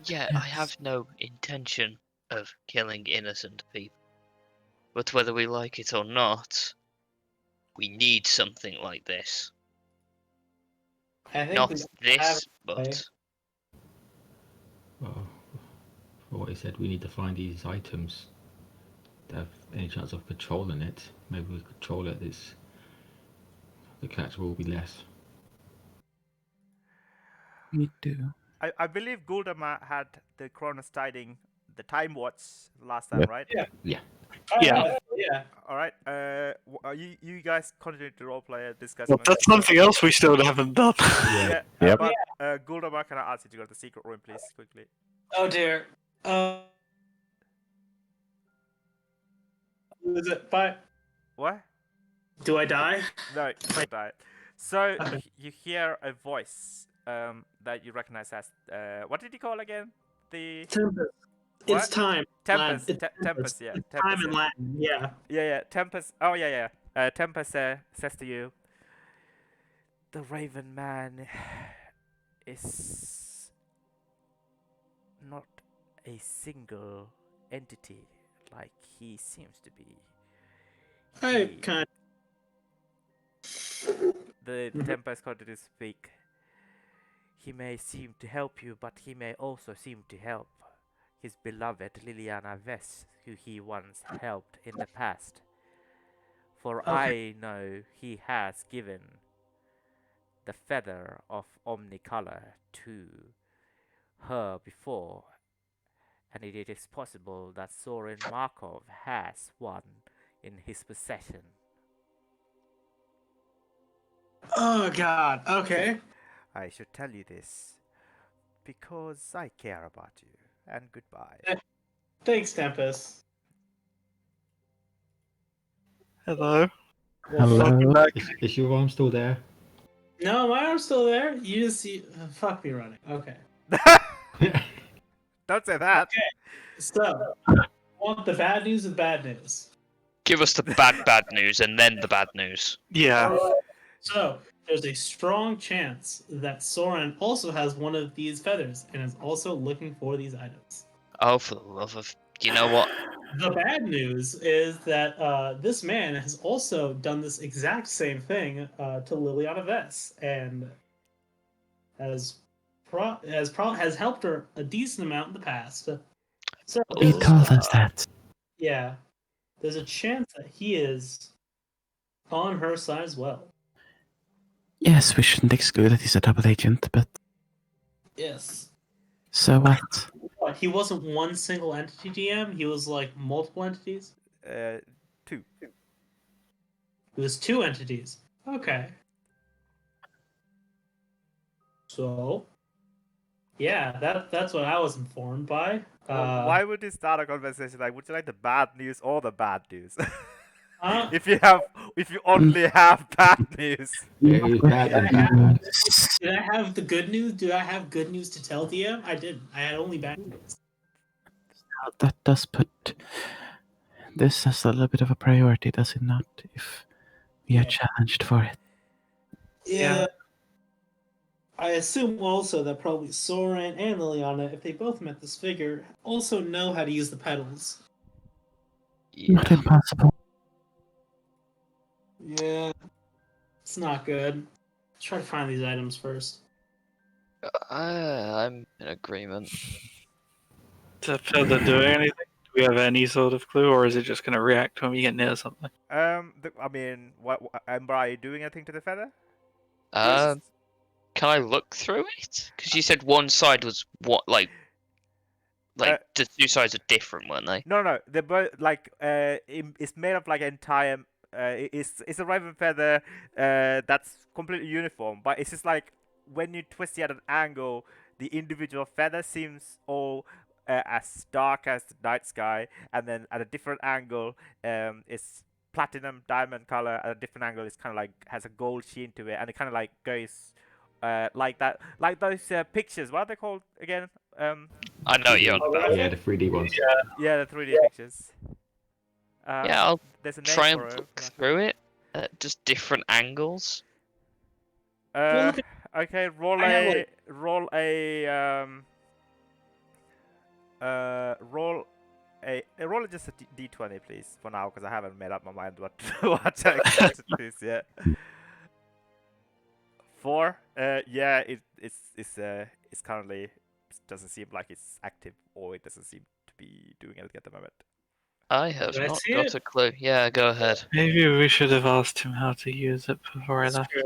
S5: Yeah, I have no intention of killing innocent people. But whether we like it or not, we need something like this.
S3: I think
S5: Not
S3: we have
S5: this,
S3: it,
S5: but
S1: Well, for what he said, we need to find these items to have any chance of controlling it. Maybe we control it, the catch will be less.
S6: We do.
S2: I believe Guldama had the Cronus Tiding, the Time Watch last time,
S6: Yeah.
S2: right?
S3: Yeah.
S1: Yeah.
S4: Yeah.
S3: Yeah.
S2: All right. You guys continue to roleplay discuss.
S4: Well, that's something else we still haven't done.
S2: Yeah.
S6: Yep.
S2: But Guldama, can I ask you to go to the secret room, please, quickly?
S3: Oh dear. Is it? Bye.
S2: What?
S3: Do I die?
S2: No, you don't die. So
S3: Okay.
S2: you hear a voice that you recognize as what did you call again? The
S3: Tempest.
S2: What?
S3: It's time.
S2: Tempest.
S3: It's
S2: Tempest. Yeah.
S3: It's
S2: Tempest.
S3: time in
S2: Yeah.
S3: Latin. Yeah.
S2: Yeah. Tempest. Oh yeah. Tempest says to you, the Raven Man is not a single entity like he seems to be.
S3: I
S2: He-
S3: kind
S2: The
S3: Mhm.
S2: Tempest continues to speak. He may seem to help you, but he may also seem to help his beloved Liliana Vess, who he once helped in the past. For
S3: Okay.
S2: I know he has given the feather of omnicolor to her before, and it is possible that Soren Markov has one in his possession.
S3: Oh God. Okay.
S2: I should tell you this because I care about you. And goodbye.
S3: Thanks, Tempest.
S4: Hello.
S3: Well,
S6: Hello.
S4: Back.
S1: Is your arm still there?
S3: No, my arm's still there. You just see. Fuck me running. Okay.
S2: Don't say that.
S3: So, want the bad news of bad news?
S5: Give us the bad news and then the bad news.
S4: Yeah.
S3: So there's a strong chance that Soren also has one of these feathers and is also looking for these items.
S5: Oh, for the love of... You know what?
S3: The bad news is that this man has also done this exact same thing to Liliana Vess and has has helped her a decent amount in the past. So
S6: He told us that.
S3: yeah, there's a chance that he is on her side as well.
S6: Yes, we shouldn't exclude that he's a double agent, but
S3: Yes.
S6: so what?
S3: What, he wasn't one single entity DM, he was like multiple entities?
S2: 2.
S3: It was 2 entities. Okay. So, yeah, that's what I was informed by.
S2: Well, why would you start a conversation like, would you like the bad news or the bad news?
S3: Uh,
S2: if you only have bad news.
S1: Yeah, it was bad
S3: Did I,
S1: news.
S3: have,
S1: Man.
S3: did I have the good news? Do I have good news to tell DM? I didn't. I had only bad news.
S6: That does put this as a little bit of a priority, does it not? If we are
S3: Yeah.
S6: challenged for it.
S3: Yeah. I assume also that probably Soren and Liliana, if they both met this figure, also know how to use the pedals.
S6: Not impossible.
S3: Yeah. It's not good. Let's try to find these items first.
S5: I'm in agreement.
S4: Does that feather do anything? Do we have any sort of clue, or is it just going to react when we get near something?
S2: I mean, what Amber, are you doing anything to the feather?
S5: Can I look through it? Because you said one side was what, like the 2 sides are different, weren't they?
S2: No. They're both like it's made of like entire. It's a raven feather that's completely uniform, but it's just like when you twist it at an angle, the individual feather seems all as dark as the night sky, and then at a different angle, it's platinum diamond color. At a different angle, it's kind of like has a gold sheen to it, and it kind of like goes like that, like those pictures. What are they called again?
S5: I know you're on about.
S1: Yeah, the 3D ones.
S2: Yeah, the 3D pictures.
S5: Yeah, I'll
S2: there's a name
S5: try and
S2: for it.
S5: look through it at just different angles.
S3: Well, look
S2: Okay, roll
S3: I have,
S2: a
S3: like-
S2: roll a roll just a d20 please for now, because I haven't made up my mind what what to expect it is yet. 4. Yeah, it's currently doesn't seem like it's active, or it doesn't seem to be doing anything at the moment.
S5: I have
S3: Did I
S5: not
S3: see
S5: got
S3: it?
S5: a clue. Yeah, go ahead.
S4: Maybe we should have asked him how to use it before I
S3: That's
S4: left.
S3: true.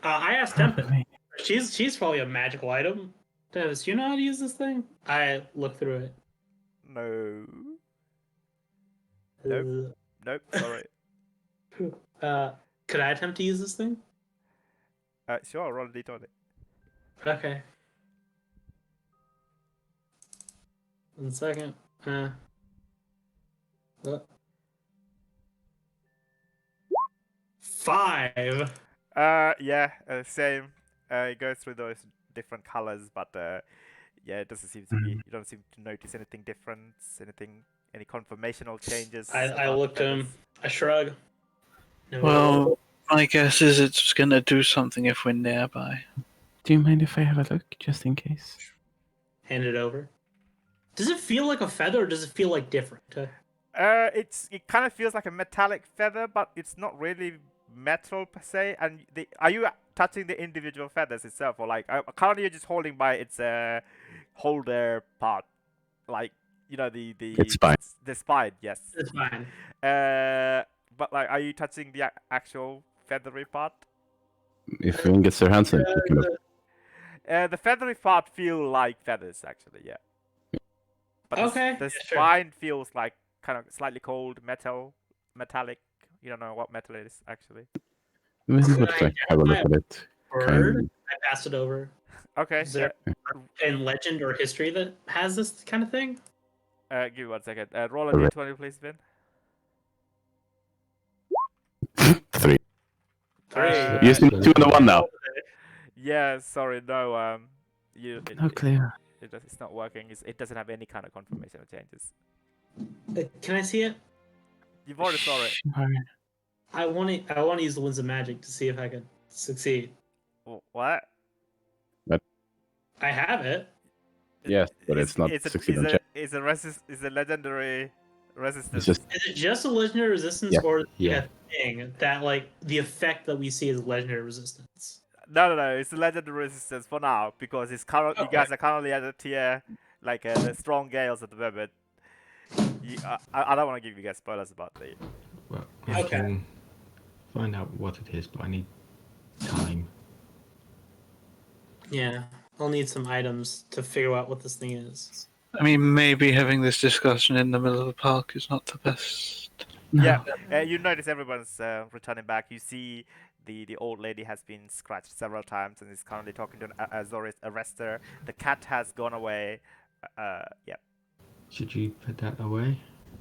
S3: I asked Tempest.
S6: Probably.
S3: She's probably a magical item. Does you know how to use this thing? I looked through it.
S2: No. Nope. Nope. Sorry.
S3: Could I attempt to use this thing?
S2: Sure. Roll a d20.
S3: Okay. 1 second. Uh. 5.
S2: Yeah. Same. It goes through those different colors, but yeah, it doesn't seem to be. You don't seem to notice anything different, any conformational changes.
S3: I
S2: about the
S3: looked at him.
S2: feathers.
S3: I shrug. No,
S4: Well, my guess is it's going to do something if we're nearby.
S6: Do you mind if I have a look, just in case?
S3: hand it over. Does it feel like a feather, or does it feel like different?
S2: It kind of feels like a metallic feather, but it's not really metal per se. And are you touching the individual feathers itself, or like currently you're just holding by its holder part, like you know the
S6: Its spine.
S2: the spine, yes.
S3: It's fine.
S2: But like, are you touching the actual feathery part?
S6: If anyone gets their hands on it, we can look.
S2: The feathery part feel like feathers, actually, yeah. But
S3: Okay,
S2: the
S3: yeah, sure.
S2: spine feels like kind of slightly cold metallic. You don't know what metal it is, actually.
S6: We
S3: Could
S6: would
S3: I
S6: like have a look at it.
S3: Bird. I passed it over.
S2: Okay.
S3: Is there in legend or history that has this kind of thing?
S2: Give me 1 second. Roll a
S6: Alright.
S2: d20, please, Vin.
S6: 3.
S3: Three.
S6: You see 2 and a 1 now.
S2: Yeah, sorry, no.
S6: No clear.
S2: It's not working. It doesn't have any kind of confirmation of changes.
S3: Can I see it?
S2: You've already saw it.
S4: Sure.
S3: I want to use the Winds of Magic to see if I could succeed.
S2: What?
S3: I have it.
S6: Yes, but it's not succeed on check.
S2: It's a legendary resistance.
S6: It's just
S3: Is it just a legendary resistance,
S6: Yeah.
S3: or is it
S1: Yeah.
S3: a thing that like the effect that we see is legendary resistance?
S2: No. It's a legendary resistance for now because it's current. You
S3: Okay.
S2: guys are currently at a tier like the strong gales at the moment. I don't want to give you guys spoilers about the.
S1: Well, I
S3: Okay.
S1: can find out what it is, but I need time.
S3: Yeah, I'll need some items to figure out what this thing is.
S4: I mean, maybe having this discussion in the middle of the park is not the best.
S2: Yeah, you notice everyone's returning back. You see the old lady has been scratched several times and is currently talking to an Azorius arrestor. The cat has gone away. Yeah.
S1: Should you put that away?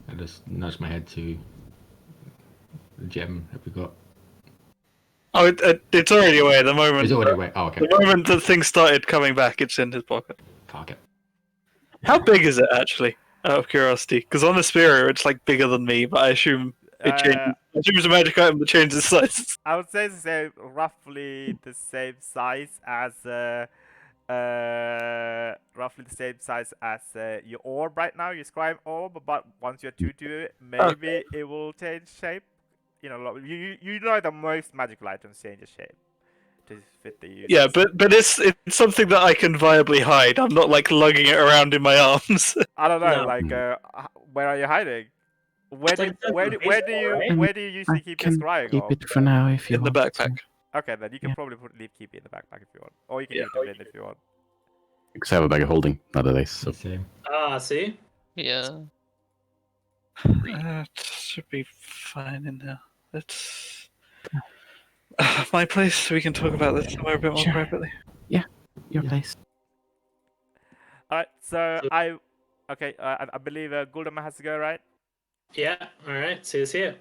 S1: I just nudged my head to the gem that we got.
S4: Oh, it's already away at the moment.
S1: It's already away. Oh, okay.
S4: The moment that things started coming back, it's in his pocket.
S1: Fuck it.
S4: How big is it, actually? Out of curiosity. Because on the Spear, it's like bigger than me, but I assume it changes. I assume it's a magic item that changes size.
S2: I would say it's roughly the same size as your orb right now, your scribe orb. But once you're two to it, maybe it will change shape. You know, you know that most magical items change shape to fit the use.
S4: Yeah, but it's something that I can viably hide. I'm not like lugging it around in my arms.
S2: I don't know,
S3: No.
S2: like where are you hiding? Where do
S3: like the
S2: where do you usually keep your scribe
S6: keep
S2: orb?
S6: it for now if you
S4: In the
S6: want.
S4: backpack.
S2: Okay, then you can
S6: Yeah.
S2: probably keep it in the backpack if you want, or you can
S4: Yeah.
S2: give it in if you want.
S6: Because I have a bag of holding nowadays. So
S1: Same.
S3: See?
S5: Yeah.
S4: That should be fine in there. It's my place. We can talk about this somewhere a bit more
S6: Sure.
S4: privately.
S6: your place.
S2: Alright, so I believe Guldama has to go, right?
S3: Yeah. All right. See you.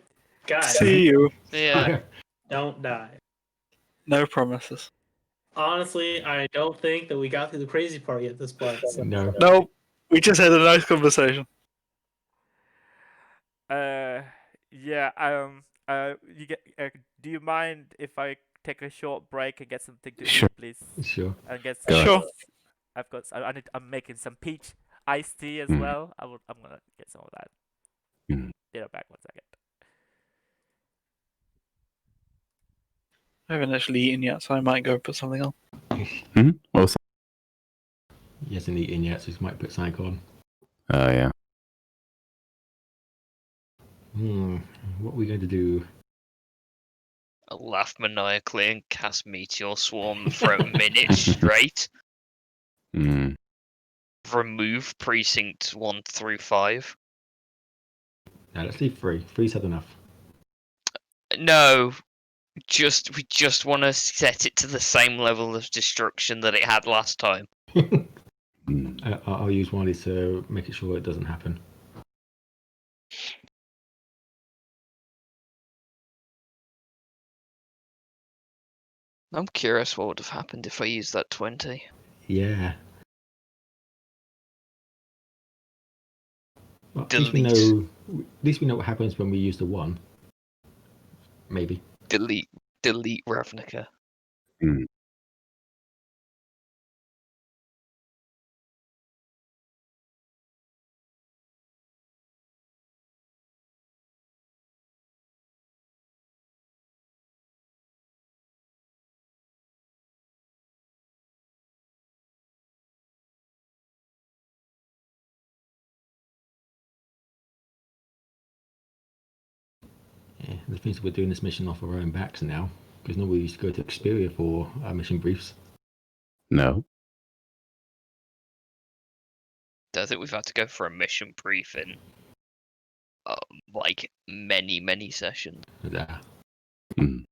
S3: Guys,
S4: See you.
S5: Yeah.
S3: don't die.
S4: No promises.
S3: Honestly, I don't think that we got through the crazy part yet. This part. So.
S1: No.
S4: No, we just had a nice conversation.
S2: Yeah. You get. Do you mind if I take a short break and get something to
S6: Sure.
S2: eat, please?
S1: Sure.
S2: And get
S6: Go
S2: some.
S4: Sure.
S2: I'm making some peach iced tea as
S6: Mm.
S2: well. I'm gonna get some of that.
S6: Mm.
S2: Get it back 1 second.
S4: I haven't actually eaten yet, so I might go put something on.
S6: Hmm? What was
S1: He hasn't eaten yet, so he might put something on.
S6: that? Yeah.
S1: What are we going to do?
S5: I'll laugh maniacally and cast Meteor Swarm for a minute straight.
S6: Mm.
S5: Remove Precinct 1 through 5.
S1: No, let's leave 3. 3's had enough.
S5: No, we just want to set it to the same level of destruction that it had last time.
S6: Mm.
S1: I'll use one of these to make it sure it doesn't happen.
S5: I'm curious what would have happened if I used that 20.
S1: Yeah. Well, at
S5: Delete.
S1: least we know what happens when we use the 1. Maybe.
S5: Delete Ravnica.
S6: Mm.
S1: Yeah, the things that we're doing this mission off our own backs now, because normally we used to go to Xperia for our mission briefs.
S6: No.
S5: I think we've had to go for a mission briefing. Like many sessions.
S1: Yeah.
S6: Mm.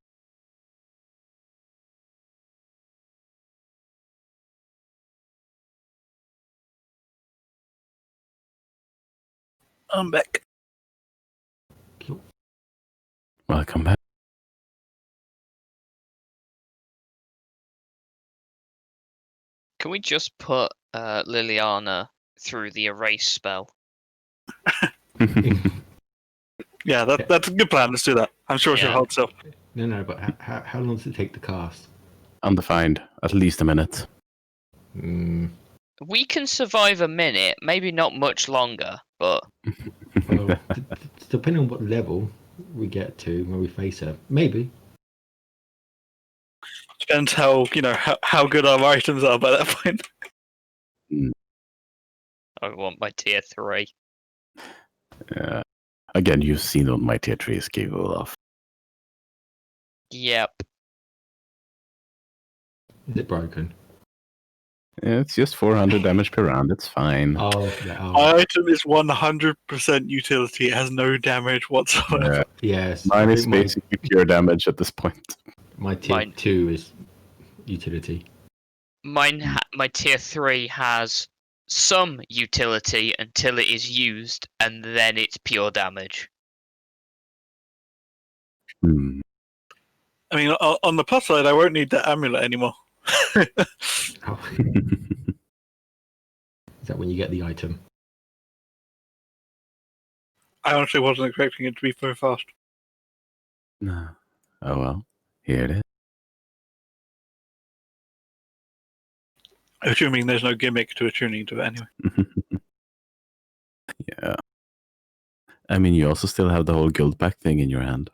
S4: I'm back.
S1: Cool.
S6: Welcome back.
S5: Can we just put Liliana through the erase spell?
S4: Yeah, that's a good plan. Let's do that. I'm sure she'll
S5: Yeah.
S4: hold still.
S1: No, but how long does it take to cast?
S6: Undefined. At least a minute.
S5: We can survive a minute, maybe not much longer, but
S1: Well, depending on what level we get to when we face her, maybe.
S4: Depends how good our items are by that point.
S5: I want my tier 3.
S6: Again, you've seen what my tier 3 is capable of.
S5: Yep.
S1: Is it broken?
S6: It's just 400 damage per round. It's fine.
S1: Oh,
S4: My item is 100% utility. It has no damage whatsoever.
S1: yes.
S6: Mine
S1: I
S6: is
S1: think
S6: basically pure damage at this point.
S1: my tier
S5: Mine-
S1: 2 is utility.
S5: My tier 3 has some utility until it is used, and then it's pure damage.
S6: Hmm.
S4: I mean, on the plus side, I won't need that amulet anymore.
S1: Oh, is that when you get the item?
S4: I honestly wasn't expecting it to be so fast.
S6: No. Oh well. Here it is.
S4: Assuming there's no gimmick to attuning to it anyway.
S6: Yeah. I mean, you also still have the whole guild pack thing in your hand.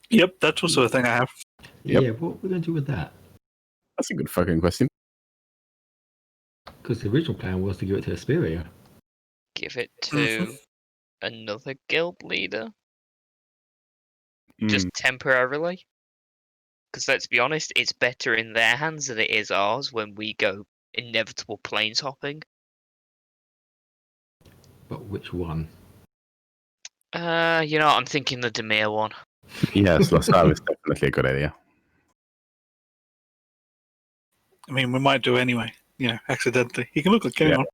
S4: Yep, that's also a thing I have.
S6: Yep.
S1: Yeah, what are we going to do with that?
S6: That's a good fucking question.
S1: Because the original plan was to give it to Asperia.
S5: Give it to another guild leader,
S6: Hmm.
S5: just temporarily. Because let's be honest, it's better in their hands than it is ours when we go inevitable planes hopping.
S1: But which one?
S5: I'm thinking the Demir one.
S6: Yes, Lasav is definitely a good idea.
S4: I mean, we might do anyway. Accidentally. He can look like anyone.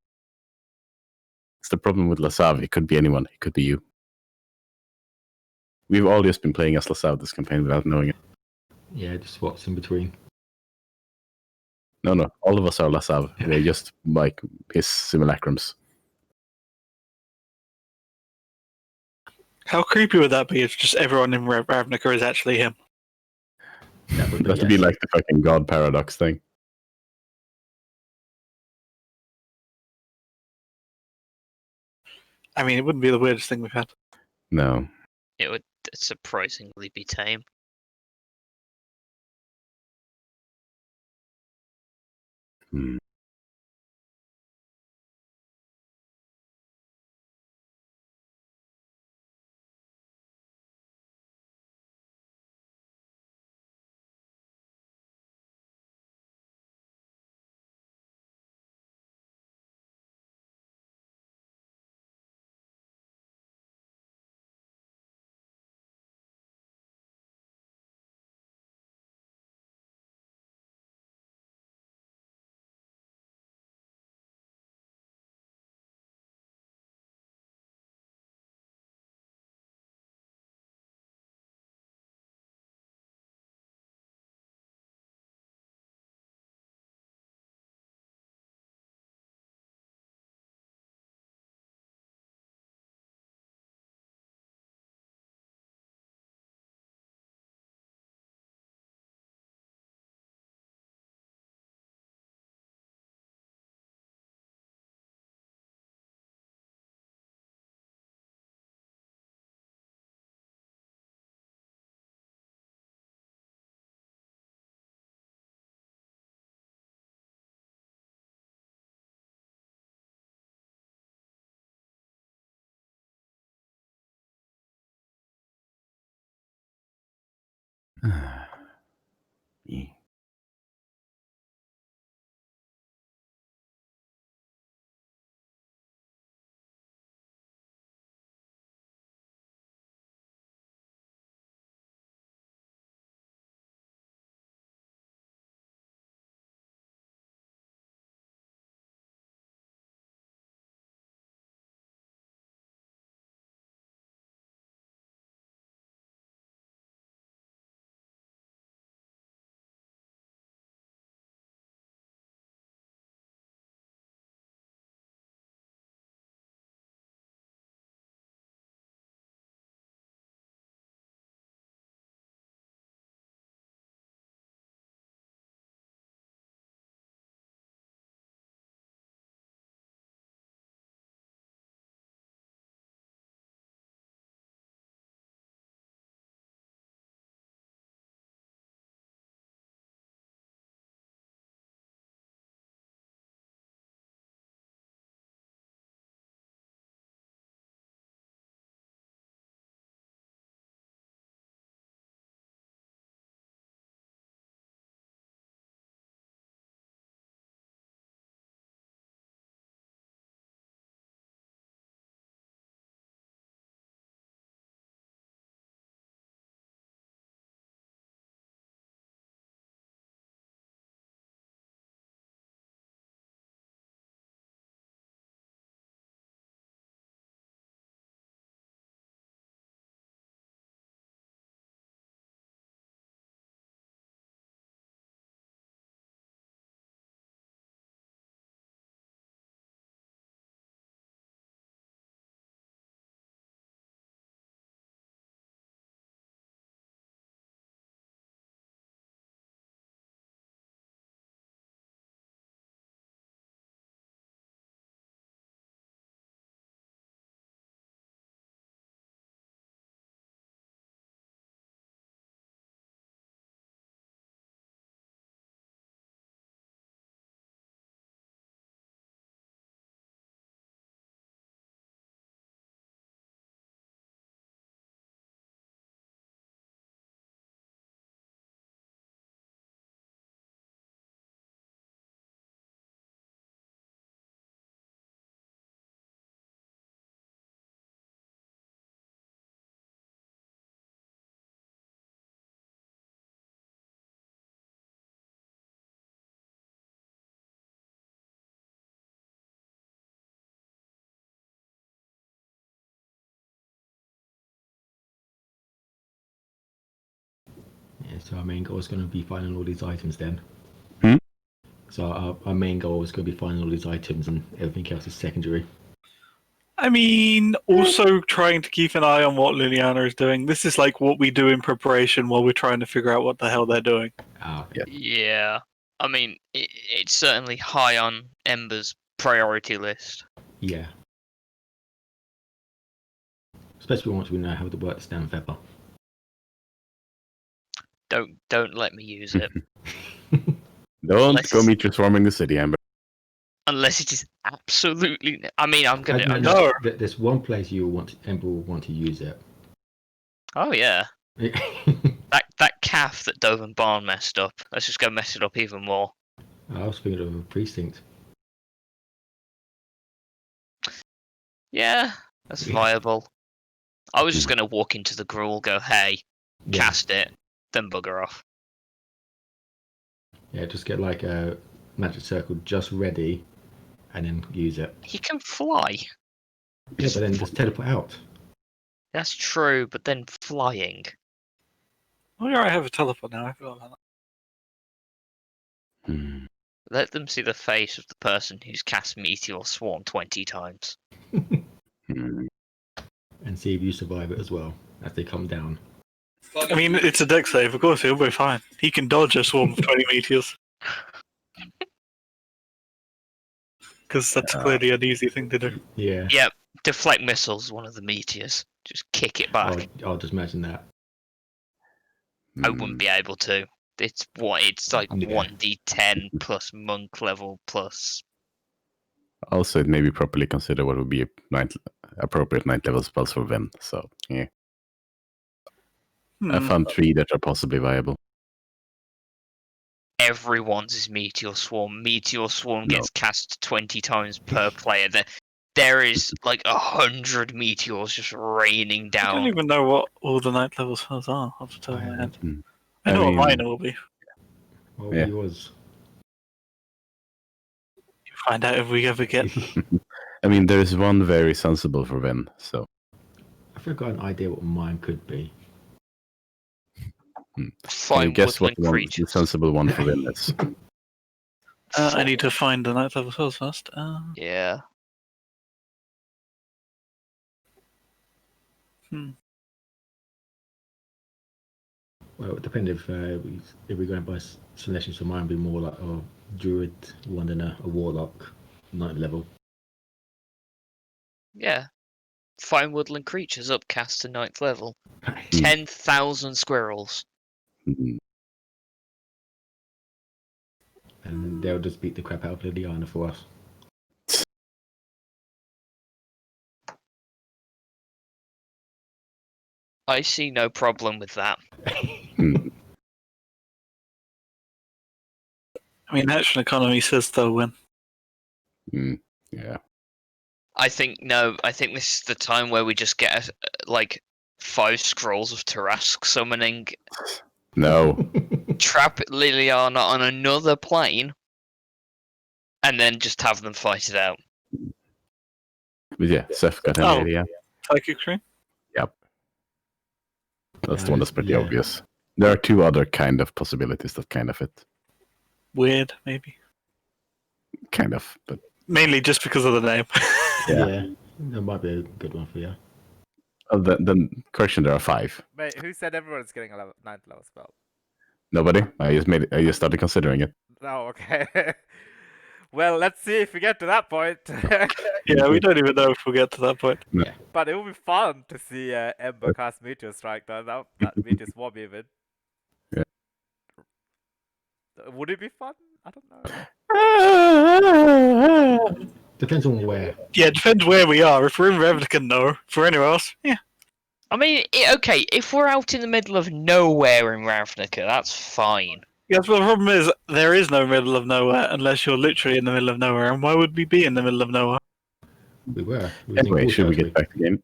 S6: It's the problem with Lasav. It could be anyone. It could be you. We've all just been playing as Lasav this campaign without knowing it.
S1: Yeah, just swaps in between.
S6: No. All of us are Lasav. We're just like his simulacrums.
S4: How creepy would that be if just everyone in Ravnica is actually him?
S1: That would be,
S6: That'd be like the fucking God paradox thing.
S4: I mean, it wouldn't be the weirdest thing we've had.
S6: No.
S5: It would surprisingly be tame.
S6: Hmm. Yeah.
S1: so our main goal is going to be finding all these items then.
S6: Hmm?
S1: So our main goal is going to be finding all these items, and everything else is secondary.
S4: I mean, also trying to keep an eye on what Liliana is doing. This is like what we do in preparation while we're trying to figure out what the hell they're doing.
S1: Okay.
S5: Yeah. I mean, it's certainly high on Ember's priority list.
S1: Yeah. Especially once we know how to work the stem feather.
S5: Don't let me use it.
S6: Don't
S5: Let's-
S6: go meet your swarming the city, Amber.
S5: Unless it is absolutely. I mean, I'm gonna.
S4: No.
S1: There's one place Ember will want to use it.
S5: Oh yeah,
S1: I
S5: that calf that Dovan Barn messed up. Let's just go mess it up even more.
S1: was thinking of a precinct.
S5: Yeah, that's viable. I was just gonna walk into the gruel, go, hey,
S1: Yeah.
S5: cast it, then bugger off.
S1: Yeah, just get like a magic circle just ready, and then use it.
S5: He can fly.
S1: Yeah, but then just teleport out.
S5: That's true, but then flying.
S4: Oh yeah, I have a teleport now. I forgot about that.
S6: Hmm.
S5: Let them see the face of the person who's cast Meteor Swarm 20 times.
S6: Hmm.
S1: And see if you survive it as well as they come down.
S4: I mean, it's a deck save. Of course, he'll be fine. He can dodge a swarm of 20 meteors. Because that's clearly an easy thing to do.
S1: Yeah.
S5: Yep, deflect missiles, one of the meteors. Just kick it back.
S1: I'll just imagine that.
S5: I wouldn't be able to. It's like
S1: Yeah.
S5: 1d10 plus monk level plus.
S6: Also, it maybe properly consider what would be appropriate 9th level spells for Ven. So, yeah. I found 3 that are possibly viable.
S5: Everyone's is Meteor Swarm. Meteor Swarm
S6: No.
S5: gets cast 20 times per player. There is like 100 meteors just raining
S4: I don't
S5: down.
S4: even know what all the 9th level spells are off the top of my head. I know
S6: I mean,
S4: what mine will be.
S1: Well,
S6: Yeah.
S1: yours.
S4: Find out if we ever get.
S6: I mean, there is one very sensible for Ven, so.
S1: I think I got an idea what mine could be.
S6: Can you
S5: Fine
S6: guess what
S5: woodland
S6: the
S5: creatures.
S6: sensible one for Ven is?
S4: I need to find the 9th level spells first.
S5: Yeah.
S1: Well, it depends if we're going by selections. So mine would be more like a druid one than a warlock, 9th level.
S5: Yeah. Fine woodland creatures upcast to 9th level. 10,000 squirrels.
S6: Hmm.
S1: And they'll just beat the crap out of Liliana for us.
S5: I see no problem with that.
S6: Hmm.
S4: I mean, Action Economy says they'll win.
S6: Hmm. Yeah.
S5: I think this is the time where we just get like 5 scrolls of Tarask summoning,
S6: No.
S5: trap Liliana on another plane, and then just have them fight it out.
S6: But yeah, Seth got any
S4: Oh.
S6: idea?
S4: Psychic Screen?
S6: Yep. That's the one that's pretty
S1: Yeah.
S6: obvious. There are 2 other kind of possibilities that kind of fit.
S4: Weird, maybe.
S6: Kind of, but
S4: Mainly just because of the name.
S1: Yeah, that might be a good one for you.
S6: then correction, there are 5.
S2: Wait, who said everyone's getting a 9th level spell?
S6: Nobody? I just started considering it.
S2: Oh, okay. Well, let's see if we get to that point.
S4: Yeah, we don't even know if we'll get to that point.
S1: Yeah.
S2: But it will be fun to see Ember cast Meteor Strike, though. That Meteor Swarm even.
S6: Yeah.
S2: Would it be fun? I don't know.
S1: Depends on where.
S4: Yeah, it depends where we are. If we're in Ravnica, no. If we're anywhere else, yeah.
S5: I mean, okay, if we're out in the middle of nowhere in Ravnica, that's fine.
S4: Yes, well, the problem is, there is no middle of nowhere unless you're literally in the middle of nowhere. And why would we be in the middle of nowhere?
S1: We were. We was in
S6: Anyway, should we
S1: Quarter
S6: get back to the game?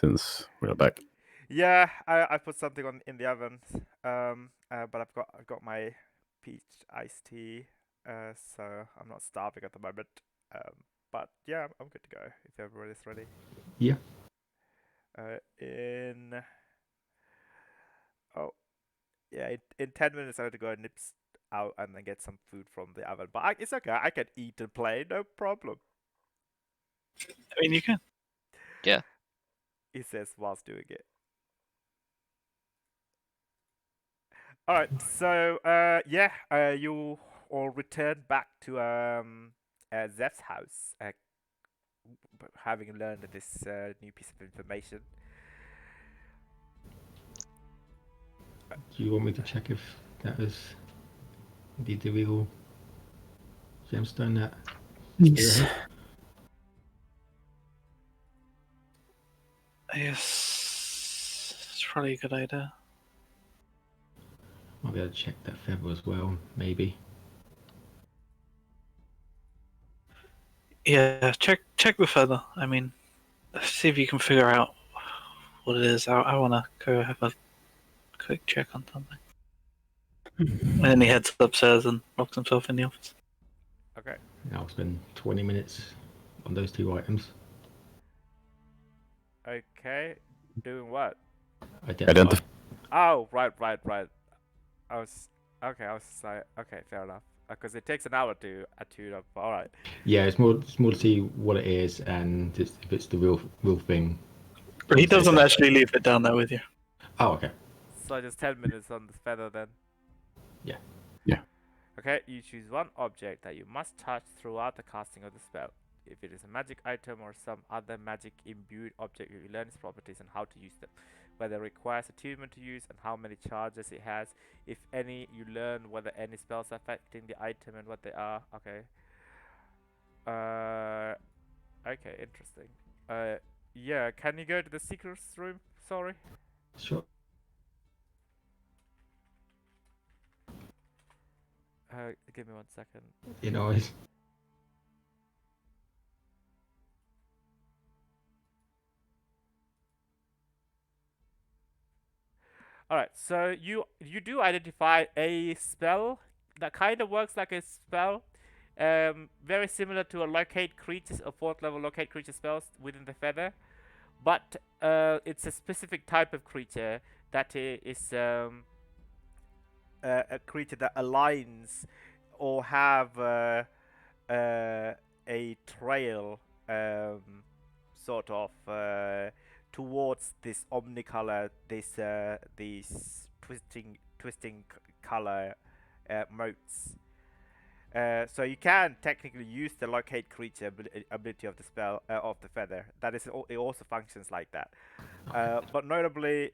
S6: Since we're back.
S2: Yeah, I put something on in the oven. But I've got my peach iced tea. So I'm not starving at the moment. But yeah, I'm good to go if everybody's ready.
S1: Yeah.
S2: In Yeah, in 10 minutes I have to go and out and then get some food from the oven. But it's okay. I can eat and play, no problem.
S4: I mean, you can.
S2: He says whilst doing it. All right, so you all return back to Zeph's house, having learned this new piece of information.
S1: Do you want me to check if that was indeed the real gemstone that spearhead?
S4: Yes, it's probably a good idea.
S1: Might be able to check that feather as well, maybe.
S4: Yeah, check the feather. I mean, see if you can figure out what it is. I want to go have a quick check on something. And then he heads upstairs and locks himself in the office.
S2: Okay.
S1: I'll spend 20 minutes on those two items.
S2: Okay. Doing what?
S1: Identify.
S2: Oh, right. I was like, okay, fair enough. Because it takes an hour to tune up. All right.
S1: Yeah, it's more to see what it is and if it's the real thing.
S4: But he doesn't actually leave it down there with you.
S1: Oh, okay.
S2: So just 10 minutes on the feather then.
S1: Yeah.
S6: Yeah.
S2: Okay, you choose one object that you must touch throughout the casting of the spell. If it is a magic item or some other magic imbued object, you learn its properties and how to use them. Whether it requires attunement to use and how many charges it has. If any, you learn whether any spells are affecting the item and what they are. Okay. Okay, interesting. Yeah, can you go to the secrets room? Sorry.
S1: Sure.
S2: Give me 1 second.
S1: You know, it's
S2: All right, so you do identify a spell that kind of works like a spell, very similar to a locate creatures, a 4th level locate creature spells within the feather, but it's a specific type of creature that is a creature that aligns or have a trail, sort of towards this omnicolor, these twisting color motes. So you can technically use the locate creature ability of the spell of the feather. That is, it also functions like that. But notably,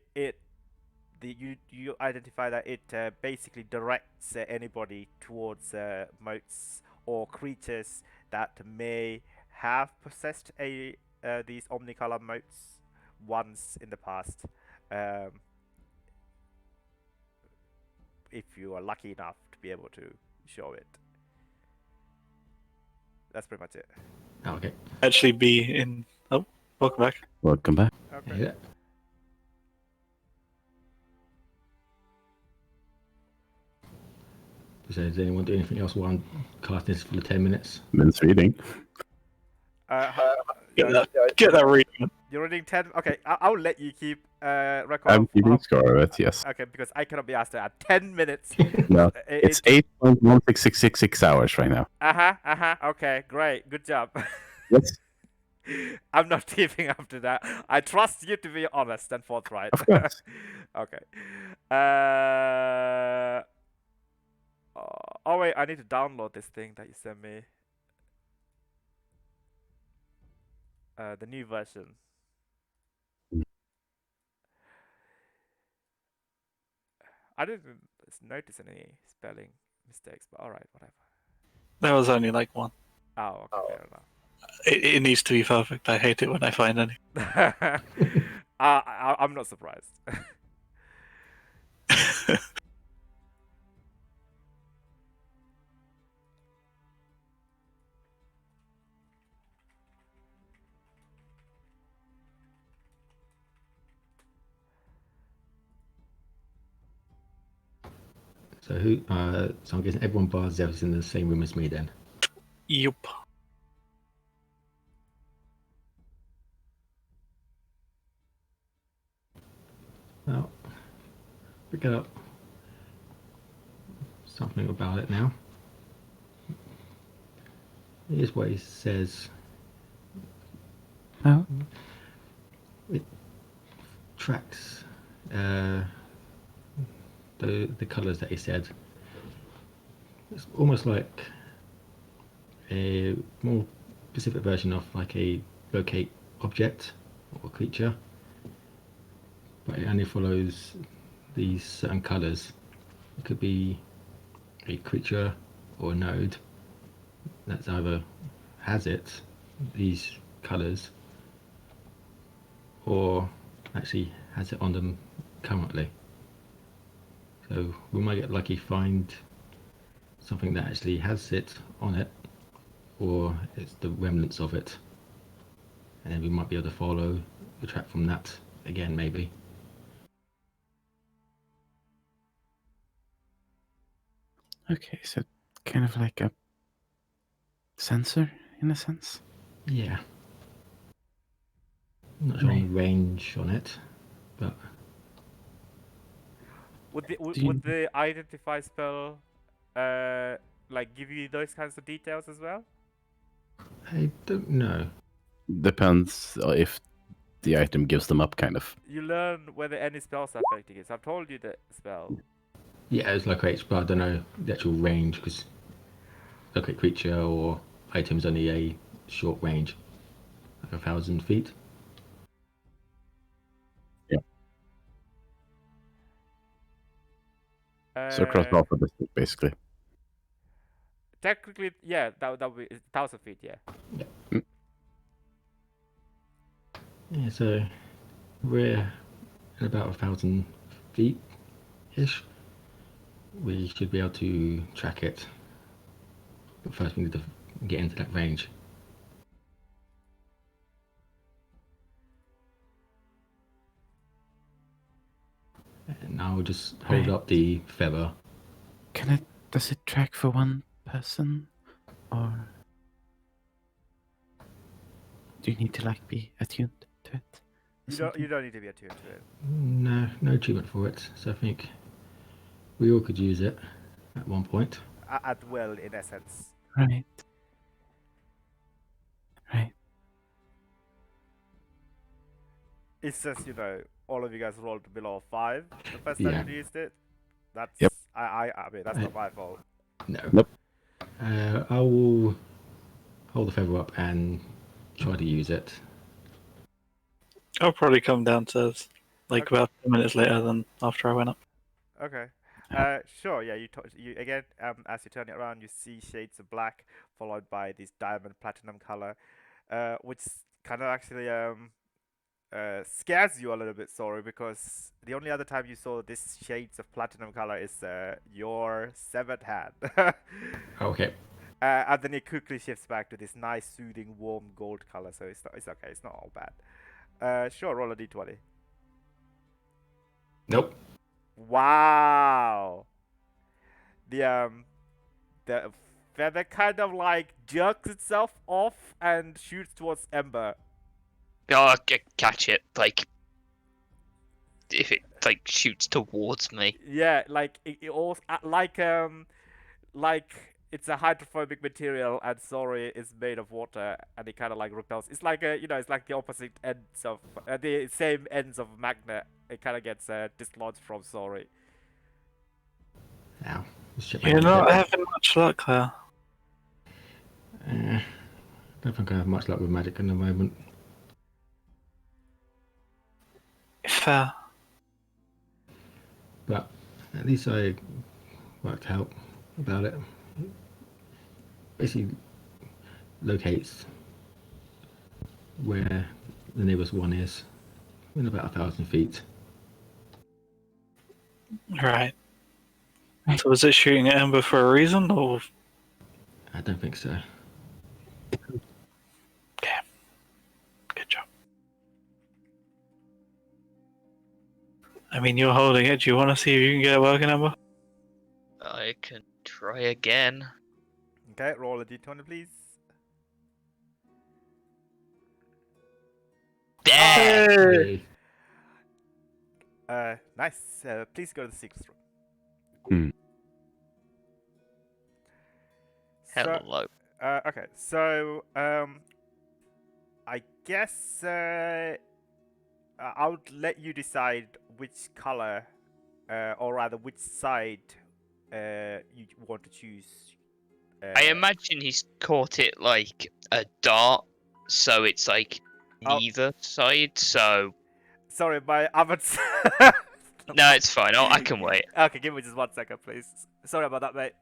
S2: you identify that it basically directs anybody towards motes or creatures that may have possessed these omnicolor motes once in the past. If you are lucky enough to be able to show it. That's pretty much it.
S1: okay.
S4: Actually, be in. Oh, welcome back.
S6: Welcome back.
S2: Okay.
S1: Yeah. So does anyone do anything else while I'm casting this for the 10 minutes?
S6: Min's reading.
S4: Get that reading.
S2: You're reading 10. Okay, I'll let you keep record.
S6: I'm
S2: of
S6: keeping
S2: how-
S6: score of it, yes.
S2: Okay, because I cannot be asked to add 10 minutes.
S6: No, it's 8.16666 hours right now.
S2: Okay, great. Good job.
S6: Yes,
S2: I'm not keeping up to that. I trust you to be honest and forthright.
S6: of course.
S2: Okay. Oh wait, I need to download this thing that you sent me. The new version. I didn't notice any spelling mistakes, but alright, whatever.
S4: There was only like one.
S2: Oh, okay, fair enough.
S4: It needs to be perfect. I hate it when I find any.
S2: I'm not surprised.
S1: So so I'm guessing everyone bar Zev is in the same room as me then.
S4: Yup.
S1: Well, pick it up. something about it now. Here's what he says.
S6: Oh.
S1: It tracks the colours that he said. It's almost like a more specific version of like a locate object or creature, but it only follows these certain colours. It could be a creature or a node that's either has these colours, or actually has it on them currently. So we might get lucky, find something that actually has it on it, or it's the remnants of it, and then we might be able to follow the track from that again, maybe.
S6: Okay, so kind of like a sensor in a sense.
S1: Yeah. Not sure on the range on it, but
S2: Would the
S6: Do you-
S2: would the identify spell like give you those kinds of details as well?
S1: I don't know.
S6: Depends if the item gives them up, kind of.
S2: You learn whether any spells are affecting it. So I've told you the spell.
S1: Yeah, it's like H, but I don't know the actual range, because locate creature or items only a short range, like 1,000 feet.
S6: So across
S2: Uh,
S6: half of the district, basically.
S2: technically, yeah, that would be 1,000 feet. Yeah.
S1: Yeah, so we're at about 1,000 feet ish. We should be able to track it, but first we need to get into that range. And now we'll just hold
S6: Right.
S1: up the feather.
S6: Does it track for one person, or do you need to like be attuned to it?
S2: You don't need to be attuned to it.
S1: No achievement for it, so I think we all could use it at one point.
S2: At will, in essence.
S6: Right. Right.
S2: It's just all of you guys rolled below 5 the first time
S1: Yeah.
S2: you used it. That's
S6: Yep.
S2: I mean that's not my fault.
S1: No.
S6: Nope.
S1: I will hold the feather up and try to use it.
S4: I'll probably come downstairs like
S2: Okay.
S4: about 10 minutes later than after I went up.
S2: Okay. Sure. Yeah. You again. As you turn it around, you see shades of black, followed by this diamond platinum color, which kind of actually scares you a little bit. Sorry, because the only other time you saw this shades of platinum color is your severed hand.
S1: Okay.
S2: And then it quickly shifts back to this nice, soothing, warm gold color. So it's okay. It's not all bad. Sure. Roll a d20.
S1: Nope.
S2: Wow. The feather kind of like jerks itself off and shoots towards Ember.
S5: Oh, catch it. Like, if it, like, shoots towards me.
S2: Yeah, like it also like it's a hydrophobic material and sorry is made of water and it kind of like repels. It's like it's like the opposite ends of the same ends of magnet. It kind of gets dislodged from sorry.
S1: Ow. Let's check my
S4: You're
S1: magic.
S4: not having much luck there.
S1: Don't think I have much luck with magic in the moment.
S4: Fair.
S1: But at least I worked out about it. Basically locates where the nearest one is in about 1,000 feet.
S4: Right. So was it shooting at Ember for a reason, or
S1: I don't think so.
S4: good job? I mean, you're holding it. Do you want to see if you can get it working, Ember?
S5: I can try again.
S2: Okay, roll a d20 please.
S5: There!
S1: Hey,
S2: Nice. Please go to the secret room.
S5: Hella low.
S2: Okay, so I guess I would let you decide which color, or rather which side, you want to choose.
S5: I imagine he's caught it like a dart, so it's like
S2: Oh.
S5: neither side. So
S2: Sorry, my other.
S5: no, it's fine. I can wait.
S2: Okay, give me just 1 second, please. Sorry about that, mate.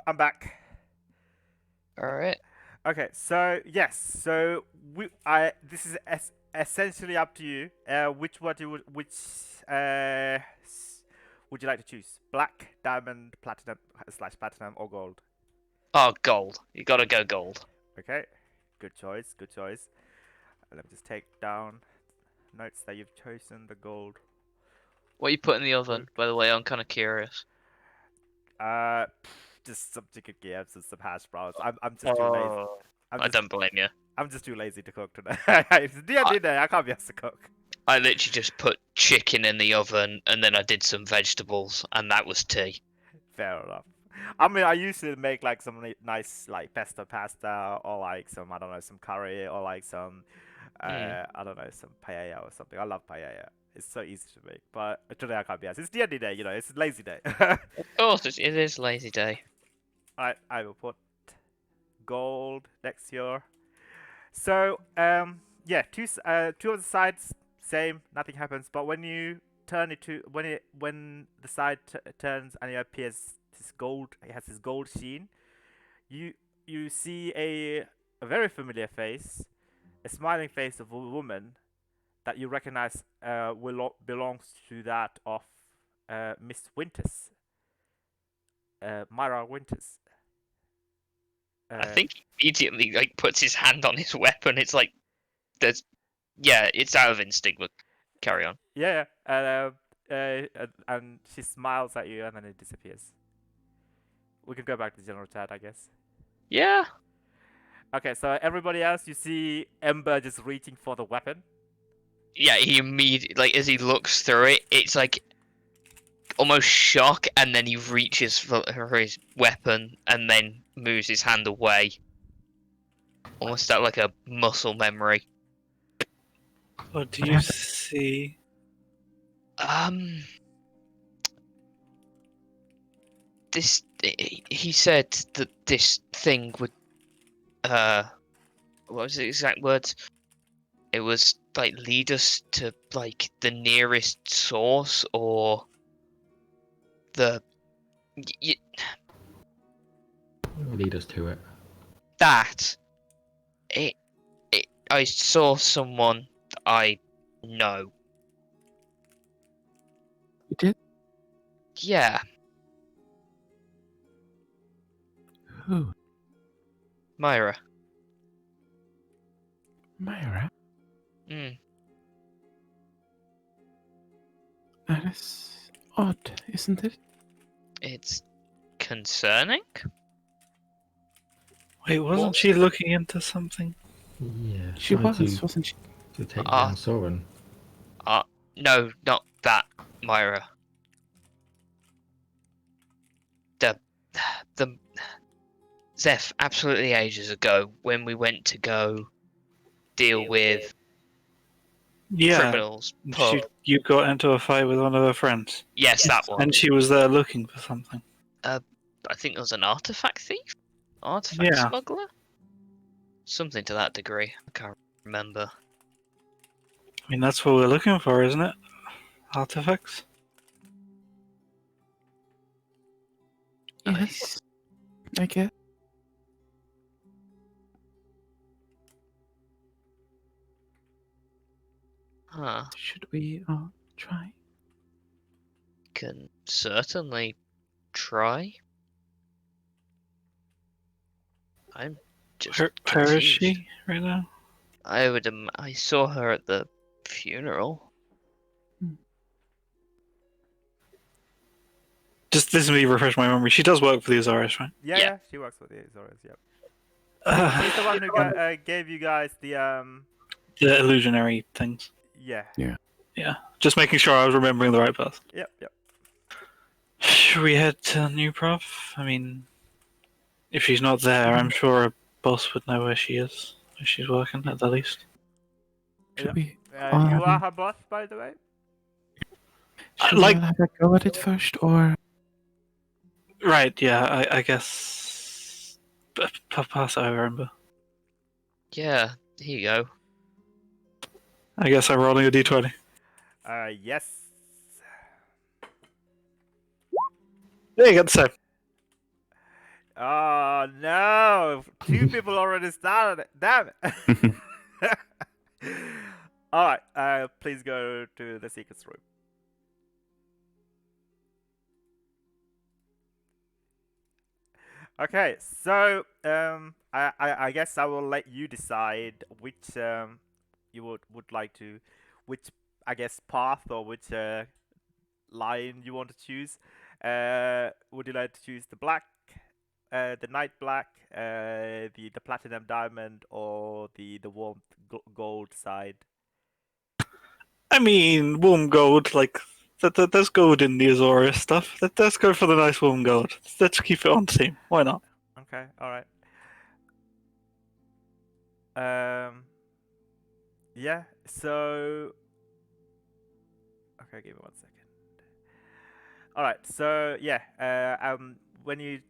S2: I'm back.
S5: All right.
S2: Okay, so yes, so this is essentially up to you. Would you like to choose? Black, diamond, platinum / platinum, or gold?
S5: Oh, gold. You gotta go gold.
S2: Okay, good choice. Good choice. Let me just take down notes that you've chosen the gold.
S5: What you put in the oven? By the way, I'm kind of curious.
S2: Just some chicken games and some hash browns. I'm just too lazy.
S5: Oh,
S2: I'm
S5: I
S2: just
S5: don't blame you.
S2: I'm just too lazy to cook today. It's D&D day. I can't be asked to cook.
S5: I literally just put chicken in the oven and then I did some vegetables and that was tea.
S2: Fair enough. I mean, I used to make like some nice like pesto pasta or like some, I don't know, some curry or like some I don't know, some paella or something. I love paella. It's so easy to make. But today I can't be asked. It's D&D day, you know. It's lazy day.
S5: Of course, it is lazy day.
S2: Alright, I will put gold next year. So yeah, two of the sides same, nothing happens. But when you turn it to when the side turns and it appears this gold, it has this gold sheen. You see a very familiar face, a smiling face of a woman that you recognize belongs to that of Miss Winters, Myra Winters.
S5: I think he immediately like puts his hand on his weapon. It's like it's out of instinct, but carry on.
S2: Yeah, and she smiles at you and then it disappears. We can go back to the general chat, I guess.
S5: Yeah.
S2: Okay, so everybody else, you see Ember just reaching for the weapon.
S5: Yeah, he immediately, like, as he looks through it, it's like almost shock, and then he reaches for his weapon and then moves his hand away. Almost out like a muscle memory.
S4: What do you see?
S5: He said that this thing would, what was the exact words? It was like lead us to like the nearest source or the
S1: Lead us to it.
S5: that it I saw someone that I know.
S6: You did?
S5: Yeah,
S6: Who?
S5: Myra.
S6: Myra?
S5: Mm.
S6: That is odd, isn't it?
S5: It's concerning.
S4: Wait, wasn't she looking into something?
S1: Yeah.
S6: She
S1: trying
S6: was, wasn't she?
S1: to take down Soren.
S5: No, not that Myra. The Zeph, absolutely ages ago, when we went to go deal with
S4: Yeah.
S5: criminals pub.
S4: You got into a fight with one of her friends.
S5: Yes, that one.
S4: And she was there looking for something.
S5: I think there was an artifact thief? Artifact
S4: Yeah.
S5: smuggler? Something to that degree. I can't remember.
S4: I mean, that's what we're looking for, isn't it? Artifacts?
S6: Yes. I guess.
S5: Huh.
S6: Should we try?
S5: Can certainly try. I'm just
S4: Where
S5: confused.
S4: is she right now?
S5: I saw her at the funeral.
S4: Just this me refresh my memory. She does work for the Azores, right?
S2: Yeah,
S5: Yeah.
S2: yeah, she works with the Azores. Yep. She's the one who gave you guys
S4: The illusionary things.
S2: Yeah.
S4: Yeah. Just making sure I was remembering the right person.
S2: Yep.
S4: Should we head to New Prof? I mean, if she's not there, I'm sure a boss would know where she is. Where she's working, at the least.
S6: Should we?
S2: You are her boss, by the way.
S6: Should
S4: like-
S6: we all have a go at it first, or?
S4: Right, yeah, I guess. Pass it over, Ember.
S5: Yeah, here you go.
S4: I guess I'm rolling a d20.
S2: Yes.
S4: There you go, the same.
S2: Oh no! 2 people already started it. Damn it! All right. Please go to the secrets room. Okay. So I guess I will let you decide which you would like to, which I guess path or which line you want to choose. Would you like to choose the black, the night black, the platinum diamond, or the warm gold side?
S4: I mean, warm gold, like, there's gold in the Azores stuff. Let's go for the nice warm gold. Let's keep it on theme. Why not?
S2: Okay, all right. Yeah. So. Okay, give me 1 second. All right. So yeah. When you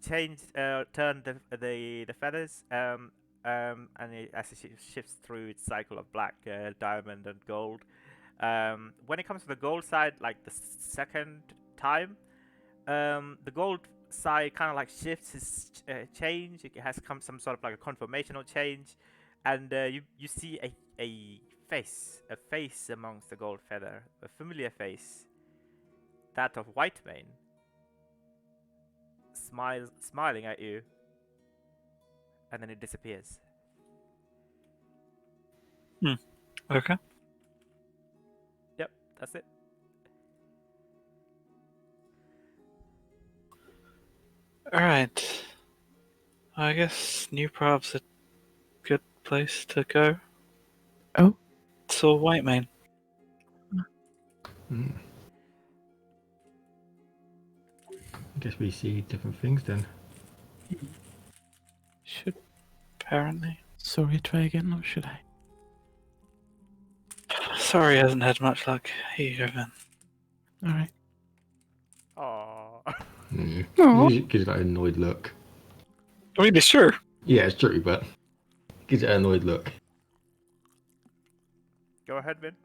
S2: change, turn the feathers, and as it shifts through its cycle of black, diamond, and gold. When it comes to the gold side, like the second time, the gold side kind of like shifts its change. It has come some sort of like a conformational change, and you see a face amongst the gold feather, a familiar face, that of Whitemane, smiling at you, and then it disappears.
S4: Okay.
S2: Yep, that's it.
S4: Alright. I guess New Prov's a good place to go.
S6: Oh.
S4: So, Whitemane.
S1: I guess we see different things then.
S6: Should
S4: Apparently.
S6: sorry try again, or should I?
S4: Sorry, hasn't had much luck. Here you go, then.
S6: All right.
S2: Aww.
S1: Gives it that annoyed look.
S4: I mean, it's true.
S1: Yeah, it's true, but gives it an annoyed look.
S2: Go ahead, Vin.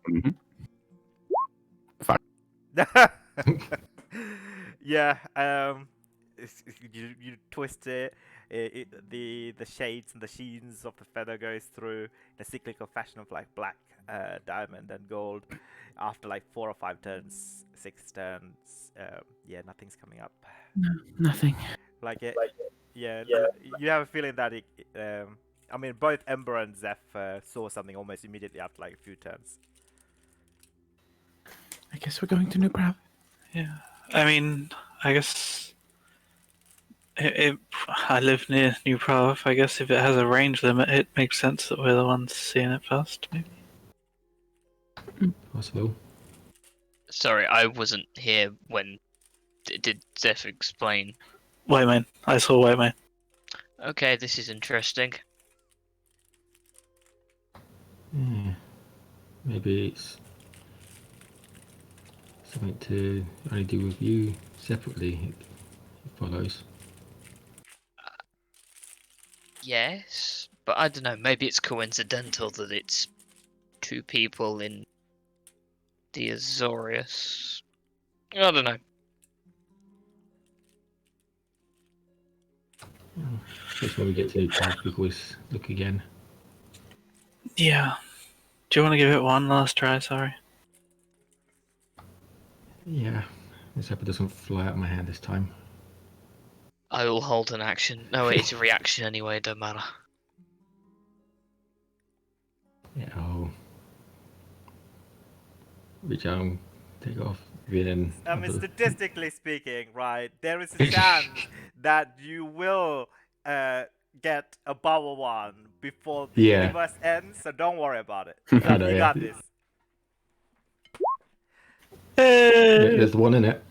S6: Mhm.
S2: Yeah. You twist it. The shades and the sheens of the feather goes through in a cyclical fashion of like black, diamond, and gold. After like 4 or 5 turns, 6 turns, yeah, nothing's coming up.
S6: No, nothing.
S2: Like it, yeah. You have a feeling that it. I mean, both Ember and Zeph saw something almost immediately after like a few turns.
S6: I guess we're going to New Prav.
S4: Yeah. I mean, I guess. I live near New Prov. I guess if it has a range limit, it makes sense that we're the ones seeing it first, maybe.
S1: Possible.
S5: Sorry, I wasn't here when. Did Zeph explain?
S4: Whitemane. I saw Whitemane.
S5: Okay, this is interesting.
S1: Yeah. Maybe it's something to only do with you separately. It follows.
S5: Yes, but I don't know. Maybe it's coincidental that it's two people in the Azorius. I don't know.
S1: That's when we get to Prague, we can always look again.
S4: Yeah. Do you want to give it one last try? Sorry.
S1: Yeah. Let's hope it doesn't fly out of my hand this time.
S5: I will hold an action. No, it's a reaction anyway. It don't matter.
S1: Yeah, I'll reach out and take off. Then
S2: I mean, statistically speaking, right, there is a chance that you will get a bubble one before the
S1: Yeah.
S2: universe ends, so don't worry about it.
S1: I know,
S2: You
S1: yeah.
S2: got this.
S1: There's one in it.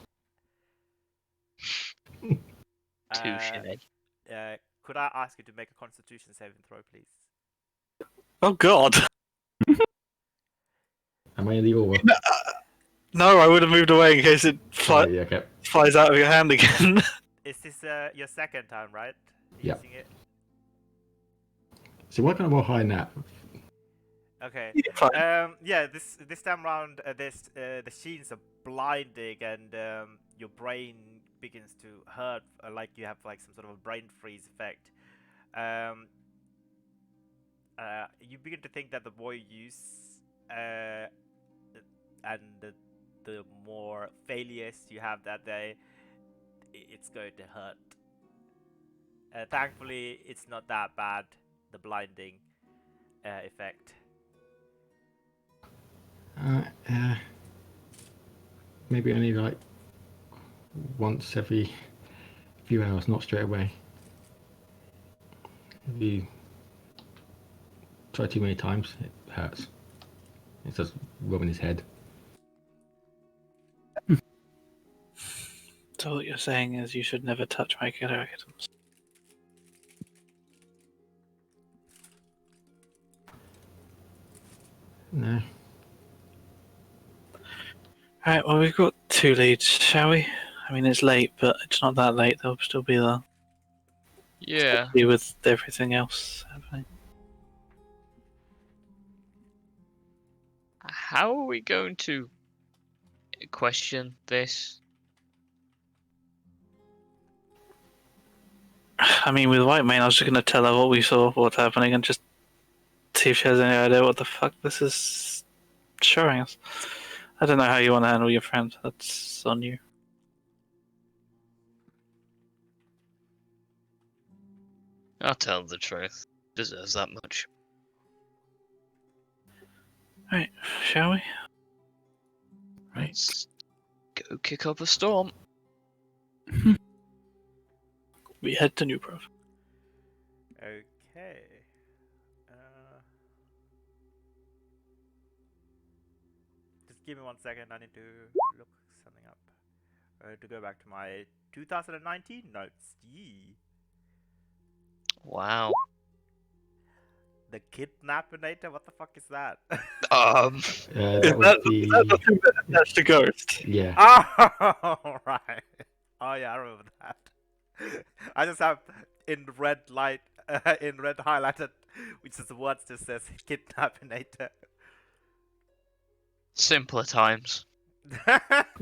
S5: Touche.
S2: Could I ask you to make a Constitution saving throw, please?
S4: Oh God.
S1: Am I in the order?
S4: No, I would have moved away in case it
S1: Oh, yeah, okay.
S4: flies out of your hand again.
S2: Is this your second time, right?
S1: Yeah.
S2: Using it?
S1: So why can't I roll high in that?
S2: Okay.
S4: Fine.
S2: Yeah. This time around, the scenes are blinding, and your brain begins to hurt, like you have like some sort of a brain freeze effect. You begin to think that the more you use, and the more failures you have that day, it's going to hurt. Thankfully, it's not that bad. The blinding effect.
S1: Maybe only like once every few hours, not straight away. If you try too many times, it hurts. It's just rubbing his head.
S4: So what you're saying is you should never touch my killer items.
S1: No.
S4: Alright, well we've got 2 leads, shall we? I mean it's late, but it's not that late, they'll still be there.
S5: Yeah.
S4: Be with everything else happening.
S5: How are we going to question this?
S4: I mean with White Mane I was just gonna tell her what we saw, what's happening, and just see if she has any idea what the fuck this is showing us. I don't know how you want to handle your friend, that's on you.
S5: I'll tell the truth. Deserves that much.
S4: Right, shall we? Right.
S5: Let's go kick up a storm.
S4: We head to New Prov.
S2: Okay. Just give me 1 second. I need to look something up. To go back to my 2019 notes. Yee.
S5: Wow.
S2: The Kidnappinator? What the fuck is that?
S1: That was the...
S4: That's the ghost.
S1: Yeah.
S2: Oh, right. Oh, yeah, I remember that. I just have in red light, in red highlighted, which is the words that says Kidnappinator.
S5: Simpler times.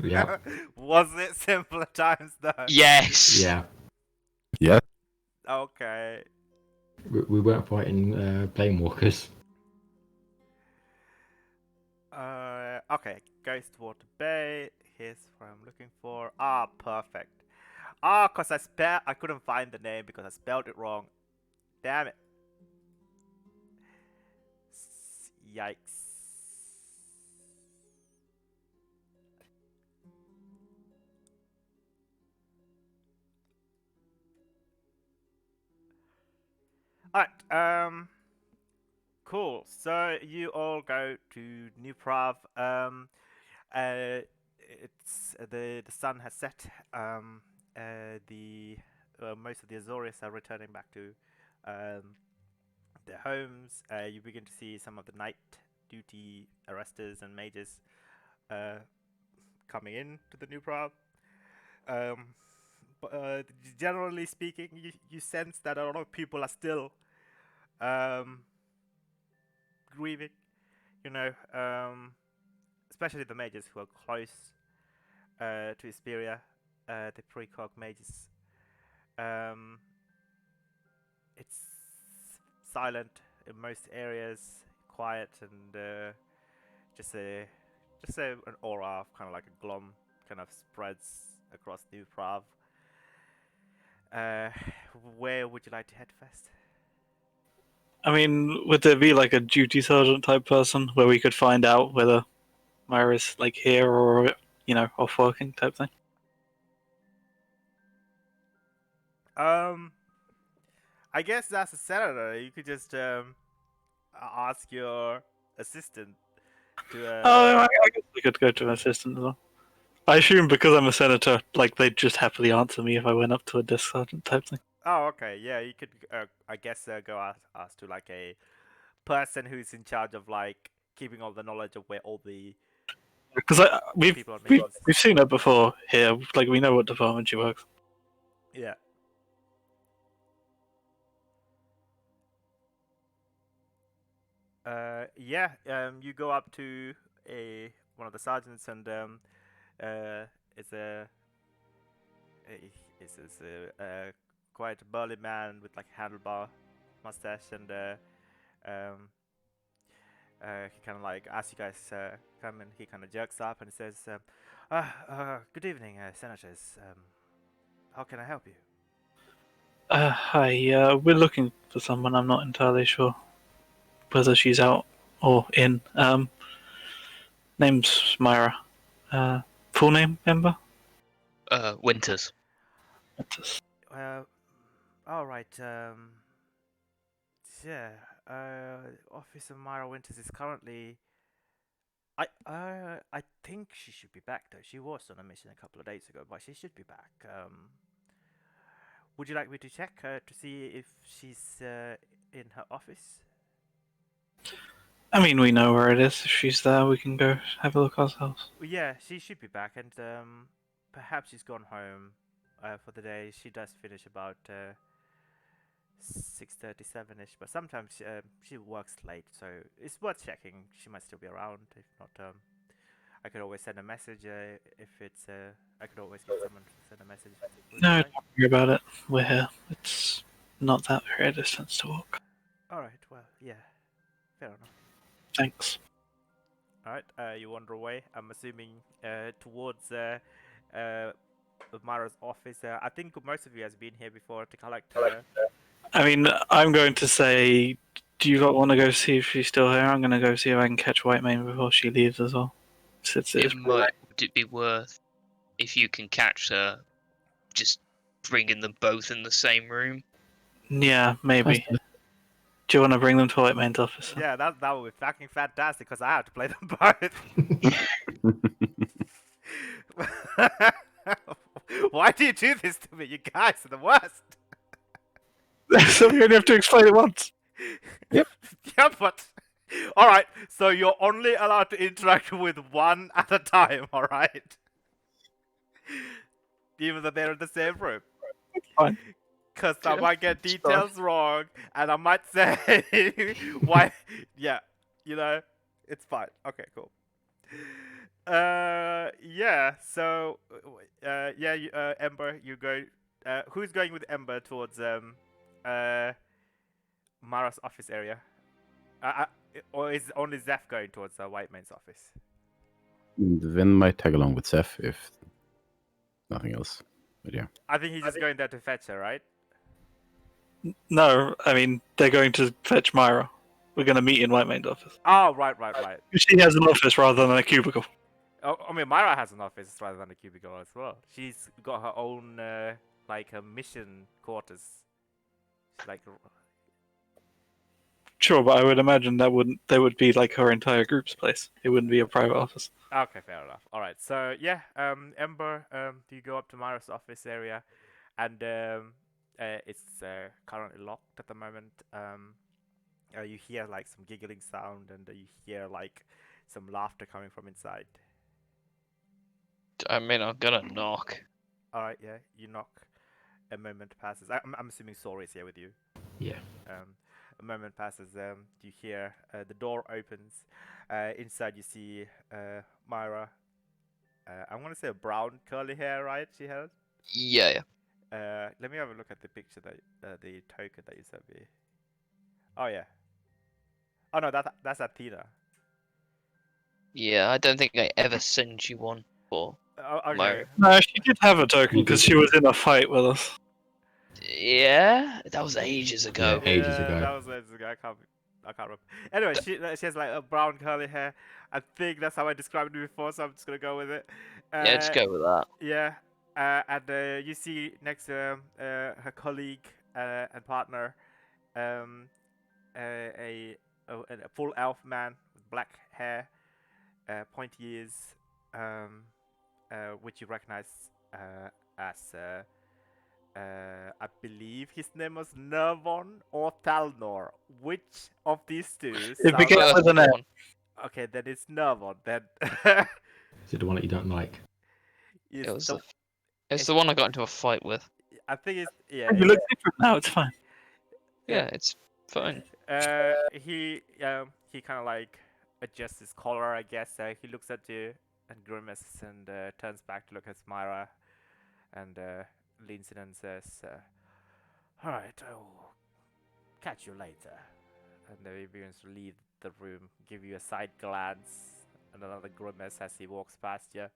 S1: Yeah.
S2: Was it simpler times though?
S5: Yes.
S1: Yeah.
S6: Yeah.
S2: Okay.
S1: We weren't fighting planewalkers.
S2: Okay. Ghostwater Bay. Here's what I'm looking for. Ah, perfect. Ah, cause I couldn't find the name because I spelled it wrong. Damn it. Yikes. Alright, cool. So you all go to New Prav. It's the sun has set. The most of the Azorius are returning back to their homes. You begin to see some of the night duty arresters and mages coming in to the New Prav. generally speaking, you sense that a lot of people are still um, grieving. You know, especially the mages who are close to Isperia, the precog mages. Um, it's silent in most areas, quiet, and just a an aura of kind of like a glum kind of spreads across New Prav. Uh, where would you like to head first?
S4: I mean, would there be like a duty sergeant type person where we could find out whether Myra's like here or off working type thing?
S2: I guess that's a senator. You could just ask your assistant to.
S4: Oh, I guess we could go to an assistant as well. I assume because I'm a senator, like they'd just happily answer me if I went up to a desk sergeant type thing.
S2: Oh, okay. Yeah, you could. I guess go ask to like a person who's in charge of like keeping all the knowledge of where all the
S4: Because we've
S2: people on
S4: we've,
S2: meetings.
S4: we've seen her before here. Like we know what department she works.
S2: Yeah. Yeah. You go up to one of the sergeants, and it's a it's a quite burly man with like handlebar mustache, and he kind of like as you guys come in, he kind of jerks up and says, "Good evening, senators. How can I help you?"
S4: Hi. We're looking for someone. I'm not entirely sure whether she's out or in. Name's Myra. Full name, Ember?
S5: Winters.
S2: All right. Yeah. Officer Myra Winters is currently. I think she should be back though. She was on a mission a couple of days ago, but she should be back. Would you like me to check to see if she's in her office?
S4: I mean, we know where it is. If she's there, we can go have a look ourselves.
S2: Well, yeah, she should be back, and perhaps she's gone home for the day. She does finish about 6:37ish, but sometimes she works late, so it's worth checking. She might still be around. If not, I could always send a message if it's. I could always get someone to send a message. Would you
S4: No,
S2: like?
S4: don't worry about it. We're here. It's not that very a distance to walk.
S2: All right. Well, yeah, fair enough.
S4: Thanks.
S2: All right. You wander away. I'm assuming towards Mara's office. I think most of you has been here before to collect.
S4: I mean, I'm going to say, do you want to go see if she's still here? I'm going to go see if I can catch Whitemane before she leaves as well.
S5: It might be worth, if you can catch her, just bringing them both in the same room.
S4: Yeah, maybe. Do you want to bring them to Whitemane's office?
S2: Yeah, that would be fucking fantastic because I have to play them both. Why do you do this to me? You guys are the worst.
S4: So we only have to explain it once.
S6: Yep.
S2: Yeah, but all right. So you're only allowed to interact with one at a time. All right. Even though they're in the same room.
S4: Fine.
S2: Because I might get details wrong, and I might say why. Yeah, it's fine. Okay, cool. Yeah. So, Ember, you go. Who's going with Ember towards Mara's office area? Or is only Zeph going towards Whitemaine's office?
S6: Vin might tag along with Seth if nothing else. But yeah.
S2: I think he's just going there to fetch her, right?
S4: No, I mean, they're going to fetch Myra. We're going to meet in Whitemane's office.
S2: Oh, right.
S4: She has an office rather than a cubicle.
S2: Oh, I mean, Myra has an office rather than a cubicle as well. She's got her own, like, mission quarters. Like,
S4: Sure, but I would imagine that would be like her entire group's place. It wouldn't be a private office.
S2: okay, fair enough. All right, so yeah, Ember, you go up to Myra's office area, and it's currently locked at the moment. You hear like some giggling sound, and you hear like some laughter coming from inside.
S5: I mean, I'm gonna knock.
S2: All right, yeah. You knock. A moment passes. I'm assuming Sora is here with you.
S1: Yeah.
S2: A moment passes. You hear the door opens. Inside, you see Myra. I'm gonna say brown curly hair, right? She has.
S5: Yeah.
S2: Let me have a look at the picture that the token that you sent me. Oh yeah. Oh no, that's Athena.
S5: Yeah, I don't think I ever sent you one for
S2: Oh, okay.
S5: Myra.
S4: No, she did have a token because she was in a fight with us.
S5: Yeah, that was ages ago.
S1: Yeah, ages ago.
S2: That was ages ago. I can't remember. Anyway, she has like a brown curly hair. I think that's how I described it before, so I'm just gonna go with it.
S5: Yeah, let's go with that.
S2: Yeah. And you see next to her colleague and partner, um, a full elf man with black hair, pointy ears, which you recognize as I believe his name was Nervon or Thalnor. Which of these two
S4: It
S2: sounds
S4: began
S2: like...
S4: with an F.
S2: Okay, then it's Nervon. Then
S1: Is it the one that you don't like?
S5: It was
S2: the...
S5: it's the one I got into a fight with.
S2: I think it's
S4: You
S2: it's...
S4: look different now. It's fine.
S5: Yeah, it's fine.
S2: He kind of like adjusts his collar, I guess. He looks at you and grimaces and turns back to look at Myra and leans in and says, "All right, I'll catch you later." And then he begins to leave the room, give you a side glance and another grimace as he walks past you.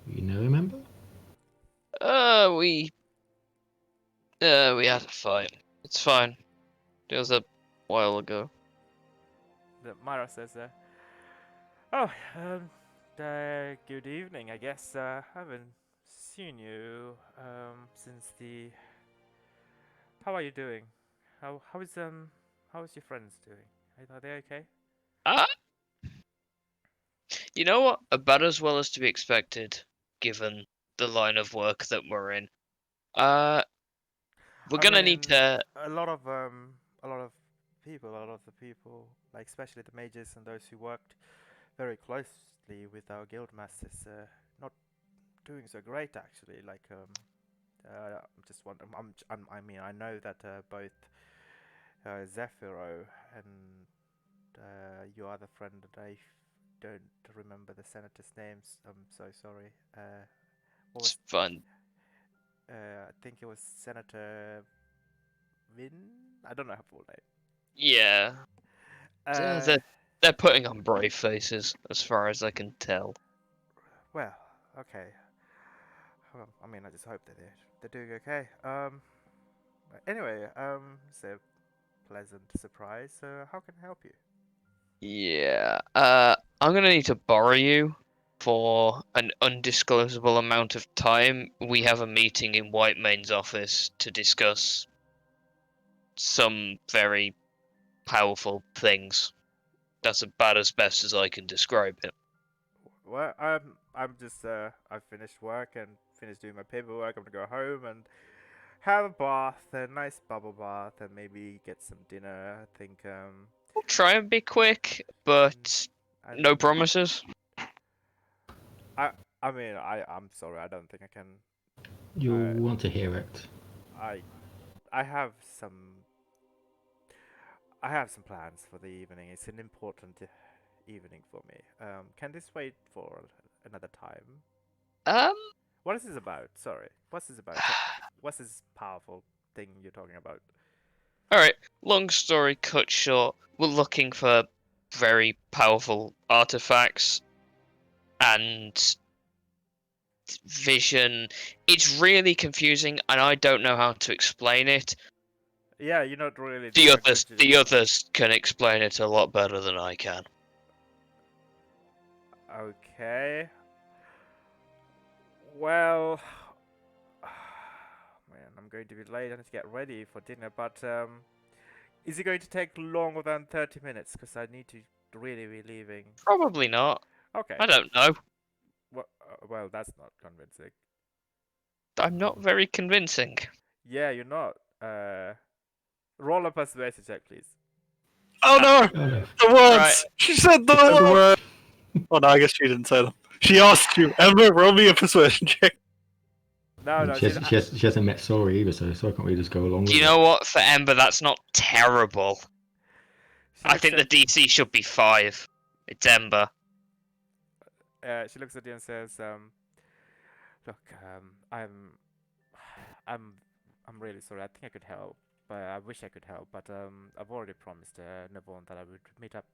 S1: You know, remember?
S5: We had a fight. It's fine. It was a while ago.
S2: Myra says, "Oh, good evening. I guess I haven't seen you since the. How are you doing? How is your friends doing? Are they okay?"
S5: Ah, you know what? About as well as to be expected, given the line of work that we're in. We're gonna need to.
S2: a lot of people, a lot of the people, like especially the mages and those who worked very closely with our guild masters, not doing so great actually. Like I'm just wondering. I mean, I know that both Zephyro and your other friend that don't remember the senator's names. I'm so sorry. What
S5: It's
S2: was
S5: fun.
S2: I think it was Senator Vin. I don't know her full name.
S5: Yeah,
S2: Uh,
S5: they're putting on brave faces, as far as I can tell.
S2: well, okay. I mean, I just hope that they're doing okay. Anyway, it's a pleasant surprise. How can I help you?
S5: Yeah. I'm gonna need to borrow you for an undisclosable amount of time. We have a meeting in Whitemane's office to discuss some very powerful things. That's about as best as I can describe it.
S2: Well, I'm just I finished work and finished doing my paperwork. I'm gonna go home and have a bath, a nice bubble bath, and maybe get some dinner. I think
S5: We'll try and be quick, but
S2: I
S5: no promises.
S2: I mean, I'm sorry. I don't think I can.
S1: You'll want to hear it.
S2: I I have some I have some plans for the evening. It's an important evening for me. Can this wait for another time?
S5: Um,
S2: What is this about? Sorry. What's this about? What's this powerful thing you're talking about?
S5: Alright, long story cut short, we're looking for very powerful artifacts and vision. It's really confusing and I don't know how to explain it.
S2: Yeah, you're not really
S5: The others can explain it a lot better than I can.
S2: Okay. Well, man, I'm going to be late. I need to get ready for dinner. But is it going to take longer than 30 minutes? Because I need to really be leaving.
S5: Probably not.
S2: Okay.
S5: I don't know.
S2: Well, that's not convincing.
S5: I'm not very convincing.
S2: Yeah, you're not. Roll a persuasion check, please.
S4: Oh no!
S1: Oh, no.
S4: The words!
S5: Right.
S4: She said the
S6: The
S4: words!
S6: word.
S4: Oh no, I guess she didn't say them. She asked you, Ember, roll me a persuasion check.
S2: No,
S1: she hasn't met Sora either, so Sora can't really just go along with
S5: Do you
S1: it.
S5: know what? For Ember, that's not terrible. I think the DC should be 5. It's Ember.
S2: She looks at you and says, "Look, I'm really sorry. I think I could help, but I wish I could help. But I've already promised Navon that I would meet up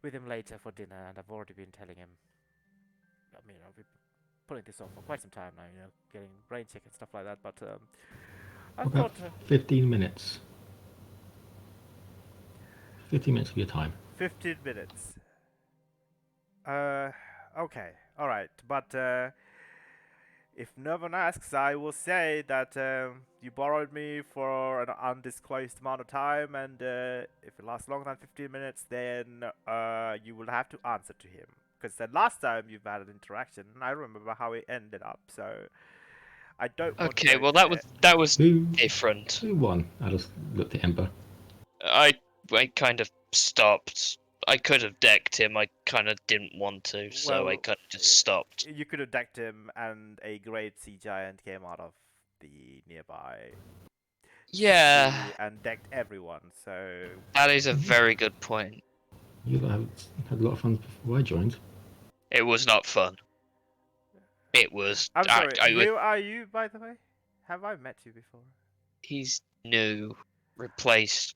S2: with him later for dinner, and I've already been telling him. I mean, I've been putting this off for quite some time now. Getting brain check and stuff like that. But I
S1: What
S2: thought
S1: about 15 minutes? 15 minutes of your time.
S2: 15 minutes. Okay, all right, but if no one asks, I will say that you borrowed me for an undisclosed amount of time, and if it lasts longer than 15 minutes, then you will have to answer to him. Because the last time you've had an interaction, I remember how it ended up, so I don't want to
S5: Okay,
S2: go
S5: well
S2: there.
S5: that was
S1: Who
S5: different.
S1: who won? I just looked at Ember.
S5: I kind of stopped. I could have decked him. I kind of didn't want to, so I
S2: Well,
S5: kind of just stopped.
S2: You could have decked him, and a great sea giant came out of the nearby
S5: Yeah,
S2: sea and decked everyone, so
S5: that is a very good point.
S1: You lot have had a lot of fun before I joined.
S5: It was not fun. It was.
S2: I'm sorry,
S5: I was.
S2: who are you, by the way? Have I met you before?
S5: He's new, replaced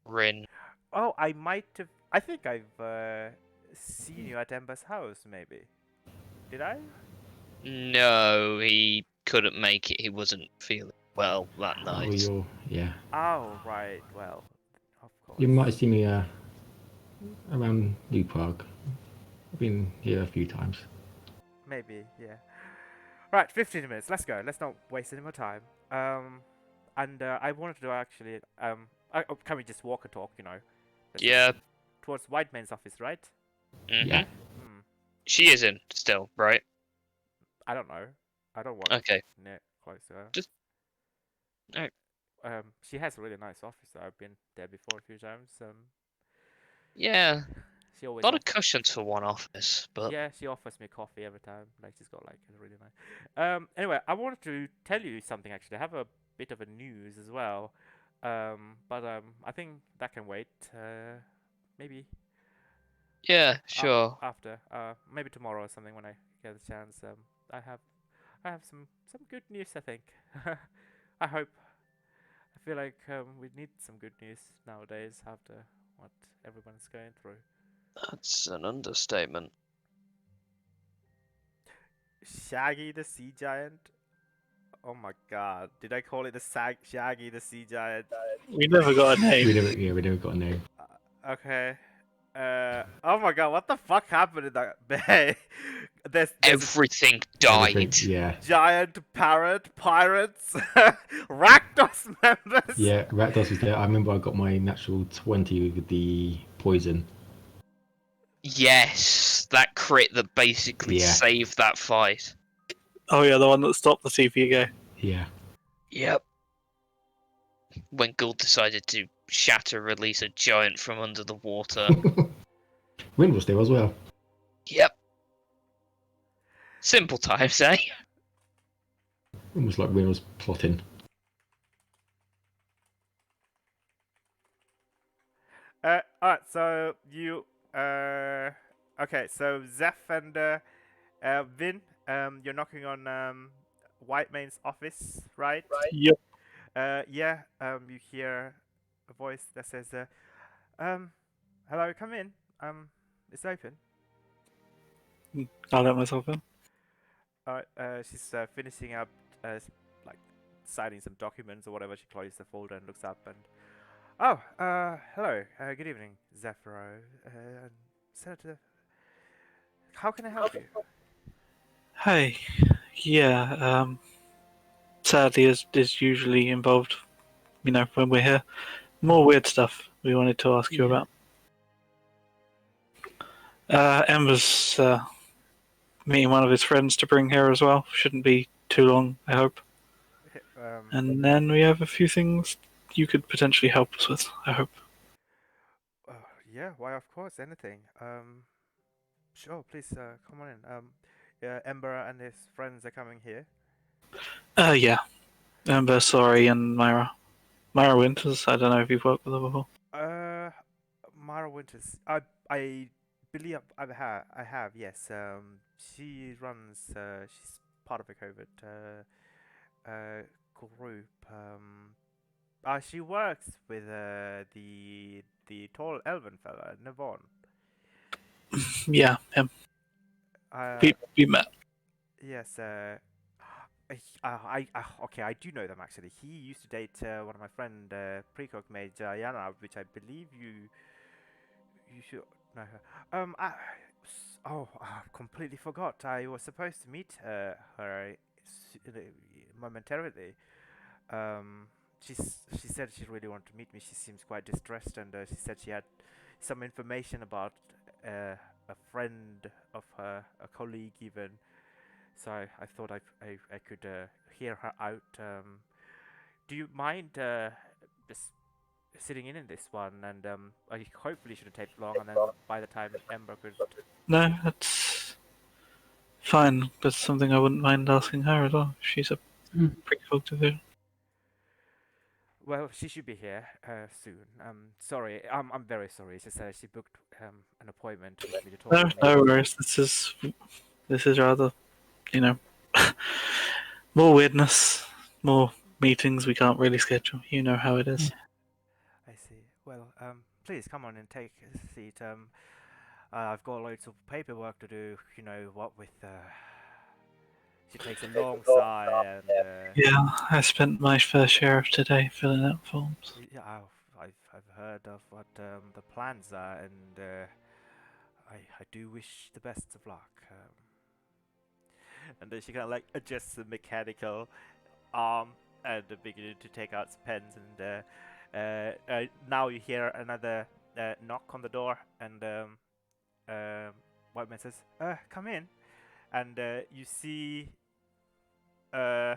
S5: Rin.
S2: Oh, I might have. I think I've seen you at Ember's house, maybe. Did I?
S5: No, he couldn't make it. He wasn't feeling well that
S1: Oh,
S5: night.
S1: yeah.
S2: Oh, right. Well, of course.
S1: You might have seen me around New Prague. I've been here a few times.
S2: Maybe, yeah. Right, 15 minutes. Let's go. Let's not waste any more time. And I wanted to actually. Can we just walk and talk? Let's
S5: Yeah.
S2: towards White Man's office, right?
S5: Mhm.
S1: Yeah.
S2: Hmm.
S5: She is in still, right?
S2: I don't know. I don't work
S5: Okay.
S2: near close to her.
S5: Just- Alright.
S2: She has a really nice office. I've been there before a few times.
S5: Yeah.
S2: She always
S5: A lot of cushions for one office, but
S2: yeah, she offers me coffee every time. Like she's got like a really nice. Anyway, I wanted to tell you something. Actually, I have a bit of a news as well. But I think that can wait. Maybe
S5: yeah, sure.
S2: after. Maybe tomorrow or something when I get a chance. I have some good news. I think. I hope. I feel like we need some good news nowadays after what everyone's going through.
S5: That's an understatement.
S2: Shaggy the Sea Giant. Oh my god. Did I call it the Shaggy the Sea Giant?
S4: We never got a name.
S1: We never got a name.
S2: Okay. Oh my god, what the fuck happened in that bay? There's
S5: Everything died.
S1: Everything, yeah.
S2: giant parrot pirates, Rakdos members.
S1: Yeah, Rakdos was there. I remember I got my natural 20 with the poison.
S5: Yes, that crit that basically
S1: Yeah.
S5: saved that fight.
S4: Oh yeah, the one that stopped the TPK.
S1: Yeah.
S5: Yep. When Gould decided to shatter release a giant from under the water.
S1: Wind was there as well.
S5: Yep. Simple times, eh?
S1: Almost like Wind was plotting.
S2: Alright, so you okay, so Zeph and Vin, you're knocking on White Main's office, right?
S4: Yep.
S2: Yeah, you hear a voice that says hello, come in. It's open.
S4: I'll let myself in.
S2: She's finishing up like signing some documents or whatever. She closes the folder and looks up and hello, good evening, Zephyro, Senator. How can I help you?
S4: Hey, yeah, sadly is usually involved, when we're here. More weird stuff we wanted to ask you about. Ember's meeting one of his friends to bring here as well. Shouldn't be too long, I hope. And then we have a few things you could potentially help us with, I hope.
S2: Yeah, why of course, anything.
S7: Sure, please come on in. Ember and his friends are coming here.
S4: Yeah. Ember, Sorry, and Myra. Myra Winters, I don't know if you've worked with her before.
S7: Mara Winters. I believe I have. Yes. She runs. She's part of a COVID group. She works with the tall elven fella, Navon.
S4: Yeah, him.
S7: Uh,
S4: We met.
S7: yes. Okay, I do know them actually. He used to date one of my friend Precog mate Yana, which I believe you should know her. I completely forgot. I was supposed to meet her momentarily. Um, she said she really wanted to meet me. She seems quite distressed, and she said she had some information about a friend of her, a colleague even. So I thought I could hear her out. Do you mind just sitting in this one? And I hopefully shouldn't take long. And then by the time Ember could.
S4: No, that's fine. That's something I wouldn't mind asking her as well. She's a pretty folk to do.
S7: Well, she should be here soon. Sorry, I'm very sorry. She said she booked an appointment with me to talk
S4: No,
S7: to me.
S4: no worries. This is rather, you know, more weirdness, more meetings we can't really schedule. You know how it is.
S7: I see. Well, please come on and take a seat. I've got loads of paperwork to do. You know what with. She takes a long sigh and.
S4: Yeah, I spent my fair share of today filling out forms.
S7: Yeah, I've heard of what the plans are, and I do wish the best of luck. And then she kind of like adjusts the mechanical arm and beginning to take out some pens. And now you hear another knock on the door, and White Man says, "Come in." And you see, uh,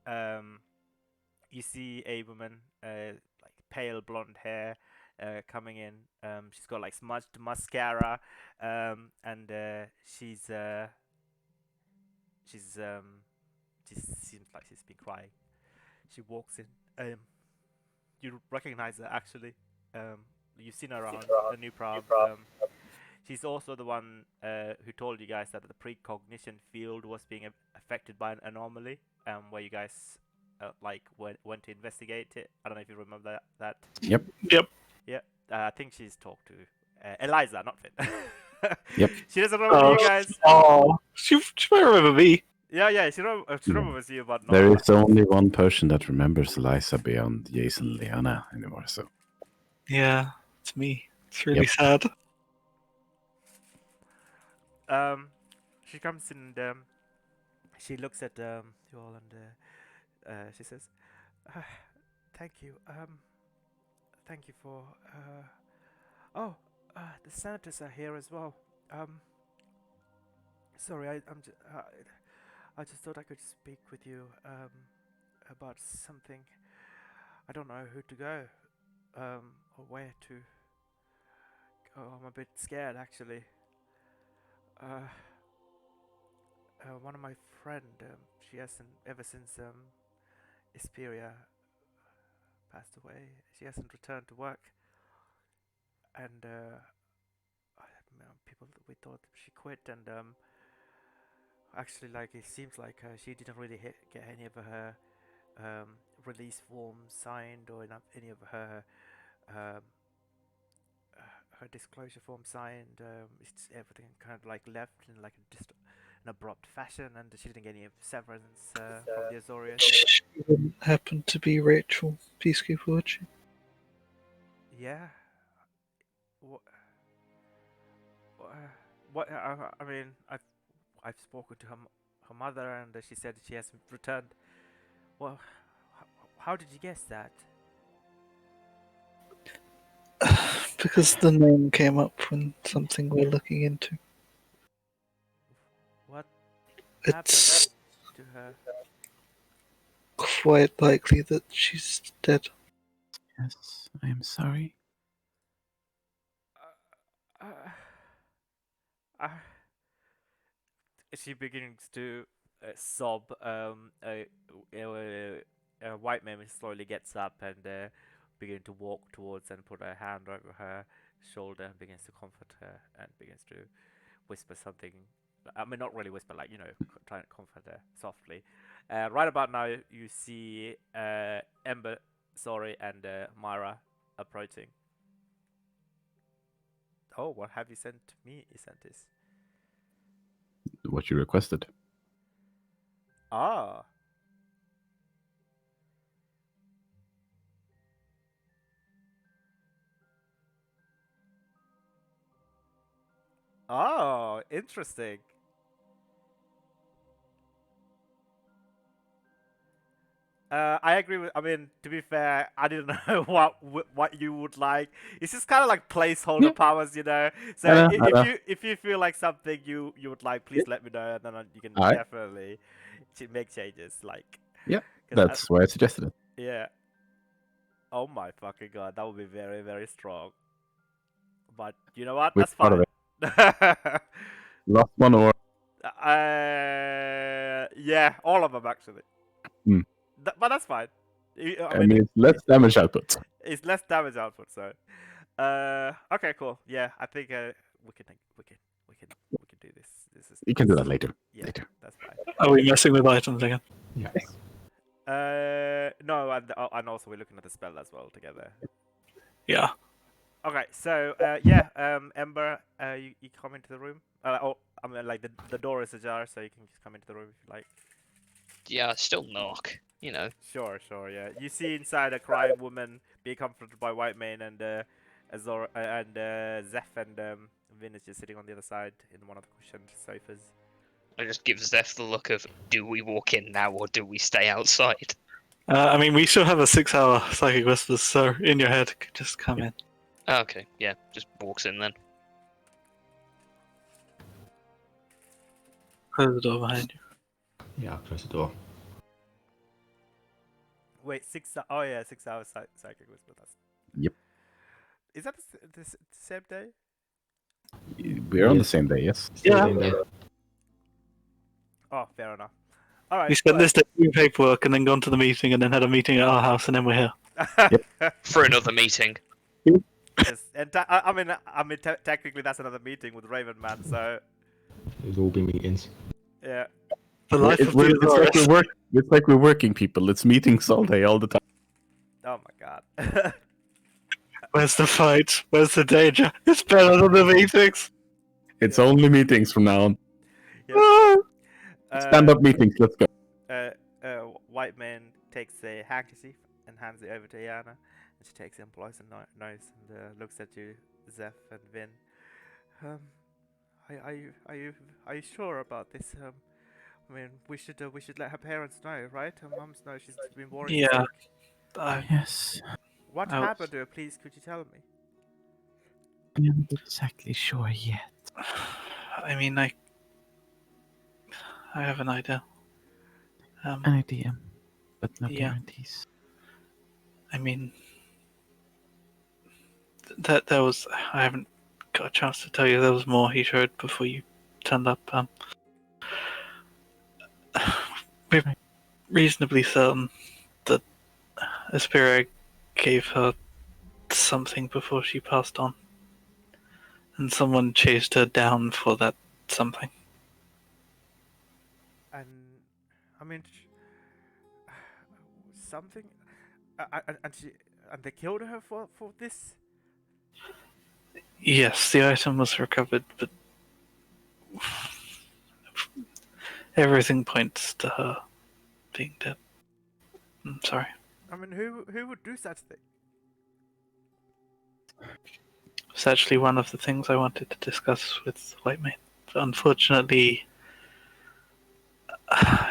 S7: um, you see a woman, like pale blonde hair, coming in. She's got like smudged mascara, and she's she seems like she's been crying. She walks in. You recognize her actually. You've seen her around the new prob. She's also the one who told you guys that the precognition field was being affected by an anomaly, where you guys went to investigate it. I don't know if you remember that.
S6: Yep.
S7: Yeah, I think she's talked to Eliza, not Finn.
S6: Yep.
S7: She doesn't remember you guys.
S4: Oh, she might remember me.
S7: Yeah, she remembers you, but not.
S6: There is only one person that remembers Eliza beyond Jason and Liana anymore. So
S4: Yeah, it's me. It's really sad.
S7: She comes in and she looks at you all and she says, "Thank you. Thank you for. Oh, the senators are here as well. Sorry, I just thought I could speak with you about something. I don't know who to go or where to go. I'm a bit scared actually. One of my friend, she hasn't ever since Isperia passed away. She hasn't returned to work, and people we thought she quit, and actually, like it seems like she didn't really get any of her release forms signed or any of her um, her disclosure form signed. It's everything kind of like left in like an abrupt fashion, and she didn't get any severance from the Azorius.
S4: She wouldn't happen to be Rachel Peacekeeper, would she?
S7: Yeah. What? I mean, I've spoken to her mother, and she said she hasn't returned. Well, how did you guess that?
S4: Because the name came up when something we're looking into.
S7: What
S4: It's
S7: happened to her?
S4: quite likely that she's dead.
S6: yes, I am sorry.
S7: Uh, Uh, she begins to sob. White man slowly gets up and begins to walk towards and put a hand over her shoulder and begins to comfort her and begins to whisper something. I mean, not really whisper, like, trying to comfort her softly. Right about now, you see Ember, Sorry, and Myra approaching. Oh, what have you sent me, Isantis?
S6: What you requested.
S7: Ah. Oh, interesting. I agree with. I mean, to be fair, I didn't know what you would like. It's just kind of like placeholder
S6: Yeah.
S7: powers, you know. So
S6: I know.
S7: if you feel like something you would like, please let me know, and then you can
S6: Alright.
S7: definitely make changes. Like,
S6: Yeah,
S7: 'cause
S6: that's why I suggested it.
S7: yeah. Oh my fucking god, that would be very, very strong. But you know what?
S6: Which
S7: That's
S6: part of
S7: fine.
S6: Last one or
S7: Yeah, all of them actually.
S6: Hmm.
S7: But that's fine.
S6: I mean, it's less damage output.
S7: It's less damage output, so. Okay, cool. Yeah, I think we can do this. This is.
S6: You can do that later.
S7: Yeah,
S6: Later.
S7: that's fine.
S4: Are we messing with items again?
S1: Yeah.
S7: No, and also we're looking at the spell as well together.
S4: Yeah.
S7: Okay, so yeah, Ember, you come into the room. I mean, like the door is ajar, so you can just come into the room if you like.
S5: Yeah, still knock. You know.
S7: Sure, yeah. You see inside a crying woman being comforted by White Mane and Azor and Zeph and Vin is just sitting on the other side in one of the cushioned sofas.
S5: I just give Zeph the look of, do we walk in now or do we stay outside?
S4: I mean, we still have a 6-hour psychic whispers, so in your head, just come in.
S5: Okay, yeah, just walks in then.
S4: Close the door behind you.
S1: Yeah, I'll close the door.
S7: Wait, 6 hours? Oh yeah, 6 hours psychic whisper.
S6: Yep.
S7: Is that the same day?
S6: We're on the
S1: Yes.
S6: same day, yes.
S1: Still
S4: Yeah.
S1: in there.
S7: Oh, fair enough. All right.
S4: We spent this day doing paperwork and then gone to the meeting and then had a meeting at our house and then we're here.
S5: For another meeting.
S7: Yes, and I mean, technically that's another meeting with Raven Man. So
S1: It will all be meetings.
S7: yeah.
S4: The life of
S6: It's
S4: the
S6: like
S4: Azores.
S6: it's like we're working people. It's meetings all day, all the time.
S7: Oh my god.
S4: Where's the fight? Where's the danger? It's better than the meetings.
S6: It's only meetings from now on.
S7: Yeah.
S6: Stand up meetings. Let's go.
S7: White man takes a handkerchief and hands it over to Yana, and she takes it and blows a nose and looks at you, Zeph and Vin. Are you sure about this? I mean, we should let her parents know, right? Her mums know she's been worried.
S4: Yeah.
S6: Yes,
S7: What
S4: I was-
S7: happened to her? Please, could you tell me?
S6: I'm not exactly sure yet.
S4: I mean, I have an idea.
S6: An idea, but no
S4: Yeah.
S6: guarantees.
S4: I mean, that there was. I haven't got a chance to tell you. There was more he showed before you turned up. We're reasonably certain that Aspira gave her something before she passed on, and someone chased her down for that something.
S7: And I mean, something. And they killed her for this.
S4: Yes, the item was recovered, but everything points to her being dead. I'm sorry.
S7: I mean, who would do such thing?
S4: It's actually one of the things I wanted to discuss with White Mane. But unfortunately,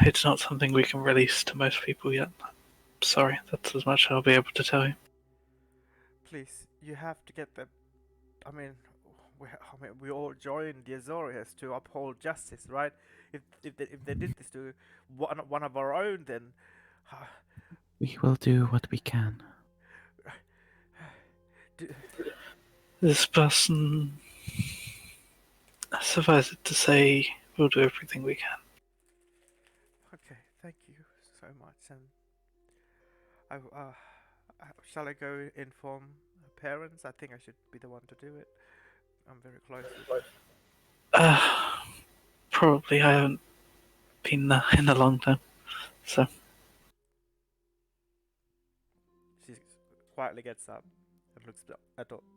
S4: it's not something we can release to most people yet. Sorry, that's as much I'll be able to tell you.
S7: Please, you have to get them. I mean, we all joined the Azorius to uphold justice, right? If they did this to one of our own, then
S6: We will do what we can.
S4: This person Suffice it to say, we'll do everything we can.
S7: Okay, thank you so much. And shall I go inform parents? I think I should be the one to do it. I'm very close with.
S4: Probably I haven't been in a long time, so.
S7: She quietly gets up and looks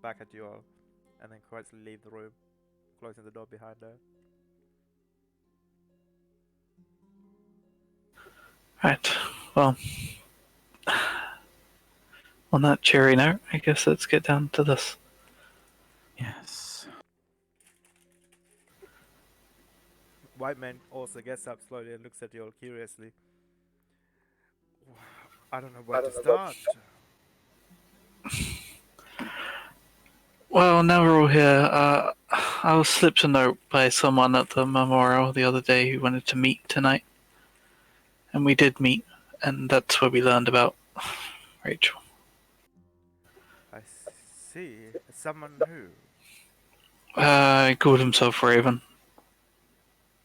S7: back at you all, and then quietly leave the room, closing the door behind her.
S4: Right, well, on that cheery note, I guess let's get down to this.
S6: Yes.
S7: White man also gets up slowly and looks at you all curiously. I don't know where to start.
S4: Well, now we're all here, I was slipped a note by someone at the memorial the other day who wanted to meet tonight. And we did meet, and that's where we learned about Rachel.
S7: I see. Someone who?
S4: He called himself Raven.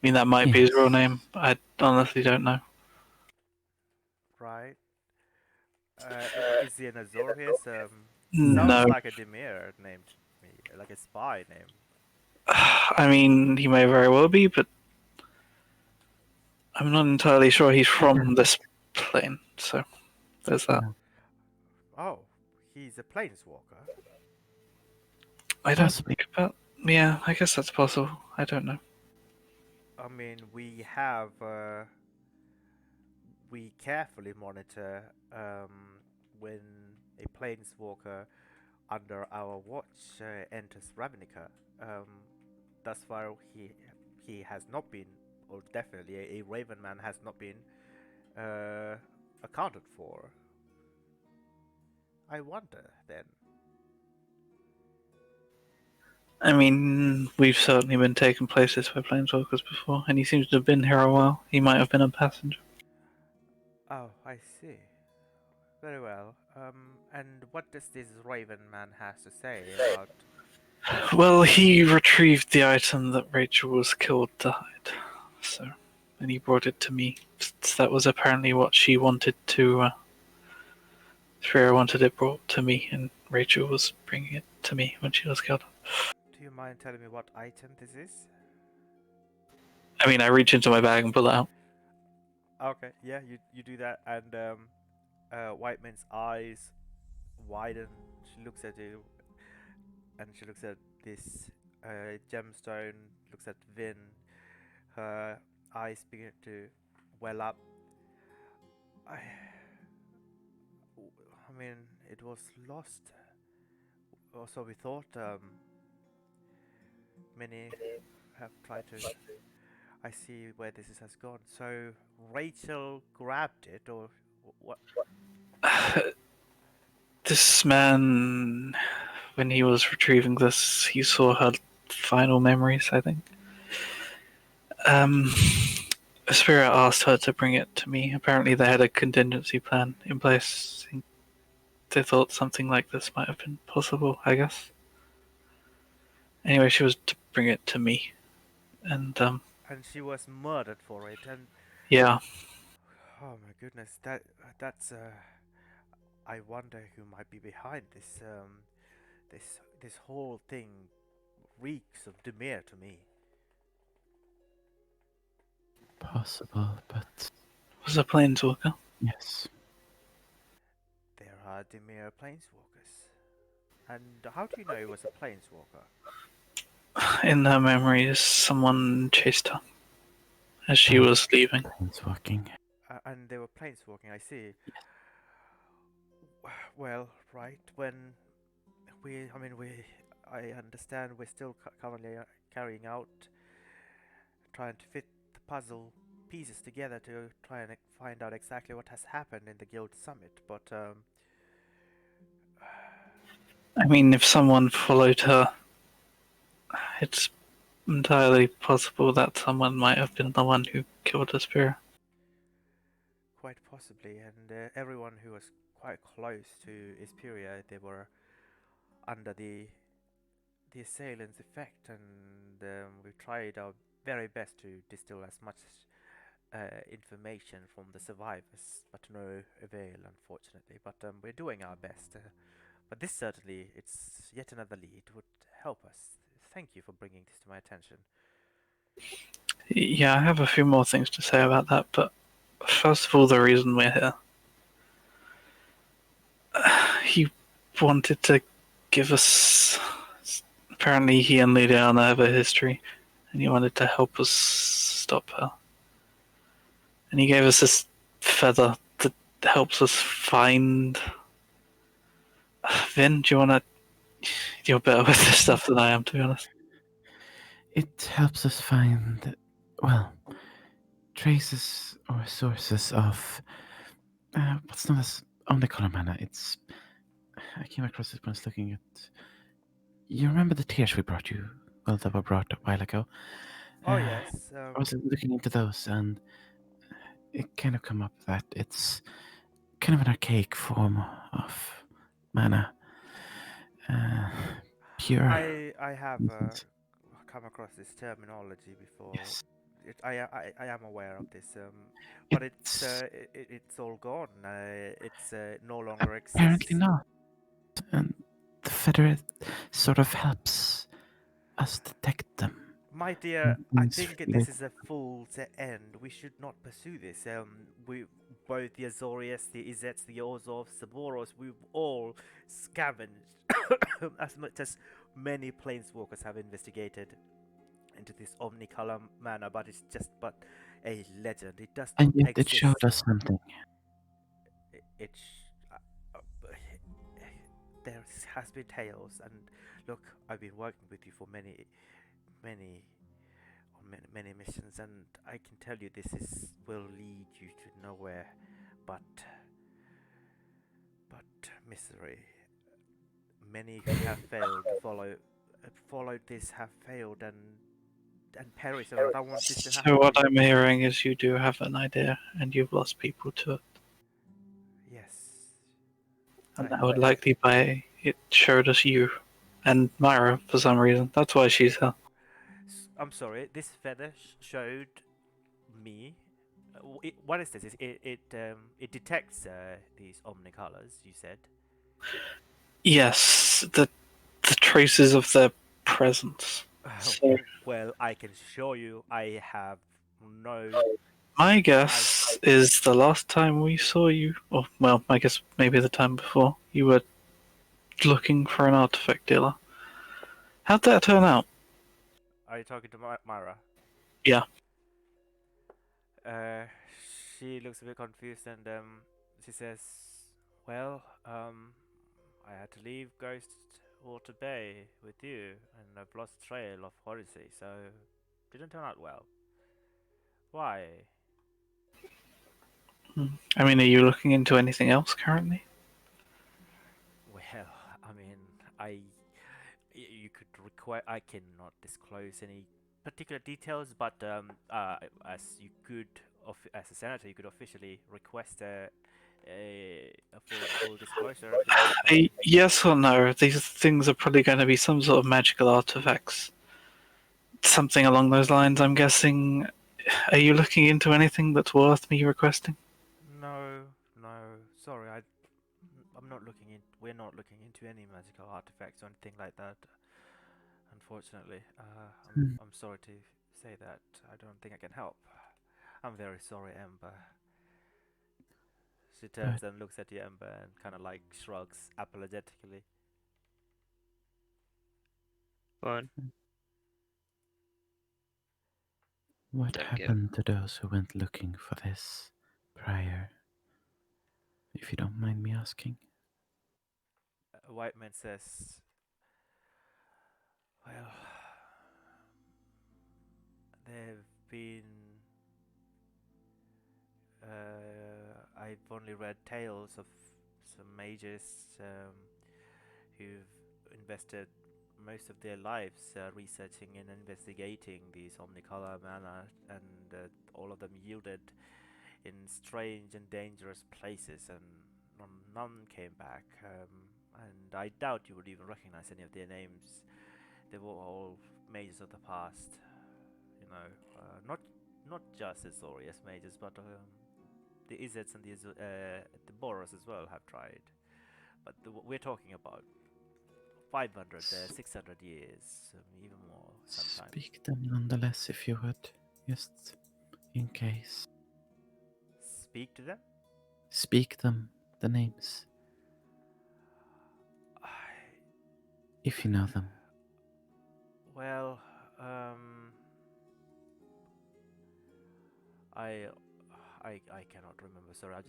S4: I mean, that might be his real name. I honestly don't know.
S7: Right. Is he an Azorius?
S4: No.
S7: Sounds like a Demir name to me, like a spy name.
S4: I mean, he may very well be, but I'm not entirely sure he's from this plane, so there's that.
S7: Oh, he's a planeswalker.
S4: I don't think about. Yeah, I guess that's possible. I don't know.
S7: I mean, we carefully monitor when a planeswalker under our watch enters Ravnica. Thus far, he has not been, or definitely a Raven man has not been accounted for. I wonder then.
S4: I mean, we've certainly been taken places by planeswalkers before, and he seems to have been here a while. He might have been a passenger.
S7: Oh, I see. Very well. And what does this Raven man has to say about?
S4: Well, he retrieved the item that Rachel was killed to hide, so, and he brought it to me. That was apparently what she wanted to. Freya wanted it brought to me, and Rachel was bringing it to me when she was killed.
S7: Do you mind telling me what item this is?
S4: I mean, I reach into my bag and pull it out.
S7: Okay, yeah, you do that, and White Man's eyes widen. She looks at you, and she looks at this gemstone. Looks at Vin. Her eyes begin to well up. I mean, it was lost. Or so we thought. Many have tried to. I see where this has gone. So Rachel grabbed it, or what?
S4: This man, when he was retrieving this, he saw her final memories, I think. Spirit asked her to bring it to me. Apparently, they had a contingency plan in place. They thought something like this might have been possible, I guess. Anyway, she was to bring it to me. And
S7: she was murdered for it, and
S4: yeah.
S7: Oh my goodness, that's I wonder who might be behind this. This whole thing reeks of Demir to me.
S6: Possible, but
S4: Was a planeswalker?
S6: yes.
S7: There are Demir planeswalkers. And how do you know it was a planeswalker?
S4: In her memories, someone chased her as she was leaving.
S6: Planeswalking.
S7: And they were planeswalking, I see. Well, right, when I understand we're still currently carrying out, trying to fit the puzzle pieces together to try and find out exactly what has happened in the guild summit, but
S4: I mean, if someone followed her, it's entirely possible that someone might have been the one who killed the spirit.
S7: quite possibly, and everyone who was quite close to Isperia, they were under the the assailant's effect, and we tried our very best to distill as much information from the survivors, but to no avail, unfortunately. But we're doing our best. But this certainly, it's yet another lead, would help us. Thank you for bringing this to my attention.
S4: Yeah, I have a few more things to say about that, but first of all, the reason we're here. He wanted to give us. Apparently, he and Liliana have a history, and he wanted to help us stop her. And he gave us this feather that helps us find. Vin, do you want to? You're better with this stuff than I am, to be honest.
S6: It helps us find, well, traces or sources of what's known as omnicolor mana. It's I came across it when I was looking at. You remember the tears we brought you? Well, that were brought a while ago.
S7: Oh yes.
S6: I was looking into those, and it kind of come up that it's kind of an archaic form of mana. Pure.
S7: I have
S6: innocence.
S7: come across this terminology before.
S6: Yes.
S7: I am aware of this, but
S6: It's
S7: it's all gone. It's no longer
S6: apparently
S7: exists.
S6: not. And the Federate sort of helps us detect them.
S7: My dear, I
S6: Means
S7: think
S6: really-
S7: this is a fool's end. We should not pursue this. We both the Azorius, the Izets, the Orzovs, the Boros, we've all scavenged as much as many planeswalkers have investigated into this omnicolor mana, but it's just but a legend. It does not
S6: And yet it
S7: exist.
S6: showed us something.
S7: There has been tales, and look, I've been working with you for many missions, and I can tell you this will lead you to nowhere but misery. Many who have failed to followed this have failed and perished, and I don't want this to happen.
S4: So what
S7: to
S4: I'm hearing is you do have an idea, and you've lost people to it.
S7: Yes.
S4: And
S7: I-
S4: that would
S7: I-
S4: likely by it showed us you and Myra for some reason. That's why she's here.
S7: I'm sorry. This feather showed me. What is this? It detects these omnicolors. You said.
S4: Yes, the traces of their presence. So
S7: Well, I can show you. I have no.
S4: my guess is the last time we saw you, or well, I guess maybe the time before, you were looking for an artifact dealer. How'd that turn out?
S7: Are you talking to Myra?
S4: Yeah.
S7: Uh, she looks a bit confused, and she says, "Well, I had to leave Ghost Water Bay with you, and I've lost trail of Odyssey, so didn't turn out well. Why?"
S4: I mean, are you looking into anything else currently?
S7: Well, I mean, you could request. I cannot disclose any particular details, but as you could, as a senator, you could officially request a full disclosure if you like.
S4: Yes or no? These things are probably going to be some sort of magical artifacts. Something along those lines, I'm guessing. Are you looking into anything that's worth me requesting?
S7: No, sorry, I'm not looking in. We're not looking into any magical artifacts or anything like that. Unfortunately, I'm sorry to say that. I don't think I can help. I'm very sorry, Ember. She turns and looks at you, Ember, and kind of like shrugs apologetically.
S5: Fine.
S6: What
S5: Don't give.
S6: happened to those who went looking for this prior? If you don't mind me asking.
S7: A white man says, "Well, there've been. I've only read tales of some mages who've invested most of their lives researching and investigating these omnicolor mana, and all of them yielded in strange and dangerous places, and none came back. And I doubt you would even recognize any of their names. they were all mages of the past. You know, not just Azorius mages, but the Izzets and the Boros as well have tried. But we're talking about 500, 600 years, even more sometimes.
S6: Speak them nonetheless, if you would, just in case.
S7: Speak to them?
S6: Speak them, the names, if you know them.
S7: Well, I cannot remember. Sorry, I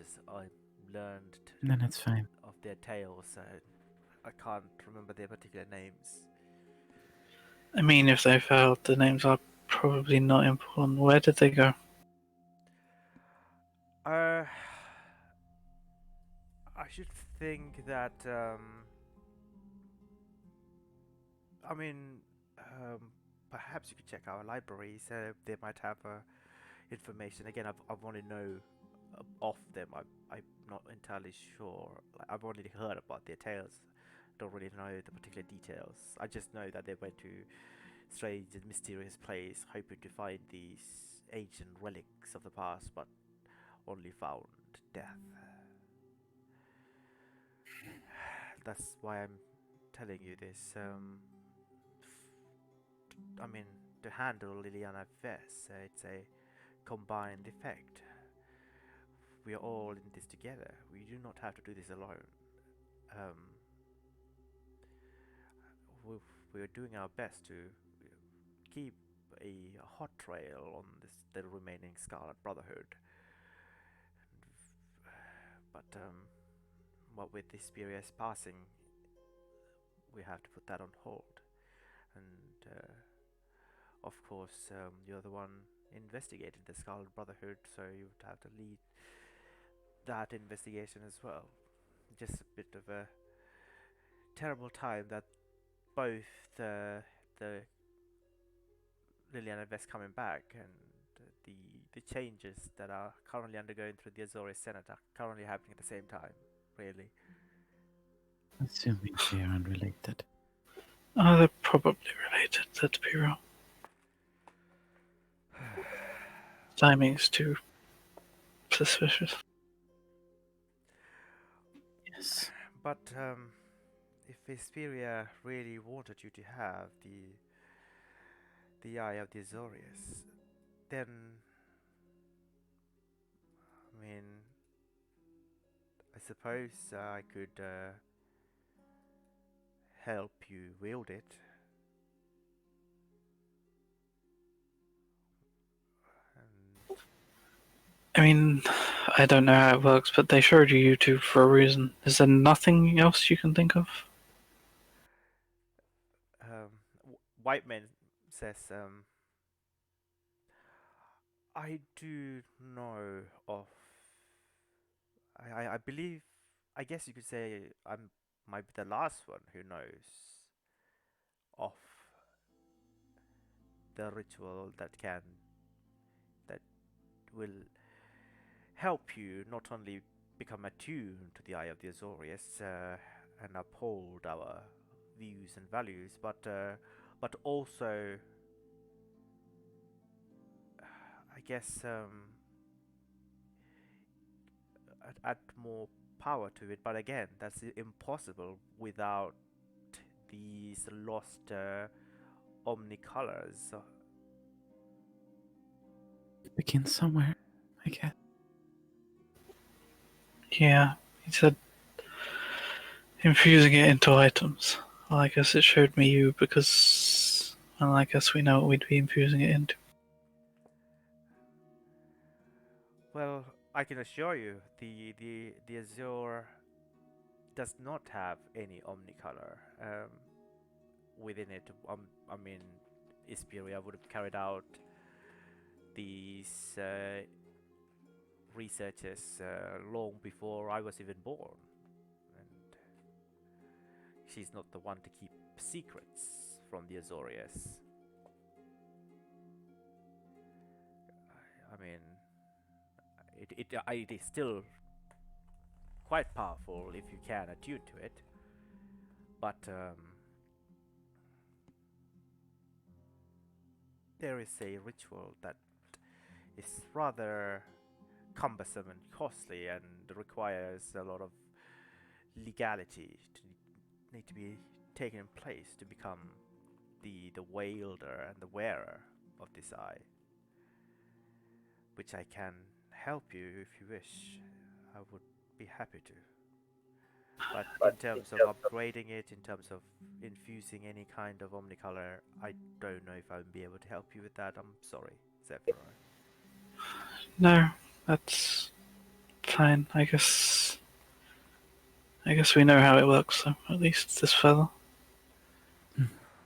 S7: learned
S6: Then it's fine.
S7: of their tales. I can't remember their particular names.
S4: I mean, if they failed, the names are probably not important. Where did they go?
S7: I should think that. I mean, perhaps you could check our libraries. They might have information. Again, I've only know of them. I'm not entirely sure. Like, I've only heard about their tales. Don't really know the particular details. I just know that they went to strange and mysterious place, hoping to find these ancient relics of the past, but only found death. That's why I'm telling you this. I mean, to handle Liliana Vess, it's a combined effect. We are all in this together. We do not have to do this alone. Um, we are doing our best to keep a hot trail on the remaining Scarlet Brotherhood. But what with this Spirius passing, we have to put that on hold. And of course, you're the one investigating the Scarlet Brotherhood, so you would have to lead that investigation as well. Just a bit of a terrible time that both the Liliana Vess coming back and the changes that are currently undergoing through the Azores Senate are currently happening at the same time, really.
S6: Assuming they are unrelated.
S4: Oh, they're probably related, let's be real. Timing's too suspicious.
S6: Yes.
S7: But if Vesperia really wanted you to have the Eye of the Azorius, then I mean, I suppose I could help you wield it. And
S4: I mean, I don't know how it works, but they showed you YouTube for a reason. Is there nothing else you can think of?
S7: Whiteman says, I do know of. I believe. I guess you could say I might be the last one who knows of the ritual that will help you not only become attuned to the Eye of the Azorius and uphold our views and values, but also, I guess, add more power to it. But again, that's impossible without these lost omnicolors.
S6: Begin somewhere, I guess.
S4: Yeah, he said infusing it into items. Well, I guess it showed me you because, well, I guess we know what we'd be infusing it into.
S7: Well, I can assure you, the Azure does not have any omnicolor within it. I mean, Isperia would have carried out these researches long before I was even born, and she's not the one to keep secrets from the Azorius. I mean, it is still quite powerful if you can attune to it, but there is a ritual that is rather cumbersome and costly and requires a lot of legality to need to be taken in place to become the wielder and the wearer of this eye, which I can help you if you wish. I would be happy to. But in terms of upgrading it, in terms of infusing any kind of omnicolor, I don't know if I'll be able to help you with that. I'm sorry, Zephyr.
S4: No, that's fine. I guess. I guess we know how it works, though. At least this fella.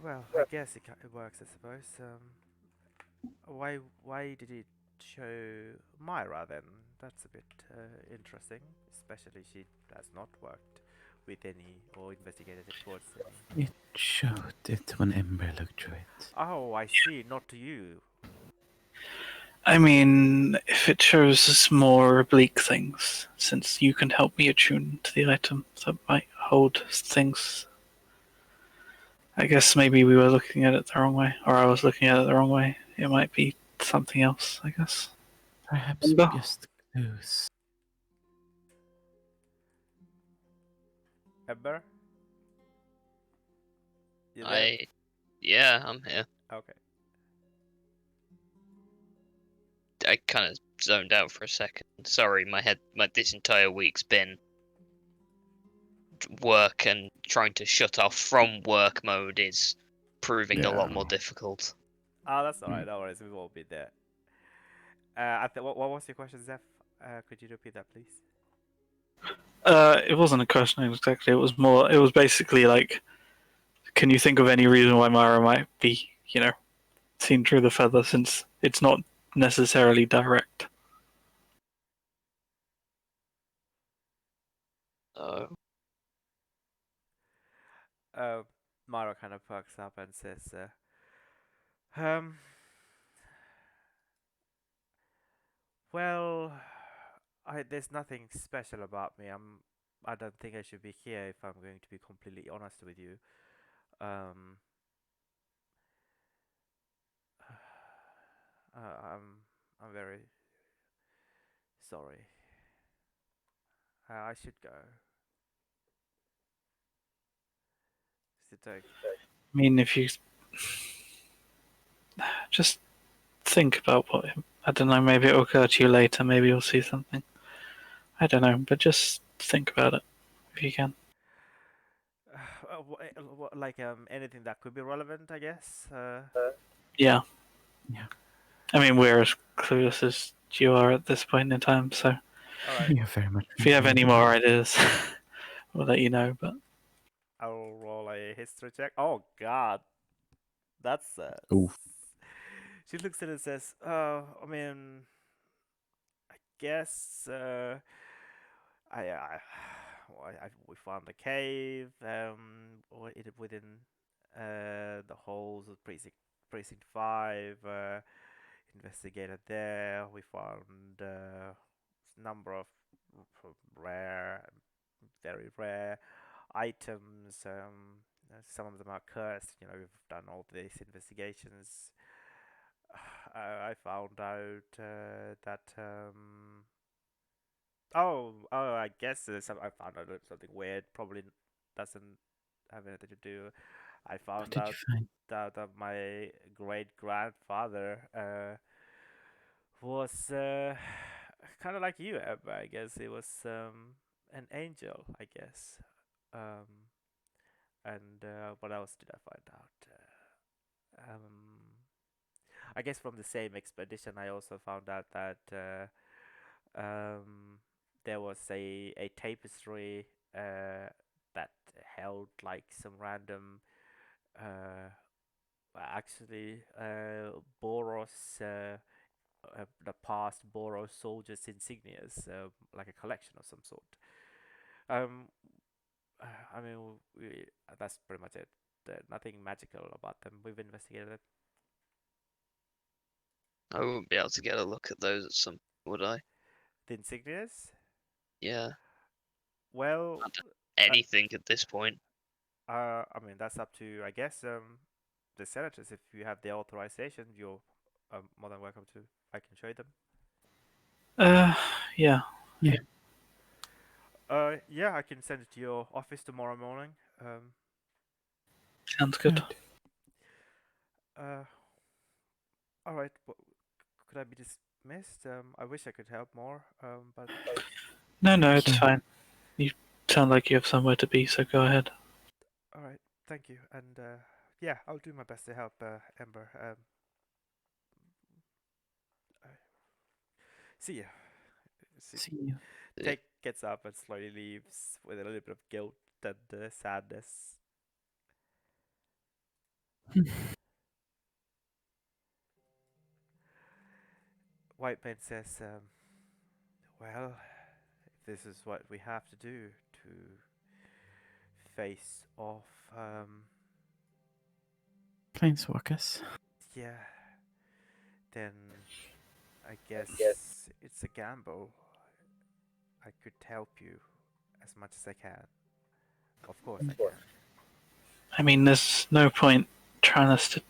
S7: Well, I guess it works, I suppose. Why did it show Myra then? That's a bit interesting, especially she has not worked with any or investigated towards any.
S6: It showed it when Ember looked through it.
S7: Oh, I see. Not to you.
S4: I mean, if it shows us more oblique things, since you can help me attune to the item that might hold things. I guess maybe we were looking at it the wrong way, or I was looking at it the wrong way. It might be something else, I guess.
S6: Perhaps
S4: Ember?
S6: just clues.
S7: Ember? You there?
S5: Yeah, I'm here.
S7: Okay.
S5: I kind of zoned out for a second. Sorry, this entire week's been work, and trying to shut off from work mode is proving a lot more difficult.
S7: Oh, that's alright. No worries. We won't be there. What was your question, Zeph? Could you repeat that, please?
S4: It wasn't a question exactly. It was more. It was basically like, can you think of any reason why Myra might be, seen through the feather? Since it's not necessarily direct.
S5: Oh,
S7: Mara kind of perks up and says, um, well, there's nothing special about me. I don't think I should be here if I'm going to be completely honest with you. I'm very sorry. I should go. Sit down.
S4: I mean, if you just think about what I don't know. Maybe it'll occur to you later. Maybe you'll see something. I don't know, but just think about it if you can.
S7: Like anything that could be relevant, I guess.
S4: Yeah.
S6: Yeah.
S4: I mean, we're as clueless as you are at this point in time, so
S7: All right.
S6: Yeah, very much.
S4: if you have any more ideas, we'll let you know. But
S7: I'll roll a history check. Oh God, that's
S6: Ooh.
S7: She looks at it and says, I mean, I guess we found a cave within the halls of precinct 5. Investigated there. We found a number of rare, very rare items. Some of them are cursed. We've done all these investigations. I found out that I guess I found out something weird. Probably doesn't have anything to do. I
S6: What
S7: found
S6: did you
S7: out
S6: find?
S7: that my great grandfather was kind of like you, Eb. I guess he was an angel. I guess. And what else did I find out? I guess from the same expedition, I also found out that there was a tapestry that held like some random, actually, Boros, the past Boros soldiers' insignias, like a collection of some sort. Um, I mean, that's pretty much it. Nothing magical about them. We've investigated it.
S5: I wouldn't be able to get a look at those at some, would I?
S7: The insignias?
S5: Yeah,
S7: Well,
S5: anything at this point.
S7: I mean, that's up to, I guess, the senators. If you have the authorization, you're more than welcome to. I can show you them.
S4: Yeah.
S7: Yeah, I can send it to your office tomorrow morning.
S4: Sounds good.
S7: Uh, all right. Could I be dismissed? I wish I could help more. But
S4: No, it's
S6: Yeah.
S4: fine. You sound like you have somewhere to be, so go ahead.
S7: all right. Thank you. And yeah, I'll do my best to help Ember. See ya.
S6: See you.
S7: Take gets up and slowly leaves with a little bit of guilt and sadness. Whitemane says, "Well, if this is what we have to do to face off,
S6: Planeswalkers.
S7: yeah, then I guess it's a gamble. I could help you as much as I can. Of course I can.
S4: I mean, there's no point trying us to,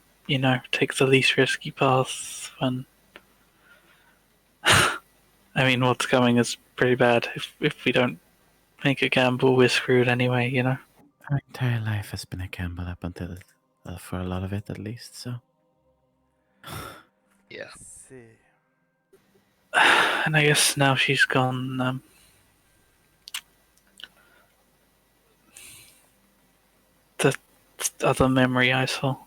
S4: take the least risky path when. I mean, what's coming is pretty bad. If we don't make a gamble, we're screwed anyway,
S6: Our entire life has been a gamble up until, for a lot of it at least, so.
S5: Yeah.
S7: I see.
S4: And I guess now she's gone, the other memory I saw,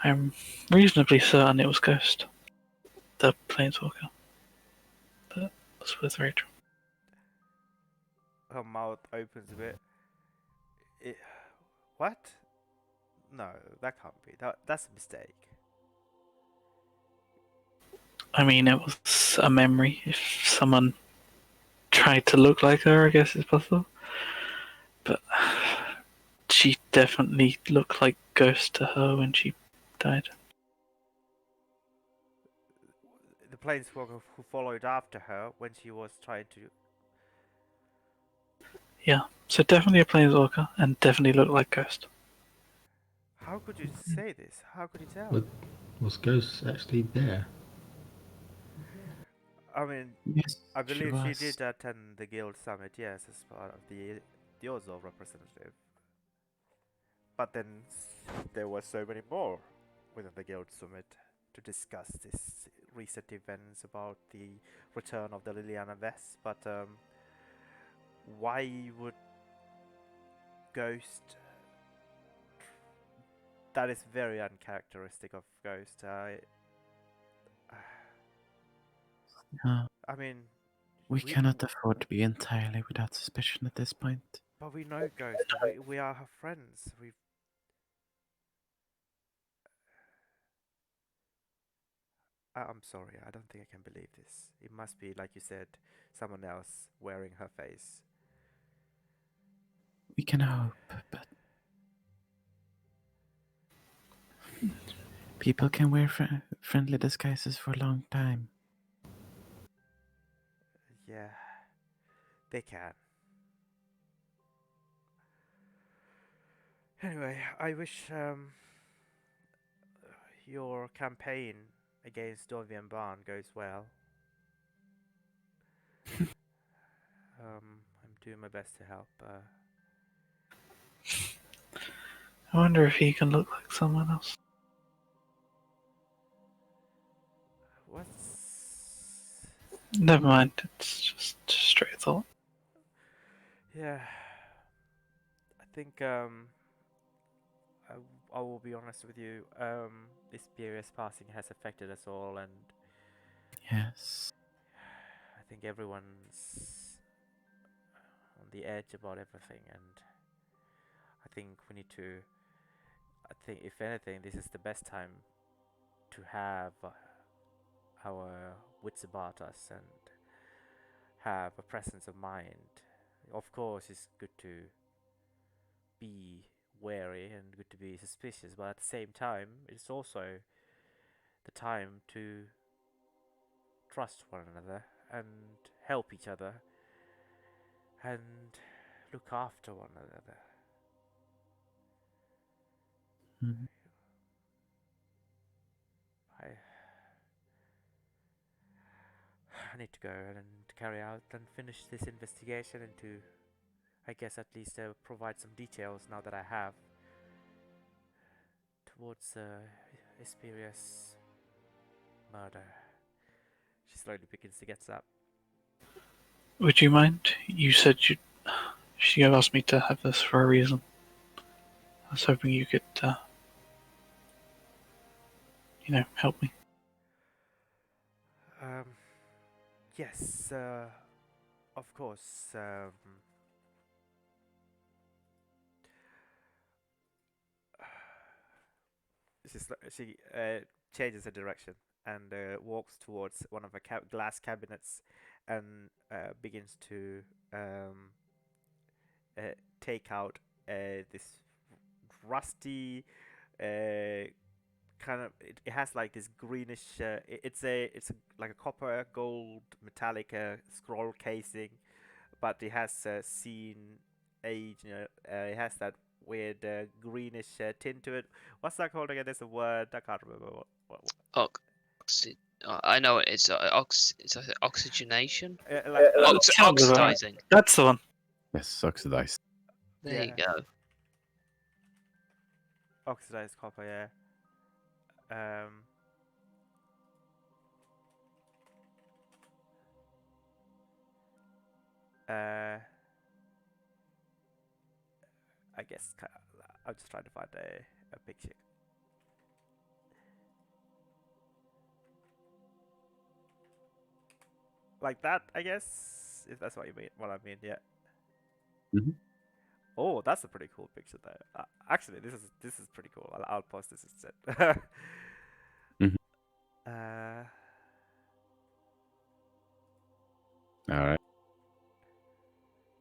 S4: I'm reasonably certain it was Ghost, the planeswalker that was with Rachel.
S7: Her mouth opens a bit. What? No, that can't be. That's a mistake.
S4: I mean, it was a memory. If someone tried to look like her, I guess it's possible. But she definitely looked like Ghost to her when she died.
S7: The planeswalker who followed after her when she was trying to.
S4: Yeah, so definitely a planeswalker, and definitely looked like Ghost.
S7: How could you say this? How could you tell?
S1: Was Ghost actually there?
S7: I mean,
S6: Yes,
S7: I believe she
S6: was.
S7: did attend the guild summit, yes, as part of the Ozo representative. But then there were so many more within the guild summit to discuss this recent events about the return of the Liliana Vess. But why would Ghost? That is very uncharacteristic of Ghost. I mean,
S6: We cannot afford to be entirely without suspicion at this point.
S7: But we know Ghost. We are her friends. I'm sorry. I don't think I can believe this. It must be, like you said, someone else wearing her face.
S6: We can hope, but people can wear friendly disguises for a long time.
S7: Yeah, they can. Anyway, I wish your campaign against Dorvian Barn goes well. I'm doing my best to help.
S4: I wonder if he can look like someone else.
S7: What's...
S4: Never mind, it's just a straight thought.
S7: Yeah, I think I will be honest with you. This period's passing has affected us all, and
S6: Yes.
S7: I think everyone's on the edge about everything, and I think we need to. I think, if anything, this is the best time to have our wits about us and have a presence of mind. Of course, it's good to be wary and good to be suspicious, but at the same time, it's also the time to trust one another and help each other and look after one another.
S6: Mhm.
S7: I need to go and carry out and finish this investigation and to, I guess, at least provide some details now that I have towards Esperia's murder. She slowly begins to get up.
S4: Would you mind? You said she asked me to have this for a reason. I was hoping you could, help me.
S7: Yes, of course. She changes her direction and walks towards one of the glass cabinets and begins to take out this rusty kind of it has like this greenish it's like a copper gold metallic scroll casing, but it has seen age. It has that weird greenish tint to it. What's that called again? There's a word I can't remember.
S5: I know it. It's oxygenation.
S4: Sounds about right.
S5: Oxidizing.
S4: That's the one.
S6: Yes, oxidized.
S5: There you go.
S7: Oxidized copper, yeah. I guess I'm just trying to find a picture. Like that, I guess, if that's what you mean. What I mean, yeah.
S6: Mhm.
S7: Oh, that's a pretty cool picture there. Actually, this is pretty cool. I'll post this instead.
S6: Mhm. All right.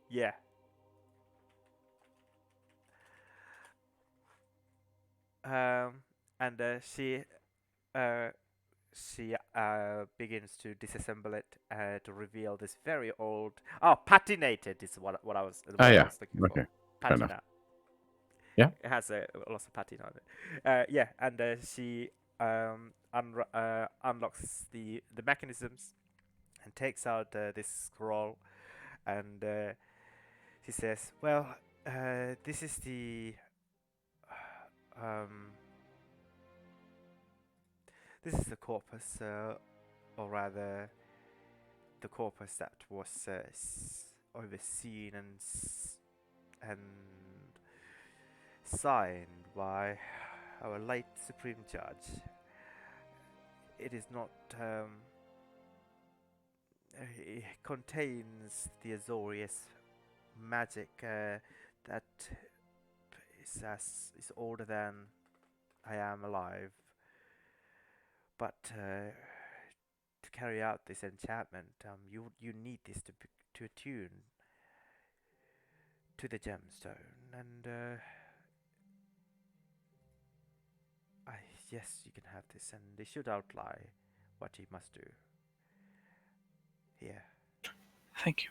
S7: Yeah. And she begins to disassemble it to reveal this very old. Oh, patinated is what I was the word I
S6: Yeah.
S7: was looking for.
S6: Okay. Fair enough.
S7: Patina.
S6: Yeah.
S7: It has lots of patina on it. Yeah, and she unlocks the mechanisms and takes out this scroll, and she says, "Well, this is the um, this is the corpus, or rather, the corpus that was overseen and signed by our late Supreme Judge. It is not. It contains the Azorius magic that is older than I am alive. But to carry out this enchantment, you need this to attune to the gemstone, and yes, you can have this, and they should outline what you must do. Here.
S4: Thank you.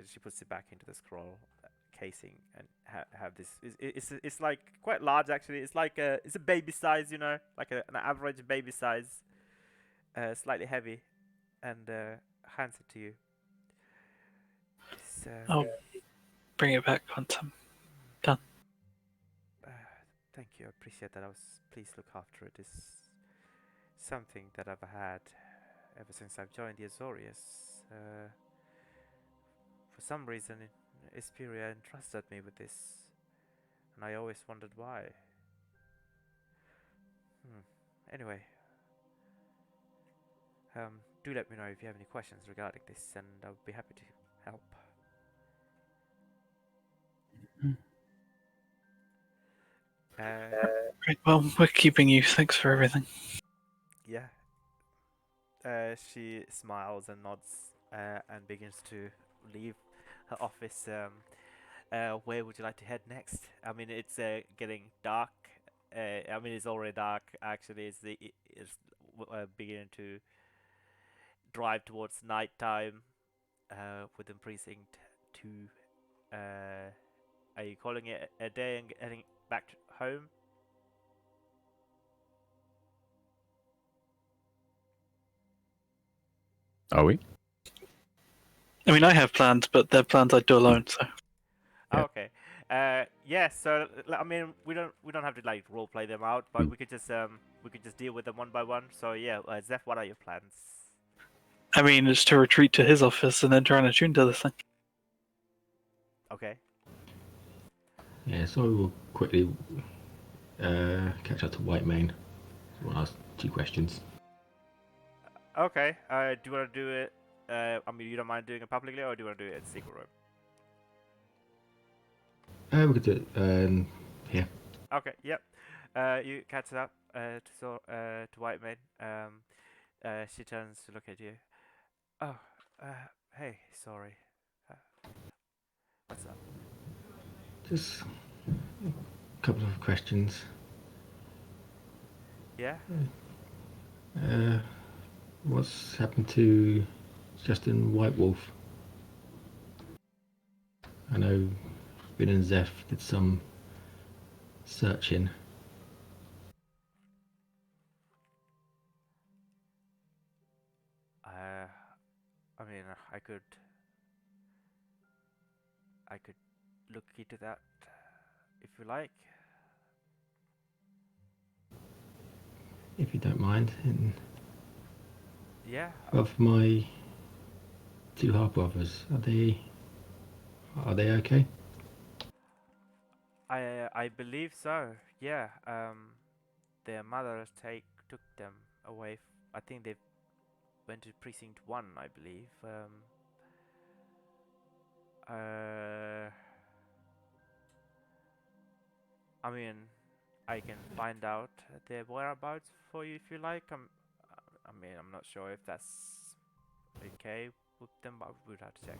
S7: She puts it back into the scroll casing and have this. It's like quite large actually. It's like it's a baby size, like an average baby size, slightly heavy, and hands it to you.
S4: I'll bring it back once I'm done.
S7: Thank you. I appreciate that. Please look after it. It's something that I've had ever since I've joined the Azorius. For some reason, Esperia entrusted me with this, and I always wondered why. Anyway, do let me know if you have any questions regarding this, and I would be happy to help.
S4: Right, well, we're keeping you. Thanks for everything.
S7: Yeah. She smiles and nods and begins to leave her office. Where would you like to head next? I mean, it's getting dark. I mean, it's already dark. Actually, it's beginning to drive towards nighttime within precinct 2. Are you calling it a day and heading back home?
S6: Are we?
S4: I mean, I have plans, but they're plans I do alone. So
S6: Yeah.
S2: Okay. Yeah. So I mean, we don't have to like role play them out, but
S6: Mm.
S2: we could just deal with them one by one. So yeah, Zeph, what are your plans?
S4: I mean, it's to retreat to his office and then try and attune to this thing.
S2: Okay.
S1: Yeah, so we'll quickly catch up to White Mane. So we'll ask 2 questions.
S2: Okay. Do you want to do it? I mean, you don't mind doing it publicly, or do you want to do it in secret room?
S1: We could do it here.
S2: Okay. Yep. You catch up to White Mane. She turns to look at you. Oh. Hey. Sorry. Uh, what's up?
S1: Just a couple of questions.
S2: Yeah.
S1: What's happened to Justin White Wolf? I know Vin and Zeph did some searching.
S2: I mean, I could look into that if you like.
S1: If you don't mind. And
S2: Yeah.
S1: of my 2 half brothers, are they okay?
S2: I believe so. Yeah. Their mother took them away. I think they went to precinct 1, I believe. I mean, I can find out their whereabouts for you if you like. I mean, I'm not sure if that's okay with them, but we would have to check.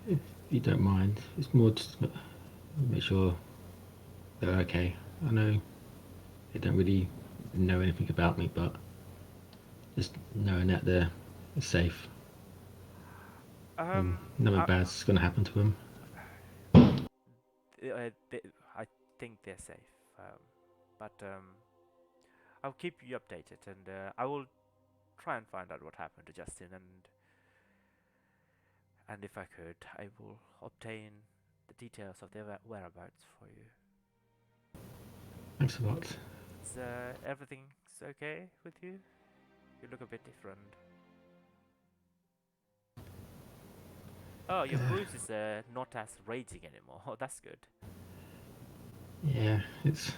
S1: If you don't mind, it's more just to make sure they're okay. I know they don't really know anything about me, but just knowing that they're safe and nothing
S2: I,
S1: bad's going to happen to them.
S2: I think they're safe. But I'll keep you updated, and I will try and find out what happened to Justin, and if I could, I will obtain the details of their whereabouts for you.
S1: Thanks a lot.
S2: Is everything's okay with you? You look a bit different. Oh, your bruise is not as raging anymore. Oh, that's good.
S1: Yeah, it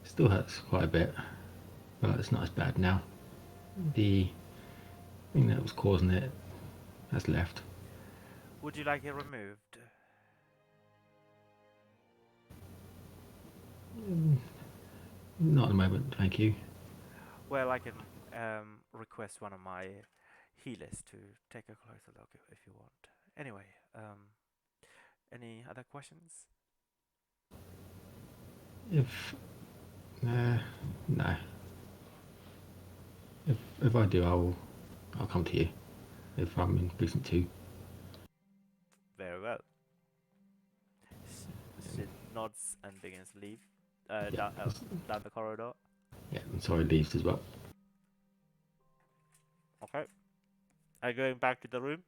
S1: still hurts quite a bit, but it's not as bad now. The thing that was causing it has left.
S2: Would you like it removed?
S1: Not at the moment, thank you.
S2: Well, I can request one of my healers to take a closer look if you want. Anyway, any other questions?
S1: If no. If I do, I'll come to you. If I'm in precinct 2.
S2: Very well. She nods and begins to leave down the corridor.
S1: Yeah, and sorry, leaves as well.
S2: Okay. Are you going back to the room?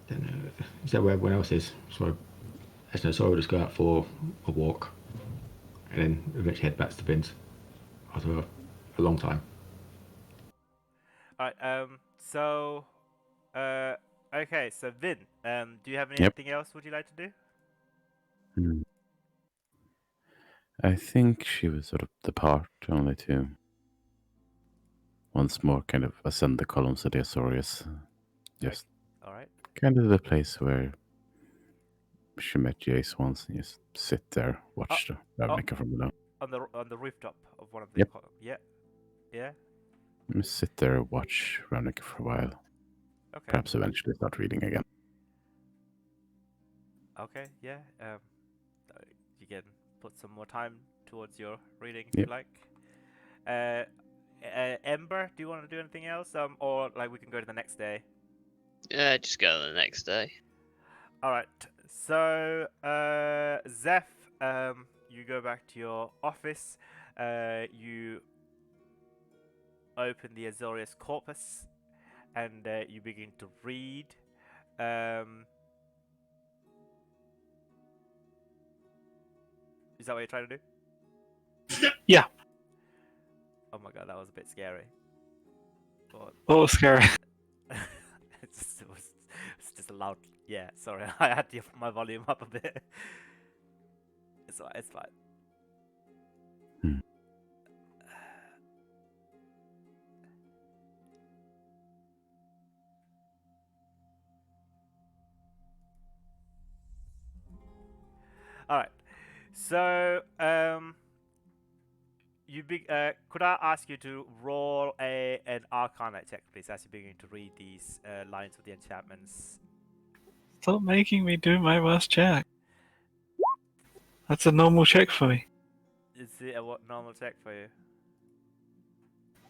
S1: Don't know. Is that where everyone else is? So, we'll just go out for a walk and then eventually head back to Vince after a long time.
S2: Alright, so okay, so Vin, do you have
S6: Yep.
S2: anything else would you like to do?
S6: Hmm. I think she would sort of depart only to once more kind of ascend the columns of the Azorius. Just
S2: Alright.
S6: kind of the place where she met Jace once and just sit there, watch the Ravnica from below.
S2: On the rooftop of one of the
S6: Yep.
S2: columns. Yeah. Yeah.
S6: Just sit there, watch Ravnica for a while.
S2: Okay.
S6: Perhaps eventually start reading again.
S2: Okay, yeah. You can put some more time towards your reading if you
S6: Yep.
S2: like. Ember, do you want to do anything else? Or like we can go to the next day.
S5: Just go the next day.
S2: All right. So, Zeph, you go back to your office.
S7: you open the Azorius corpus and you begin to read. Is that what you're trying to do?
S4: Yeah.
S7: Oh my god, that was a bit scary. But
S4: Oh, scary.
S7: it's just a loud. Yeah, sorry, I had to my volume up a bit. It's fine. It's fine.
S6: Hmm.
S7: All right. So, could I ask you to roll an Arcana check, please, as you begin to read these lines of the enchantments?
S4: Stop making me do my worst check. That's a normal check for me.
S7: Is it a what normal check for you?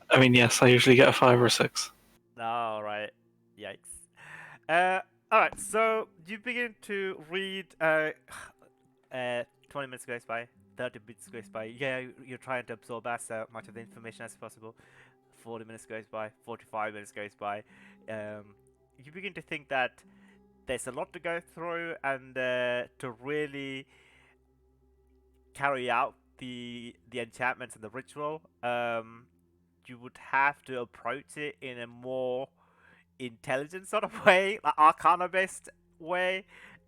S4: I mean, yes, I usually get a 5 or a 6.
S7: All right. Yikes. All right. So you begin to read. 20 minutes goes by. 30 minutes goes by. Yeah, you're trying to absorb as much of the information as possible. 40 minutes goes by. 45 minutes goes by. You begin to think that there's a lot to go through, and to really carry out the enchantments and the ritual, you would have to approach it in a more intelligent sort of way, like arcana based way,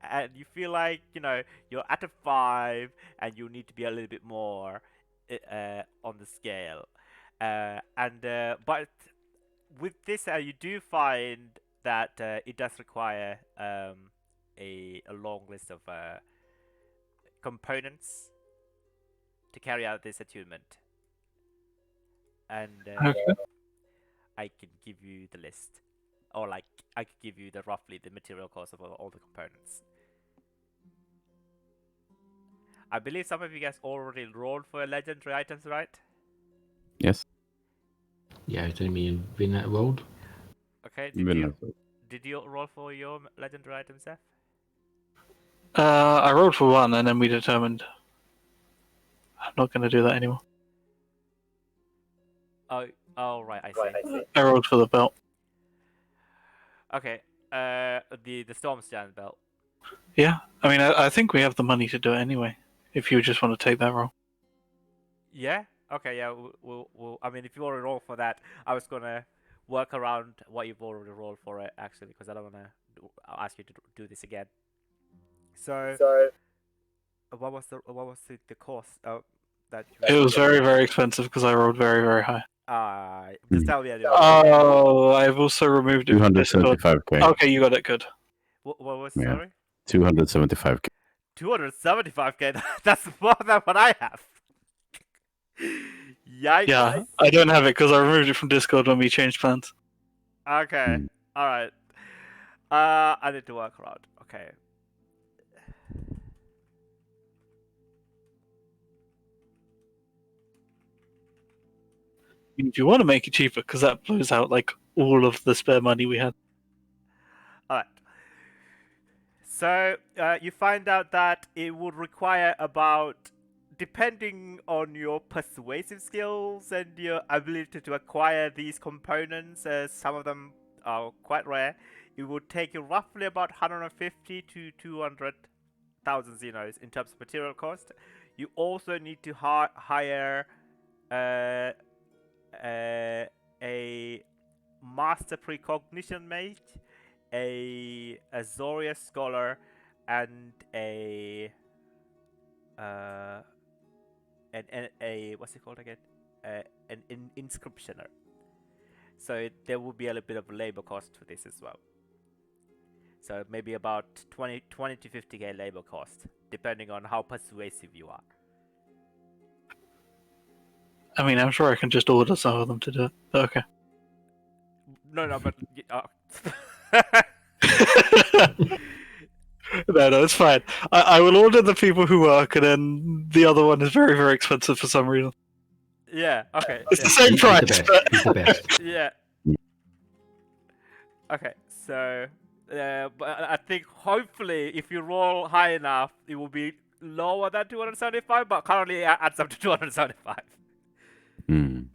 S7: and you feel like you're at a 5 and you need to be a little bit more on the scale, but with this you do find that it does require a long list of components to carry out this attunement, and
S4: Okay.
S7: I can give you the list, or like I could give you roughly the material cost of all the components. I believe some of you guys already rolled for legendary items, right?
S6: Yes.
S1: Yeah, it's only me and Vin that rolled.
S7: Okay.
S6: Vinna.
S7: Did you roll for your legendary items, Seth?
S4: I rolled for 1, and then we determined I'm not going to do that anymore.
S7: Oh, right. I see.
S4: I rolled for the belt.
S7: Okay. The Stormstand belt.
S4: Yeah, I mean, I think we have the money to do it anyway. If you just want to take that roll.
S7: Yeah. Okay. Yeah. We'll. I mean, if you already roll for that, I was gonna work around what you've already rolled for it, actually, because I don't wanna ask you to do this again. So, what was the cost that you?
S4: It was very, very expensive because I rolled very, very high.
S7: Just tell me anyway.
S4: Oh, I've also removed it from Discord.
S6: 275k.
S4: Okay, you got it. Good.
S7: What was
S6: Yeah.
S7: sorry?
S6: 275k.
S7: 275k. That's more than what I have. Yikes.
S4: Yeah, I don't have it because I removed it from Discord when we changed plans.
S7: Okay.
S6: Hmm.
S7: All right. I need to work around. Okay.
S4: If you want to make it cheaper, because that blows out like all of the spare money we had.
S7: All right. So you find out that it would require about, depending on your persuasive skills and your ability to acquire these components, some of them are quite rare, it would take you roughly about 150 to 200,000 Xenos in terms of material cost. You also need to hire a master precognition mage, a Zoria scholar, and a what's it called again? An inscriptioner. So there will be a little bit of labor cost for this as well. So maybe about 20 to 50k labor cost, depending on how persuasive you are.
S4: I mean, I'm sure I can just order some of them to do it. Okay.
S7: No, but
S4: No, it's fine. I will order the people who work, and then the other one is very, very expensive for some reason.
S7: yeah, okay.
S4: It's
S7: Yeah.
S4: the same
S1: He's
S4: price.
S1: the best.
S4: but-
S1: He's the best.
S7: Yeah. Okay, so but I think hopefully if you roll high enough, it will be lower than 275, but currently it adds up to 275.
S6: Hmm.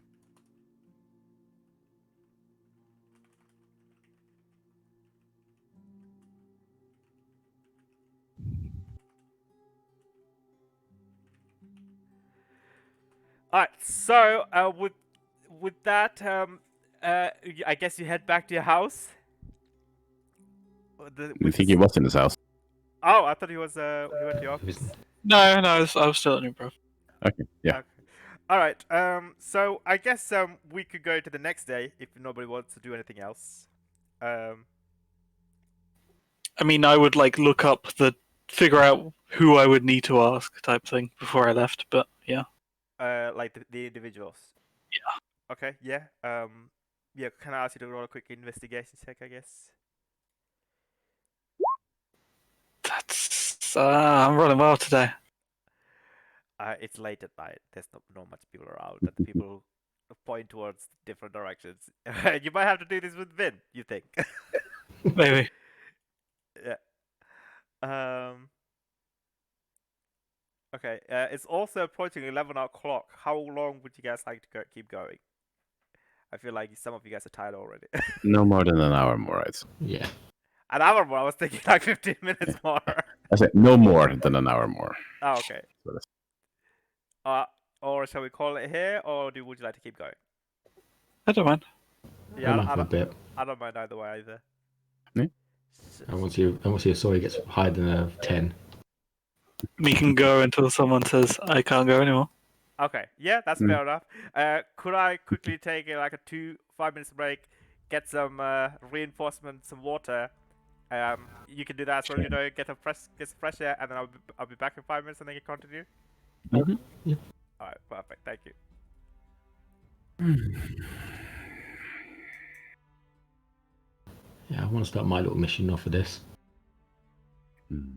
S7: All right. So with that, I guess you head back to your house.
S6: I think he was in his house.
S7: Oh, I thought he was. He went to your
S1: It was-
S7: office.
S4: No, I was still at improv.
S6: Okay, yeah.
S7: Okay. All right. So I guess we could go to the next day if nobody wants to do anything else. Um.
S4: I mean, I would like look up figure out who I would need to ask type thing before I left. But yeah,
S7: Like the individuals. Yeah. Okay. Yeah. Yeah. Can I ask you to roll a quick investigation check? I guess.
S4: that's I'm running well today.
S7: It's late at night. There's not much people around, and the people point towards different directions. You might have to do this with Vin. You think?
S4: Maybe.
S7: Yeah. Okay. It's also approaching 11 o'clock. How long would you guys like to keep going? I feel like some of you guys are tired already.
S6: No more than an hour more, I'd say.
S1: Yeah.
S7: An hour more. I was thinking like 15 minutes more.
S6: I said no more than an hour more.
S7: Oh, okay.
S6: So that's-
S7: Or shall we call it here, or would you like to keep going?
S4: I don't mind.
S1: I mind for a bit.
S7: I don't mind either way either.
S6: Yeah.
S1: I want to see if Sawyer gets higher than a 10.
S4: We can go until someone says I can't go anymore.
S7: Okay, yeah, that's
S6: Mm.
S7: fair enough. Could I quickly take like a 5 minutes break, get some reinforcement, some water? You can do that as well. You know, get some fresh air, and then I'll be back in 5 minutes, and then you continue.
S1: Mm-hmm. Yeah.
S7: All right, perfect. Thank you.
S1: Yeah, I want to start my little mission off of this.
S6: Hmm.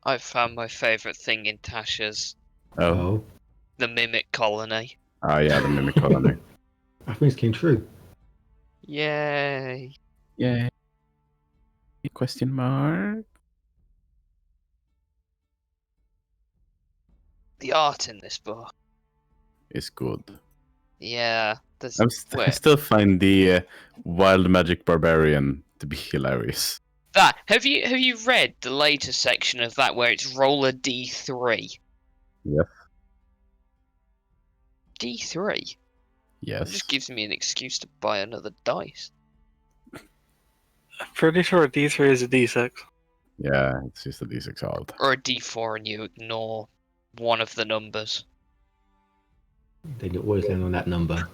S5: I've found my favourite thing in Tasha's,
S6: Oh.
S5: the mimic colony.
S6: Ah, yeah, the mimic colony.
S1: I think it came true.
S5: Yay!
S6: Yay. Question mark?
S5: The art in this book.
S6: Is good.
S5: Yeah, there's
S6: I
S5: wait,
S6: still find the wild magic barbarian to be hilarious.
S5: that. Have you read the later section of that where it's roll a d3?
S6: Yes.
S5: D3. It
S6: Yes.
S5: just gives me an excuse to buy another dice.
S4: I'm pretty sure a D3 is a D6.
S6: Yeah, it's just a d6 alt.
S5: Or a d4 and you ignore one of the numbers.
S1: Then you always land on that number.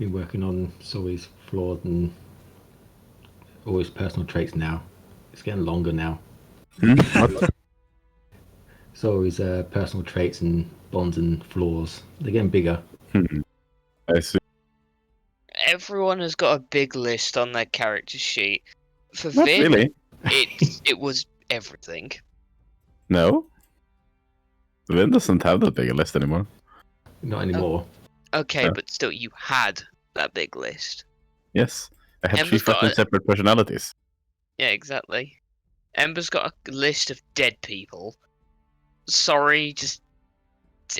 S1: been working on Zoe's flaws and all his personal traits now. It's getting longer now.
S6: What?
S1: So his personal traits and bonds and flaws, they're getting bigger.
S6: I see.
S5: Everyone has got a big list on their character sheet. For
S6: Not
S5: Vin,
S6: really.
S5: it was everything.
S6: No. Vin doesn't have that big a list anymore.
S1: Not anymore.
S5: Okay,
S6: Yeah.
S5: but still, you had that big list.
S6: Yes. I had 3
S5: Ember's got
S6: fucking
S5: a-
S6: separate personalities.
S5: Yeah, exactly. Ember's got a list of dead people. Sorry, just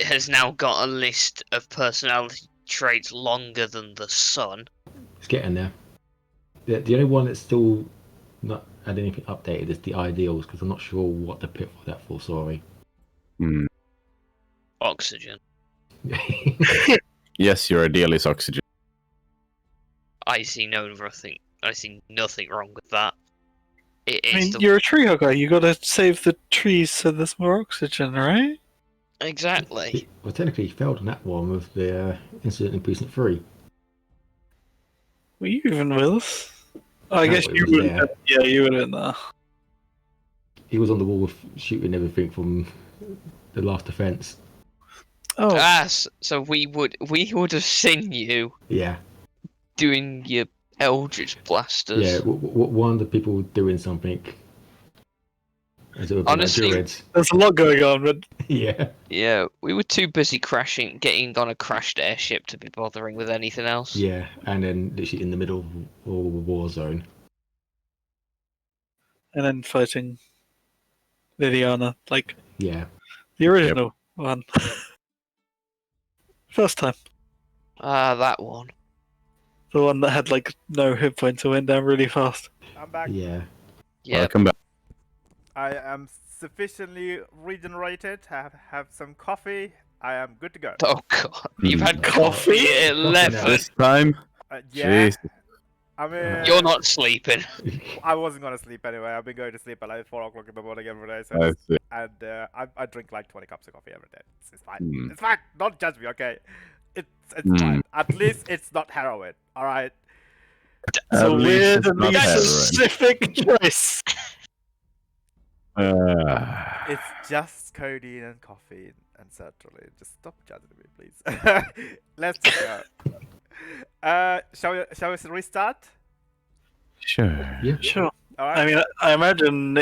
S5: has now got a list of personality traits longer than the sun.
S1: It's getting there. The only one that's still not had anything updated is the ideals, because I'm not sure what to pick for that for. Sorry.
S6: Hmm.
S5: Oxygen.
S6: Yes, your ideal is oxygen.
S5: I see nothing wrong with that.
S4: I
S5: It's
S4: mean,
S5: the
S4: you're a tree hugger. You gotta save the trees so there's more oxygen, right?
S5: exactly.
S1: Well, technically, he failed on that one with the incident in Precinct 3.
S4: Were you even with us? I
S1: No,
S4: guess
S1: but
S4: you
S1: he was
S4: would.
S1: there.
S4: Yeah, you would have been there.
S1: He was on the wall with shooting everything from the last defense.
S4: Oh,
S5: So we would have seen you
S1: Yeah.
S5: doing your Eldritch blasters.
S1: Yeah, one of the people doing something. As it would be
S5: Honestly-
S1: Druids.
S4: there's a lot going on, but
S1: Yeah.
S5: Yeah, we were too busy getting on a crashed airship to be bothering with anything else.
S1: Yeah, and then literally in the middle of a war zone.
S4: and then fighting Liliana, like
S1: Yeah.
S4: the original one. First time.
S5: Ah, that one.
S4: The one that had like no hit points and went down really fast.
S7: I'm back.
S1: Yeah.
S5: Yeah.
S6: Welcome back.
S7: I am sufficiently regenerated. Have some coffee. I am good to go.
S5: Oh god, you've had
S6: Mm.
S5: coffee at
S1: Fucking
S5: 11.
S1: hell.
S6: This time,
S7: Yeah.
S6: jeez.
S7: I mean,
S5: You're not sleeping.
S7: I wasn't gonna sleep anyway. I've been going to sleep at like 4 o'clock in the morning every day. So
S6: I
S7: it's-
S6: see.
S7: and I drink like 20 cups of coffee every day. It's fine.
S6: Hmm.
S7: It's fine. Don't judge me, okay? It's
S6: Hmm.
S7: fine. At least it's not heroin. All right.
S4: It's a
S6: At least
S4: weird
S6: it's
S4: and
S6: not heroin.
S4: specific choice.
S7: It's just codeine and coffee and sertraline. Just stop judging me, please. Let's go. Shall we restart?
S6: Sure.
S1: Yeah.
S4: Sure.
S7: All right.
S4: I mean, I imagine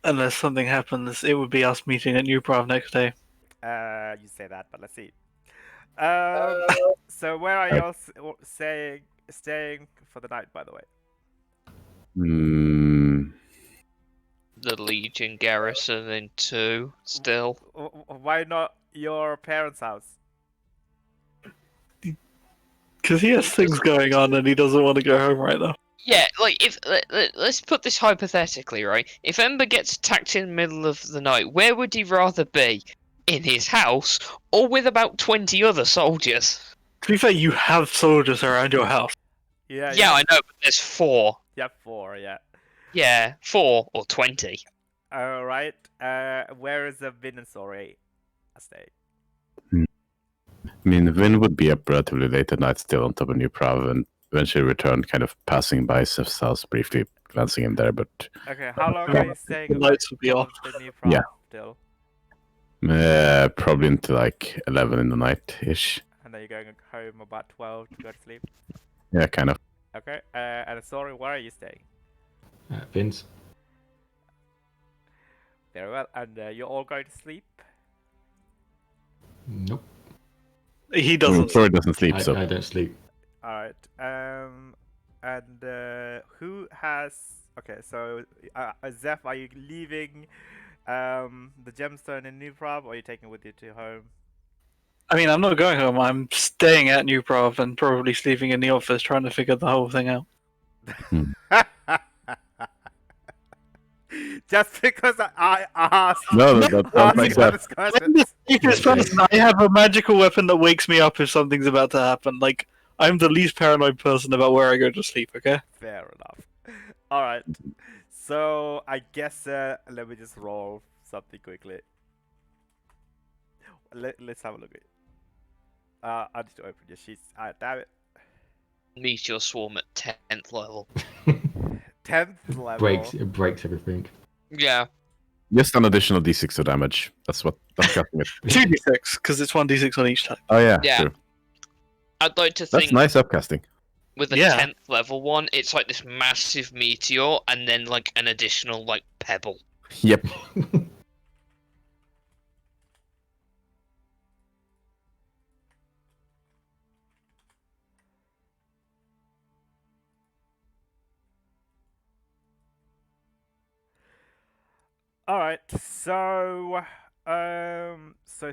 S4: unless something happens, it would be us meeting at New Prav next day.
S7: You say that, but let's see. So where are y'all staying for the night, by the way?
S6: Hmm.
S5: The Legion garrison in 2 still.
S7: Why not your parents' house?
S4: Because he has things going on and he doesn't want to go home right now.
S5: Yeah, like if let's put this hypothetically, right? If Ember gets attacked in the middle of the night, where would he rather be? In his house or with about 20 other soldiers?
S4: To be fair, you have soldiers around your house.
S7: Yeah.
S5: Yeah, I know, but there's 4.
S7: Yeah, 4. Yeah.
S5: Yeah, 4 or 20.
S7: All right. Where is the Venusaur staying?
S6: I mean, Vin would be up relatively late at night still on top of New Prav and eventually return, kind of passing by Sif's house, briefly glancing in there, but
S7: Okay. How long are you staying?
S4: The lights will be
S7: on
S4: off.
S7: The new
S6: Yeah.
S7: still,
S6: probably into like 11 in the night-ish.
S7: and then you're going home about 12 to go to sleep.
S6: Yeah, kind of.
S7: Okay. And sorry, where are you staying?
S1: Vince.
S7: Very well. And you're all going to sleep.
S1: Nope.
S4: He doesn't.
S6: Troy doesn't sleep,
S1: I
S6: so
S1: don't sleep.
S7: All right. And who has? Okay. So, Zeph, are you leaving the gemstone in New Prav, or are you taking it with you to home?
S4: I mean, I'm not going home. I'm staying at New Prav and probably sleeping in the office trying to figure the whole thing out.
S7: Just because I asked.
S6: no, that sounds
S7: asked
S6: like
S7: honest
S6: that.
S7: questions.
S4: I'm the safest person. I have a magical weapon that wakes me up if something's about to happen. Like, I'm the least paranoid person about where I go to sleep, okay?
S7: Fair enough. All right. So I guess let me just roll something quickly. Let's have a look at it. I need to open your sheets. Damn it.
S5: Meteor swarm at 10th level.
S7: 10th level.
S1: It breaks everything.
S5: Yeah.
S6: Just an additional d6 of damage. That's casting it.
S4: 2d6, because it's 1d6 on each type.
S6: Oh yeah,
S5: Yeah.
S6: true.
S5: I'd like to
S6: That's
S5: think
S6: nice upcasting.
S5: with a
S4: Yeah.
S5: 10th level one, it's like this massive meteor and then like an additional like pebble.
S6: Yep.
S7: All right. So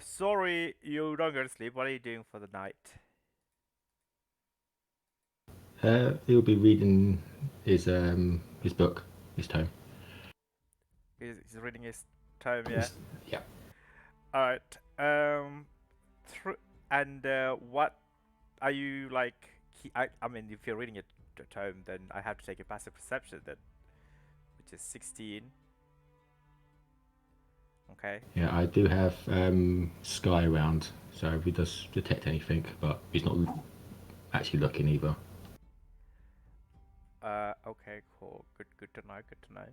S7: sorry you don't go to sleep. What are you doing for the night?
S1: He'll be reading his book, his tome.
S7: He's reading his tome, yeah.
S1: Yeah.
S7: All right. And what are you like? I mean, if you're reading a tome, then I have to take a passive perception then, which is 16. Okay.
S1: Yeah, I do have Sky around, so if he does detect anything, but he's not actually looking either.
S7: Okay, cool. Good to know. Good to know.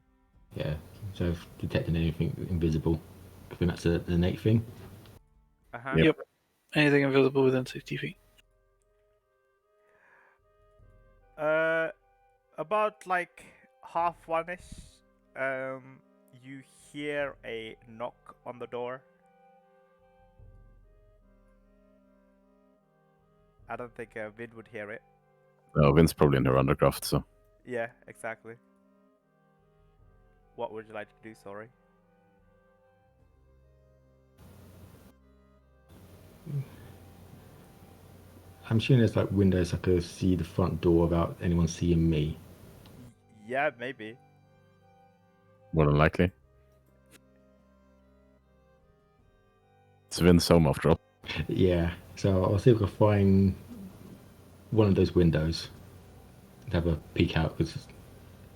S1: Yeah, so if detecting anything invisible, I think that's an innate thing.
S7: Uh-huh.
S4: Yep. Anything invisible within 60 feet.
S7: About like half one-ish, you hear a knock on the door. I don't think Vid would hear it.
S6: No, Vin's probably in her undercraft, so.
S7: Yeah, exactly. What would you like to do? Sorry.
S1: I'm assuming there's like windows I could see the front door without anyone seeing me.
S7: Yeah, maybe.
S6: More than likely. It's Vin's home after all.
S1: Yeah, so I'll see if I can find one of those windows and have a peek out, because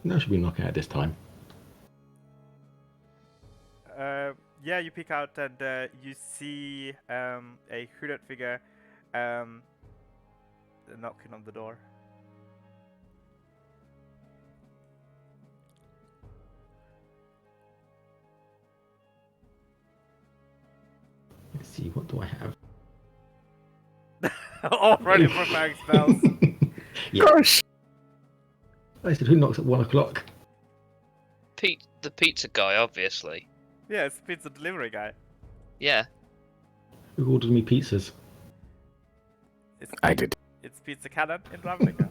S1: no one should be knocking at this time.
S7: Yeah, you peek out and you see a hooded figure knocking on the door.
S1: Let's see, what do I have?
S7: Already preparing spells.
S1: Yeah.
S6: Gosh!
S1: I said, who knocks at 1 o'clock?
S5: The pizza guy, obviously.
S7: Yeah, it's pizza delivery guy.
S5: Yeah.
S1: Who ordered me pizzas?
S6: I did.
S7: It's Pizza Cannon in Ravnica.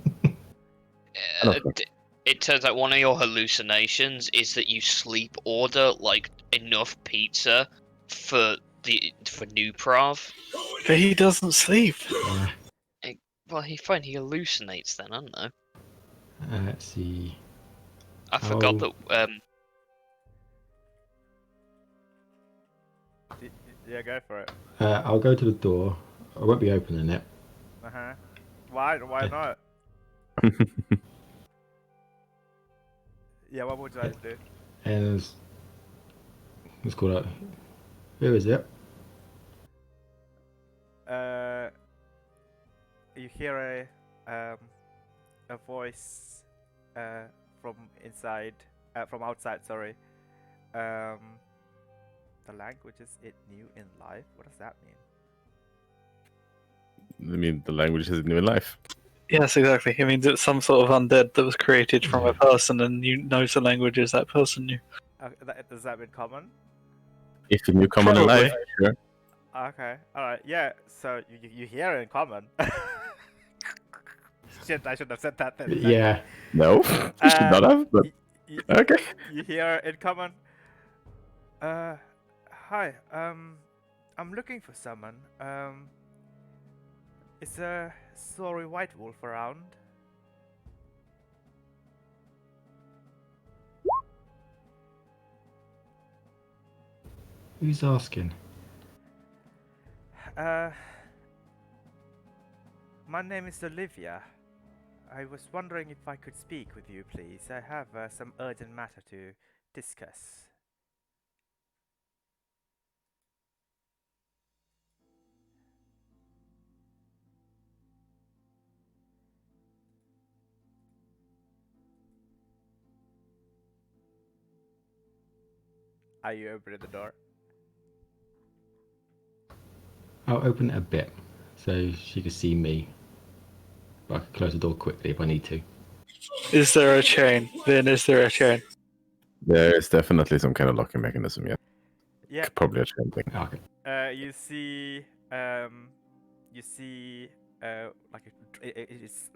S5: It turns out one of your hallucinations is that you sleep order like enough pizza for Nuprov.
S4: But he doesn't sleep.
S5: Well, he hallucinates then. I don't know.
S1: Let's see.
S5: I forgot that.
S7: Yeah, go for it.
S1: I'll go to the door. I won't be opening it.
S7: Uh-huh. Why not? Yeah, what would you like to do?
S1: And it's called out. Who is it?
S7: You hear a voice from inside, from outside. Sorry. The language is it new in life. What does that mean?
S6: I mean, the language is new in life.
S4: Yes, exactly. It means it's some sort of undead that was created from a person, and you know the languages that person knew.
S7: Does that mean common?
S6: If you knew common in
S4: Probably.
S6: life, sure.
S7: Okay, alright, yeah, so you hear it in common. Shit, I should have said that then.
S1: Yeah.
S6: No, you should not have, but okay.
S7: You hear it in common. Hi, I'm looking for someone. Is a sorry white wolf around?
S1: Who's asking?
S7: My name is Olivia. I was wondering if I could speak with you, please. I have some urgent matter to discuss. Are you opening the door?
S1: I'll open it a bit so she can see me. But I can close the door quickly if I need to.
S4: Is there a chain? Then is there a chain?
S6: There is definitely some kind of locking mechanism. Yeah,
S7: Yeah.
S6: probably a chain thing.
S1: Okay.
S7: You see, like it's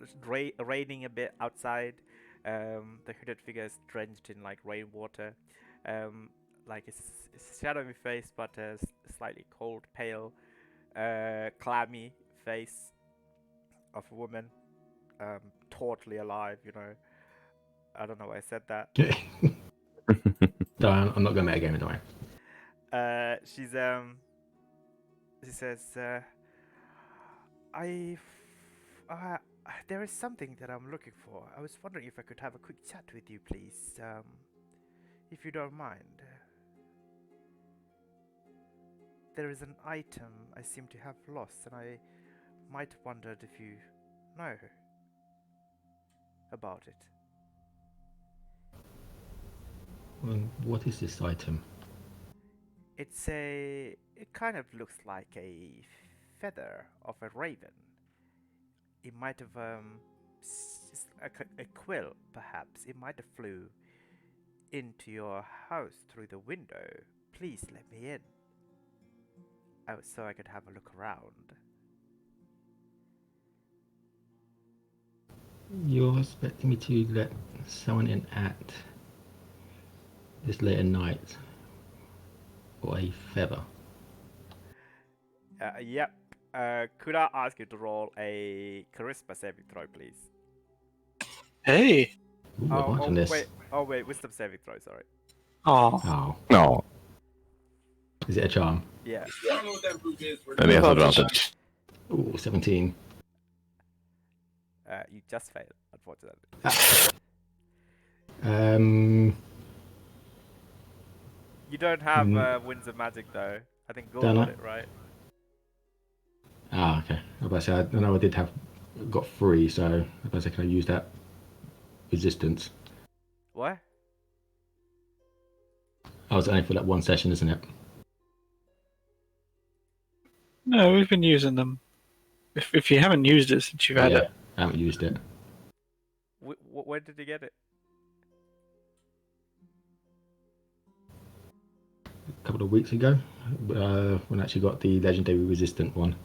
S7: raining a bit outside. The hooded figure is drenched in like rainwater. Like it's a shadowy face, but slightly cold, pale, clammy face of a woman, totally alive. You know, I don't know why I said that.
S1: No, I'm not going to make a game, don't worry.
S7: She says, there is something that I'm looking for. I was wondering if I could have a quick chat with you, please. If you don't mind. There is an item I seem to have lost, and I might have wondered if you know about it.
S1: Well, what is this item?
S7: It kind of looks like a feather of a raven. It might have, a quill, perhaps. It might have flew into your house through the window. Please let me in. So I could have a look around.
S1: You're expecting me to let someone in at this late at night for a feather?
S7: Yep. Could I ask you to roll a charisma saving throw, please?
S4: Hey.
S1: Ooh, advantage on this.
S7: Wait, wisdom saving throw, sorry.
S4: Oh.
S1: Oh.
S6: No,
S1: Is it a charm?
S7: Yeah.
S6: then he has advantage.
S1: Ooh, 17.
S7: You just failed, unfortunately. You don't have Winds of Magic, though. I think Gold
S1: Don't
S7: got
S1: I?
S7: it, right?
S1: Okay. I was about to say, I know I got 3, so I was about to say, can I use that resistance?
S7: What?
S1: Oh, it's only for like one session, isn't it?
S4: No, we've been using them. If you haven't used it since you've had it.
S1: I haven't used it.
S7: When did you get it?
S1: A couple of weeks ago, when I actually got the legendary resistant one.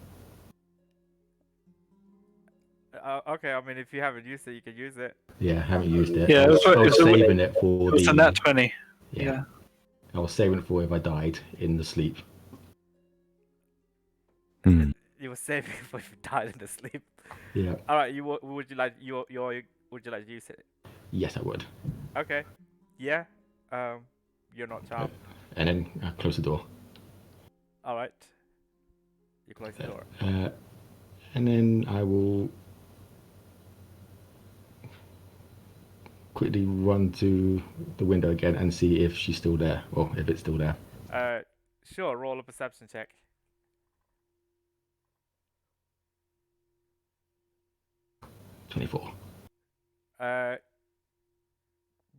S7: Okay, I mean, if you haven't used it, you can use it.
S1: Yeah, I haven't used it.
S4: Yeah,
S1: I was
S4: it was
S1: saving it for
S4: It was
S1: the.
S4: a nat 20.
S1: Yeah.
S4: Yeah.
S1: I was saving it for if I died in the sleep.
S6: Hmm.
S7: You were saving it for if you died in the sleep.
S1: Yeah.
S7: All right, would you like would you like to use it?
S1: Yes, I would.
S7: Okay. Yeah. You're not charmed.
S1: And then I close the door.
S7: All right. You close the door.
S1: And then I will quickly run to the window again and see if she's still there, or if it's still there.
S7: Sure. Roll a perception check.
S1: 24.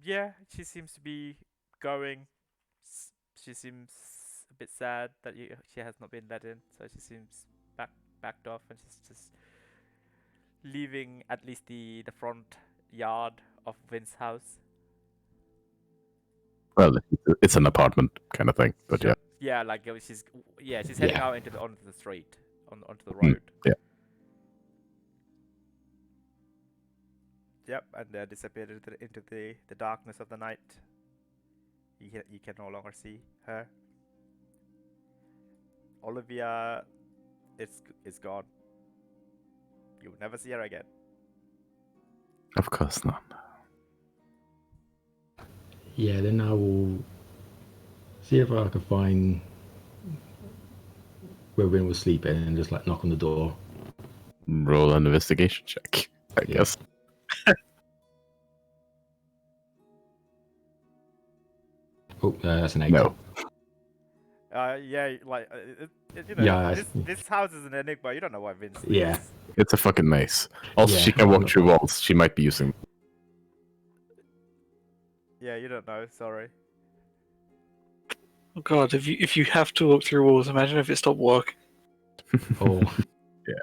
S7: Yeah, she seems to be going. She seems a bit sad that she has not been let in, so she seems backed off, and she's just leaving at least the front yard of Vince's house.
S6: Well, it's an apartment kind of thing, but
S7: Sure.
S6: yeah.
S7: Yeah, like she's heading
S1: Yeah.
S7: out onto the street, onto the road.
S6: Yeah.
S7: Yep, and disappeared into the darkness of the night. You can no longer see her. Olivia is gone. You'll never see her again.
S6: Of course not.
S1: Yeah, then I will see if I can find where Win was sleeping and just like knock on the door.
S6: Roll an investigation check, I
S1: Yeah.
S6: guess.
S1: Oh, that's an 8.
S6: No.
S7: Yeah, like you know,
S1: Yeah,
S7: this house is an enigma. You don't know why Vince sleeps.
S1: Yeah.
S6: It's a fucking maze. Also,
S1: Yeah.
S6: she can walk through walls. She might be using.
S7: Yeah, you don't know. Sorry.
S4: Oh god, if you have to walk through walls, imagine if it stopped working.
S1: Oh,
S7: You're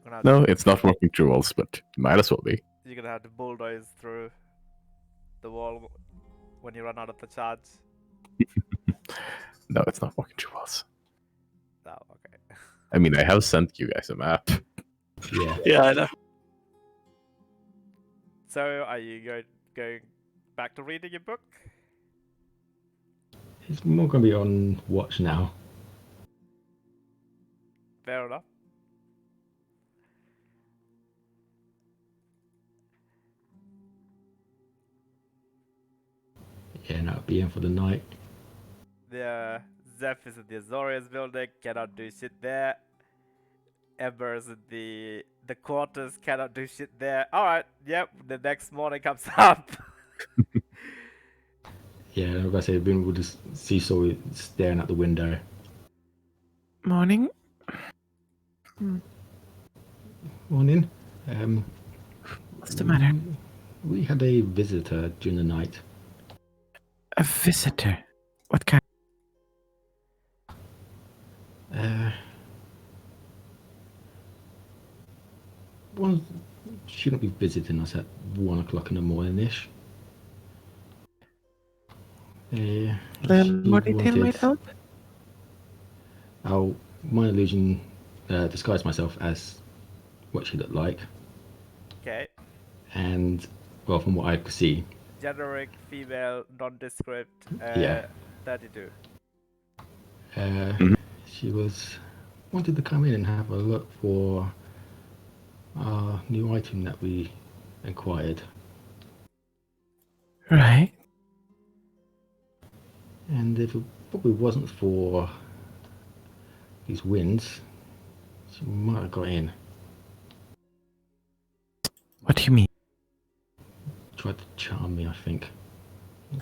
S7: gonna have
S6: No,
S7: to,
S6: it's not working through walls, but might as well be.
S7: you're gonna have to bulldoze through the wall when you run out of the charge.
S6: No, it's not working through walls.
S7: Oh, okay.
S6: I mean, I have sent you guys a map.
S1: yeah.
S4: Yeah, I know.
S7: So, are you going back to reading your book?
S1: It's more going to be on watch now.
S7: Fair enough.
S1: Yeah, and I'll be in for the night.
S7: The Zeph is in the Azorius building, cannot do shit there. Ember's in the quarters, cannot do shit there. Alright, yep, the next morning comes up.
S1: Yeah, and like I say, been with this seesaw staring out the window.
S6: Morning.
S1: Morning.
S6: What's the matter?
S1: We had a visitor during the night.
S6: A visitor. What kind?
S1: One shouldn't be visiting us at 1 o'clock in the morning ish.
S6: Then more detail might help.
S1: I'll my illusion disguise myself as what she looked like,
S7: Okay.
S1: and well, from what I could see,
S7: Generic, female, nondescript,
S1: Yeah.
S7: 32.
S1: she wanted to come in and have a look for our new item that we acquired.
S6: Right.
S1: And if it probably wasn't for these winds, she might have got in.
S6: What do you mean?
S1: Tried to charm me, I think.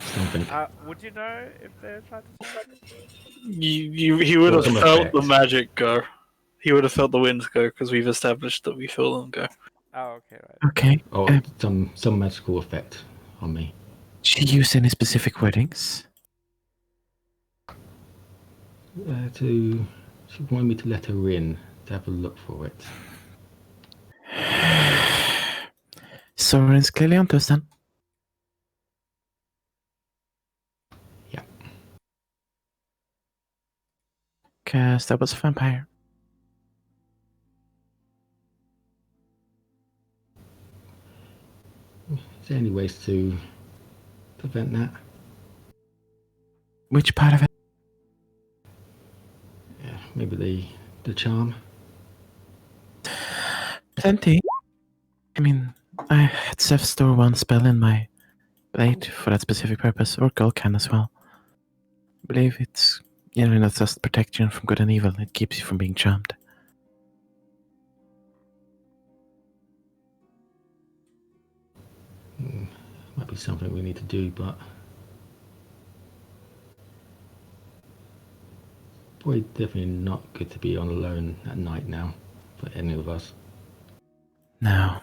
S1: Something.
S7: Would you know if they're trying to charm you?
S4: He would
S1: Well,
S4: have
S1: some
S4: felt the
S1: effect.
S4: magic go. He would have felt the winds go because we've established that we feel them go.
S7: Oh, okay, right.
S6: Okay.
S1: Or some magical effect on me.
S6: She used any specific wordings?
S1: She wanted me to let her in to have a look for it.
S6: Soren's clearly onto us then.
S1: Yeah.
S6: Cause that was a vampire.
S1: Is there any ways to prevent that?
S6: Which part of it?
S1: Yeah, maybe the charm.
S6: Plenty. I mean, I had Seth store one spell in my blade for that specific purpose, or Gull can as well. I believe it's, not just protection from good and evil, it keeps you from being charmed.
S1: Might be something we need to do, but probably definitely not good to be on alone at night now for any of us.
S6: No.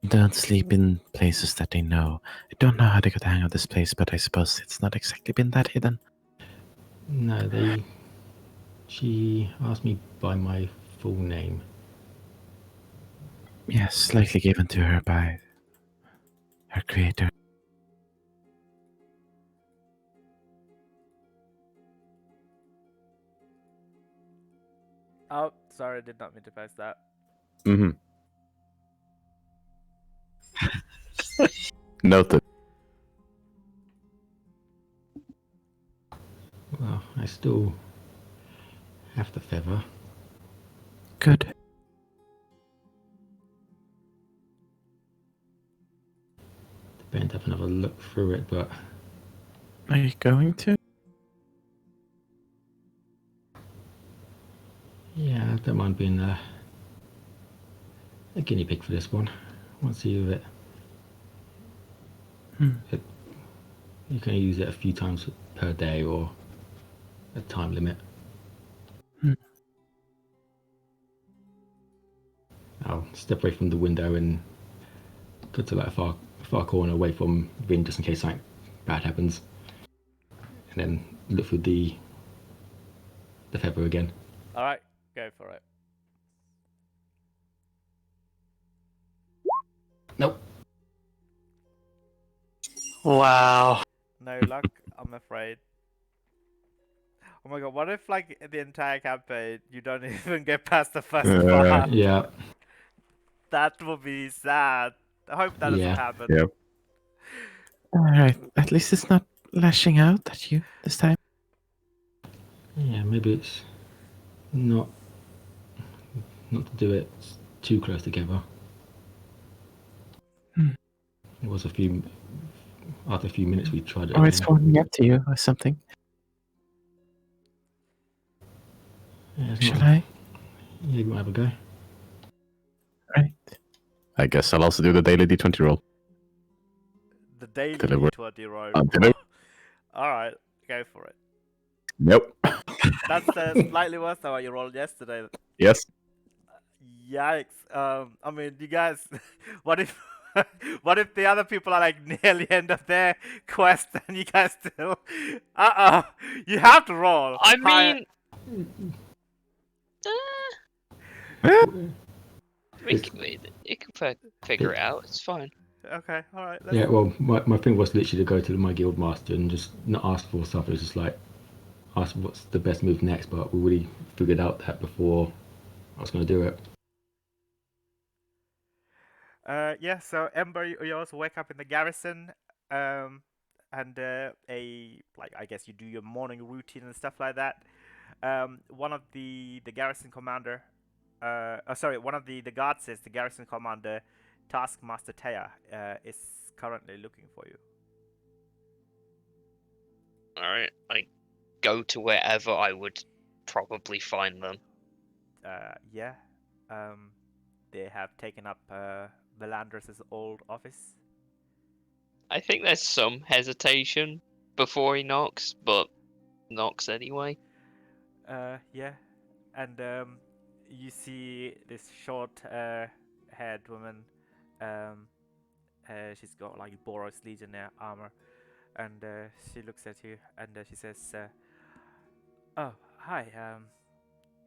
S6: Don't sleep in places that they know. I don't know how they got the hang of this place, but I suppose it's not exactly been that hidden.
S1: No, she asked me by my full name.
S6: Yes, likely given to her by her creator.
S7: Oh, sorry, did not mean to post that.
S6: Mm-hmm. Noted.
S1: Well, I still have the feather.
S6: Good.
S1: Depends have another look through it, but
S6: Are you going to?
S1: yeah, I don't mind being a guinea pig for this one. Once you it, you can use it a few times per day or a time limit. I'll step away from the window and go to like a far corner away from Vin just in case something bad happens. and then look through the feather again.
S2: All right, go for it.
S1: Nope.
S4: Wow.
S2: No luck, I'm afraid. Oh my god, what if like the entire campaign you don't even get past the first part?
S1: Yeah.
S2: That would be sad. I hope that doesn't
S1: Yeah.
S2: happen.
S6: Yep. All right. At least it's not lashing out at you this time.
S1: Yeah, maybe it's not to do it too close together.
S6: Hmm.
S1: It was after a few minutes we tried it
S6: Or
S1: again.
S6: it's warming up to you or something.
S1: Yeah, it's
S6: Shall
S1: not-
S6: I?
S1: Yeah, you might have a go.
S6: Right. I guess I'll also do the daily D20 roll.
S2: The daily
S6: Deliver.
S2: D20 roll.
S6: Deliver.
S2: Alright, go for it.
S6: Nope.
S2: That's slightly worse than what you rolled yesterday.
S6: Yes.
S2: Yikes. I mean, you guys, what if, what if the other people are like nearly end of their quest and you guys still, you have to roll.
S5: I
S2: higher-
S5: mean,
S6: Eh,
S5: we can figure it out. It's fine.
S2: Okay, alright.
S1: Yeah, well, my thing was literally to go to my guild master and just not ask for stuff. It was just like ask what's the best move next, but we already figured out that before I was going to do it.
S2: Yeah, so Ember, you also wake up in the garrison, and I guess you do your morning routine and stuff like that. One of the garrison commander, one of the guards says the garrison commander, Taskmaster Taya, is currently looking for you.
S5: All right, I go to wherever I would probably find them.
S2: Yeah, they have taken up Melandris' old office.
S5: I think there's some hesitation before he knocks, but knocks anyway.
S2: Yeah, and you see this short-haired woman. She's got like Boros Legionnaire armor, and she looks at you and she says, "Oh, hi.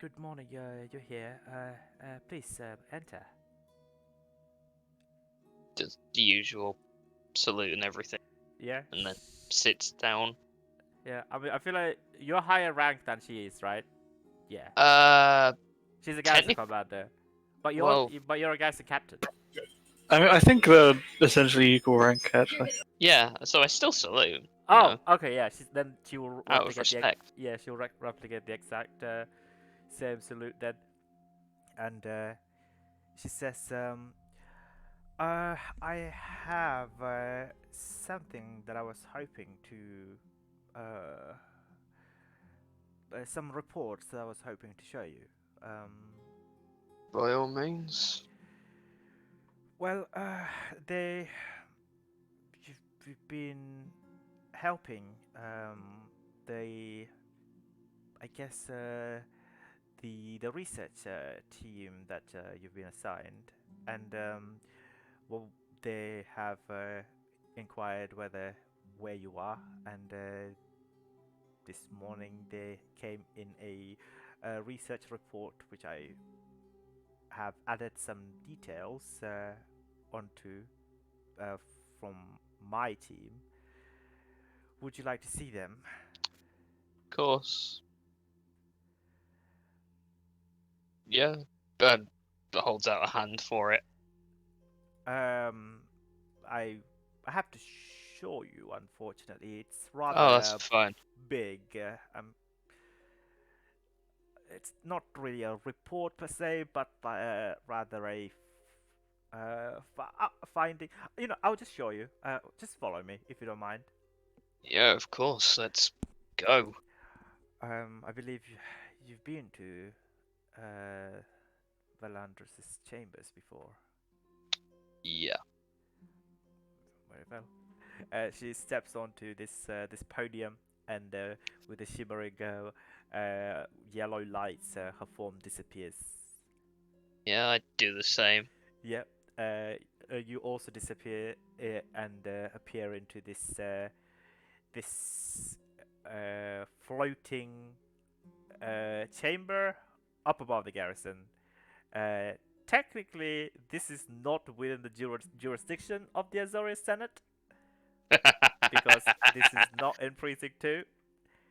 S2: Good morning. You're here. Please enter."
S5: Just the usual salute and everything,
S2: Yeah.
S5: and then sits down.
S2: Yeah. I mean, I feel like you're higher ranked than she is, right? Yeah. She's a garrison
S5: technic-
S2: commander, but
S5: well-
S2: you're a garrison captain.
S4: I mean, I think they're essentially equal rank, actually.
S5: Yeah, so I still salute.
S2: Oh,
S5: know,
S2: okay, yeah. Then she will
S5: out of
S2: replicate the
S5: respect.
S2: yeah, she'll replicate the exact same salute then, and she says, I have something that I was hoping to, some reports that I was hoping to show you.
S5: By all means.
S2: Well, you've been helping, I guess, the research team that you've been assigned, and well, they have inquired where you are, and this morning they came in a research report which I have added some details onto from my team. Would you like to see them?
S5: Of course. Yeah. Holds out a hand for it.
S2: I have to show you. Unfortunately, it's
S5: Oh,
S2: rather
S5: that's fine.
S2: big. It's not really a report per se, but rather a finding. You know, I'll just show you. Just follow me if you don't mind.
S5: Yeah, of course. Let's go.
S2: I believe you've been to Valandris' chambers before.
S5: Yeah.
S2: Very well. She steps onto this podium, and with the shimmering yellow lights, her form disappears.
S5: Yeah, I'd do the same.
S2: Yep. You also disappear and appear into this
S7: floating chamber up above the garrison. Technically, this is not within the jurisdiction of the Azorius Senate because this is not in Precinct 2.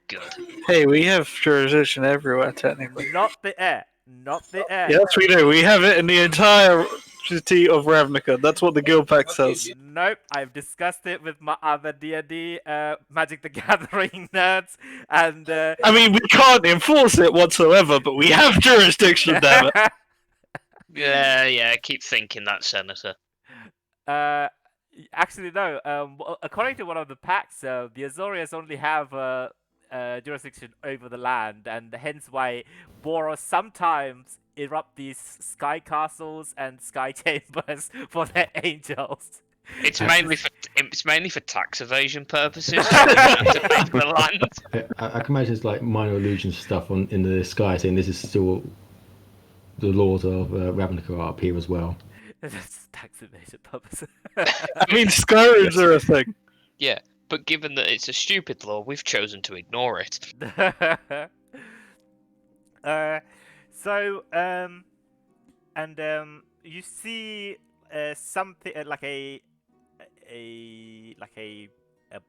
S5: Good.
S4: Hey, we have jurisdiction everywhere, technically.
S7: Not the air. Not the air.
S4: Yes, we do. We have it in the entire city of Ravnica. That's what the Guild Pact says.
S7: Nope, I've discussed it with my other D&D Magic the Gathering nerds, and
S4: I mean, we can't enforce it whatsoever, but we have jurisdiction, damn it.
S5: Yeah, keep thinking that, Senator.
S7: Actually, no. According to one of the pacts, the Azorius only have jurisdiction over the land, and hence why Boros sometimes erupt these sky castles and sky chambers for their angels.
S5: It's mainly for tax evasion purposes. So they don't have to pay for the land.
S1: I can imagine it's like minor illusions stuff in the sky saying this is still the laws of Ravnica are up here as well.
S7: That's tax evasion purposes.
S4: I mean, Skyrims are a thing.
S5: Yeah, but given that it's a stupid law, we've chosen to ignore it.
S7: You see something like a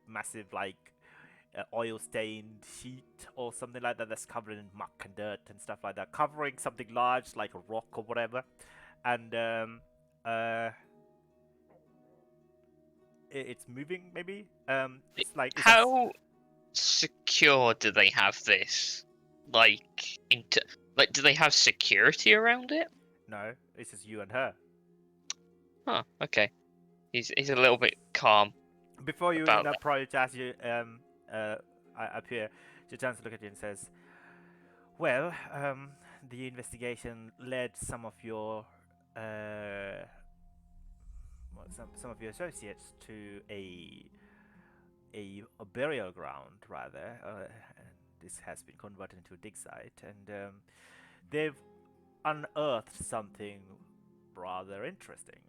S7: massive oil stained sheet or something like that that's covered in muck and dirt and stuff like that, covering something large like a rock or whatever, and it's moving maybe. It's like
S5: How secure do they have this? Do they have security around it?
S7: No, it's just you and her.
S5: Huh. Okay. He's a little bit calm.
S7: Before you
S5: about
S7: end up, probably as you up here, she turns to look at you and says, "Well, the investigation led some of your some of your associates to a burial ground, rather. And this has been converted into a dig site, and they've unearthed something rather interesting.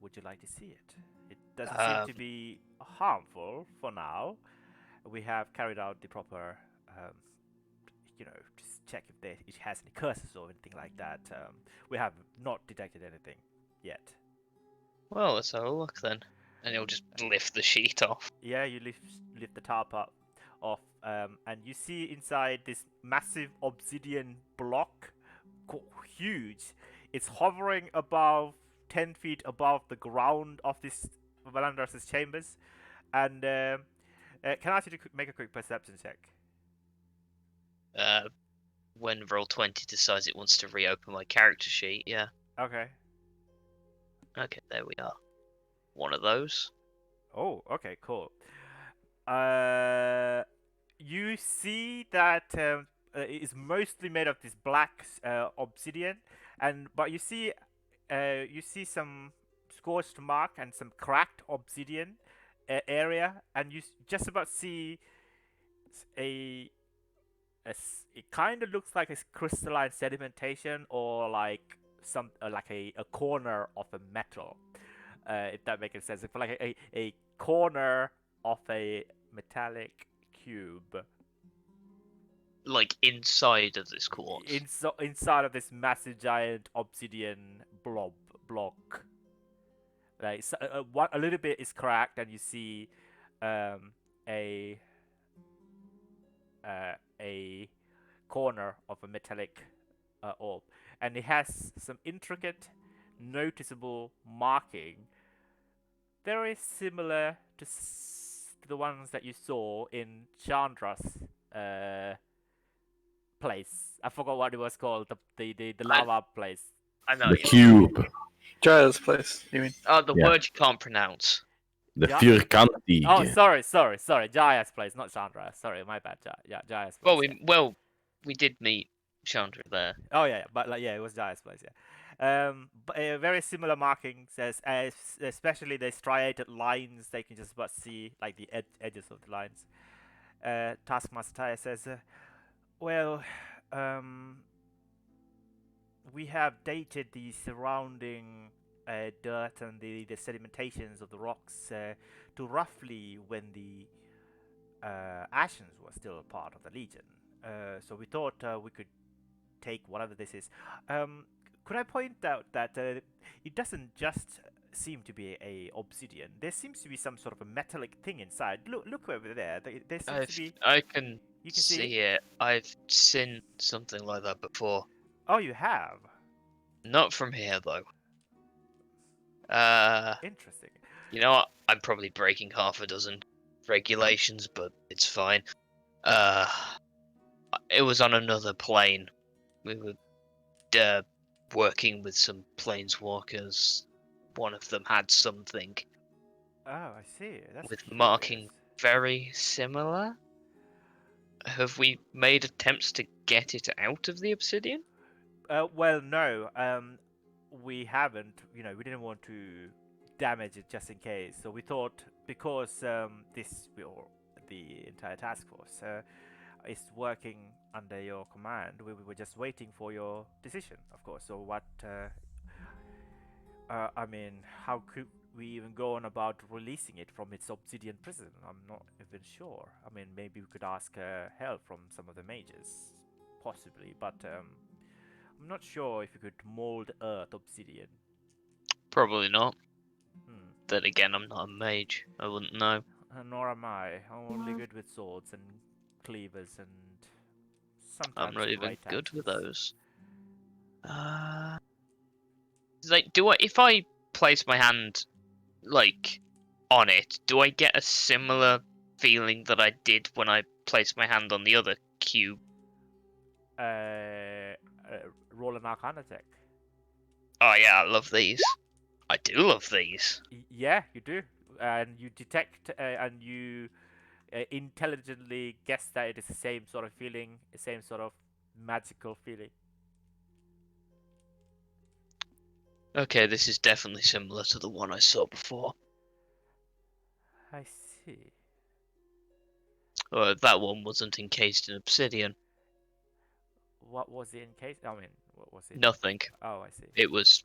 S7: Would you like to see it? It doesn't seem to be harmful for now. We have carried out the proper, just check if it has any curses or anything like that. We have not detected anything yet."
S5: Well, let's have a look then. And he'll just lift the sheet off.
S7: Yeah, you lift the tarp up off, and you see inside this massive obsidian block, huge. It's hovering above 10 feet above the ground of this Valandras's chambers, and can I ask you to make a quick perception check?
S5: When Roll20 decides it wants to reopen my character sheet, yeah.
S7: Okay.
S5: Okay, there we are. One of those.
S7: Oh, okay, cool. You see that it is mostly made of this black obsidian, but you see some scorched mark and some cracked obsidian area, and you just about see it kind of looks like a crystalline sedimentation or like a corner of a metal, if that makes sense. It's like a corner of a metallic cube.
S5: Like inside of this quartz.
S7: Inside of this massive giant obsidian block. Like a little bit is cracked, and you see a corner of a metallic orb, and it has some intricate, noticeable marking, very similar to the ones that you saw in Chandra's place. I forgot what it was called. The lava place.
S5: I know.
S6: The cube.
S4: Jaya's place, you mean?
S5: Oh, the
S6: Yeah.
S5: word you can't pronounce.
S6: The
S7: Yeah.
S6: fyrkantig.
S7: Oh, sorry. Jaya's place, not Chandra. Sorry, my bad. Jaya's place.
S5: We did meet Chandra there.
S7: Oh yeah, but it was Jaya's place. Yeah. But very similar markings, as especially the striated lines. They can just about see like the edges of the lines. Taskmaster Taya says, "Well, we have dated the surrounding dirt and the sedimentations of the rocks to roughly when the Ashens were still a part of the Legion. So we thought we could take whatever this is. Could I point out that it doesn't just seem to be a obsidian. There seems to be some sort of a metallic thing inside. Look over there. There seems to be.
S5: I can
S7: You can see
S5: see it. I've seen something like that before.
S7: Oh, you have.
S5: Not from here though.
S7: Interesting.
S5: You know what? I'm probably breaking half a dozen regulations, but it's fine. It was on another plane. We were working with some planeswalkers. One of them had something
S7: Oh, I see. That's
S5: with
S7: curious.
S5: marking very similar. Have we made attempts to get it out of the obsidian?
S7: Well, no. We haven't. You know, we didn't want to damage it just in case. So we thought because or the entire task force is working under your command, we were just waiting for your decision, of course. So what? I mean, how could we even go on about releasing it from its obsidian prison? I'm not even sure. I mean, maybe we could ask help from some of the mages, possibly, but I'm not sure if you could mold earth obsidian.
S5: Probably not.
S7: Hmm.
S5: Then again, I'm not a mage. I wouldn't know.
S7: Nor am I. I'm only good with swords and cleavers and sometimes
S5: I'm not even
S7: great
S5: good with
S7: axes.
S5: those. Like, if I place my hand, like, on it, do I get a similar feeling that I did when I placed my hand on the other cube?
S7: Roll an Arcana check.
S5: Oh yeah, I love these. I do love these.
S7: Yeah, you do, and you detect and you intelligently guess that it is the same sort of feeling, the same sort of magical feeling.
S5: Okay, this is definitely similar to the one I saw before.
S7: I see.
S5: That one wasn't encased in obsidian.
S7: What was it encased? I mean, what was it?
S5: Nothing.
S7: Oh, I see.
S5: It was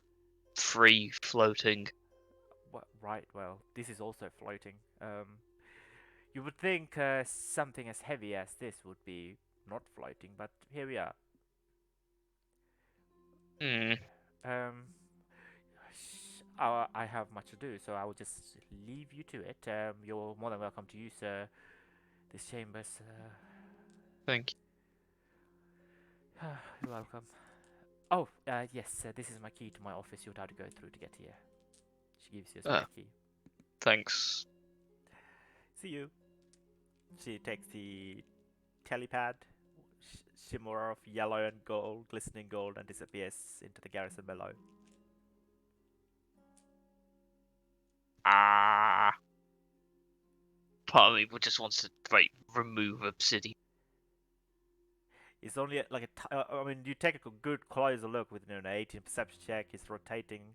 S5: free floating.
S7: Right. Well, this is also floating. You would think something as heavy as this would be not floating, but here we are.
S5: Hmm.
S7: I have much to do, so I will just leave you to it. You're more than welcome to use this chambers.
S5: Thank you.
S7: You're welcome. Oh, yes, this is my key to my office. You'll have to go through to get here. She gives you a spare key.
S5: Thanks.
S7: See you. She takes the telepad, shimmer of yellow and gold, glistening gold, and disappears into the garrison below.
S5: Part of me just wants to remove obsidian.
S7: It's only like I mean, you take a good closer look with an 18 perception check. It's rotating.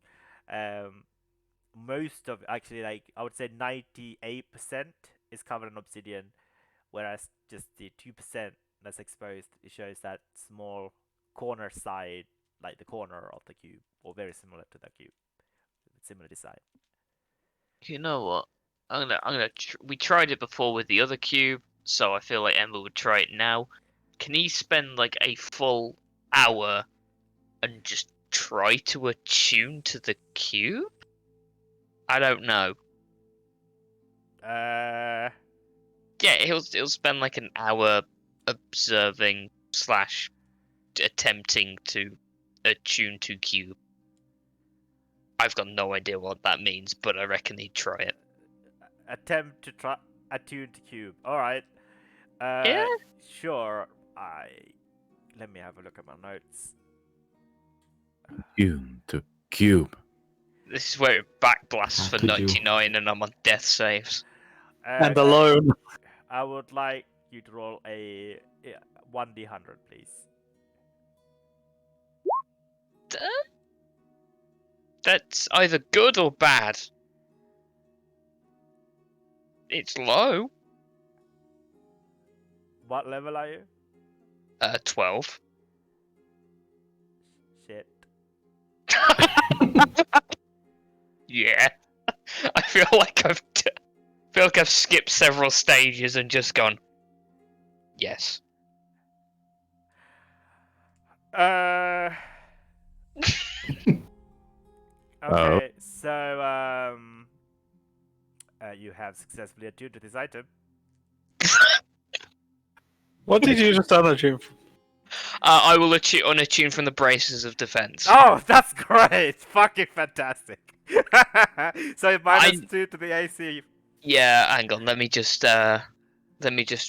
S7: Most of actually, like I would say, 98% is covered in obsidian, whereas just the 2% that's exposed, it shows that small corner side, like the corner of the cube, or very similar to the cube, similar design.
S5: You know what? We tried it before with the other cube, so I feel like Ember would try it now. Can he spend like a full hour and just try to attune to the cube? I don't know. Yeah, he'll spend like an hour observing / attempting to attune to cube. I've got no idea what that means, but I reckon he'd try it.
S7: Attempt to try attune to cube. All right.
S5: Yeah.
S7: Sure. Let me have a look at my notes.
S6: Tune to cube.
S5: This is where it backblasts for
S1: Could you?
S5: 99 and I'm on death saves.
S4: And alone.
S7: I would like you to roll a 1d100, please.
S5: That's either good or bad. It's low.
S7: What level are you?
S5: 12.
S7: Shit.
S5: Yeah. I feel like I've skipped several stages and just gone. Yes.
S7: Okay, so you have successfully attuned to this item.
S4: What did you just unattune from?
S5: I will unattune from the braces of defense.
S7: Oh, that's great! Fucking fantastic. So -2 to the AC.
S5: Yeah, hang on. Let me just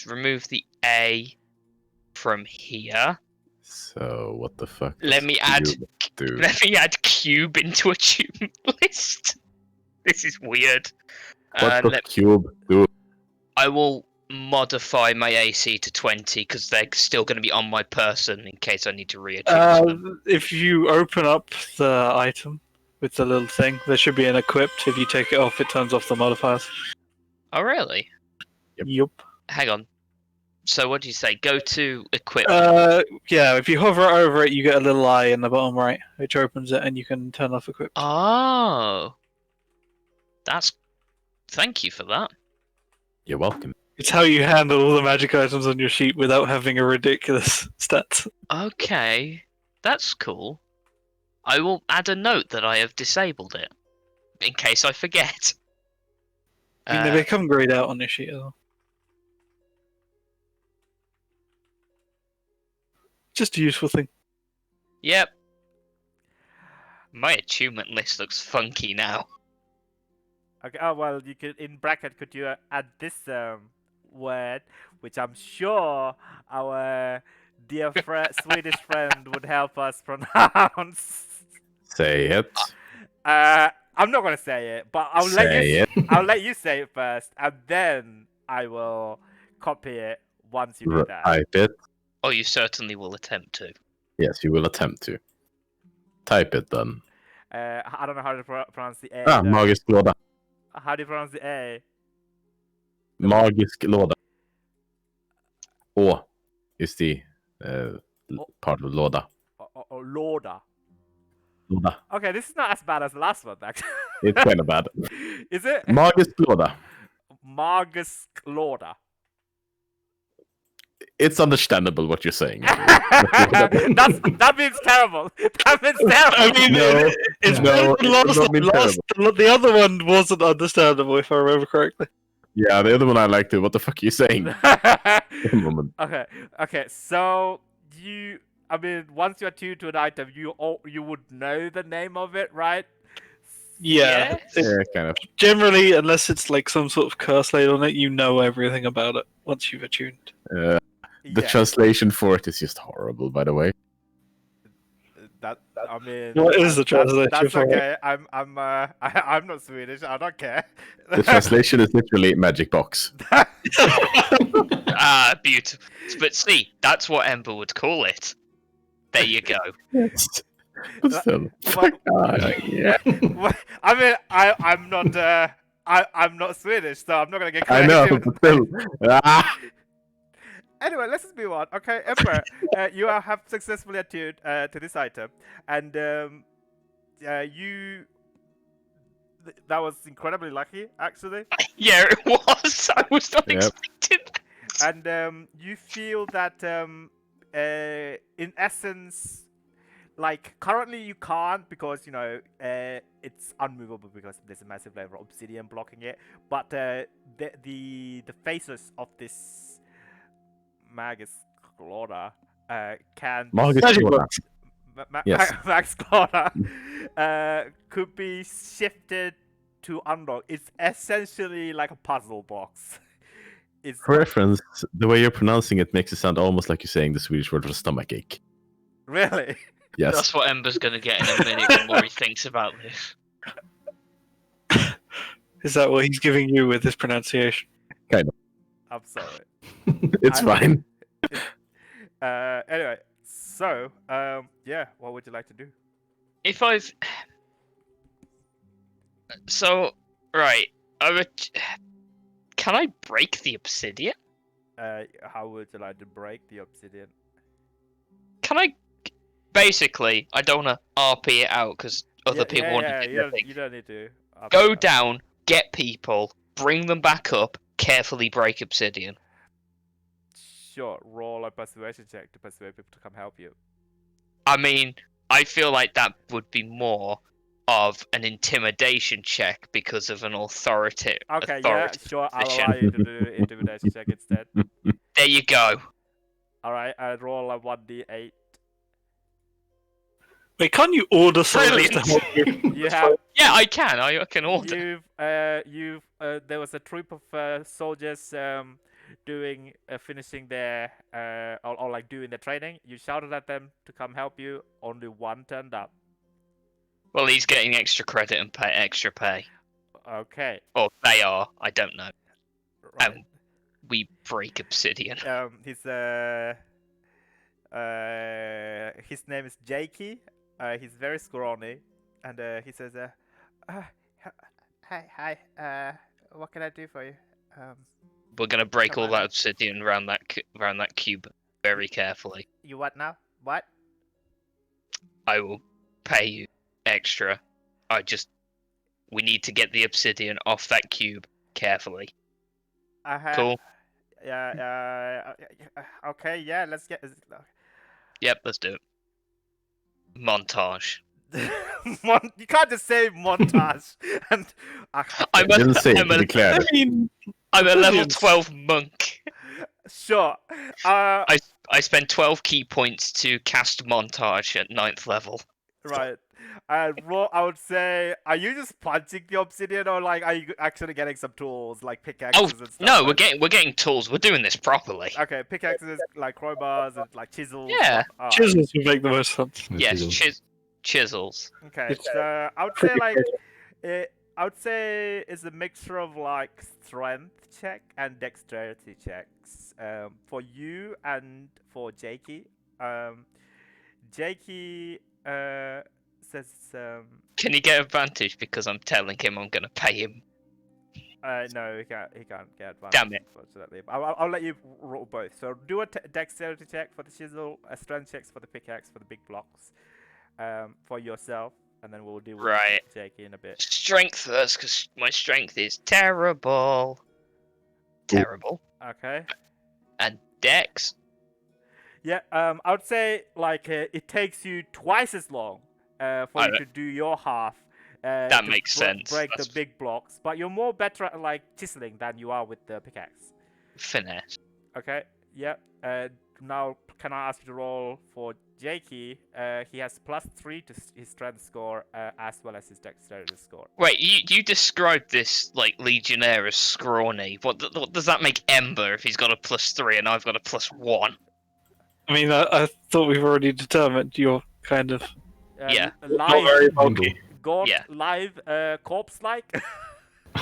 S5: remove the A from here.
S6: So what the fuck?
S5: Let
S6: does
S5: me add
S6: cube do?
S5: Let me add cube into a tune list. This is weird.
S6: What does cube do?
S5: I will modify my AC to 20 because they're still going to be on my person in case I need to reattune them.
S4: If you open up the item with the little thing, there should be an equipped. If you take it off, it turns off the modifiers.
S5: Oh, really?
S4: Yup.
S5: Hang on. So what do you say? Go to equip.
S4: Yeah, if you hover over it, you get a little eye in the bottom right, which opens it, and you can turn off equipped.
S5: Oh. Thank you for that.
S6: You're welcome.
S4: It's how you handle all the magic items on your sheet without having a ridiculous stat.
S5: Okay. That's cool. I will add a note that I have disabled it. In case I forget.
S4: I mean, they become grayed out on your sheet as well. Just a useful thing.
S5: Yep. My attunement list looks funky now.
S7: Okay. Oh well, you could in bracket. Could you add this word, which I'm sure our dear Swedish friend would help us pronounce.
S6: Say it.
S7: I'm not gonna say it, but I'll let you.
S6: Say it.
S7: I'll let you say it first, and then I will copy it once you do that.
S6: Type it.
S5: Oh, you certainly will attempt to.
S6: Yes, you will attempt to. Type it then.
S7: I don't know how to pronounce the A.
S6: Ah,
S7: though.
S6: magisk låda.
S7: How do you pronounce the A?
S6: Magisk låda. Å is the part of låda.
S7: Lorda.
S6: Låda.
S7: Okay, this is not as bad as the last one, actually.
S6: It's kind of bad.
S7: Is it?
S6: Magisk låda.
S7: Magisk Lorda.
S6: It's understandable what you're saying.
S7: That means terrible. That means terrible.
S4: I mean,
S6: No,
S4: it's
S6: no,
S4: the last
S6: it does not mean
S4: one. The other one wasn't understandable, if I remember correctly.
S6: Yeah, the other one I like too. What the fuck are you saying? One moment.
S7: Okay. So I mean, once you're tuned to an item, you would know the name of it, right?
S4: Yeah.
S6: Yeah, kind of.
S4: Generally, unless it's like some sort of curse laid on it, you know everything about it once you've attuned.
S6: The translation for it is just horrible, by the way.
S7: I mean,
S4: What is the translation
S7: that's
S4: for it?
S7: okay. I'm not Swedish. I don't care.
S6: The translation is literally magic box.
S5: Ah, beautiful. But see, that's what Ember would call it. There you go.
S6: Yes. Still, yeah.
S7: I mean, I'm not I'm not Swedish, so I'm not gonna get
S6: I
S7: creative.
S6: know, but still.
S7: Anyway, let's just move on. Okay, Emperor, you have successfully attuned to this item, and that was incredibly lucky, actually.
S5: Yeah, it was. I was not expecting that.
S7: And you feel that, in essence, like currently you can't because it's unmovable because there's a massive layer of obsidian blocking it. But the faces of this Magus Glora can
S6: Magisk låda. Yes.
S7: Max Glora could be shifted to unlock. It's essentially like a puzzle box. It's
S6: For reference, the way you're pronouncing it makes it sound almost like you're saying the Swedish word for stomach ache.
S7: really.
S6: Yes.
S5: That's what Ember's gonna get in a minute the more he thinks about this.
S4: Is that what he's giving you with his pronunciation?
S7: I'm sorry.
S6: It's fine.
S7: Anyway, so yeah, what would you like to do?
S5: If I've right, can I break the obsidian?
S7: How would you like to break the obsidian?
S5: Can I? Basically, I don't want to RP it out because other people want to
S7: yeah,
S5: get
S7: you
S5: their
S7: don't,
S5: thing.
S7: you don't need to
S5: Go down, get people, bring them back up, carefully break obsidian.
S7: Sure, roll a persuasion check to persuade people to come help you.
S5: I mean, I feel like that would be more of an intimidation check because of an authority.
S7: Okay, yeah, sure, I'll allow you to do intimidation check instead.
S5: There you go.
S7: Alright, I roll a 1d8.
S4: Wait, can't you order soldiers to
S5: Brilliant.
S4: help you?
S7: You have
S5: Yeah, I can. I can order.
S7: there was a troop of soldiers doing finishing their or like doing the training. You shouted at them to come help you. Only one turned up.
S5: Well, he's getting extra credit and extra pay.
S7: Okay.
S5: Or they are. I don't know.
S7: Right.
S5: We break obsidian.
S7: His name is Jakey. He's very scrawny, and he says, "Hi, what can I do for you?"
S5: We're gonna break
S7: Come
S5: all
S7: on.
S5: that obsidian around that cube very carefully.
S7: You what now? What?
S5: I will pay you extra. We need to get the obsidian off that cube carefully. Cool.
S7: Yeah. Okay. Yeah. Let's get.
S5: Yep, let's do it. Montage.
S7: You can't just say montage and.
S5: I'm
S6: Didn't say it,
S5: I'm
S6: to
S5: a,
S6: be clear.
S5: I'm a level
S4: Brilliant.
S5: 12 monk.
S7: Sure.
S5: I spend 12 key points to cast montage at 9th level.
S7: Right. I would say, are you just punching the obsidian, or like are you actually getting some tools like pickaxes
S5: Oh
S7: and stuff?
S5: no,
S7: like...
S5: we're getting tools. We're doing this properly.
S7: Okay, pickaxes like crowbars and like chisels.
S5: Yeah.
S7: Alright.
S4: Chisels would make the most sense.
S5: Yes,
S1: Chisels.
S5: chisels.
S7: Okay,
S4: It's
S7: so I would say
S4: pretty
S7: like
S4: crazy.
S7: I would say it's a mixture of like strength check and dexterity checks for you and for Jakey. Jakey says
S5: Can he get advantage because I'm telling him I'm gonna pay him?
S7: no, he can't get advantage.
S5: Damn it.
S7: Unfortunately, I'll let you roll both. So do a dexterity check for the chisel, a strength checks for the pickaxe for the big blocks, for yourself, and then we'll deal with
S5: Right.
S7: Jakey in a bit.
S5: Strength first, because my strength is terrible. Terrible.
S7: Okay.
S5: And dex.
S7: Yeah. I would say like it takes you twice as long for you to do your half.
S5: That
S7: to
S5: makes sense.
S7: Break
S5: That's
S7: the big blocks, but you're more better at like chiseling than you are with the pickaxe.
S5: finesse.
S7: Okay. Yeah. Now, can I ask you to roll for Jakey? He has +3 to his strength score as well as his dexterity score.
S5: Wait, you described this like legionnaire as scrawny. What does that make Ember if he's got a +3 and I've got a +1?
S4: I mean, I thought we've already determined you're kind of
S5: Yeah.
S4: not very
S7: Live,
S4: bulky.
S7: gaunt,
S5: Yeah.
S7: live, corpse-like.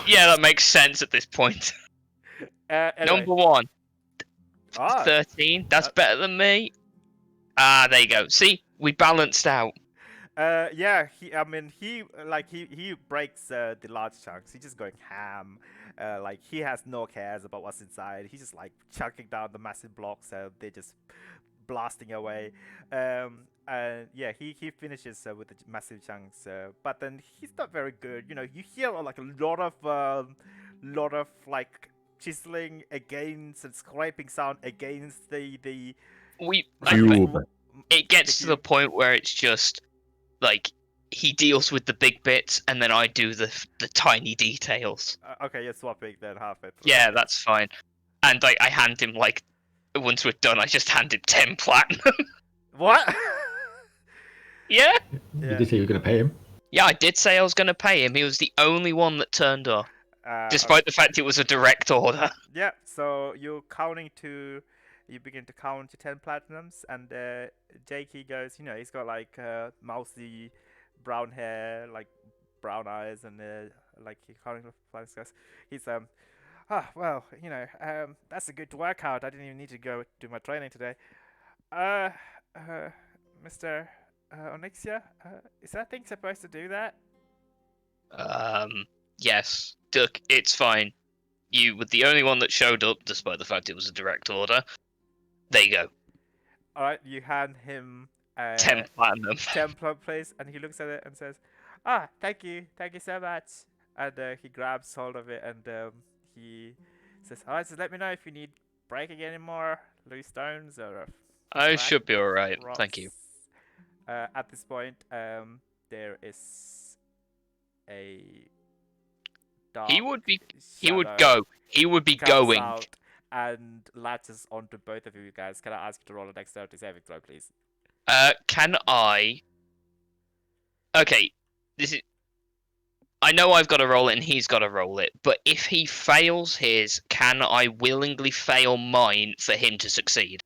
S5: Yeah, that makes sense at this point.
S7: Anyway.
S5: Number 1,
S7: Ah,
S5: 13. That's better than me. Ah, there you go. See, we balanced out.
S7: yeah. He breaks the large chunks. He's just going ham. Like he has no cares about what's inside. He's just like chunking down the massive blocks. They're just blasting away. And yeah, he finishes with the massive chunks. But then he's not very good. You know, you hear like a lot of like chiseling against and scraping sound against the
S6: Cube.
S5: It gets to the point where it's just like he deals with the big bits and then I do the tiny details.
S7: Okay, you're swapping then halfway through.
S5: Yeah, that's fine. And I hand him like once we're done, I just hand him 10 platinum.
S7: What?
S5: Yeah.
S1: You did say you were going to pay him.
S5: Yeah, I did say I was going to pay him. He was the only one that turned up,
S7: Okay.
S5: despite the fact it was a direct order.
S7: Yeah, so you begin to count to 10 platinums, and Jakey goes, you know, he's got like mousy brown hair, like brown eyes, and like he counting the platinums. Goes, he's well, you know, that's a good workout. I didn't even need to go do my training today. Mr. Onyxia, is that thing supposed to do that?
S5: Yes, Duck, it's fine. You were the only one that showed up, despite the fact it was a direct order. There you go.
S7: Alright, you hand him
S5: 10 platinum.
S7: 10 please, and he looks at it and says, thank you so much. and he grabs hold of it, and he says, "All right, so let me know if you need breaking any more loose stones or
S5: I
S7: cracked
S5: should be alright. Thank you.
S7: rocks." At this point, there is a dark
S5: He would be. He would
S7: shadow
S5: go. He would be
S7: comes
S5: going.
S7: out and latches onto both of you guys. Can I ask you to roll a dexterity saving throw, please?
S5: Can I? Okay, this is. I know I've got to roll it and he's got to roll it, but if he fails his, can I willingly fail mine for him to succeed?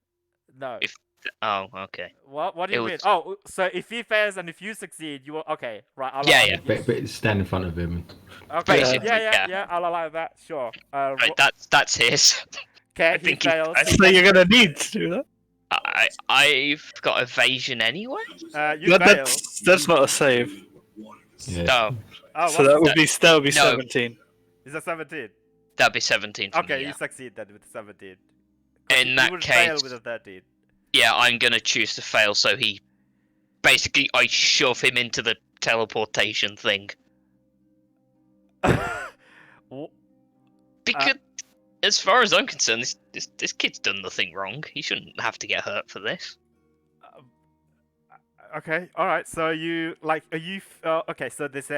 S7: No.
S5: If oh, okay.
S7: What do
S5: It
S7: you
S5: was-
S7: mean? Oh, so if he fails and if you succeed, you will. Okay, right. I'll
S5: Yeah,
S7: allow
S5: yeah.
S7: it.
S1: But stand in front of him.
S7: Okay.
S5: Basically,
S7: yeah.
S5: yeah.
S7: I'll allow that. Sure.
S5: Right, that's his.
S7: Okay,
S5: I
S7: he
S5: think he-
S7: fails.
S5: I
S7: He
S4: So you're gonna need to do that.
S5: I've got evasion anyway.
S7: you
S4: But
S7: fail.
S4: that's not a save.
S1: Yeah.
S5: Oh,
S7: Oh,
S4: So that would be 17.
S7: Is that 17?
S5: that'd be 17 for
S7: Okay,
S5: me.
S7: you
S5: Yeah.
S7: succeed then with 17. 'Cause
S5: In
S7: you
S5: that
S7: would fail
S5: case,
S7: with a 13.
S5: yeah, I'm gonna choose to fail. So he, basically, I shove him into the teleportation thing
S7: Wh-
S5: because, as far as I'm concerned, this kid's done nothing wrong. He shouldn't have to get hurt for this.
S7: Okay, all right. So you are you? Okay, so there's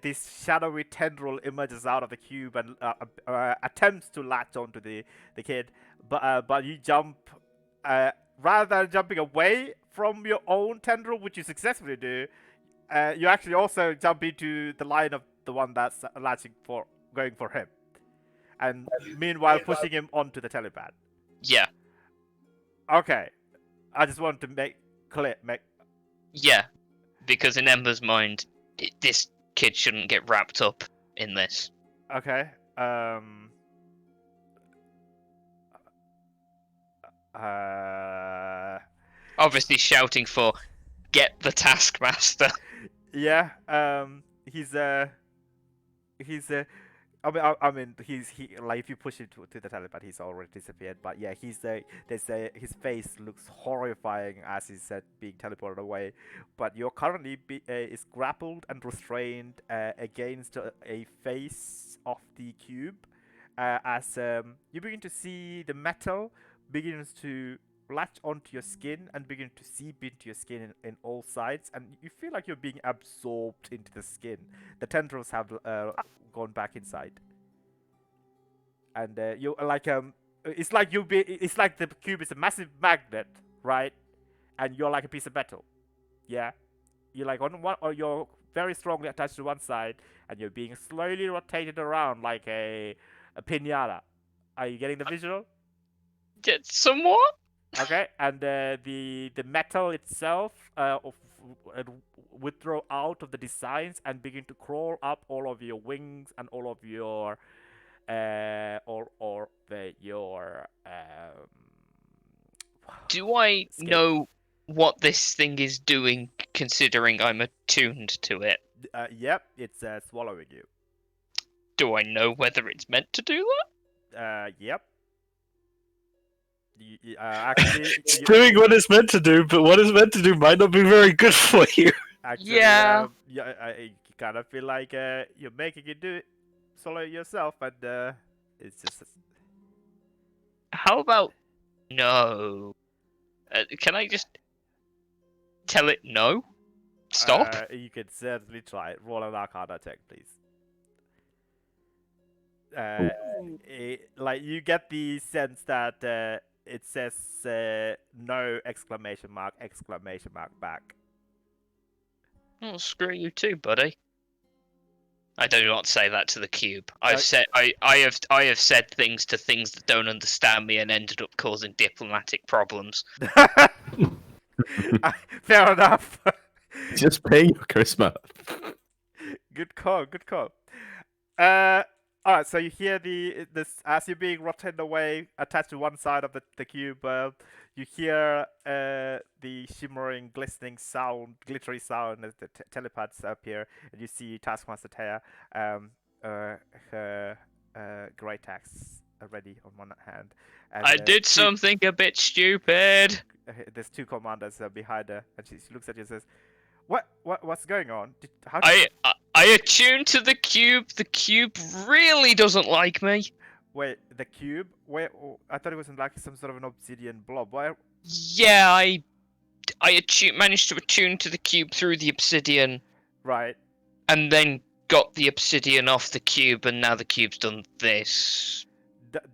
S7: this shadowy tendril emerges out of the cube and attempts to latch onto the kid, but you jump. Rather than jumping away from your own tendril, which you successfully do, you actually also jump into the line of the one that's going for him, and meanwhile pushing him onto the telepad.
S5: Yeah,
S7: Okay, I just want to make.
S5: yeah, because in Ember's mind, this kid shouldn't get wrapped up in this.
S7: Okay.
S5: Obviously, shouting for "Get the Taskmaster."
S7: Yeah. He's I mean, he like if you push him to the telepad, he's already disappeared. But yeah, his face looks horrifying as he's being teleported away. But you're currently is grappled and restrained against a face of the cube, as you begin to see the metal begins to latch onto your skin and begin to seep into your skin in all sides, and you feel like you're being absorbed into the skin. The tendrils have gone back inside, and you like it's like it's like the cube is a massive magnet, right? And you're like a piece of metal. Yeah, you're like on one, or you're very strongly attached to one side, and you're being slowly rotated around like a pinata. Are you getting the visual?
S5: Somewhat.
S7: Okay, and the metal itself withdraw out of the designs and begin to crawl up all of your wings and all of your
S5: Do I
S7: Skin.
S5: know what this thing is doing, considering I'm attuned to it?
S7: Yep, it's swallowing you.
S5: Do I know whether it's meant to do that?
S7: Yep. Actually,
S4: It's doing what it's meant to do, but what it's meant to do might not be very good for you.
S7: actually,
S5: Yeah.
S7: you kind of feel like you're making it do it, swallow it yourself, and it's just.
S5: How about no? Can I just tell it no? Stop.
S7: You can certainly try it. Roll an Arcana check, please. Like you get the sense that it says no exclamation mark back.
S5: Oh, screw you too, buddy. I do not say that to the cube. I've said I have said things to things that don't understand me and ended up causing diplomatic problems.
S7: Fair enough.
S6: Just pay your charisma.
S7: Good call. All right. So you hear this as you're being rotated away, attached to one side of the cube. You hear the shimmering, glistening sound, glittery sound as the telepads appear, and you see Taskmaster Taya, her great axe ready on one hand. And,
S5: I did something a bit stupid.
S7: There's two commanders behind her, and she looks at you and says, What's going on? How
S5: I attuned to the cube. The cube really doesn't like me.
S7: Wait, the cube? Wait, I thought it was like some sort of an obsidian blob. Why?
S5: Yeah, I managed to attune to the cube through the obsidian,
S7: Right.
S5: and then got the obsidian off the cube, and now the cube's done this.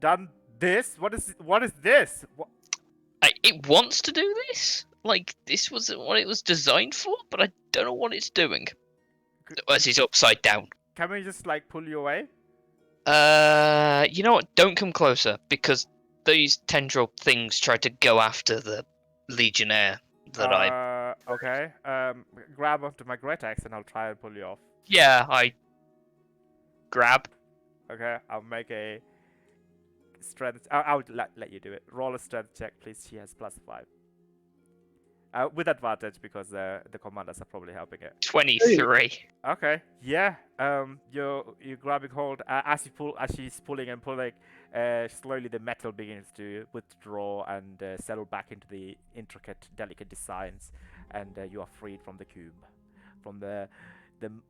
S7: Done this? What is this?
S5: It wants to do this. Like, this wasn't what it was designed for, but I don't know what it's doing. As he's upside down.
S7: Can we just like pull you away?
S5: You know what? Don't come closer, because these tendril things tried to go after the Legionnaire that I...
S7: Okay. Grab onto my great axe and I'll try and pull you off.
S5: Yeah, I... grab.
S7: Okay, I'll make a strength. I'll let you do it. Roll a strength check, please. She has +5. With advantage because the commanders are probably helping it.
S5: 23.
S7: Okay, yeah. You're grabbing hold as she's pulling and pulling. Slowly the metal begins to withdraw and settle back into the intricate, delicate designs, and you are freed from the cube, from the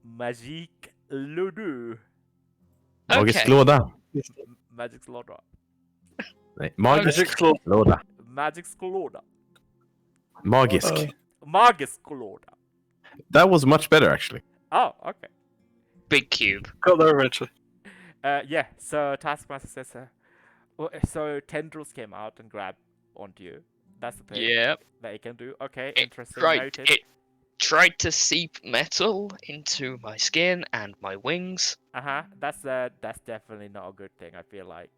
S7: magique lodu.
S6: Magisk
S5: Okay.
S6: låda.
S7: Magic Lorda.
S6: Nej, magisk
S4: Magic
S6: låda.
S7: Magic Lorda.
S6: Magisk.
S7: Magisk Lorda.
S6: That was much better, actually.
S7: Oh, okay.
S5: Big cube.
S4: Got there eventually.
S7: Yeah, so Taskmaster says, so tendrils came out and grabbed onto you. That's the thing
S5: Yep.
S7: that it can do. Okay,
S5: It
S7: interesting.
S5: tried,
S7: Noted.
S5: it tried to seep metal into my skin and my wings.
S7: That's definitely not a good thing, I feel like.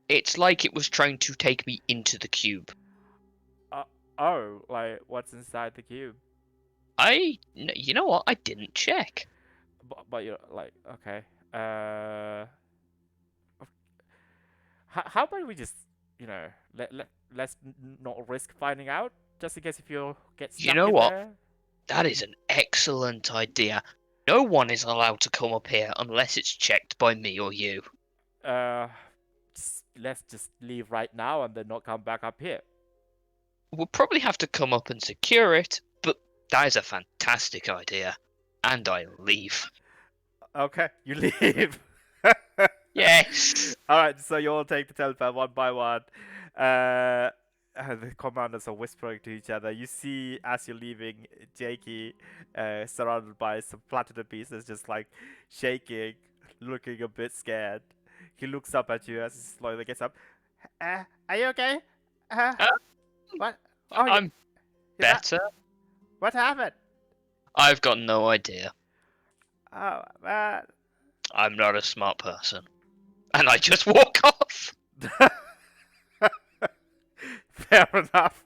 S5: It's like it was trying to take me into the cube.
S7: Oh, like, what's inside the cube?
S5: You know what? I didn't check.
S7: But you're like, okay. How about we just, let's not risk finding out, just in case if you get stuck
S5: You know
S7: in
S5: what?
S7: there.
S5: That is an excellent idea. No one is allowed to come up here unless it's checked by me or you.
S7: Let's just leave right now and then not come back up here.
S5: We'll probably have to come up and secure it, but that is a fantastic idea. And I leave.
S7: Okay, you leave.
S5: Yes!
S7: Alright, so you all take the telepad one by one. The commanders are whispering to each other. You see, as you're leaving, Jakey, surrounded by some platinum pieces, just like shaking, looking a bit scared. He looks up at you as he slowly gets up. Are you okay? What? Oh,
S5: I'm better.
S7: What happened?
S5: I've got no idea.
S7: Oh, man.
S5: I'm not a smart person. And I just walk off.
S7: Fair enough.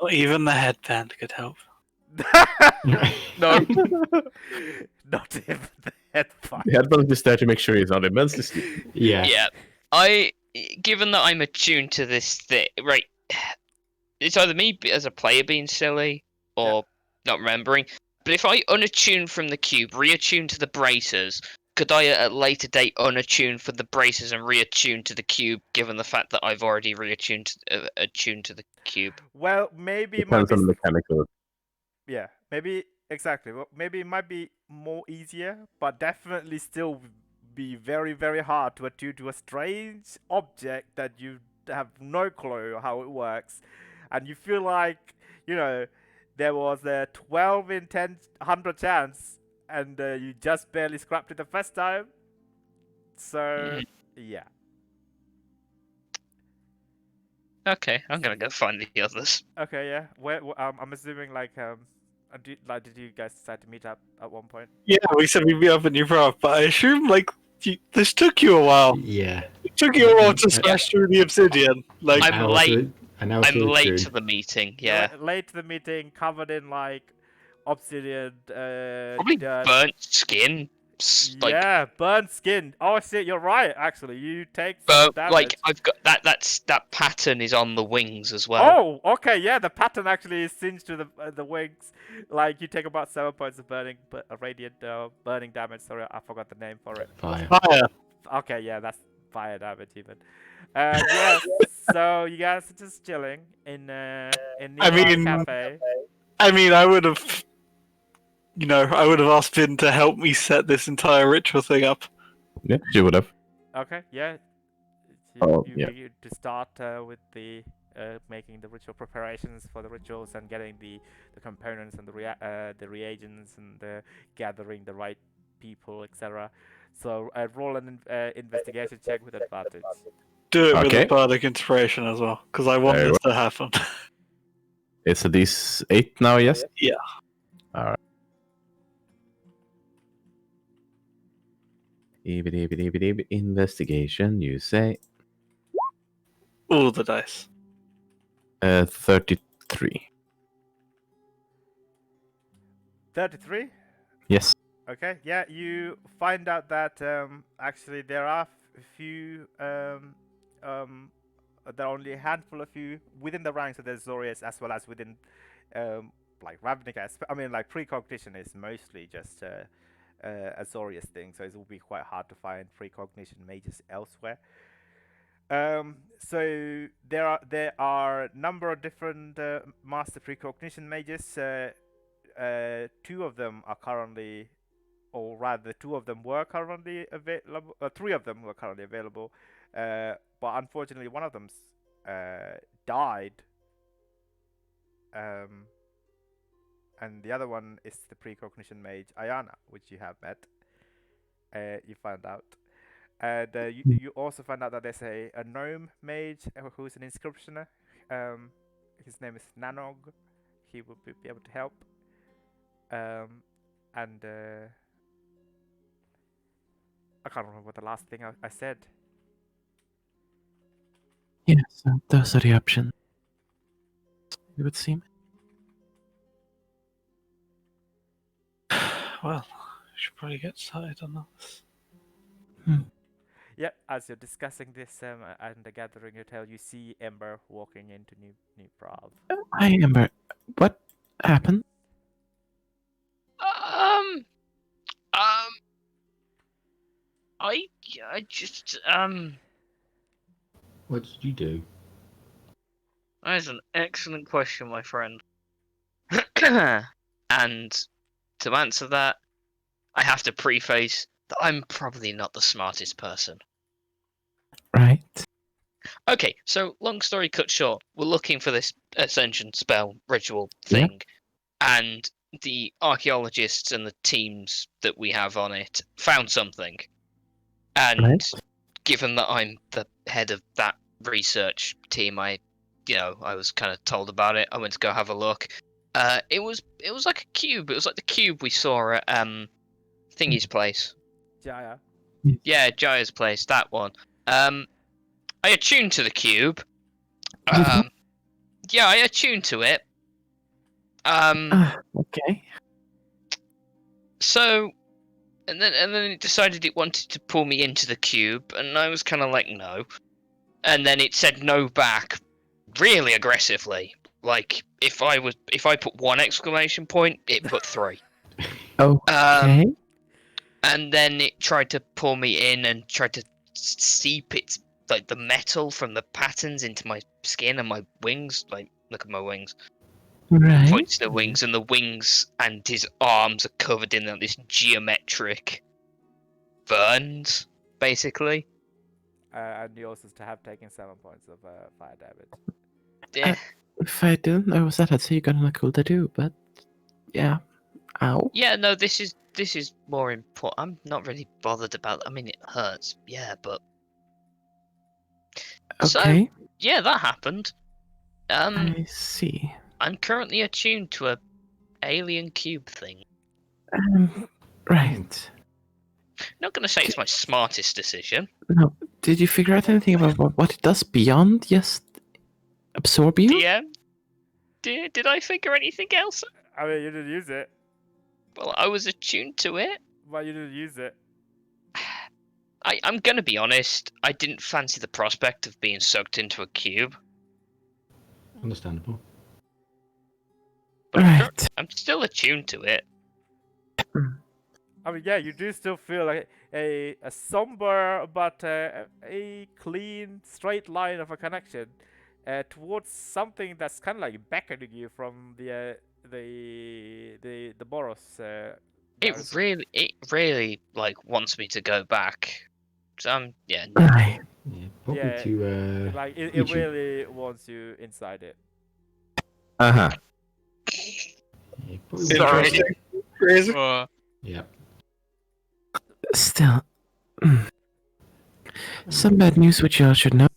S4: Not even the headband could help.
S5: No.
S7: Not even the headband.
S6: The headband is there to make sure he's not immensely sleepy.
S1: Yeah.
S5: Yeah. Given that I'm attuned to this thing, right, it's either me as a player being silly or not remembering, but if I unattune from the cube, reattune to the bracers, could I at a later date unattune for the bracers and reattune to the cube, given the fact that I've already attuned to the cube?
S7: Well, maybe it might
S6: Depends on
S7: be...
S6: the mechanical.
S7: Yeah, maybe... Exactly. Well, maybe it might be more easier, but definitely still be very, very hard to attune to a strange object that you have no clue how it works. And you feel like, there was a 12 in 100 chance, and you just barely scrapped it the first time. So, yeah.
S5: Okay, I'm gonna go find the others.
S7: Okay, yeah. I'm assuming, did you guys decide to meet up at one point?
S4: Yeah, we said we'd be up in your prop, but I assume this took you a while.
S1: Yeah.
S4: It took you a while to smash through the obsidian. Like
S5: I'm late.
S1: And now
S5: I'm late to the meeting. Yeah,
S7: Late to the meeting, covered in obsidian.
S5: probably
S7: dirt.
S5: burnt skin.
S7: Yeah, burnt skin. Oh shit, you're right. Actually, you take some
S5: But
S7: damage.
S5: I've got that pattern is on the wings as well.
S7: Oh, okay, yeah. The pattern actually is singed to the wings. Like you take about 7 points of radiant burning damage. Sorry, I forgot the name for it.
S1: Fire.
S4: fire.
S7: Okay, yeah, that's fire damage even. Yeah, so you guys are just chilling in
S4: I
S7: nearby
S4: mean,
S7: cafe.
S4: I mean, I would have, I would have asked Finn to help me set this entire ritual thing up.
S6: Yeah, she would have.
S7: Okay, yeah.
S6: Oh,
S7: You
S6: yeah.
S7: begin to start with the making the ritual preparations for the rituals and getting the components and the reagents and gathering the right people, etc. So roll an investigation check with advantage.
S4: Do it with
S6: Okay.
S4: a bardic inspiration as well, because I want
S6: Very
S4: this to happen.
S6: It's a D8 now, yes?
S4: Yeah.
S6: Alright. Investigation, you say?
S4: All the dice.
S6: 33.
S7: 33.
S6: Yes.
S7: Okay, yeah, you find out that actually there are a few, there are only a handful of you within the ranks of the Zorius as well as within, like Ravnica. I mean, like precognition is mostly just a Zorius thing, so it will be quite hard to find precognition mages elsewhere. So there are a number of different master precognition mages. Two of them are currently, or rather, two of them were currently available. Three of them were currently available, but unfortunately, one of them died. And the other one is the precognition mage Ayana, which you have met. You found out. And you also find out that there's a gnome mage who's an inscriptioner. His name is Nanog. He will be able to help. And I can't remember what the last thing I said.
S6: Yes, those are the options. It would seem.
S4: Well, we should probably get started on this.
S7: Yeah, as you're discussing this and gathering your tale, you see Ember walking into New Prague.
S6: Hi, Ember. What happened?
S5: I just
S1: What did you do?
S5: That is an excellent question, my friend. And to answer that, I have to preface that I'm probably not the smartest person.
S6: Right.
S5: Okay, so long story cut short, we're looking for this ascension spell ritual thing, and the archaeologists and the teams that we have on it found something. And given that I'm the head of that research team, I was kind of told about it. I went to go have a look. It was like a cube. It was like the cube we saw at Thingy's place.
S7: Jaya.
S5: Yeah, Jaya's place. That one. I attuned to the cube. Yeah, I attuned to it.
S6: Okay.
S5: So, and then it decided it wanted to pull me into the cube, and I was kind of like, no. And then it said no back, really aggressively. Like if I put one exclamation point, it put three.
S6: Okay.
S5: And then it tried to pull me in and tried to seep its like the metal from the patterns into my skin and my wings. Like, look at my wings.
S6: Right.
S5: Points to the wings, and the wings and his arms are covered in this geometric burns, basically.
S7: And you also have taken 7 points of fire damage.
S5: Yeah.
S6: If I didn't know that, I'd say you got a cool to do, but yeah. Ow.
S5: Yeah, no, this is more important. I'm not really bothered about. I mean, it hurts, yeah, but
S6: Okay.
S5: So, yeah, that happened.
S6: I see.
S5: I'm currently attuned to a alien cube thing.
S6: Right.
S5: Not gonna say it's my smartest decision.
S6: No. Did you figure out anything about what it does beyond just absorb you?
S5: DM, did I figure anything else?
S7: I mean, you didn't use it.
S5: Well, I was attuned to it.
S7: But you didn't use it.
S5: I'm gonna be honest. I didn't fancy the prospect of being sucked into a cube.
S1: Understandable.
S5: But
S6: Right.
S5: I'm still attuned to it.
S7: I mean, yeah, you do still feel like a somber but a clean, straight line of a connection towards something that's kind of like beckoning you from the the Boros
S5: It
S7: garrison.
S5: really like wants me to go back. So yeah.
S6: Aye.
S1: Yeah, probably
S7: Yeah,
S1: to
S7: like it
S1: YouTube.
S7: really wants you inside it.
S6: Uh huh.
S1: Yeah, probably
S4: Sorry. Crazy.
S1: Yeah.
S6: Still, some bad news which you all should know.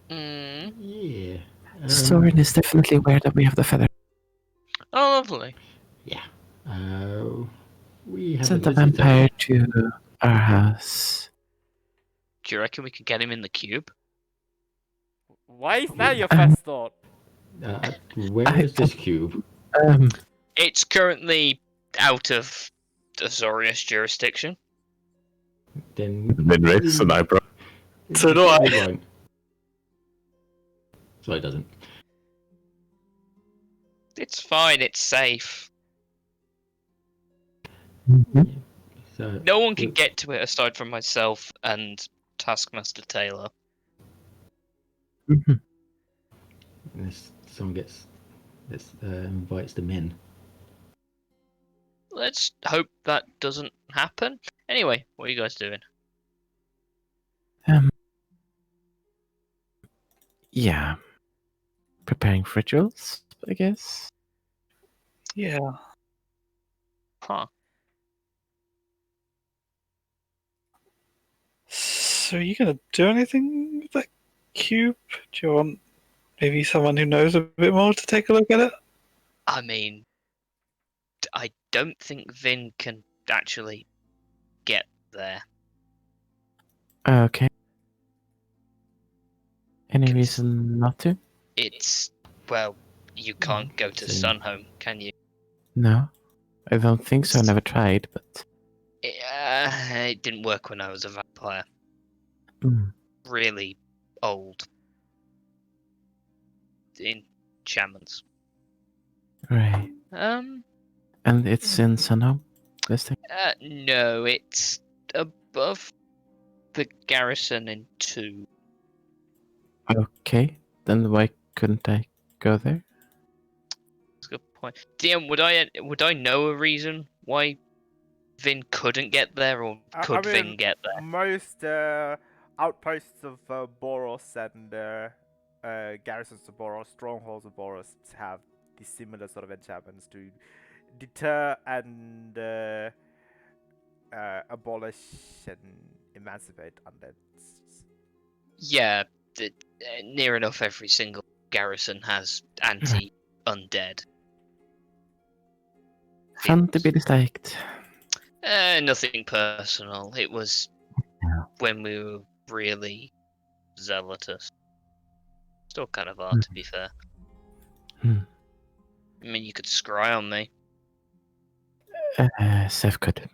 S5: Mm.
S1: Yeah.
S6: Soren is definitely aware that we have the feather.
S5: Oh, lovely.
S1: Yeah. We haven't
S6: Sent the
S1: visited
S6: vampire
S1: yet.
S6: to our house.
S5: Do you reckon we could get him in the cube?
S7: Why is that your
S6: Um,
S7: first thought?
S1: Where
S6: I-
S1: is this cube?
S5: It's currently out of the Zorius jurisdiction.
S1: Then
S6: Then raise an eyebrow.
S4: So do I.
S1: probably won't. So it doesn't.
S5: It's fine. It's safe.
S1: So
S5: No one can get to it aside from myself and Taskmaster Taylor.
S1: unless someone invites them in.
S5: Let's hope that doesn't happen. Anyway, what are you guys doing?
S6: Yeah. Preparing for rituals, I guess.
S4: Yeah.
S5: Huh.
S4: So are you gonna do anything with that cube? Do you want maybe someone who knows a bit more to take a look at it?
S5: I mean, I don't think Vin can actually get there.
S6: Okay. Any
S5: Cons-
S6: reason not to?
S5: It's, well, you can't go to
S1: Same.
S5: Sunhome, can you?
S6: No. I don't think so. I never tried, but.
S5: It didn't work when I was a vampire.
S6: Mm,
S5: Really old. Enchantments.
S6: right. And it's in Sunhome? This thing?
S5: No, it's above the garrison in 2.
S6: Okay. Then why couldn't I go there?
S5: That's a good point. DM, would I know a reason why Vin couldn't get there, or could Vin get there?
S7: Most outposts of Boros and garrisons of Boros, strongholds of Boros, have these similar sort of enchantments to deter and abolish and emancipate undeads.
S5: Yeah, near enough every single garrison has anti-undead.
S6: Fun to be disliked.
S5: Nothing personal. It was
S6: Yeah.
S5: when we were really zealotous. Still kind of are, to be fair.
S6: Hmm.
S5: I mean, you could scry on me.
S6: Seth could.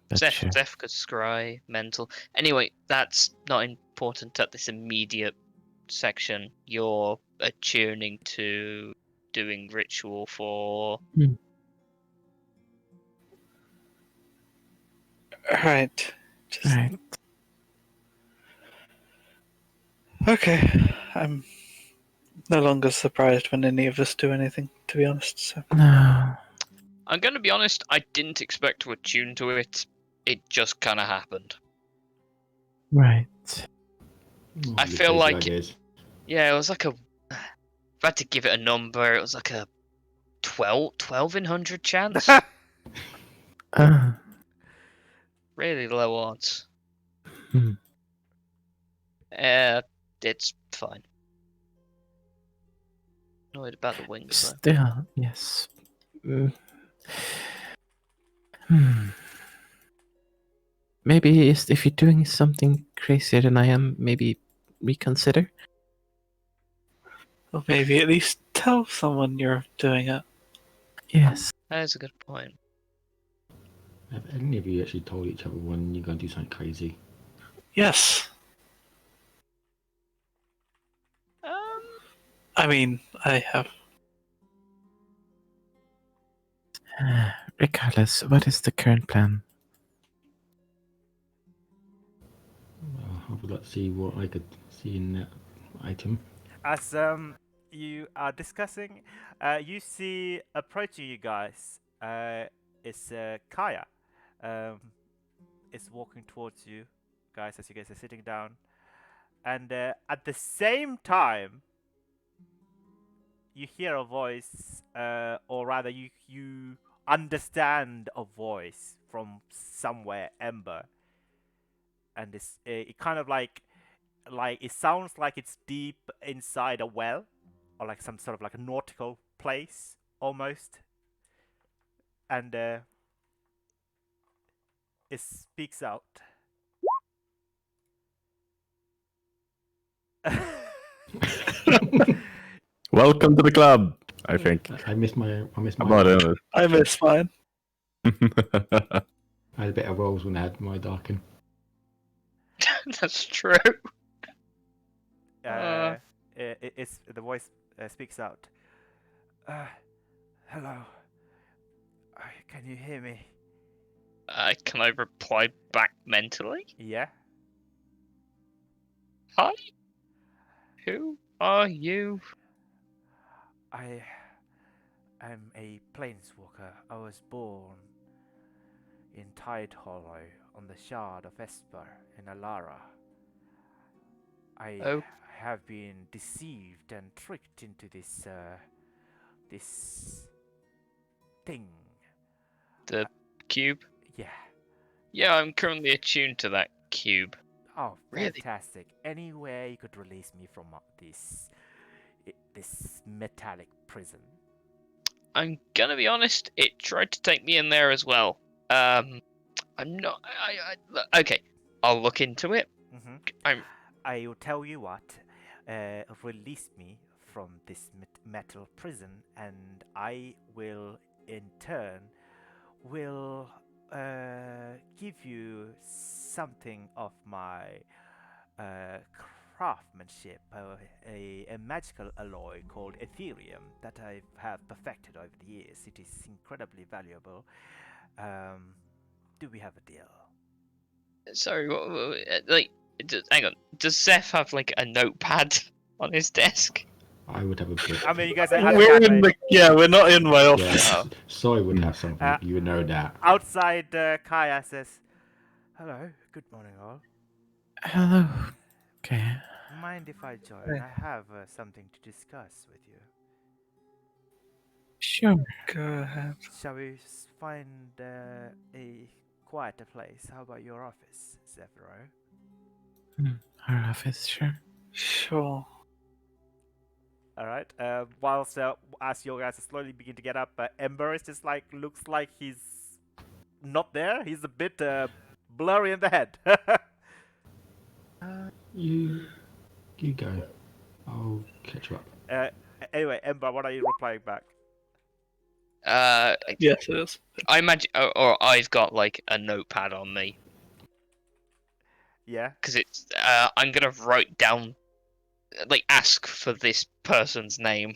S6: But sure.
S5: Zeph could scry, mental. Anyway, that's not important at this immediate section. You're attuning to doing ritual for...
S4: Right. Just...
S6: Right.
S4: Okay. I'm no longer surprised when any of us do anything, to be honest. So.
S6: No.
S5: I'm going to be honest, I didn't expect to attune to it. It just kind of happened.
S6: Right.
S5: I feel like... Yeah, it was like a... If I had to give it a number, it was like a 12 in 100 chance. Really low odds. It's fine. Annoyed about the wings, though.
S6: Still, yes. Maybe if you're doing something crazier than I am, maybe reconsider.
S4: Or maybe at least tell someone you're doing it.
S6: Yes.
S5: That's a good point.
S1: Have any of you actually told each other when you're going to do something crazy?
S4: Yes. I mean, I have.
S6: Regardless, what is the current plan?
S1: Well, I would like to see what I could see in that item.
S7: As you are discussing, You see approaching you guys. It's Kaya. Is walking towards you guys as you guys are sitting down, and at the same time, you hear a voice, or rather, you understand a voice from somewhere, Ember, and it kind of like it sounds like it's deep inside a well, or like some sort of like a nautical place almost, and it speaks out.
S6: Welcome to the club. I think.
S1: I missed my.
S6: About it.
S4: I miss mine.
S1: I had a bit of rolls when I had my darken.
S5: That's true.
S7: It's the voice speaks out. Hello. Can you hear me?
S5: Can I reply back mentally?
S7: Yeah.
S5: Hi? Who are you?
S7: I am a planeswalker. I was born in Tide Hollow on the Shard of Esper in Alara. I
S5: Oh.
S7: have been deceived and tricked into this thing.
S5: The cube?
S7: Yeah.
S5: Yeah, I'm currently attuned to that cube.
S7: Oh,
S5: Really?
S7: fantastic! Anywhere you could release me from this metallic prison.
S5: I'm gonna be honest, it tried to take me in there as well. I'm not. Okay, I'll look into it.
S7: Mm-hmm. I will tell you what. Release me from this metal prison, and I will, in turn, give you something of my craftsmanship, a magical alloy called Ethereum that I have perfected over the years. It is incredibly valuable. Do we have a deal?
S5: Sorry, like, hang on. Does Zeph have like a notepad on his desk?
S1: I would have a book.
S7: I mean, you guys are
S4: We're in the we're not in my office.
S1: Yes. Soy would have something. You would know that.
S7: Outside, Kaya says, "Hello, good morning, all.
S6: Hello. Okay.
S7: Mind if I join?
S4: Hey.
S7: I have something to discuss with you.
S6: Sure.
S4: Go ahead.
S7: Shall we find a quieter place? How about your office, Zephyro?"
S6: Our office, sure.
S4: Sure.
S7: All right. Whilst as you guys slowly begin to get up, Ember is just like looks like he's not there. He's a bit blurry in the head.
S1: You go. I'll catch you up.
S7: Anyway, Ember, what are you replying back?
S4: Yes, it is.
S5: I imagine, or I've got like a notepad on me
S7: Yeah.
S5: because it's. I'm gonna write down, like, ask for this person's name.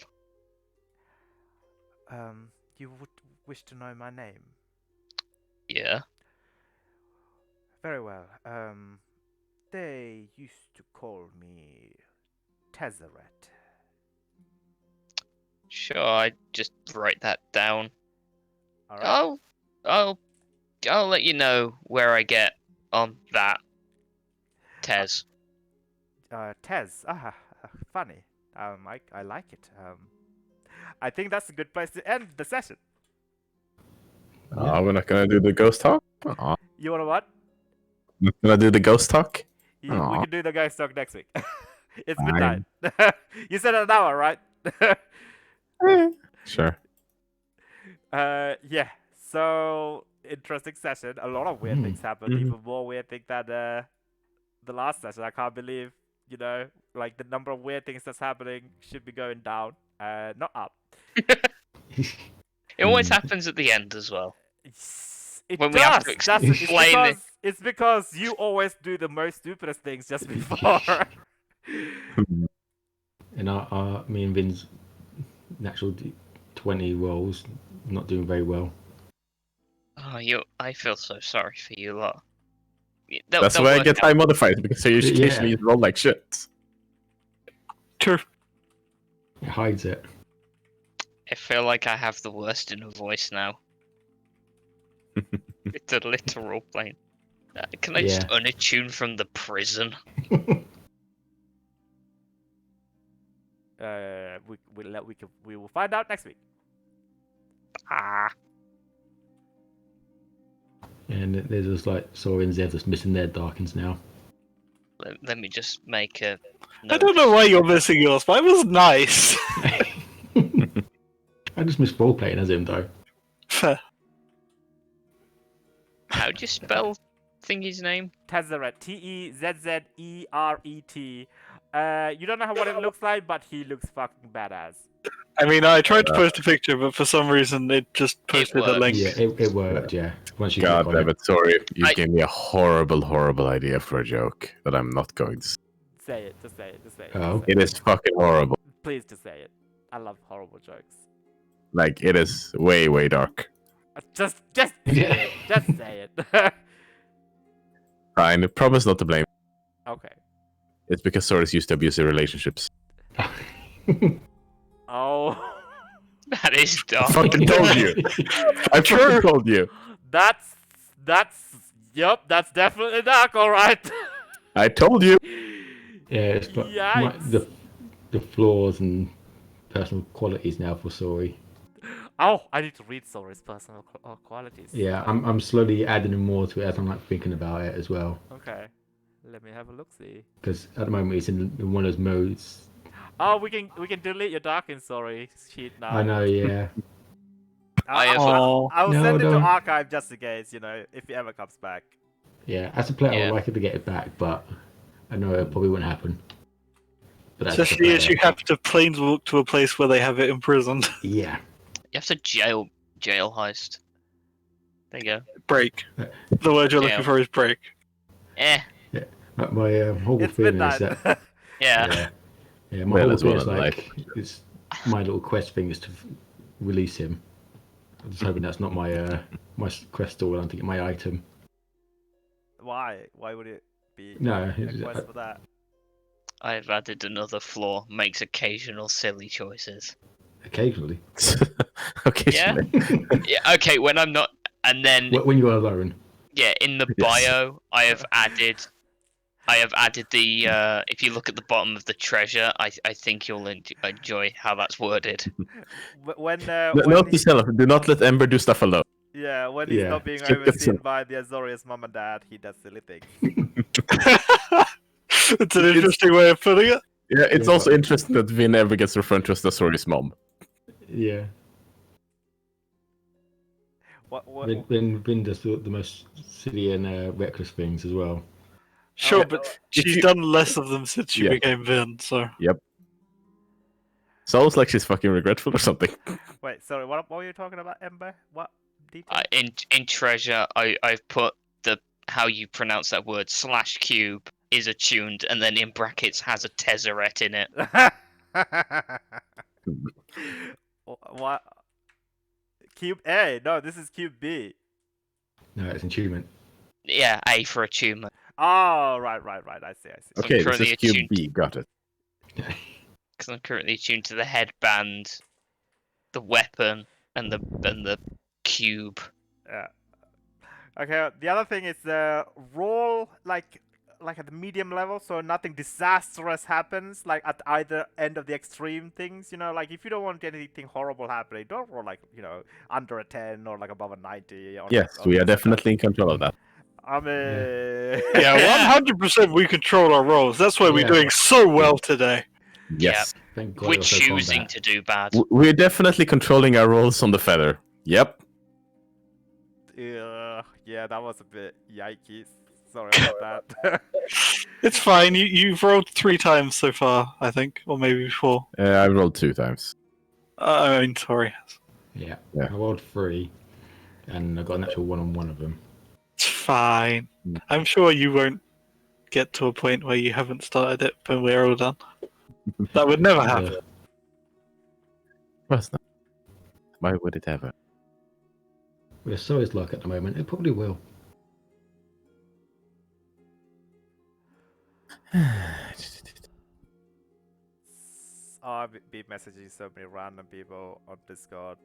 S7: You would wish to know my name?
S5: Yeah.
S7: Very well. They used to call me Tezzeret.
S5: Sure, I just write that down.
S7: All right.
S5: I'll let you know where I get on that. Tez.
S7: Tez. Funny. I like it. I think that's a good place to end the session.
S6: Oh, we're not gonna do the ghost talk? Aw.
S7: You wanna what?
S6: Not gonna do the ghost talk?
S7: We
S6: Aw.
S7: can do the guys talk next week. It's
S6: Fine.
S7: midnight. You said an hour, right?
S6: Sure.
S7: Yeah. So interesting session. A lot of weird things happened.
S6: Mhm.
S7: Even more weird things than the last session. I can't believe, like the number of weird things that's happening should be going down, not up.
S5: It always happens at the end as well.
S7: It
S5: When
S7: does.
S5: we have to explain
S7: it's because you always do the most stupidest things just before.
S1: And me and Vin's natural 20 rolls not doing very well.
S5: Oh, I feel so sorry for you lot.
S6: That's
S5: They'll
S6: why I
S5: work
S6: get
S5: out.
S6: high modifiers, because so you
S1: Yeah.
S6: occasionally roll like shit.
S4: True.
S1: It hides it.
S5: I feel like I have the worst in a voice now. It's a literal plane. Can I just
S1: Yeah.
S5: unattune from the prison?
S7: We will find out next week.
S5: Ah.
S1: And there's just like Sora and Zed just missing their Darkins now.
S5: Let me just make a.
S4: I don't know why you're missing yours, but it was nice.
S1: I just miss role playing as him though.
S5: How do you spell Thingy's name?
S7: Tezzeret. Tezzeret. You don't know what it looks like, but he looks fucking badass.
S4: I mean, I tried to post a picture, but for some reason it just posted a
S5: worked.
S4: link.
S1: Yeah, it worked. Yeah, once you
S6: God
S1: click on
S6: damn it, sorry. You
S5: I-
S6: gave me a horrible, horrible idea for a joke that I'm not going to say.
S7: Say it. Just say it. Just say it.
S1: Oh.
S7: Just say
S6: It is fucking horrible.
S7: Please just say it. I love horrible jokes.
S6: Like, it is way, way dark.
S7: Just say it. Just say it.
S6: Fine, promise not to blame.
S7: Okay.
S6: It's because Sora's used to abusive relationships.
S7: Oh.
S5: That is
S6: I
S5: dark.
S6: fucking told you. I fucking told you.
S7: That's yep, that's definitely dark, alright.
S6: I told you.
S1: Yeah, it's got
S7: Yikes.
S1: the flaws and personal qualities now for Sori.
S7: Oh, I need to read Sora's personal qualities.
S1: Yeah, I'm slowly adding more to it as I'm like thinking about it as well.
S7: Okay. Let me have a look see.
S1: Because at the moment it's in one of those modes.
S7: Oh, we can delete your dark in Sorry sheet now.
S1: I know, yeah.
S5: I have
S4: Oh,
S7: I'll
S1: No,
S7: send it to
S1: don't.
S7: archive just in case, if he ever comes back.
S1: Yeah, as a player I
S5: Yeah.
S1: would like it to get it back, but I know it probably wouldn't happen. But that's the
S4: especially as
S1: player.
S4: you have to planeswalk to a place where they have it imprisoned.
S1: Yeah.
S5: You have to jail heist. There you go.
S4: Break. The word you're
S5: Yeah.
S4: looking for is break.
S1: My horrible
S7: It's
S1: feeling
S7: midnight.
S1: is that
S5: Yeah.
S1: yeah, my
S6: Well,
S1: whole
S6: as
S1: thing
S6: well
S1: is
S6: in
S1: like it's my little quest thing is to release him. I'm just hoping that's not my my quest all. I'm to get my item.
S7: Why? Why would it be
S1: No,
S7: a quest for that?
S5: I've added another flaw. Makes occasional silly choices.
S1: occasionally
S6: Occasionally.
S5: Yeah. Okay. When I'm not, and then
S1: when you're alone.
S5: yeah, in the
S6: Yes.
S5: bio, I have added the. If you look at the bottom of the treasure, I think you'll enjoy how that's worded.
S7: When
S6: Note to self, do not let Ember do stuff alone.
S7: yeah, when he's
S1: Yeah.
S7: not being
S6: Skip
S7: overseen
S6: this.
S7: by the Azorius mom and dad, he does silly things.
S4: It's an interesting way of putting it.
S6: Yeah, it's
S1: Yeah,
S6: also
S1: but-
S6: interesting that Vin ever gets referred to as the Sori's mom.
S1: Yeah.
S7: What?
S1: Vin does the most silly and reckless things as well.
S4: Sure,
S7: Oh,
S4: but she's done less of them since she
S6: Yeah.
S4: became Vin, so.
S6: Sounds like she's fucking regretful or something.
S7: Wait, sorry. What were you talking about, Ember? What detail?
S5: In treasure, I've put the how you pronounce that word /cube is attuned, and then in brackets has a tezzeret in it.
S7: What? Cube A? No, this is Cube B.
S1: No, it's achievement.
S5: Yeah, A for attunement.
S7: Oh, right. I see.
S5: I'm
S6: Okay, this
S5: currently
S6: is Cube
S5: attuned-
S6: B. Got it.
S5: Because I'm currently attuned to the headband, the weapon, and the cube.
S7: Yeah. Okay. The other thing is roll like at the medium level, so nothing disastrous happens. Like at either end of the extreme things, like if you don't want anything horrible happening, don't roll like under a 10 or like above a 90. Or
S6: Yes,
S7: like,
S6: we are
S7: or this
S6: definitely in control of that.
S7: I mean,
S4: Yeah, 100% we control our roles. That's why we're
S1: Yeah.
S4: doing so well today.
S6: Yes.
S1: Thank God.
S5: We're
S1: it was no
S5: choosing
S1: combat.
S5: to do bad.
S6: We're definitely controlling our roles on the feather. Yep.
S7: yeah, that was a bit yikes. Sorry about that.
S4: It's fine. You've rolled 3 times so far, I think, or maybe 4.
S6: I rolled 2 times.
S4: I mean, sorry.
S1: Yeah.
S6: Yeah.
S1: I rolled 3, and I got an actual one on one of them.
S4: It's fine. I'm sure you won't get to a point where you haven't started it when we're all done. That would never happen.
S6: Was not. Why would it ever?
S1: We're so is luck at the moment. It probably will.
S7: Oh, I've been messaging so many random people on Discord.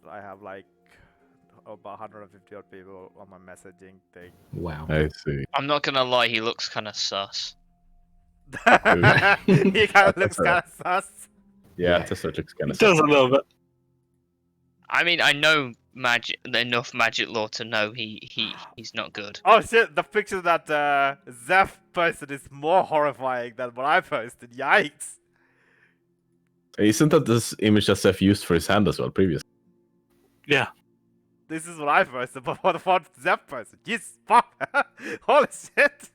S7: I have like about 150 odd people on my messaging thing.
S1: Wow.
S6: I see.
S5: I'm not gonna lie, he looks kind of sus.
S7: He kind of looks
S6: That's alright.
S7: kind of sus.
S6: Yeah,
S1: Yeah.
S6: Tesseract looks kind
S4: It
S6: of
S4: does a little bit.
S5: I mean, I know enough magic lore to know he's not good.
S7: Oh shit, the picture that Zeph posted is more horrifying than what I posted. Yikes.
S6: Isn't that this image that Seth used for his hand as well previously?
S4: Yeah.
S7: This is what I posted, but what Zeph posted. Yes, fuck. Holy shit.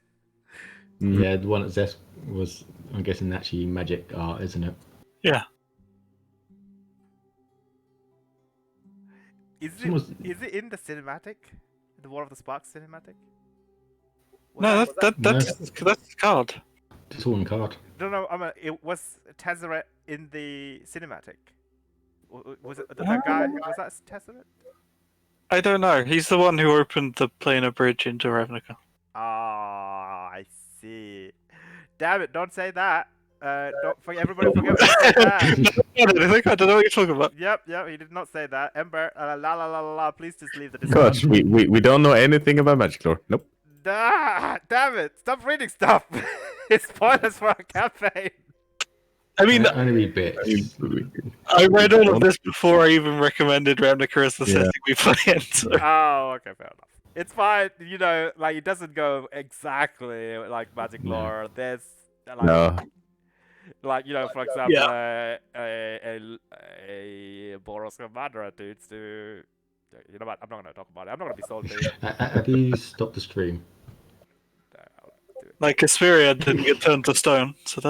S1: Yeah, the one that Zest was, I'm guessing, actually magic art, isn't it?
S4: Yeah.
S1: Someone's-
S7: Is it in the cinematic? The War of the Sparks cinematic? Was
S4: No,
S7: was
S4: that's the card.
S1: It's all in card.
S7: No, it was Tezzeret in the cinematic. Was it that guy? Was that Tezzeret?
S4: I don't know. He's the one who opened the planar bridge into Ravnica.
S7: Ah, I see. Damn it! Don't say that. Don't forget. Everybody forget what you said that.
S4: I don't know what you're talking about.
S7: Yep, he did not say that. Ember, la la la la la. Please just leave the Discord.
S6: Gosh, we don't know anything about magic lore. Nope.
S7: Damn it! Stop reading stuff. It's spoilers for our campaign.
S4: I mean,
S1: Only wee bits.
S4: I read all of this before I even recommended Ravnica as the
S6: Yeah.
S4: setting we play in. So.
S7: Oh, okay, fair enough. It's fine, you know, like it doesn't go exactly like magic
S1: No.
S7: lore. There's like,
S6: No.
S7: like you know, for example, a Boros commander dudes do. You know what? I'm not gonna talk about it. I'm not gonna be salty.
S1: Have you stopped the stream?
S7: I'll do it.
S4: Like, Asperia didn't get turned to stone, so